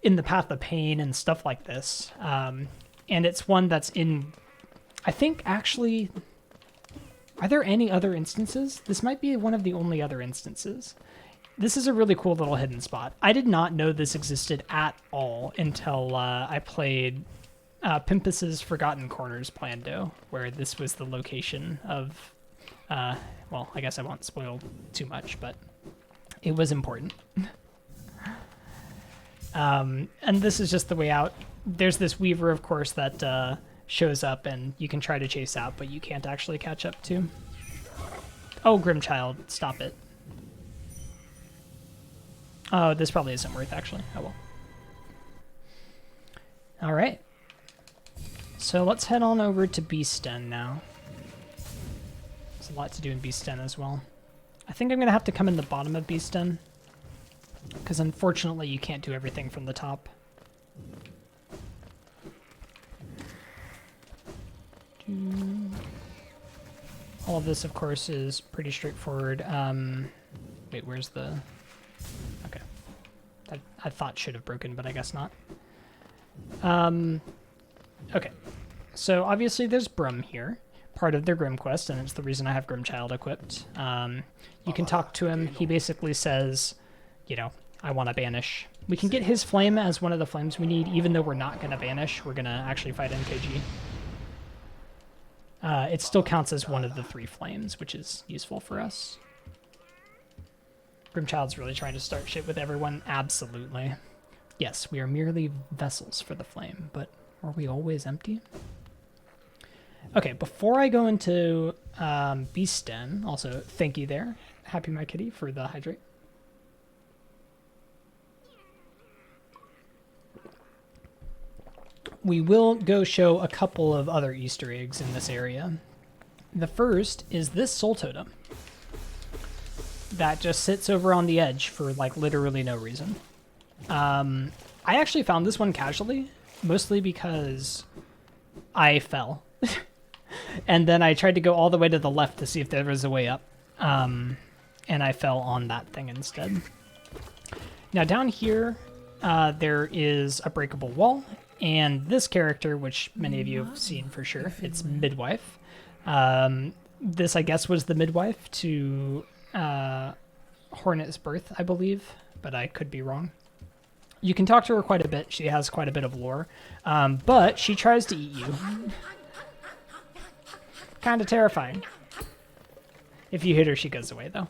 in the Path of Pain and stuff like this. And it's one that's in, I think, actually, are there any other instances? This might be one of the only other instances. This is a really cool little hidden spot. I did not know this existed at all until I played Pimpus's Forgotten Corners Plando, where this was the location of, well, I guess I won't spoil too much, but it was important. And this is just the way out. There's this Weaver, of course, that shows up and you can try to chase out, but you can't actually catch up to. Oh, Grimchild, stop it. Oh, this probably isn't worth, actually. Oh, well. All right. So let's head on over to Beastden now. There's a lot to do in Beastden as well. I think I'm going to have to come in the bottom of Beastden, because unfortunately you can't do everything from the top. All of this, of course, is pretty straightforward. Wait, where's the... Okay. I thought should have broken, but I guess not. Okay. So obviously there's Brum here, part of their Grim quest, and it's the reason I have Grimchild equipped. You can talk to him. He basically says, you know, I want to banish. We can get his flame as one of the flames we need, even though we're not going to banish. We're going to actually fight NKG. It still counts as one of the 3 flames, which is useful for us. Grimchild's really trying to start shit with everyone. Absolutely. Yes, we are merely vessels for the flame, but are we always empty? Okay, before I go into Beastden, also thank you there, Happy My Kitty, for the hydrate. We will go show a couple of other Easter eggs in this area. The first is this soul totem that just sits over on the edge for like literally no reason. I actually found this one casually, mostly because I fell. And then I tried to go all the way to the left to see if there was a way up. And I fell on that thing instead. Now down here, there is a breakable wall. And this character, which many of you have seen for sure, it's Midwife. This, I guess, was the midwife to Hornet's birth, I believe, but I could be wrong. You can talk to her quite a bit. She has quite a bit of lore, but she tries to eat you. Kind of terrifying. If you hit her, she goes away, though.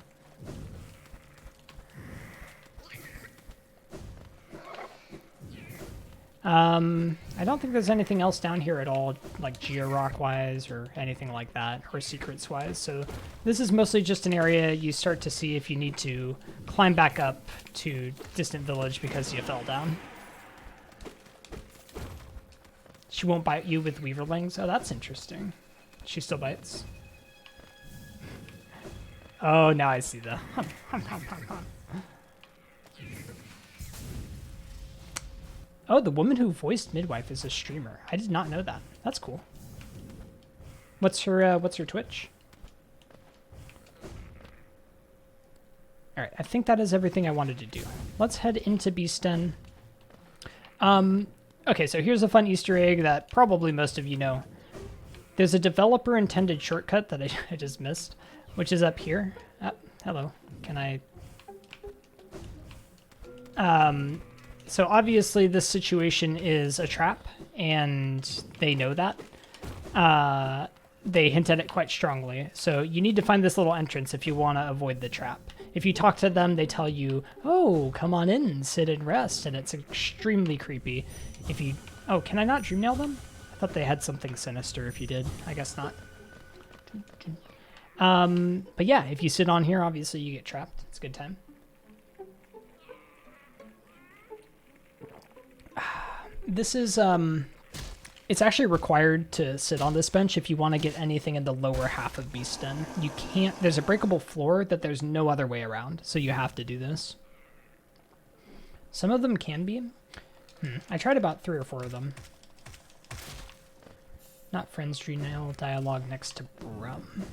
I don't think there's anything else down here at all, like Georock-wise or anything like that, or secrets-wise. So this is mostly just an area you start to see if you need to climb back up to Distant Village because you fell down. She won't bite you with Weaverlings? Oh, that's interesting. She still bites. Oh, now I see the... Oh, the woman who voiced Midwife is a streamer. I did not know that. That's cool. What's her Twitch? All right, I think that is everything I wanted to do. Let's head into Beastden. Okay, so here's a fun Easter egg that probably most of you know. There's a developer-intended shortcut that I just missed, which is up here. Hello. Can I... So obviously this situation is a trap, and they know that. They hint at it quite strongly. So you need to find this little entrance if you want to avoid the trap. If you talk to them, they tell you, oh, come on in, sit and rest, and it's extremely creepy. If you... Oh, can I not dream nail them? I thought they had something sinister if you did. I guess not. But yeah, if you sit on here, obviously you get trapped. It's a good time. This is, it's actually required to sit on this bench if you want to get anything in the lower half of Beastden. You can't, there's a breakable floor that there's no other way around, so you have to do this. Some of them can be. I tried about 3 or 4 of them. Not friends, dream nail, dialogue next to Brum.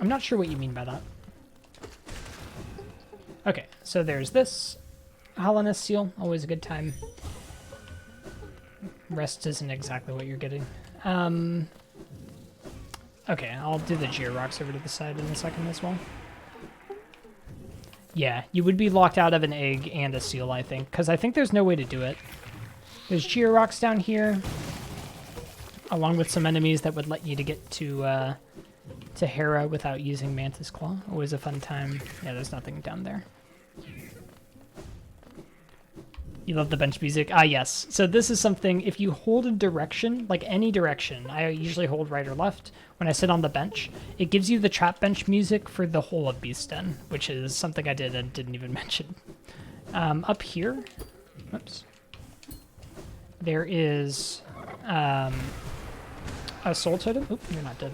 I'm not sure what you mean by that. Okay, so there's this. Hallownest seal, always a good time. Rest isn't exactly what you're getting. Okay, I'll do the Georocks over to the side in a second as well. Yeah, you would be locked out of an egg and a seal, I think, because I think there's no way to do it. There's Georocks down here, along with some enemies that would let you to get to Hera without using Mantis Claw. Always a fun time. Yeah, there's nothing down there. You love the bench music? Ah, yes. So this is something, if you hold a direction, like any direction, I usually hold right or left, when I sit on the bench, it gives you the trap bench music for the whole of Beast Den, which is something I did and didn't even mention. Up here, oops, there is a soul totem. Oop, you're not dead.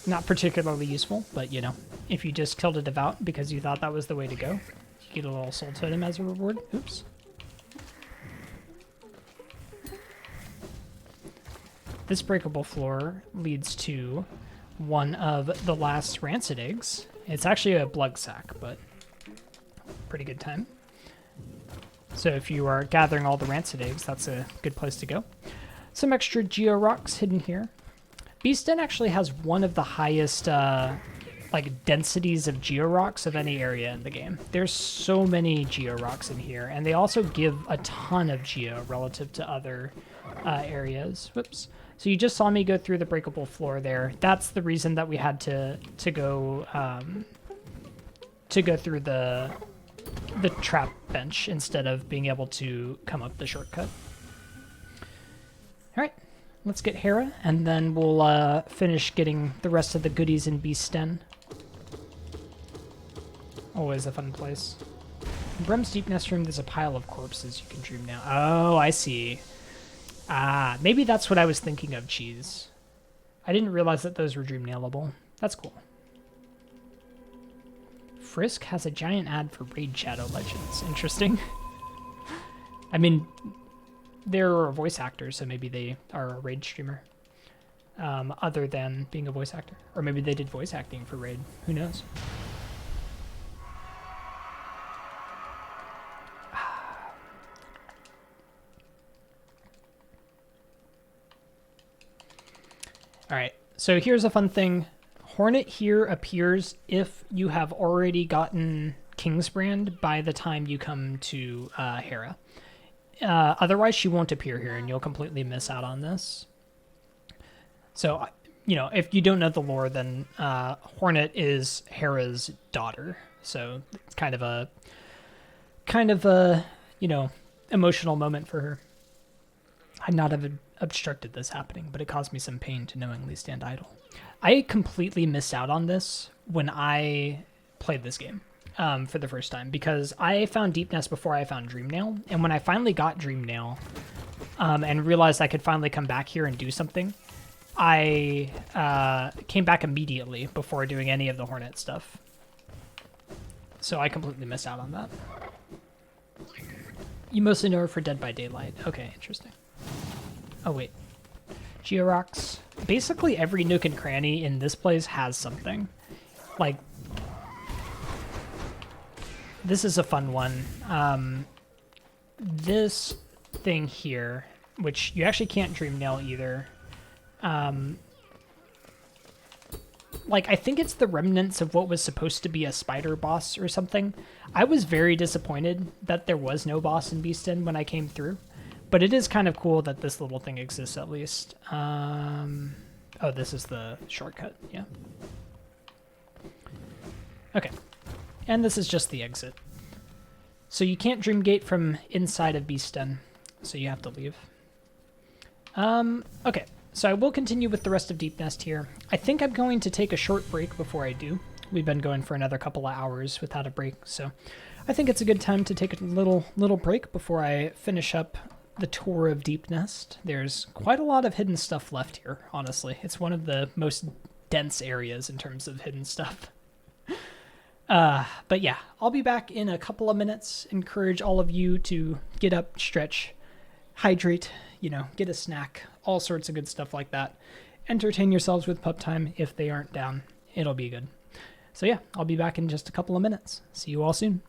Not particularly useful, but you know, if you just killed a devout because you thought that was the way to go, you get a little soul totem as a reward. Oops. This breakable floor leads to one of the last rancid eggs. It's actually a blood sack, but pretty good time. So if you are gathering all the rancid eggs, that's a good place to go. Some extra geo rocks hidden here. Beast Den actually has one of the highest like densities of geo rocks of any area in the game. There's so many geo rocks in here, and they also give a ton of geo relative to other areas. Whoops. So you just saw me go through the breakable floor there. That's the reason that we had to go through the trap bench instead of being able to come up the shortcut. All right. Let's get Hera, and then we'll finish getting the rest of the goodies in Beast Den. Always a fun place. In Brem's Deep Nest room, there's a pile of corpses you can dream now. Oh, I see. Ah, maybe that's what I was thinking of, Cheese. I didn't realize that those were dream nailable. That's cool. Frisk has a giant ad for Raid Shadow Legends. Interesting. I mean, they're a voice actor, so maybe they are a Raid streamer. Other than being a voice actor. Or maybe they did voice acting for Raid. Who knows? Alright, so here's a fun thing. Hornet here appears if you have already gotten Kingsbrand by the time you come to Hera. Otherwise, she won't appear here, and you'll completely miss out on this. So, you know, if you don't know the lore, then Hornet is Hera's daughter. So it's kind of a, you know, emotional moment for her. I'd not have obstructed this happening, but it caused me some pain to knowingly stand idle. I completely missed out on this when I played this game. For the first time, because I found Deep Nest before I found Dreamnail, and when I finally got Dreamnail and realized I could finally come back here and do something, I came back immediately before doing any of the Hornet stuff. So I completely missed out on that. You mostly know her for Dead by Daylight. Okay, interesting. Oh, wait. Georox. Basically every nook and cranny in this place has something. Like, this is a fun one. This thing here, which you actually can't dream nail either. Like, I think it's the remnants of what was supposed to be a spider boss or something. I was very disappointed that there was no boss in Beast Den when I came through. But it is kind of cool that this little thing exists at least. Oh, this is the shortcut, yeah. Okay. And this is just the exit. So you can't Dreamgate from inside of Beast Den, so you have to leave. Okay, so I will continue with the rest of Deep Nest here. I think I'm going to take a short break before I do. We've been going for another couple of hours without a break, so I think it's a good time to take a little break before I finish up the tour of Deep Nest. There's quite a lot of hidden stuff left here, honestly. It's one of the most dense areas in terms of hidden stuff. But yeah, I'll be back in a couple of minutes. Encourage all of you to get up, stretch, hydrate, you know, get a snack, all sorts of good stuff like that. Entertain yourselves with pup time if they aren't down. It'll be good. So yeah, I'll be back in just a couple of minutes. See you all soon.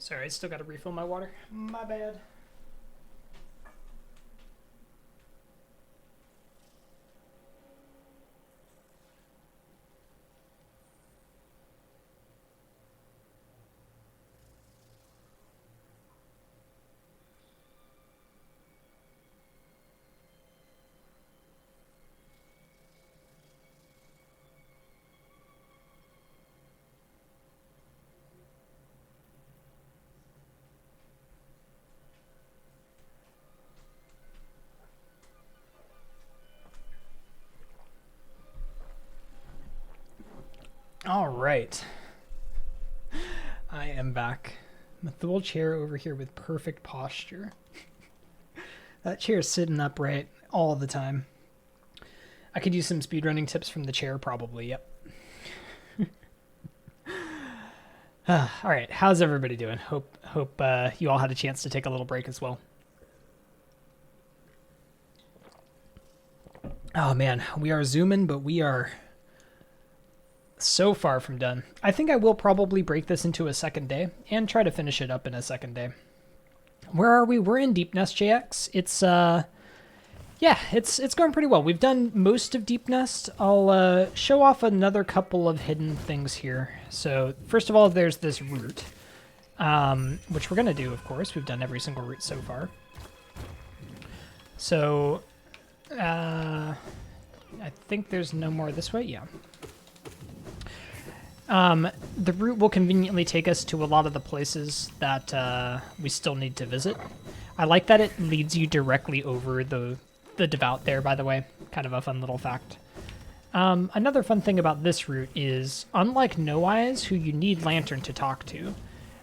Sorry, I still got to refill my water. My bad. All right. I am back. Methul chair over here with perfect posture. That chair is sitting upright all the time. I could use some speedrunning tips from the chair, probably. Yep. All right. How's everybody doing? Hope you all had a chance to take a little break as well. Oh man, we are zooming, but we are so far from done. I think I will probably break this into a second day and try to finish it up in a second day. Where are we? We're in Deep Nest JX. It's yeah, it's going pretty well. We've done most of Deep Nest. I'll show off another couple of hidden things here. So first of all, there's this route, which we're gonna do, of course. We've done every single route so far. So I think there's no more this way. Yeah. The route will conveniently take us to a lot of the places that we still need to visit. I like that it leads you directly over the Devout there, by the way. Kind of a fun little fact. Another fun thing about this route is, unlike No Eyes, who you need Lantern to talk to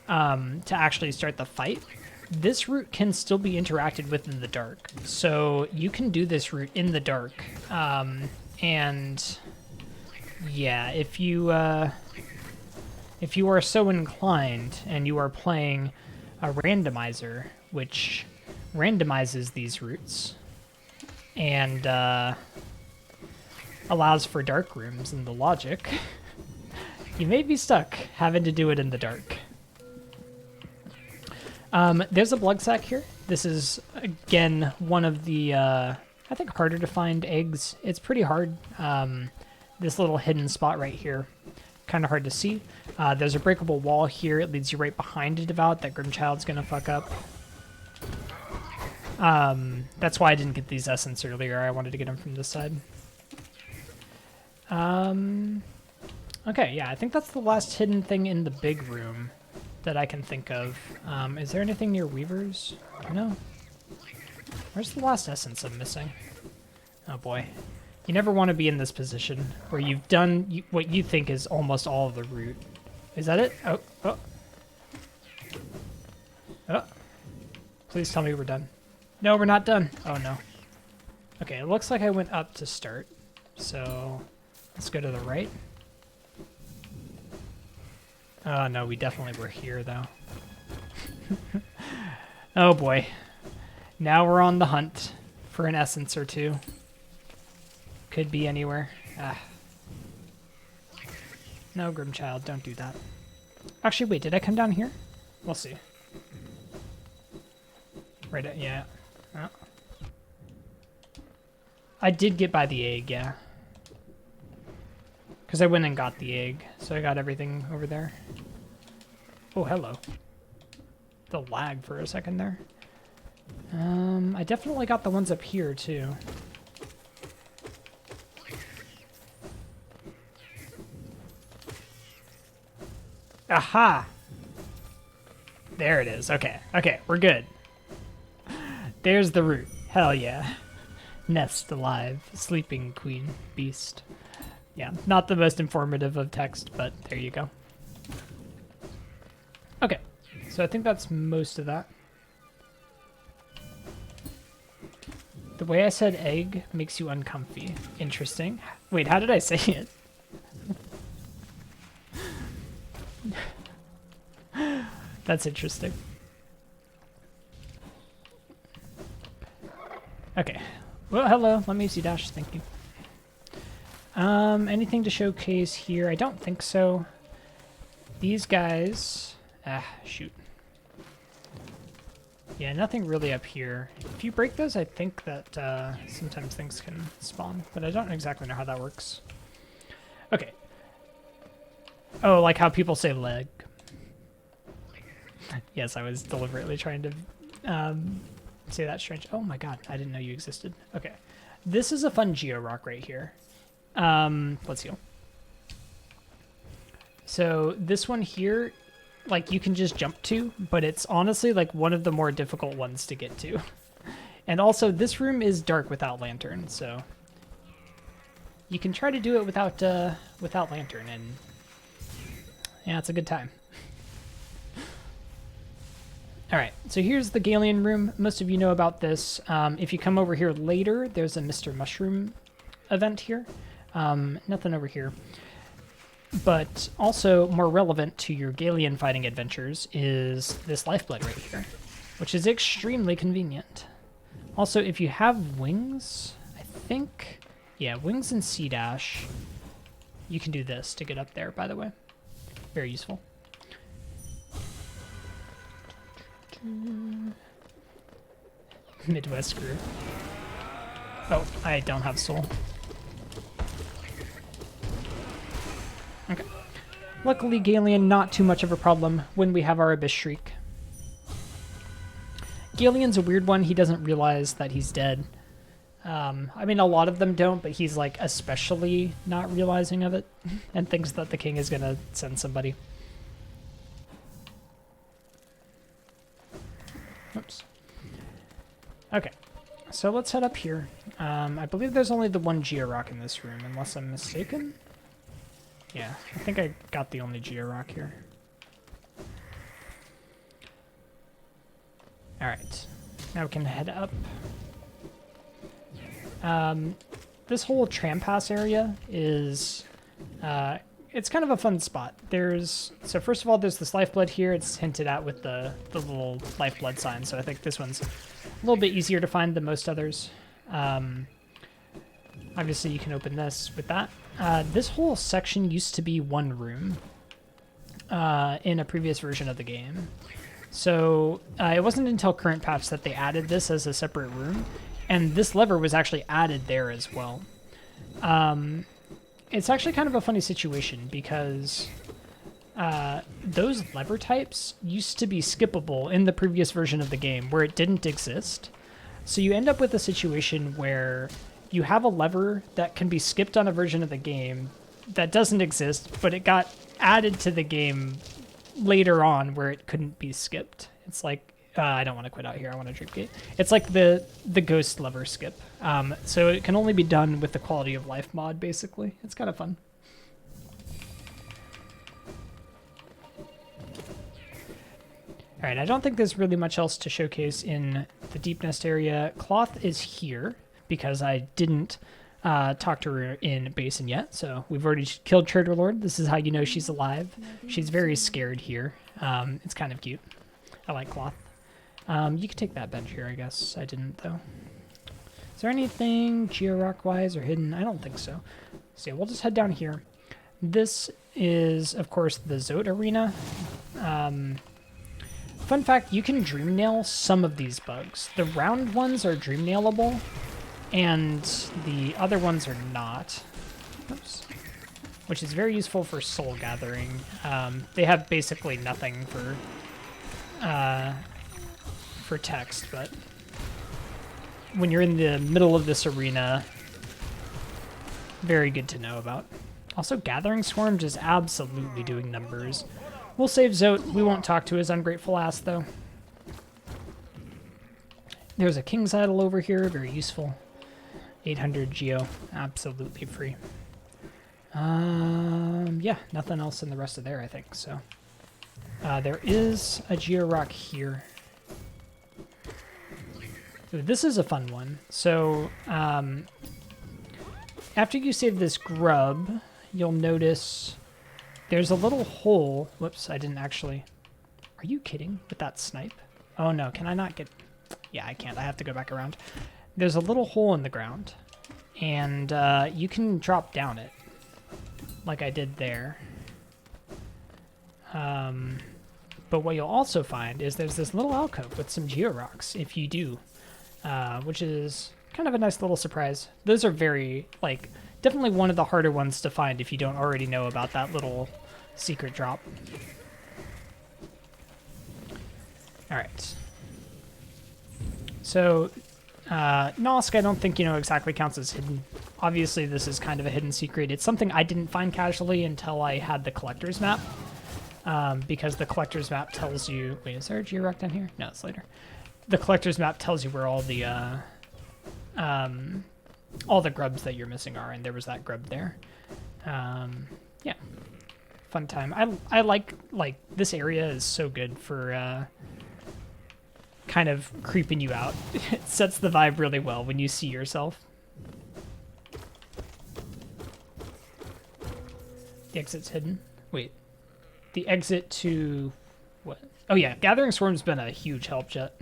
actually start the fight, this route can still be interacted with in the dark. So you can do this route in the dark. And yeah, if you are so inclined and you are playing a randomizer, which randomizes these routes and allows for dark rooms in the logic, you may be stuck having to do it in the dark. There's a blood sack here. This is, again, one of the, I think, harder to find eggs. It's pretty hard. This little hidden spot right here, kind of hard to see. There's a breakable wall here. It leads you right behind a Devout that Grimchild's going to fuck up. That's why I didn't get these essence earlier. I wanted to get them from this side. Okay, yeah, I think that's the last hidden thing in the big room that I can think of. Is there anything near Weaver's? No. Where's the last essence I'm missing? Oh boy. You never want to be in this position where you've done what you think is almost all of the route. Is that it? Oh, oh. Oh. Please tell me we're done. No, we're not done. Oh no. Okay, it looks like I went up to start. So let's go to the right. Oh no, we definitely were here though. Oh boy. Now we're on the hunt for an essence or two. Could be anywhere. Ah. No, Grimchild, don't do that. Actually, wait, did I come down here? We'll see. Right, yeah. Oh. I did get by the egg, yeah. Because I went and got the egg, so I got everything over there. Oh, hello. The lag for a second there. I definitely got the ones up here, too. Aha! There it is. Okay. Okay, we're good. There's the route. Hell yeah. Nest alive. Sleeping queen. Beast. Yeah, not the most informative of text, but there you go. Okay, so I think that's most of that. The way I said egg makes you uncomfy. Interesting. Wait, how did I say it? That's interesting. Okay. Well, hello. Let me see dash. Thank you. Anything to showcase here? I don't think so. These guys... Ah, shoot. Yeah, nothing really up here. If you break those, I think that sometimes things can spawn, but I don't exactly know how that works. Okay. Oh, like how people say leg. Yes, I was deliberately trying to say that strange. Oh my god, I didn't know you existed. Okay. This is a fun geo rock right here. Let's heal. So this one here, like you can just jump to, but it's honestly like one of the more difficult ones to get to. And also this room is dark without lantern, so you can try to do it without lantern, and yeah, it's a good time. All right, so here's the Galian room. Most of you know about this. If you come over here later, there's a Mr. Mushroom event here. Nothing over here. But also more relevant to your Galian fighting adventures is this lifeblood right here, which is extremely convenient. Also, if you have wings, I think, yeah, wings and C-dash, you can do this to get up there, by the way. Very useful. Midwest screw. Oh, I don't have soul. Okay. Luckily, Galian, not too much of a problem when we have our Abyss Shriek. Galian's a weird one. He doesn't realize that he's dead. I mean, a lot of them don't, but he's like especially not realizing of it and thinks that the king is going to send somebody. Oops. Okay, so let's head up here. I believe there's only the one Georock in this room, unless I'm mistaken. Yeah, I think I got the only Georock here. Alright, now we can head up. This whole tram pass area is... it's kind of a fun spot. So first of all, there's this lifeblood here. It's hinted at with the little lifeblood sign, so I think this one's a little bit easier to find than most others. Obviously, you can open this with that. This whole section used to be one room in a previous version of the game. So it wasn't until current patch that they added this as a separate room, and this lever was actually added there as well. It's actually kind of a funny situation because those lever types used to be skippable in the previous version of the game where it didn't exist. So you end up with a situation where you have a lever that can be skipped on a version of the game that doesn't exist, but it got added to the game later on where it couldn't be skipped. It's like, I don't want to quit out here, I want to drip gate. It's like the ghost lever skip. So it can only be done with the quality of life mod, basically. It's kind of fun. All right, I don't think there's really much else to showcase in the Deep Nest area. Cloth is here because I didn't talk to her in Basin yet, so we've already killed Trader Lord. This is how you know she's alive. She's very scared here. It's kind of cute. I like Cloth. You can take that bench here, I guess. I didn't, though. Is there anything Georock-wise or hidden? I don't think so. So yeah, we'll just head down here. This is, of course, the Zote Arena. Fun fact, you can dream nail some of these bugs. The round ones are dream nailable, and the other ones are not. Oops. Which is very useful for soul gathering. They have basically nothing for text, but when you're in the middle of this arena, very good to know about. Also, Gathering Swarms is absolutely doing numbers. We'll save Zote. We won't talk to his ungrateful ass, though. There's a King's Idol over here, very useful. 800 Geo, absolutely free. Yeah, nothing else in the rest of there, I think, so. There is a Georock here. Ooh, this is a fun one. So, after you save this grub, you'll notice there's a little hole. Whoops, I didn't actually... Are you kidding with that snipe? Oh no, can I not get... Yeah, I can't. I have to go back around. There's a little hole in the ground, and you can drop down it, like I did there. But what you'll also find is there's this little alcove with some georocks, if you do, which is kind of a nice little surprise. Those are very, like, definitely one of the harder ones to find if you don't already know about that little secret drop. All right. So, Nosk, I don't think, exactly counts as hidden. Obviously, this is kind of a hidden secret. It's something I didn't find casually until I had the collector's map. Because the collector's map tells you... Wait, is there a georock down here? No, it's later. The collector's map tells you where all the grubs that you're missing are, and there was that grub there. Yeah. Fun time. I like, this area is so good for... kind of creeping you out. It sets the vibe really well when you see yourself. The exit's hidden. Wait. The exit to... what? Oh yeah, Gathering Swarm's been a huge help, Jet.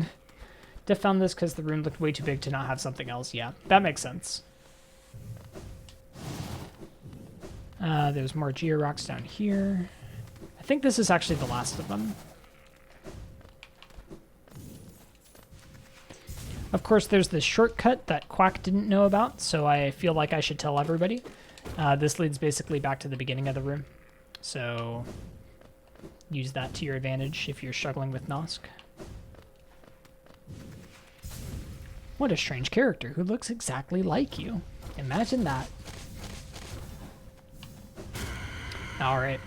Def found this because the room looked way too big to not have something else. Yeah, that makes sense. There's more georocks down here. I think this is actually the last of them. Of course, there's this shortcut that Quack didn't know about, so I feel like I should tell everybody. This leads basically back to the beginning of the room, so use that to your advantage if you're struggling with Nosk. What a strange character who looks exactly like you. Imagine that. Alright.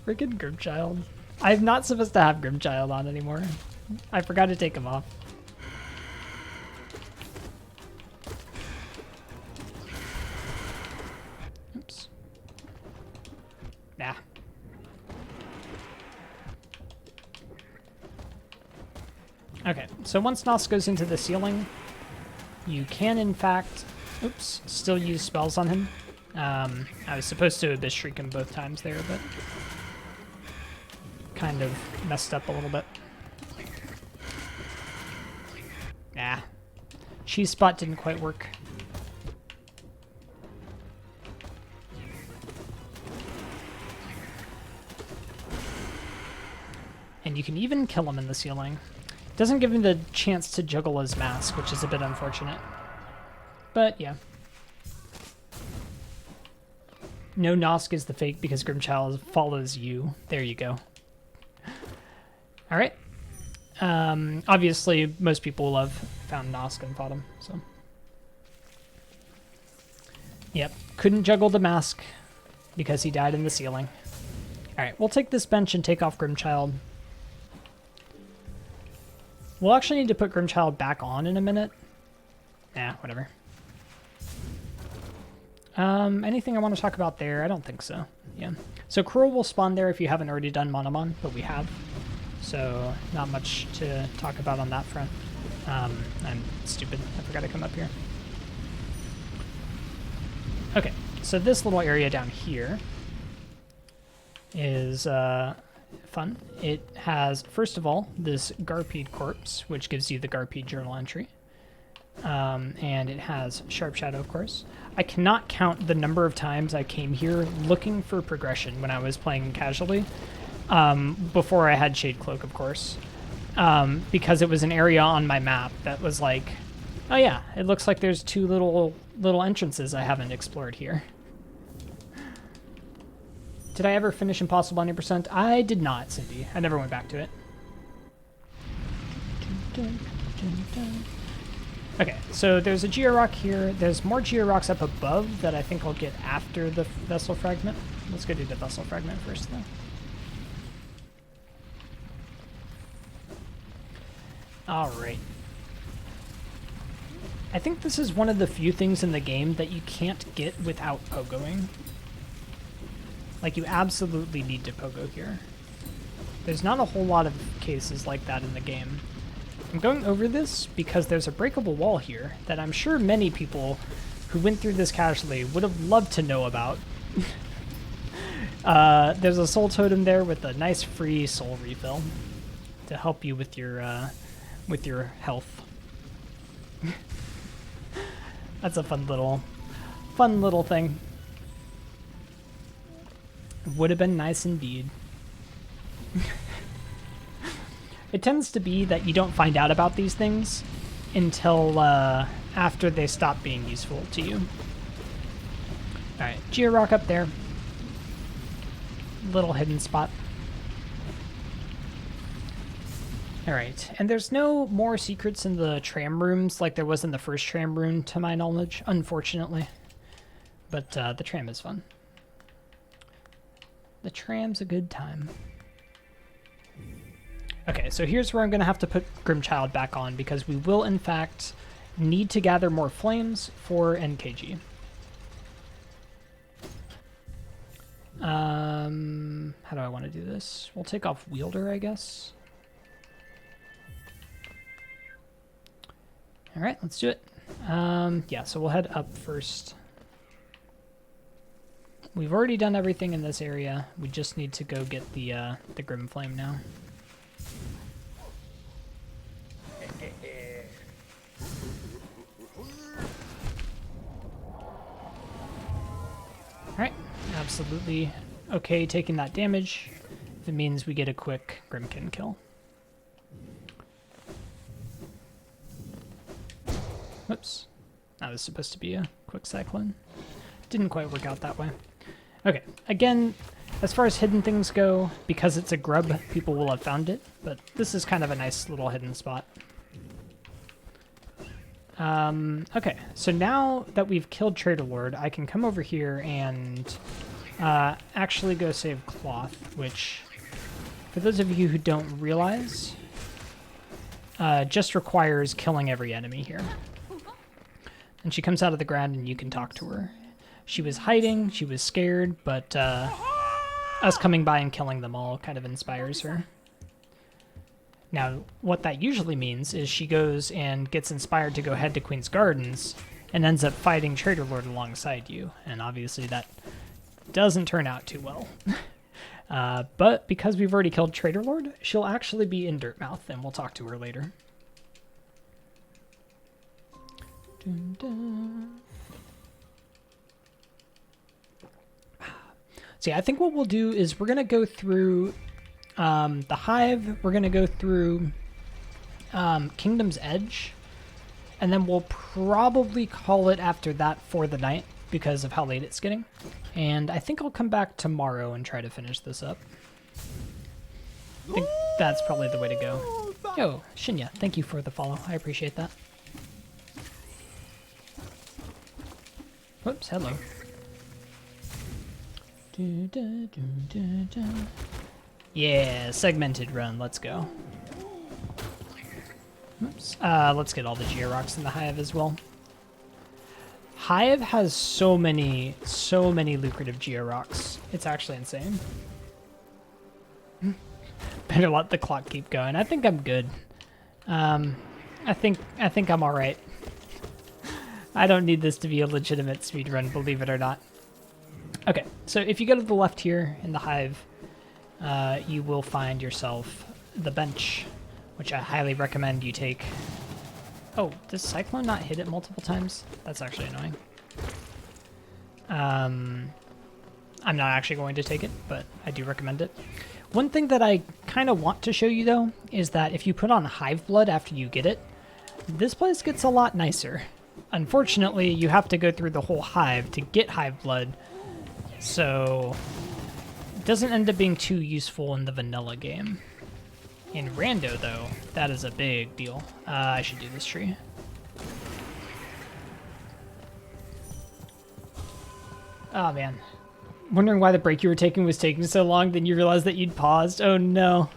Freaking Grimchild. I'm not supposed to have Grimchild on anymore. I forgot to take him off. Oops. Nah. Okay, so once Nosk goes into the ceiling, you can in fact, oops, still use spells on him. I was supposed to Abyss Shriek him both times there, but kind of messed up a little bit. Nah. Cheese spot didn't quite work. And you can even kill him in the ceiling. Doesn't give him the chance to juggle his mask, which is a bit unfortunate. But yeah. No Nosk is the fake because Grimchild follows you. There you go. Alright. Obviously, most people will have found Nosk and fought him, so. Yep, couldn't juggle the mask because he died in the ceiling. Alright, we'll take this bench and take off Grimchild. We'll actually need to put Grimchild back on in a minute. Nah, whatever. Anything I want to talk about there? I don't think so. Yeah. So Cruel will spawn there if you haven't already done Monomon, but we have. So not much to talk about on that front. I'm stupid. I forgot to come up here. Okay, so this little area down here is fun. It has, first of all, this Garpede corpse, which gives you the Garpede journal entry. And it has Sharp Shadow, of course. I cannot count the number of times I came here looking for progression when I was playing casually. Before I had Shade Cloak, of course. Because it was an area on my map that was like, oh yeah, it looks like there's two little entrances I haven't explored here. Did I ever finish Impossible 100%? I did not, Cindy. I never went back to it. Okay, so there's a georock here. There's more georocks up above that I think I'll get after the vessel fragment. Let's go do the vessel fragment first, though. Alright. I think this is one of the few things in the game that you can't get without pogoing. Like, you absolutely need to pogo here. There's not a whole lot of cases like that in the game. I'm going over this because there's a breakable wall here that I'm sure many people who went through this casually would have loved to know about. There's a soul totem there with a nice free soul refill to help you with your health. That's a fun little thing. Would have been nice indeed. It tends to be that you don't find out about these things until after they stop being useful to you. Alright, Georock up there. Little hidden spot. Alright, and there's no more secrets in the tram rooms like there was in the first tram room, to my knowledge, unfortunately. But the tram is fun. The tram's a good time. Okay, so here's where I'm going to have to put Grimchild back on, because we will, in fact, need to gather more flames for NKG. How do I want to do this? We'll take off Wielder, I guess. Alright, let's do it. Yeah, so we'll head up first. We've already done everything in this area. We just need to go get the Grim Flame now. Alright, absolutely okay taking that damage if it means we get a quick Grimkin kill. Whoops. That was supposed to be a quick Cyclone. Didn't quite work out that way. Okay, again, as far as hidden things go, because it's a grub, people will have found it, but this is kind of a nice little hidden spot. Okay, so now that we've killed Trader Lord, I can come over here and actually go save Cloth, which, for those of you who don't realize, just requires killing every enemy here. And she comes out of the ground and you can talk to her. She was hiding, she was scared, but us coming by and killing them all kind of inspires her. Now, what that usually means is she goes and gets inspired to go head to Queen's Gardens and ends up fighting Trader Lord alongside you. And obviously that doesn't turn out too well. But because we've already killed Trader Lord, she'll actually be in Dirtmouth, and we'll talk to her later. Dun, dun. So yeah, I think what we'll do is we're going to go through the Hive, we're going to go through Kingdom's Edge, and then we'll probably call it after that for the night because of how late it's getting. And I think I'll come back tomorrow and try to finish this up. I think that's probably the way to go. Yo, Shinya, thank you for the follow. I appreciate that. Whoops, hello. Yeah, segmented run, let's go. Oops. Let's get all the Georocks in the Hive as well. Hive has so many lucrative Georocks. It's actually insane. Better let the clock keep going. I think I'm good. I think I'm all right. I don't need this to be a legitimate speedrun, believe it or not. Okay, so if you go to the left here in the Hive, you will find yourself the bench, which I highly recommend you take. Oh, does Cyclone not hit it multiple times? That's actually annoying. I'm not actually going to take it, but I do recommend it. One thing that I kind of want to show you, though, is that if you put on Hive Blood after you get it, this place gets a lot nicer. Unfortunately, you have to go through the whole Hive to get Hive Blood, so it doesn't end up being too useful in the vanilla game. In Rando, though, that is a big deal. I should do this tree. Oh, man. Wondering why the break you were taking was taking so long, then you realized that you'd paused. Oh, no.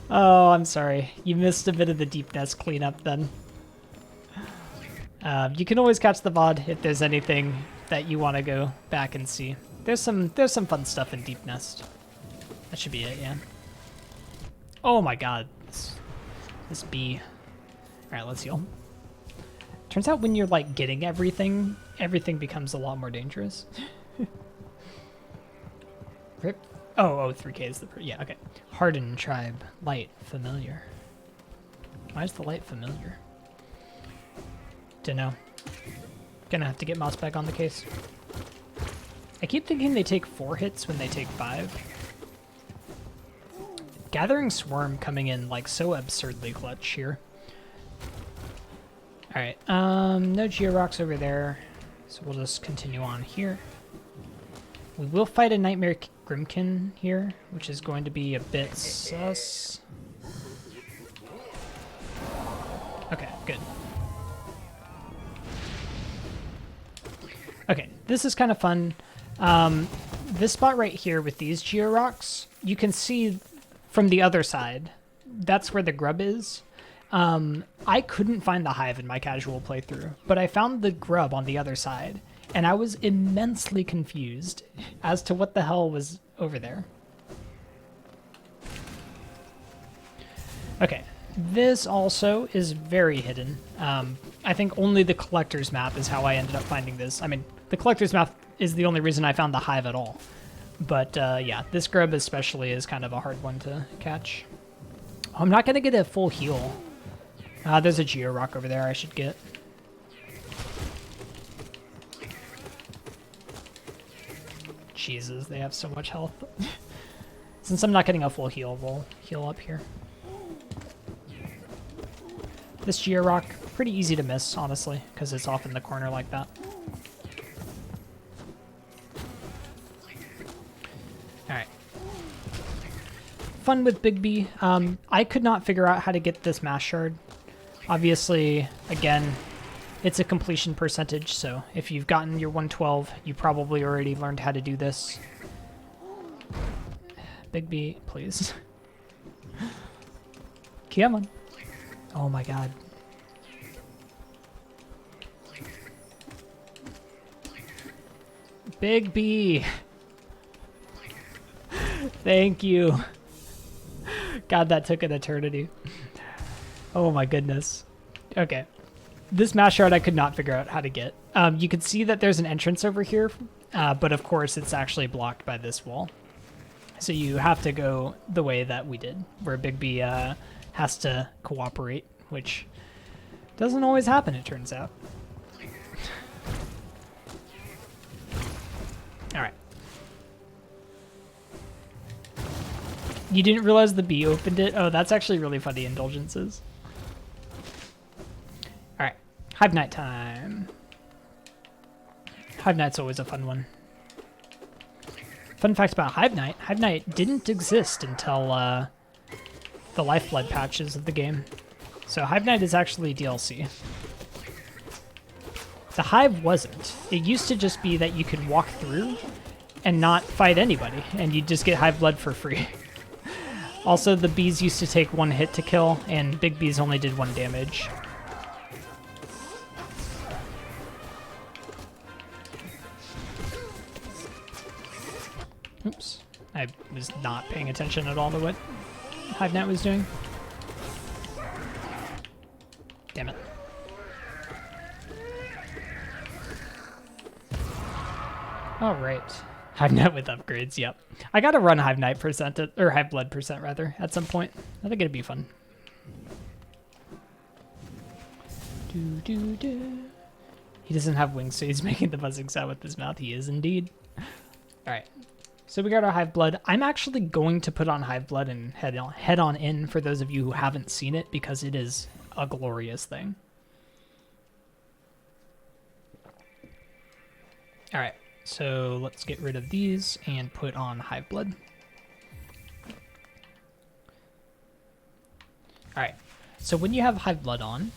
Oh, I'm sorry. You missed a bit of the Deep Nest cleanup, then. You can always catch the VOD if there's anything that you want to go back and see. There's some fun stuff in Deep Nest. That should be it, yeah. Oh my god, this bee. Alright, let's heal. Turns out when you're like getting everything becomes a lot more dangerous. Rip. Oh, 3K is the, yeah, okay. Hardened Tribe, light, familiar. Why is the light familiar? Dunno. Gonna have to get mouse back on the case. I keep thinking they take 4 hits when they take 5. Gathering Swarm coming in like so absurdly clutch here. Alright, no Georox over there, so we'll just continue on here. We will fight a Nightmare Grimkin here, which is going to be a bit sus. Okay, good. Okay, this is kind of fun. This spot right here with these Georox, you can see from the other side, that's where the grub is. I couldn't find the hive in my casual playthrough, but I found the grub on the other side, and I was immensely confused as to what the hell was over there. Okay, this also is very hidden. I think only the collector's map is how I ended up finding this. I mean, the collector's map is the only reason I found the hive at all. But yeah, this grub especially is kind of a hard one to catch. Oh, I'm not going to get a full heal. There's a Georock over there I should get. Jesus, they have so much health. Since I'm not getting a full heal, we'll heal up here. This Georock, pretty easy to miss, honestly, because it's off in the corner like that. Alright. Fun with Big B. I could not figure out how to get this Mass Shard. Obviously, again, it's a completion percentage, so if you've gotten your 112, you probably already learned how to do this. Big B, please. Come on. Oh my god. Big B. Thank you. God, that took an eternity. Oh my goodness. Okay. This Mass Shard I could not figure out how to get. You can see that there's an entrance over here, but of course it's actually blocked by this wall. So you have to go the way that we did, where Big B has to cooperate, which doesn't always happen, it turns out. Alright. You didn't realize the bee opened it? Oh, that's actually really funny, Indulgences. Alright, Hive Night time. Hive Night's always a fun one. Fun fact about Hive Night didn't exist until the Lifeblood patches of the game. So Hive Night is actually DLC. The Hive wasn't. It used to just be that you could walk through and not fight anybody, and you'd just get Hive Blood for free. Also, the bees used to take 1 hit to kill, and Big Bees only did 1 damage. Oops. I was not paying attention at all to what Hive Night was doing. Damn it. Alright. Hive Night with upgrades, yep. I gotta run Hive Night percent, or Hive Blood percent rather, at some point. I think it'd be fun. He doesn't have wings, so he's making the buzzing sound with his mouth. He is indeed. Alright. So we got our Hive Blood. I'm actually going to put on Hive Blood and head on in for those of you who haven't seen it, because it is a glorious thing. Alright. So let's get rid of these and put on Hive Blood. Alright, so when you have Hive Blood on,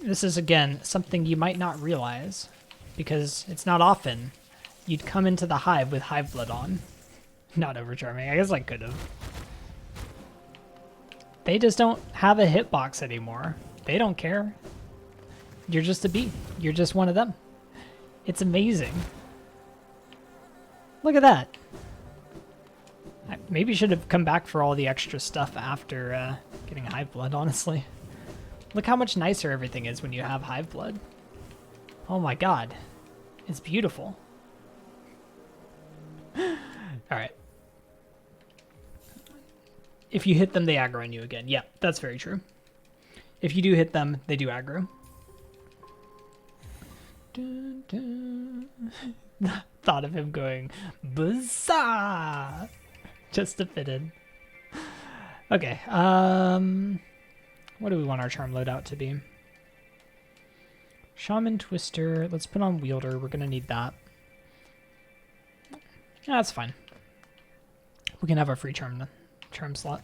this is again something you might not realize, because it's not often you'd come into the hive with Hive Blood on. Not overcharming, I guess I could have. They just don't have a hitbox anymore. They don't care. You're just a bee. You're just one of them. It's amazing. Look at that. I maybe should have come back for all the extra stuff after getting Hive Blood, honestly. Look how much nicer everything is when you have Hive Blood. Oh my god. It's beautiful. Alright. If you hit them, they aggro on you again. Yeah, that's very true. If you do hit them, they do aggro. Dun, dun. thought of him going bizarre just to fit in. Okay, what do we want our charm loadout to be? Shaman Twister. Let's put on Wielder. We're going to need that. Yeah, that's fine. We can have a free charm slot.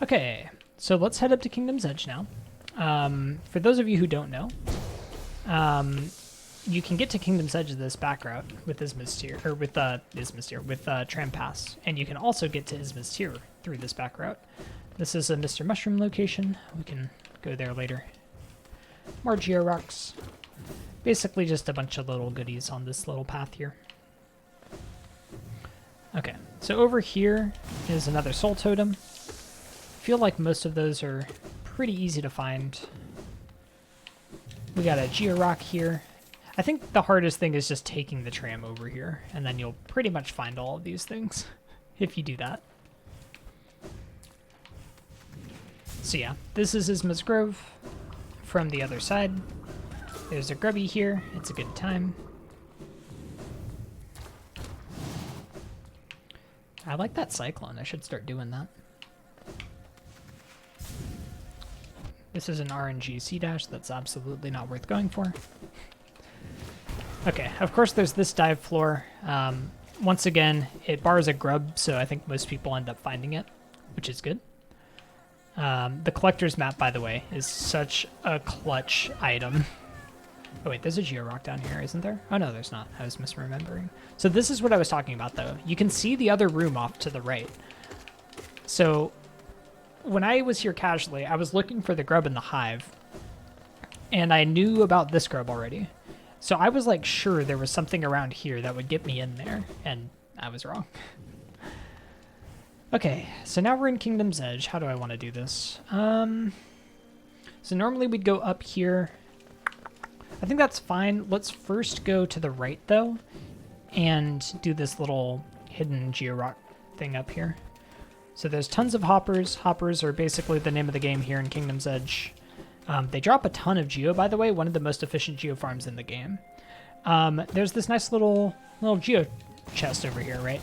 Okay, so let's head up to Kingdom's Edge now. For those of you who don't know, you can get to Kingdom's Edge this back route with Izmir, or with Tram Pass, and you can also get to Izmir through this back route. This is a Mr. Mushroom location. We can go there later. More Georocks. Basically just a bunch of little goodies on this little path here. Okay, so over here is another Soul Totem. I feel like most of those are pretty easy to find. We got a Georock here. I think the hardest thing is just taking the tram over here, and then you'll pretty much find all of these things if you do that. So yeah, this is Isma's Grove from the other side. There's a grubby here. It's a good time. I like that cyclone. I should start doing that. This is an RNG C-dash that's absolutely not worth going for. Okay, of course there's this dive floor. Once again, it bars a grub, so I think most people end up finding it, which is good. The collector's map, by the way, is such a clutch item. Oh wait, there's a Georock down here, isn't there? Oh no, there's not. I was misremembering. So this is what I was talking about, though. You can see the other room off to the right. So when I was here casually, I was looking for the grub in the hive, and I knew about this grub already. So I was like sure there was something around here that would get me in there, and I was wrong. Okay, so now we're in Kingdom's Edge. How do I want to do this? So normally we'd go up here. I think that's fine. Let's first go to the right, though, and do this little hidden Georock thing up here. So there's tons of hoppers. Hoppers are basically the name of the game here in Kingdom's Edge. They drop a ton of geo, by the way, one of the most efficient geo farms in the game. There's this nice little geo chest over here, right?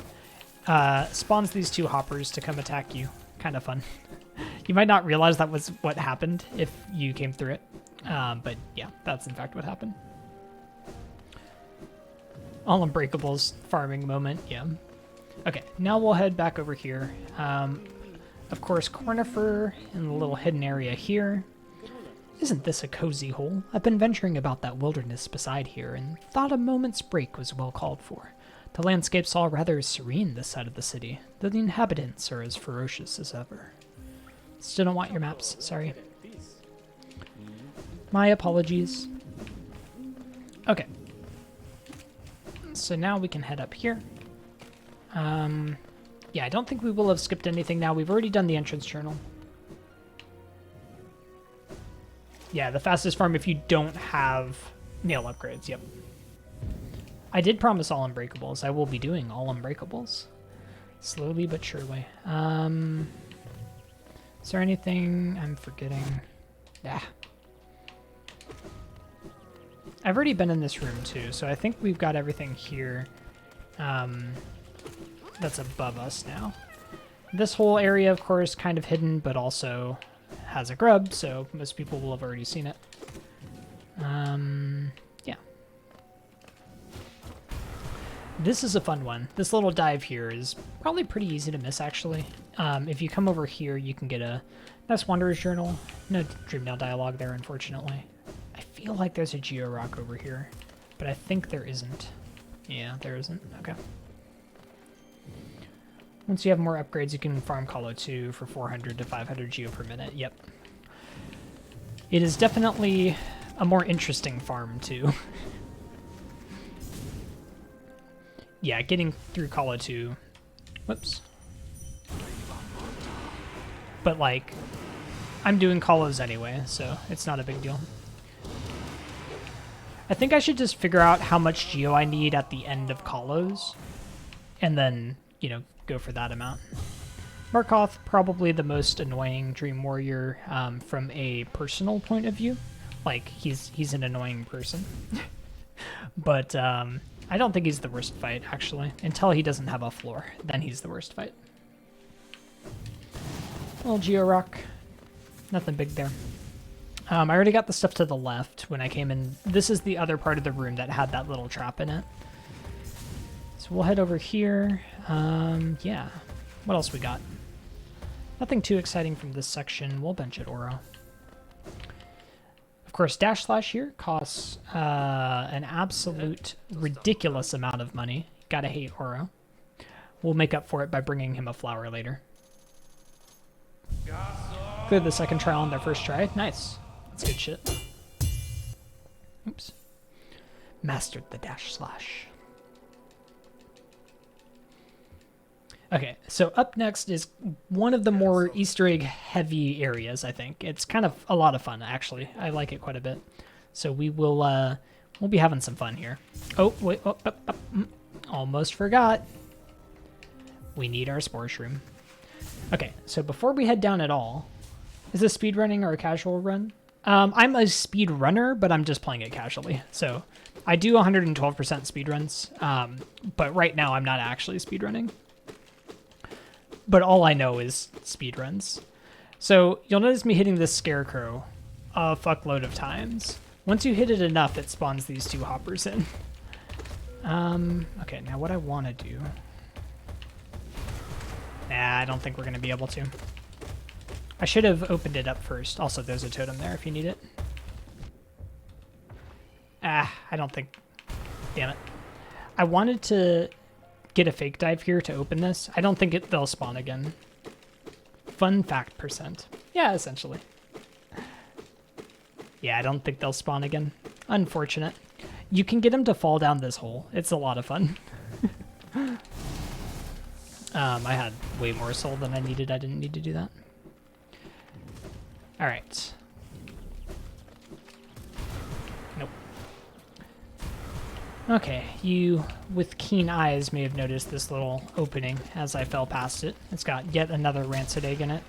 Spawns these two hoppers to come attack you. Kind of fun. You might not realize that was what happened if you came through it. But yeah, that's in fact what happened. All Unbreakables farming moment, yeah. Okay, now we'll head back over here. Of course, Cornifer in the little hidden area here. Isn't this a cozy hole? I've been venturing about that wilderness beside here and thought a moment's break was well called for. The landscape's all rather serene this side of the city, though the inhabitants are as ferocious as ever. Still don't want your maps, sorry. My apologies. Okay. So now we can head up here. Yeah, I don't think we will have skipped anything now. We've already done the entrance journal. Yeah, the fastest farm if you don't have nail upgrades, yep. I did promise all Unbreakables. I will be doing all Unbreakables. Slowly but surely. Is there anything I'm forgetting? Yeah. I've already been in this room too, so I think we've got everything here that's above us now. This whole area, of course, kind of hidden, but also has a grub, so most people will have already seen it. Yeah. This is a fun one. This little dive here is probably pretty easy to miss, actually. If you come over here, you can get a nice Wanderer's Journal. No Dreamnail dialogue there, unfortunately. I feel like there's a Georock over here, but I think there isn't. Yeah, there isn't. Okay. Once you have more upgrades, you can farm Colo 2 for 400 to 500 geo per minute. Yep. It is definitely a more interesting farm, too. Yeah, getting through Colo 2. Whoops. But, like, I'm doing Colos anyway, so it's not a big deal. I think I should just figure out how much geo I need at the end of Colos, and then, you know, go for that amount. Markoth, probably the most annoying Dream Warrior from a personal point of view. Like, he's an annoying person. But I don't think he's the worst fight, actually. Until he doesn't have a floor, then he's the worst fight. Little Geo Rock. Nothing big there. I already got the stuff to the left when I came in. This is the other part of the room that had that little trap in it. So we'll head over here. Yeah. What else we got? Nothing too exciting from this section. We'll bench at Oro. Of course, Dash Slash here costs an absolute ridiculous amount of money. Gotta hate Oro. We'll make up for it by bringing him a flower later. Cleared the second trial on their first try. Nice. That's good shit. Oops. Mastered the Dash Slash. Okay, so up next is one of the more Easter egg heavy areas, I think. It's kind of a lot of fun, actually. I like it quite a bit. So we will we'll be having some fun here. Oh, wait, almost forgot. We need our Spore Shroom. Okay, so before we head down at all, is this speedrunning or a casual run? I'm a speed runner, but I'm just playing it casually. So I do 112% speedruns, but right now I'm not actually speedrunning. But all I know is speedruns. So you'll notice me hitting this scarecrow a fuckload of times. Once you hit it enough, it spawns these two hoppers in. Okay, now what I want to do... Nah, I don't think we're going to be able to. I should have opened it up first. Also, there's a totem there if you need it. I don't think... Damn it. I wanted to get a fake dive here to open this. I don't think they'll spawn again. Fun fact %. Yeah, essentially. Yeah, I don't think they'll spawn again. Unfortunate. You can get them to fall down this hole. It's a lot of fun. I had way more soul than I needed. I didn't need to do that. All right. Nope. Okay, you with keen eyes may have noticed this little opening as I fell past it. It's got yet another rancid egg in it.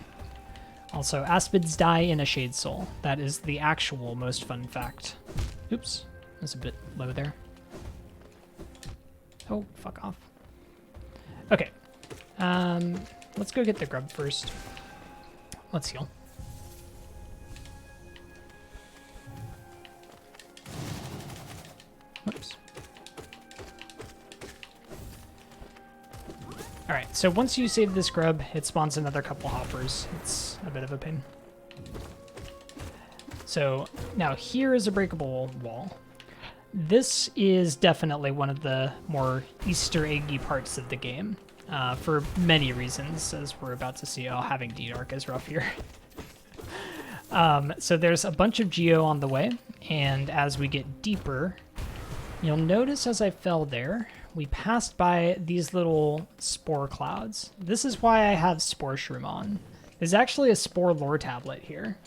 Also, aspids die in a shade soul. That is the actual most fun fact. Oops, that's a bit low there. Oh, fuck off. Okay. Let's go get the grub first. Let's heal. Whoops. Alright, so once you save this grub, it spawns another couple hoppers. It's a bit of a pain. So now here is a breakable wall. This is definitely one of the more Easter eggy parts of the game. For many reasons, as we're about to see. Oh, having D-Dark is rough here. So there's a bunch of geo on the way, and as we get deeper, you'll notice as I fell there, we passed by these little spore clouds. This is why I have Spore Shroom on. There's actually a Spore lore tablet here.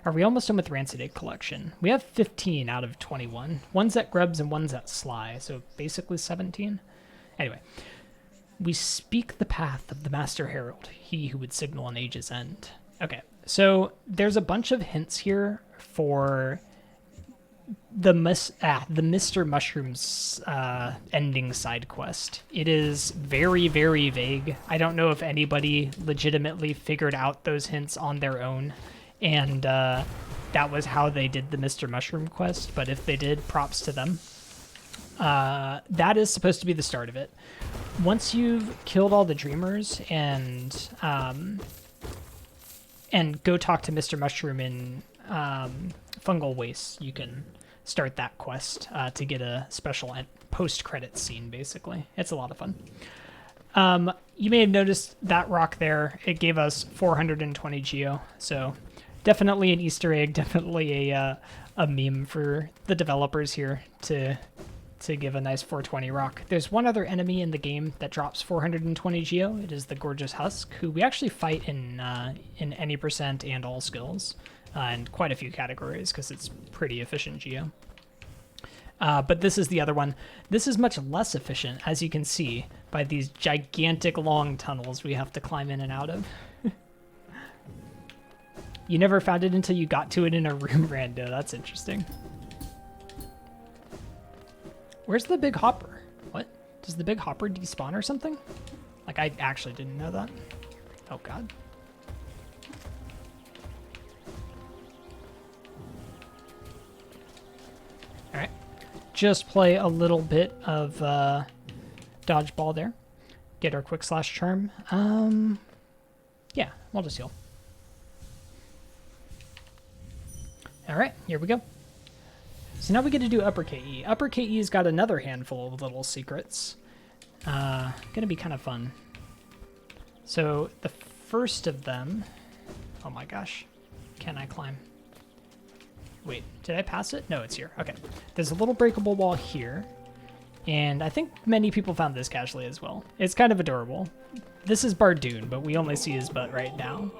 Are we almost done with Rancid Egg collection? We have 15 out of 21. One's at Grubs and one's at Sly, so basically 17. Anyway. We speak the path of the Master Herald, he who would signal an age's end. Okay, so there's a bunch of hints here for the Mr. Mushroom's ending side quest. It is very, very vague. I don't know if anybody legitimately figured out those hints on their own, and that was how they did the Mr. Mushroom quest, but if they did, props to them. That is supposed to be the start of it. Once you've killed all the dreamers and go talk to Mr. Mushroom in Fungal Waste, you can start that quest to get a special post-credit scene, basically. It's a lot of fun. You may have noticed that rock there. It gave us 420 geo, so definitely an Easter egg, definitely a meme for the developers here to give a nice 420 rock. There's one other enemy in the game that drops 420 geo. It is the Gorgeous Husk, who we actually fight in any percent and all skills, and quite a few categories because it's pretty efficient geo. But this is the other one. This is much less efficient, as you can see, by these gigantic long tunnels we have to climb in and out of. You never found it until you got to it in a room, Rando. That's interesting. Where's the big hopper? What? Does the big hopper despawn or something? Like, I actually didn't know that. Oh, God. All right. Just play a little bit of dodgeball there. Get our quick slash charm. Yeah, we'll just heal. All right, here we go. So now we get to do upper KE. Upper KE's got another handful of little secrets. Gonna be kind of fun. So the first of them, oh my gosh, can I climb? Wait, did I pass it? No, it's here. Okay, there's a little breakable wall here, and I think many people found this casually as well. It's kind of adorable. This is Bardoon, but we only see his butt right now.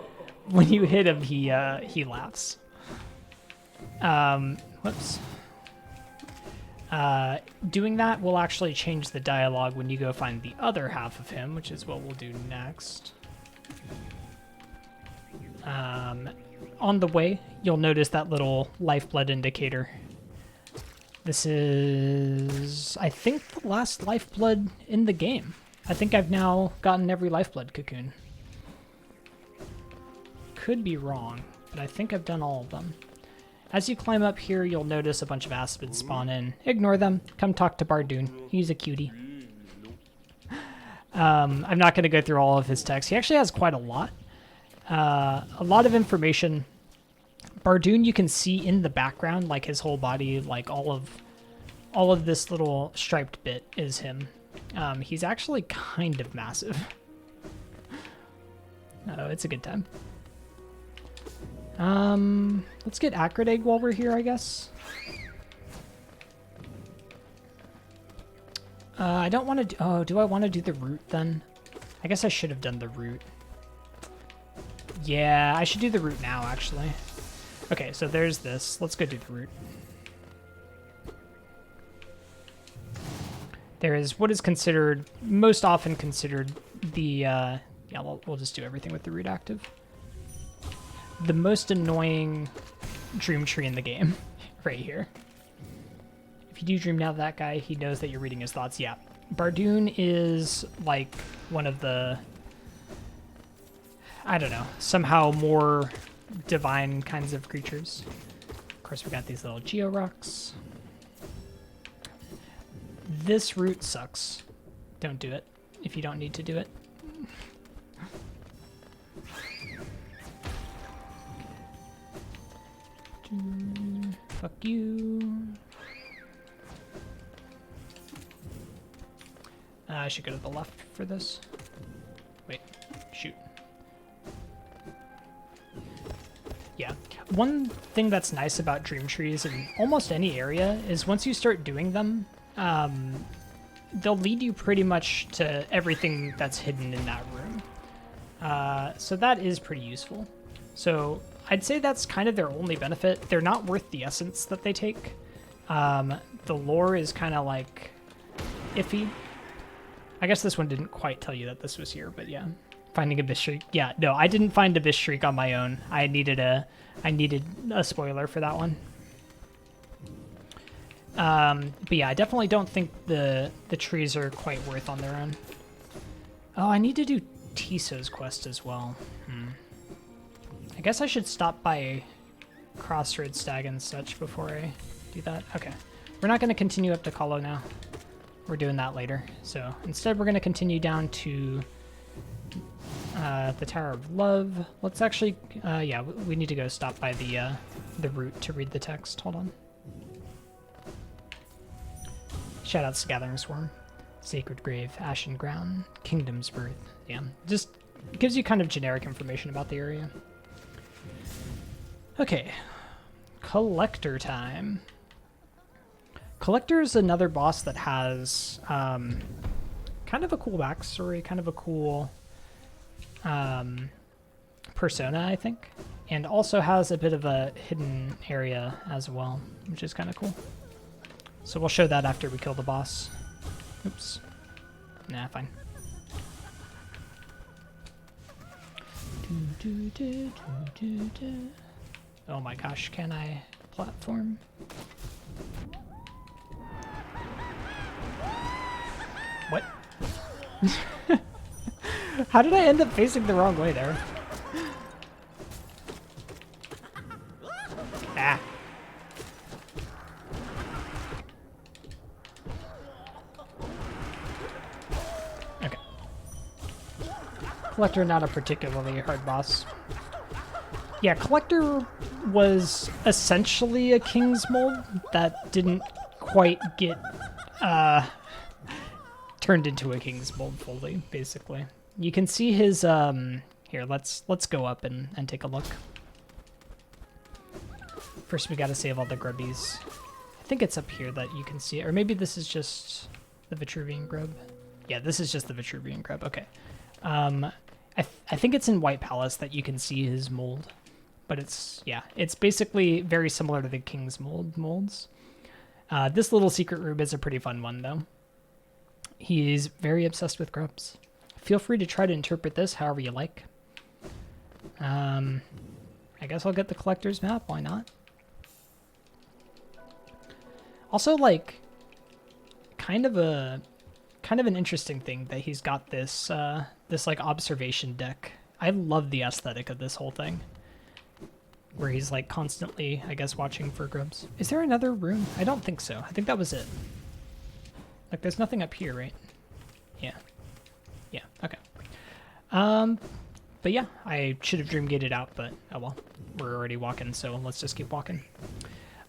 When you hit him, he laughs. Whoops. Doing that will actually change the dialogue when you go find the other half of him, which is what we'll do next. On the way, you'll notice that little lifeblood indicator. This is, I think, the last lifeblood in the game. I think I've now gotten every lifeblood cocoon. Could be wrong, but I think I've done all of them. As you climb up here, you'll notice a bunch of aspids spawn in. Ignore them. Come talk to Bardoon. He's a cutie. I'm not going to go through all of his text. He actually has quite a lot. A lot of information. Bardoon, you can see in the background, like his whole body, like all of this little striped bit is him. He's actually kind of massive. Oh, it's a good time. Let's get Acrid Egg while we're here, I guess. I don't want to do... Oh, do I want to do the root then? I guess I should have done the root. Yeah, I should do the root now, actually. Okay, so there's this. Let's go do the root. There is what is considered, most often considered the... yeah, we'll just do everything with the root active. The most annoying dream tree in the game, right here. If you do dream now that guy, he knows that you're reading his thoughts. Yeah, Bardoon is like one of the, I don't know, somehow more divine kinds of creatures. Of course, we got these little geo rocks. This route sucks. Don't do it if you don't need to do it. Fuck you. I should go to the left for this. Wait, shoot. Yeah, one thing that's nice about dream trees in almost any area is once you start doing them, they'll lead you pretty much to everything that's hidden in that room. So that is pretty useful. So I'd say that's kind of their only benefit. They're not worth the essence that they take. The lore is kind of like iffy. I guess this one didn't quite tell you that this was here, but yeah. Finding Abyss Shriek. Yeah, no, I didn't find Abyss Shriek on my own. I needed a spoiler for that one. But yeah, I definitely don't think the trees are quite worth on their own. Oh, I need to do Tiso's quest as well. I guess I should stop by Crossroads Stag and such before I do that. Okay, we're not going to continue up to Kalo now. We're doing that later. So instead, we're going to continue down to the Tower of Love. Let's actually, yeah, we need to go stop by the root to read the text. Hold on. Shoutouts to Gathering Swarm, Sacred Grave, Ashen Ground, Kingdom's Birth. Yeah, just gives you kind of generic information about the area. Okay, Collector time. Collector is another boss that has kind of a cool backstory, kind of a cool persona, I think, and also has a bit of a hidden area as well, which is kind of cool. So we'll show that after we kill the boss. Oops. Nah, fine. Oh my gosh, can I platform? What? How did I end up facing the wrong way there? Ah. Okay. Collector, not a particularly hard boss. Yeah, Collector was essentially a King's Mold that didn't quite get turned into a King's Mold fully, basically. You can see his here, let's go up and take a look. First we gotta save all the grubbies. I think it's up here that you can see it, or maybe this is just the Vitruvian grub. Yeah, this is just the Vitruvian grub. Okay. I think it's in White Palace that you can see his mold. But it's basically very similar to the King's molds. This little secret room is a pretty fun one, though. He's very obsessed with grubs. Feel free to try to interpret this however you like. I guess I'll get the collector's map. Why not? Also, like, kind of an interesting thing that he's got this this like observation deck. I love the aesthetic of this whole thing, where he's like constantly, I guess, watching for grubs. Is there another room? I don't think so. I think that was it. Like, there's nothing up here, right? Yeah. Yeah, okay. But yeah, I should have dream gated out, but oh well. We're already walking, so let's just keep walking.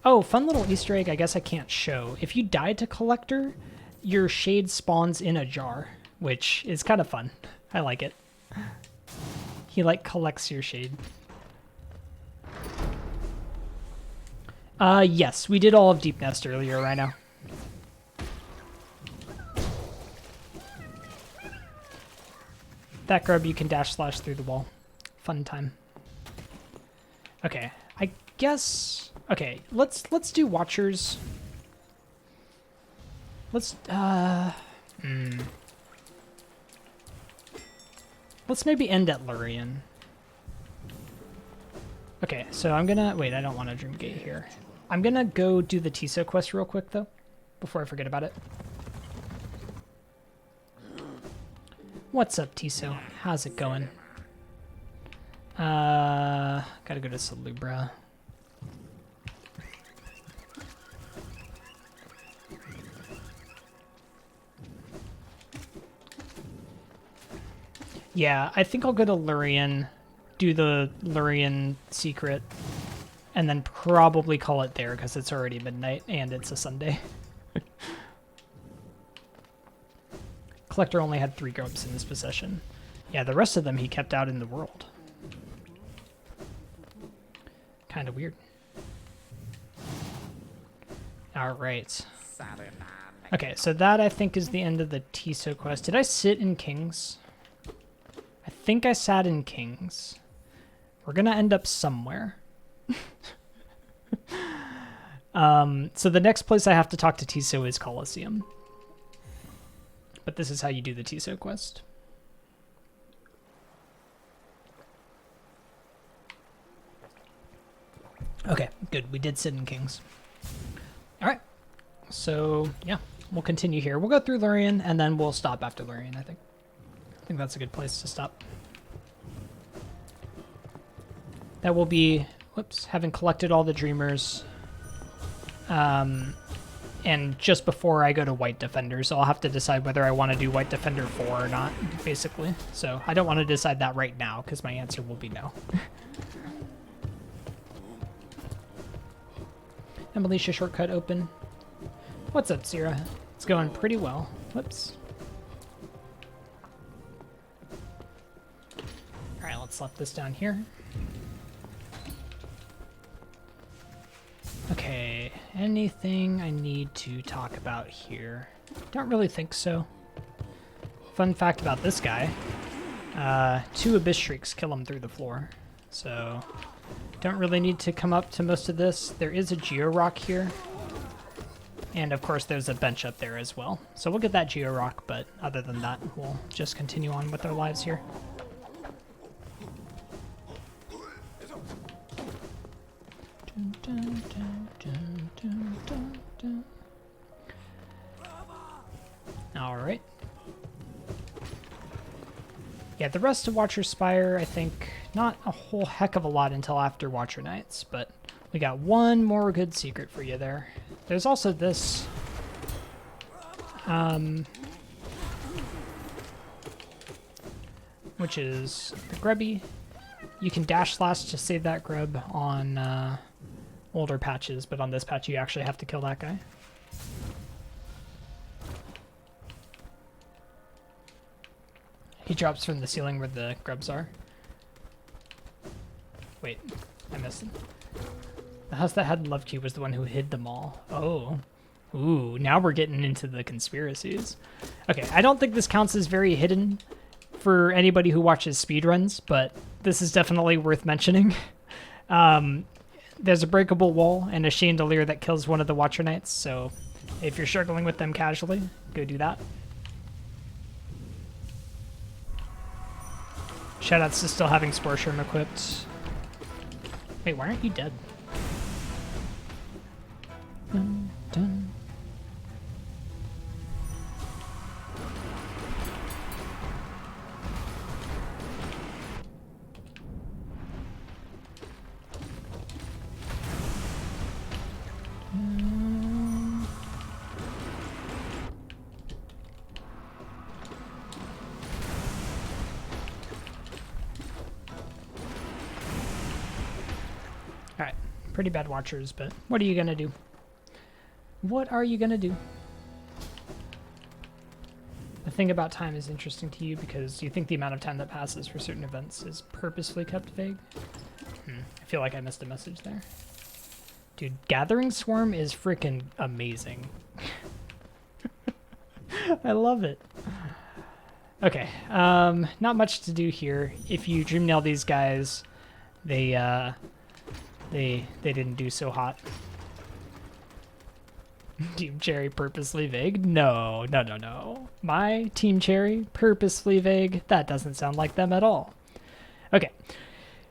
Oh, fun little Easter egg I guess I can't show. If you die to Collector, your shade spawns in a jar, which is kind of fun. I like it. He, like, collects your shade. Yes, we did all of Deep Nest earlier, Rhino. That grub you can dash slash through the wall. Fun time. Okay, I guess... Okay, let's do Watchers. Let's, Let's maybe end at Lurien. Okay, so I'm gonna... Wait, I don't want to Dream Gate here. I'm gonna go do the Tiso quest real quick, though, before I forget about it. What's up, Tiso? How's it going? Gotta go to Salubra. Yeah, I think I'll go to Lurien, do the Lurien secret, and then probably call it there because it's already midnight and it's a Sunday. Collector only had 3 grubs in his possession. Yeah, the rest of them he kept out in the world. Kind of weird. Alright. Okay, so that I think is the end of the Tiso quest. Did I sit in Kings? I think I sat in Kings. We're gonna end up somewhere. So the next place I have to talk to Tiso is Colosseum. But this is how you do the Tiso quest. Okay, good. We did sit in Kings. Alright. So, yeah. We'll continue here. We'll go through Lurien, and then we'll stop after Lurien, I think. I think that's a good place to stop. That will be, whoops, having collected all the Dreamers. And just before I go to White Defender, so I'll have to decide whether I want to do White Defender 4 or not, basically. So I don't want to decide that right now, because my answer will be no. And Militia shortcut open. What's up, Sierra? It's going pretty well. Whoops. Alright, let's slap this down here. Okay, anything I need to talk about here? Don't really think so. Fun fact about this guy. 2 Abyss Shrieks kill him through the floor. So, don't really need to come up to most of this. There is a Geo Rock here. And of course there's a bench up there as well. So we'll get that Geo Rock, but other than that, we'll just continue on with our lives here. Alright. Yeah, the rest of Watcher Spire, I think, not a whole heck of a lot until after Watcher Nights, but we got one more good secret for you there. There's also this. Which is the Grubby. You can dash slash to save that grub on older patches, but on this patch you actually have to kill that guy. He drops from the ceiling where the grubs are. Wait, I missed him. The house that had Love Cube was the one who hid them all. Oh. Ooh, now we're getting into the conspiracies. Okay, I don't think this counts as very hidden for anybody who watches speedruns, but this is definitely worth mentioning. There's a breakable wall and a chandelier that kills one of the Watcher Knights, so if you're struggling with them casually, go do that. Shoutouts to still having Spore Shroom equipped. Wait, why aren't you dead? Dun, dun. Alright, pretty bad watchers, but what are you gonna do? What are you gonna do? The thing about time is interesting to you because you think the amount of time that passes for certain events is purposefully kept vague. I feel like I missed a message there. Dude, Gathering Swarm is freaking amazing. I love it. Okay, not much to do here. If you dream nail these guys, they didn't do so hot. Team Cherry purposely vague? No. My Team Cherry purposely vague? That doesn't sound like them at all. Okay.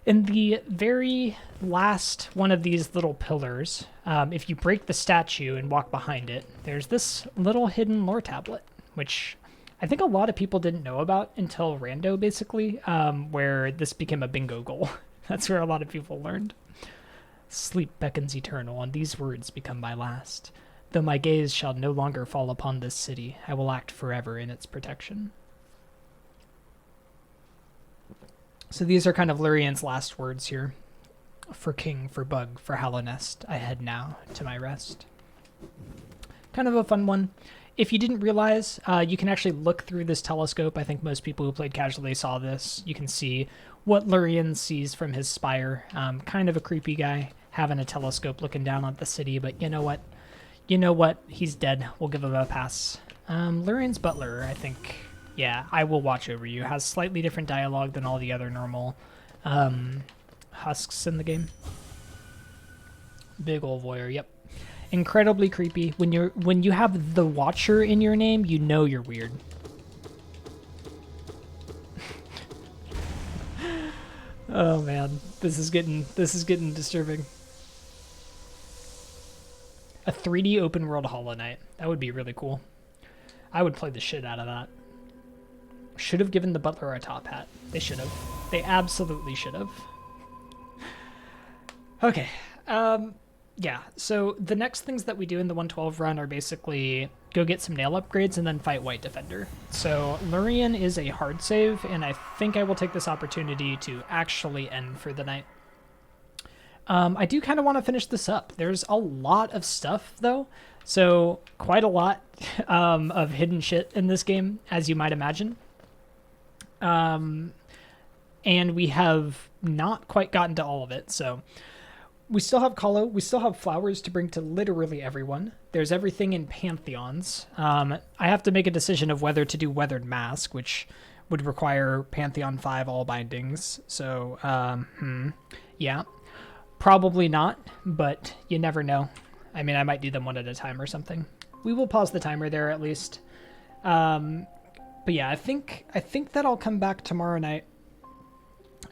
In the very last one of these little pillars, if you break the statue and walk behind it, there's this little hidden lore tablet, which I think a lot of people didn't know about until Rando, basically, where this became a bingo goal. That's where a lot of people learned. Sleep beckons eternal, and these words become my last. Though my gaze shall no longer fall upon this city, I will act forever in its protection. So these are kind of Lurian's last words here. For king, for bug, for Hallownest, I head now to my rest. Kind of a fun one. If you didn't realize, you can actually look through this telescope. I think most people who played casually saw this. You can see what Lurian sees from his spire. Kind of a creepy guy, having a telescope looking down at the city, but you know what? He's dead. We'll give him a pass. Lurian's butler, I think. Yeah, I will watch over you. Has slightly different dialogue than all the other normal husks in the game. Big ol' voyeur, yep. Incredibly creepy. When you have the Watcher in your name, you know you're weird. Oh man, this is getting disturbing. A 3D open world Hollow Knight. That would be really cool. I would play the shit out of that. Should have given the butler a top hat. They should have. They absolutely should have. Okay. Yeah, so the next things that we do in the 112 run are basically go get some nail upgrades and then fight White Defender. So Lurian is a hard save, and I think I will take this opportunity to actually end for the night. I do kind of want to finish this up. There's a lot of stuff, though, so quite a lot of hidden shit in this game, as you might imagine. And we have not quite gotten to all of it, so we still have Kahlo, we still have flowers to bring to literally everyone. There's everything in Pantheons. I have to make a decision of whether to do Weathered Mask, which would require Pantheon 5 all bindings, so, yeah. Probably not, but you never know. I mean, I might do them one at a time or something. We will pause the timer there at least. But yeah, I think that I'll come back tomorrow night.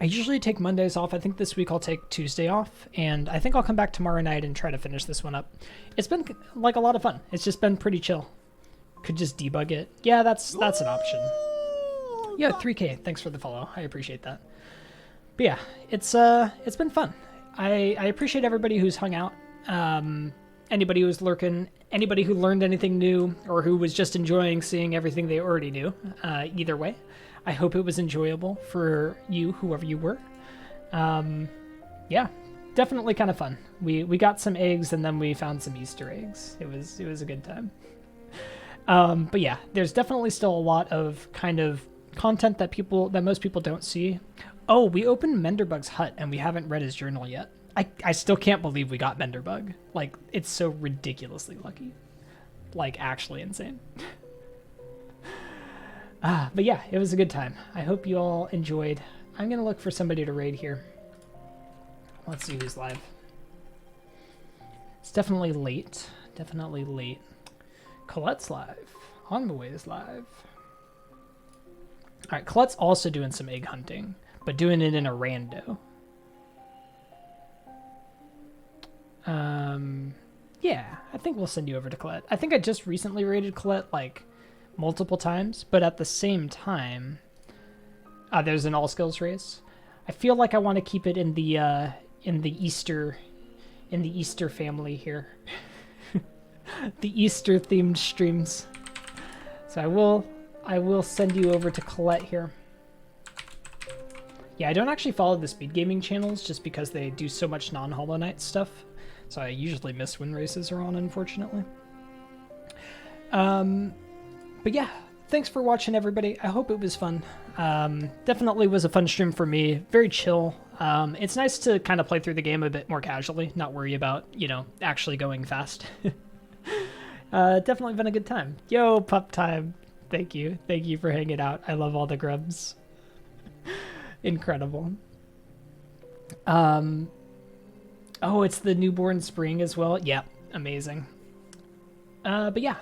I usually take Mondays off. I think this week I'll take Tuesday off, and I think I'll come back tomorrow night and try to finish this one up. It's been like a lot of fun. It's just been pretty chill. Could just debug it. Yeah, that's an option. Yeah, 3K. Thanks for the follow. I appreciate that. But yeah, it's been fun. I appreciate everybody who's hung out. Anybody who's lurking, anybody who learned anything new, or who was just enjoying seeing everything they already knew. Either way, I hope it was enjoyable for you, whoever you were. Yeah, definitely kind of fun. We got some eggs, and then we found some Easter eggs. It was a good time. But yeah, there's definitely still a lot of kind of content that most people don't see. Oh, we opened Menderbug's hut, and we haven't read his journal yet. I still can't believe we got Menderbug. Like, it's so ridiculously lucky. Like, actually insane. But yeah, it was a good time. I hope you all enjoyed. I'm going to look for somebody to raid here. Let's see who's live. It's definitely late. Definitely late. Colette's live. On the way is live. Alright, Colette's also doing some egg hunting, but doing it in a rando. Yeah, I think we'll send you over to Colette. I think I just recently raided Colette, like, multiple times, but at the same time, there's an all-skills race. I feel like I want to keep it in the Easter family here. The Easter-themed streams. So I will send you over to Colette here. Yeah, I don't actually follow the speed gaming channels just because they do so much non-Hollow Knight stuff. So I usually miss when races are on, unfortunately. But yeah, thanks for watching, everybody. I hope it was fun. Definitely was a fun stream for me. Very chill. It's nice to kind of play through the game a bit more casually, not worry about, actually going fast. Definitely been a good time. Yo, pup time. Thank you. Thank you for hanging out. I love all the grubs. Incredible. Oh, it's the newborn spring as well. Yeah, amazing. But yeah,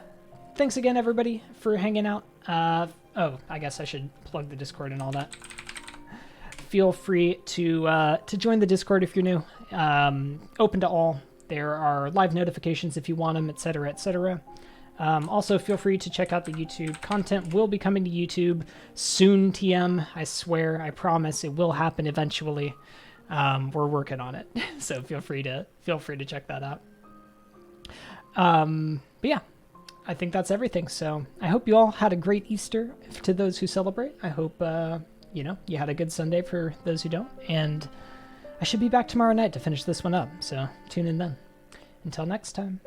thanks again, everybody, for hanging out. Oh, I guess I should plug the Discord and all that. Feel free to join the Discord if you're new. Open to all. There are live notifications if you want them, etc., etc. Also, feel free to check out the YouTube. Content will be coming to YouTube soon, TM. I swear, I promise, it will happen eventually. We're working on it, so feel free to check that out. But yeah, I think that's everything. So I hope you all had a great Easter to those who celebrate. I hope you had a good Sunday for those who don't. And I should be back tomorrow night to finish this one up. So tune in then. Until next time.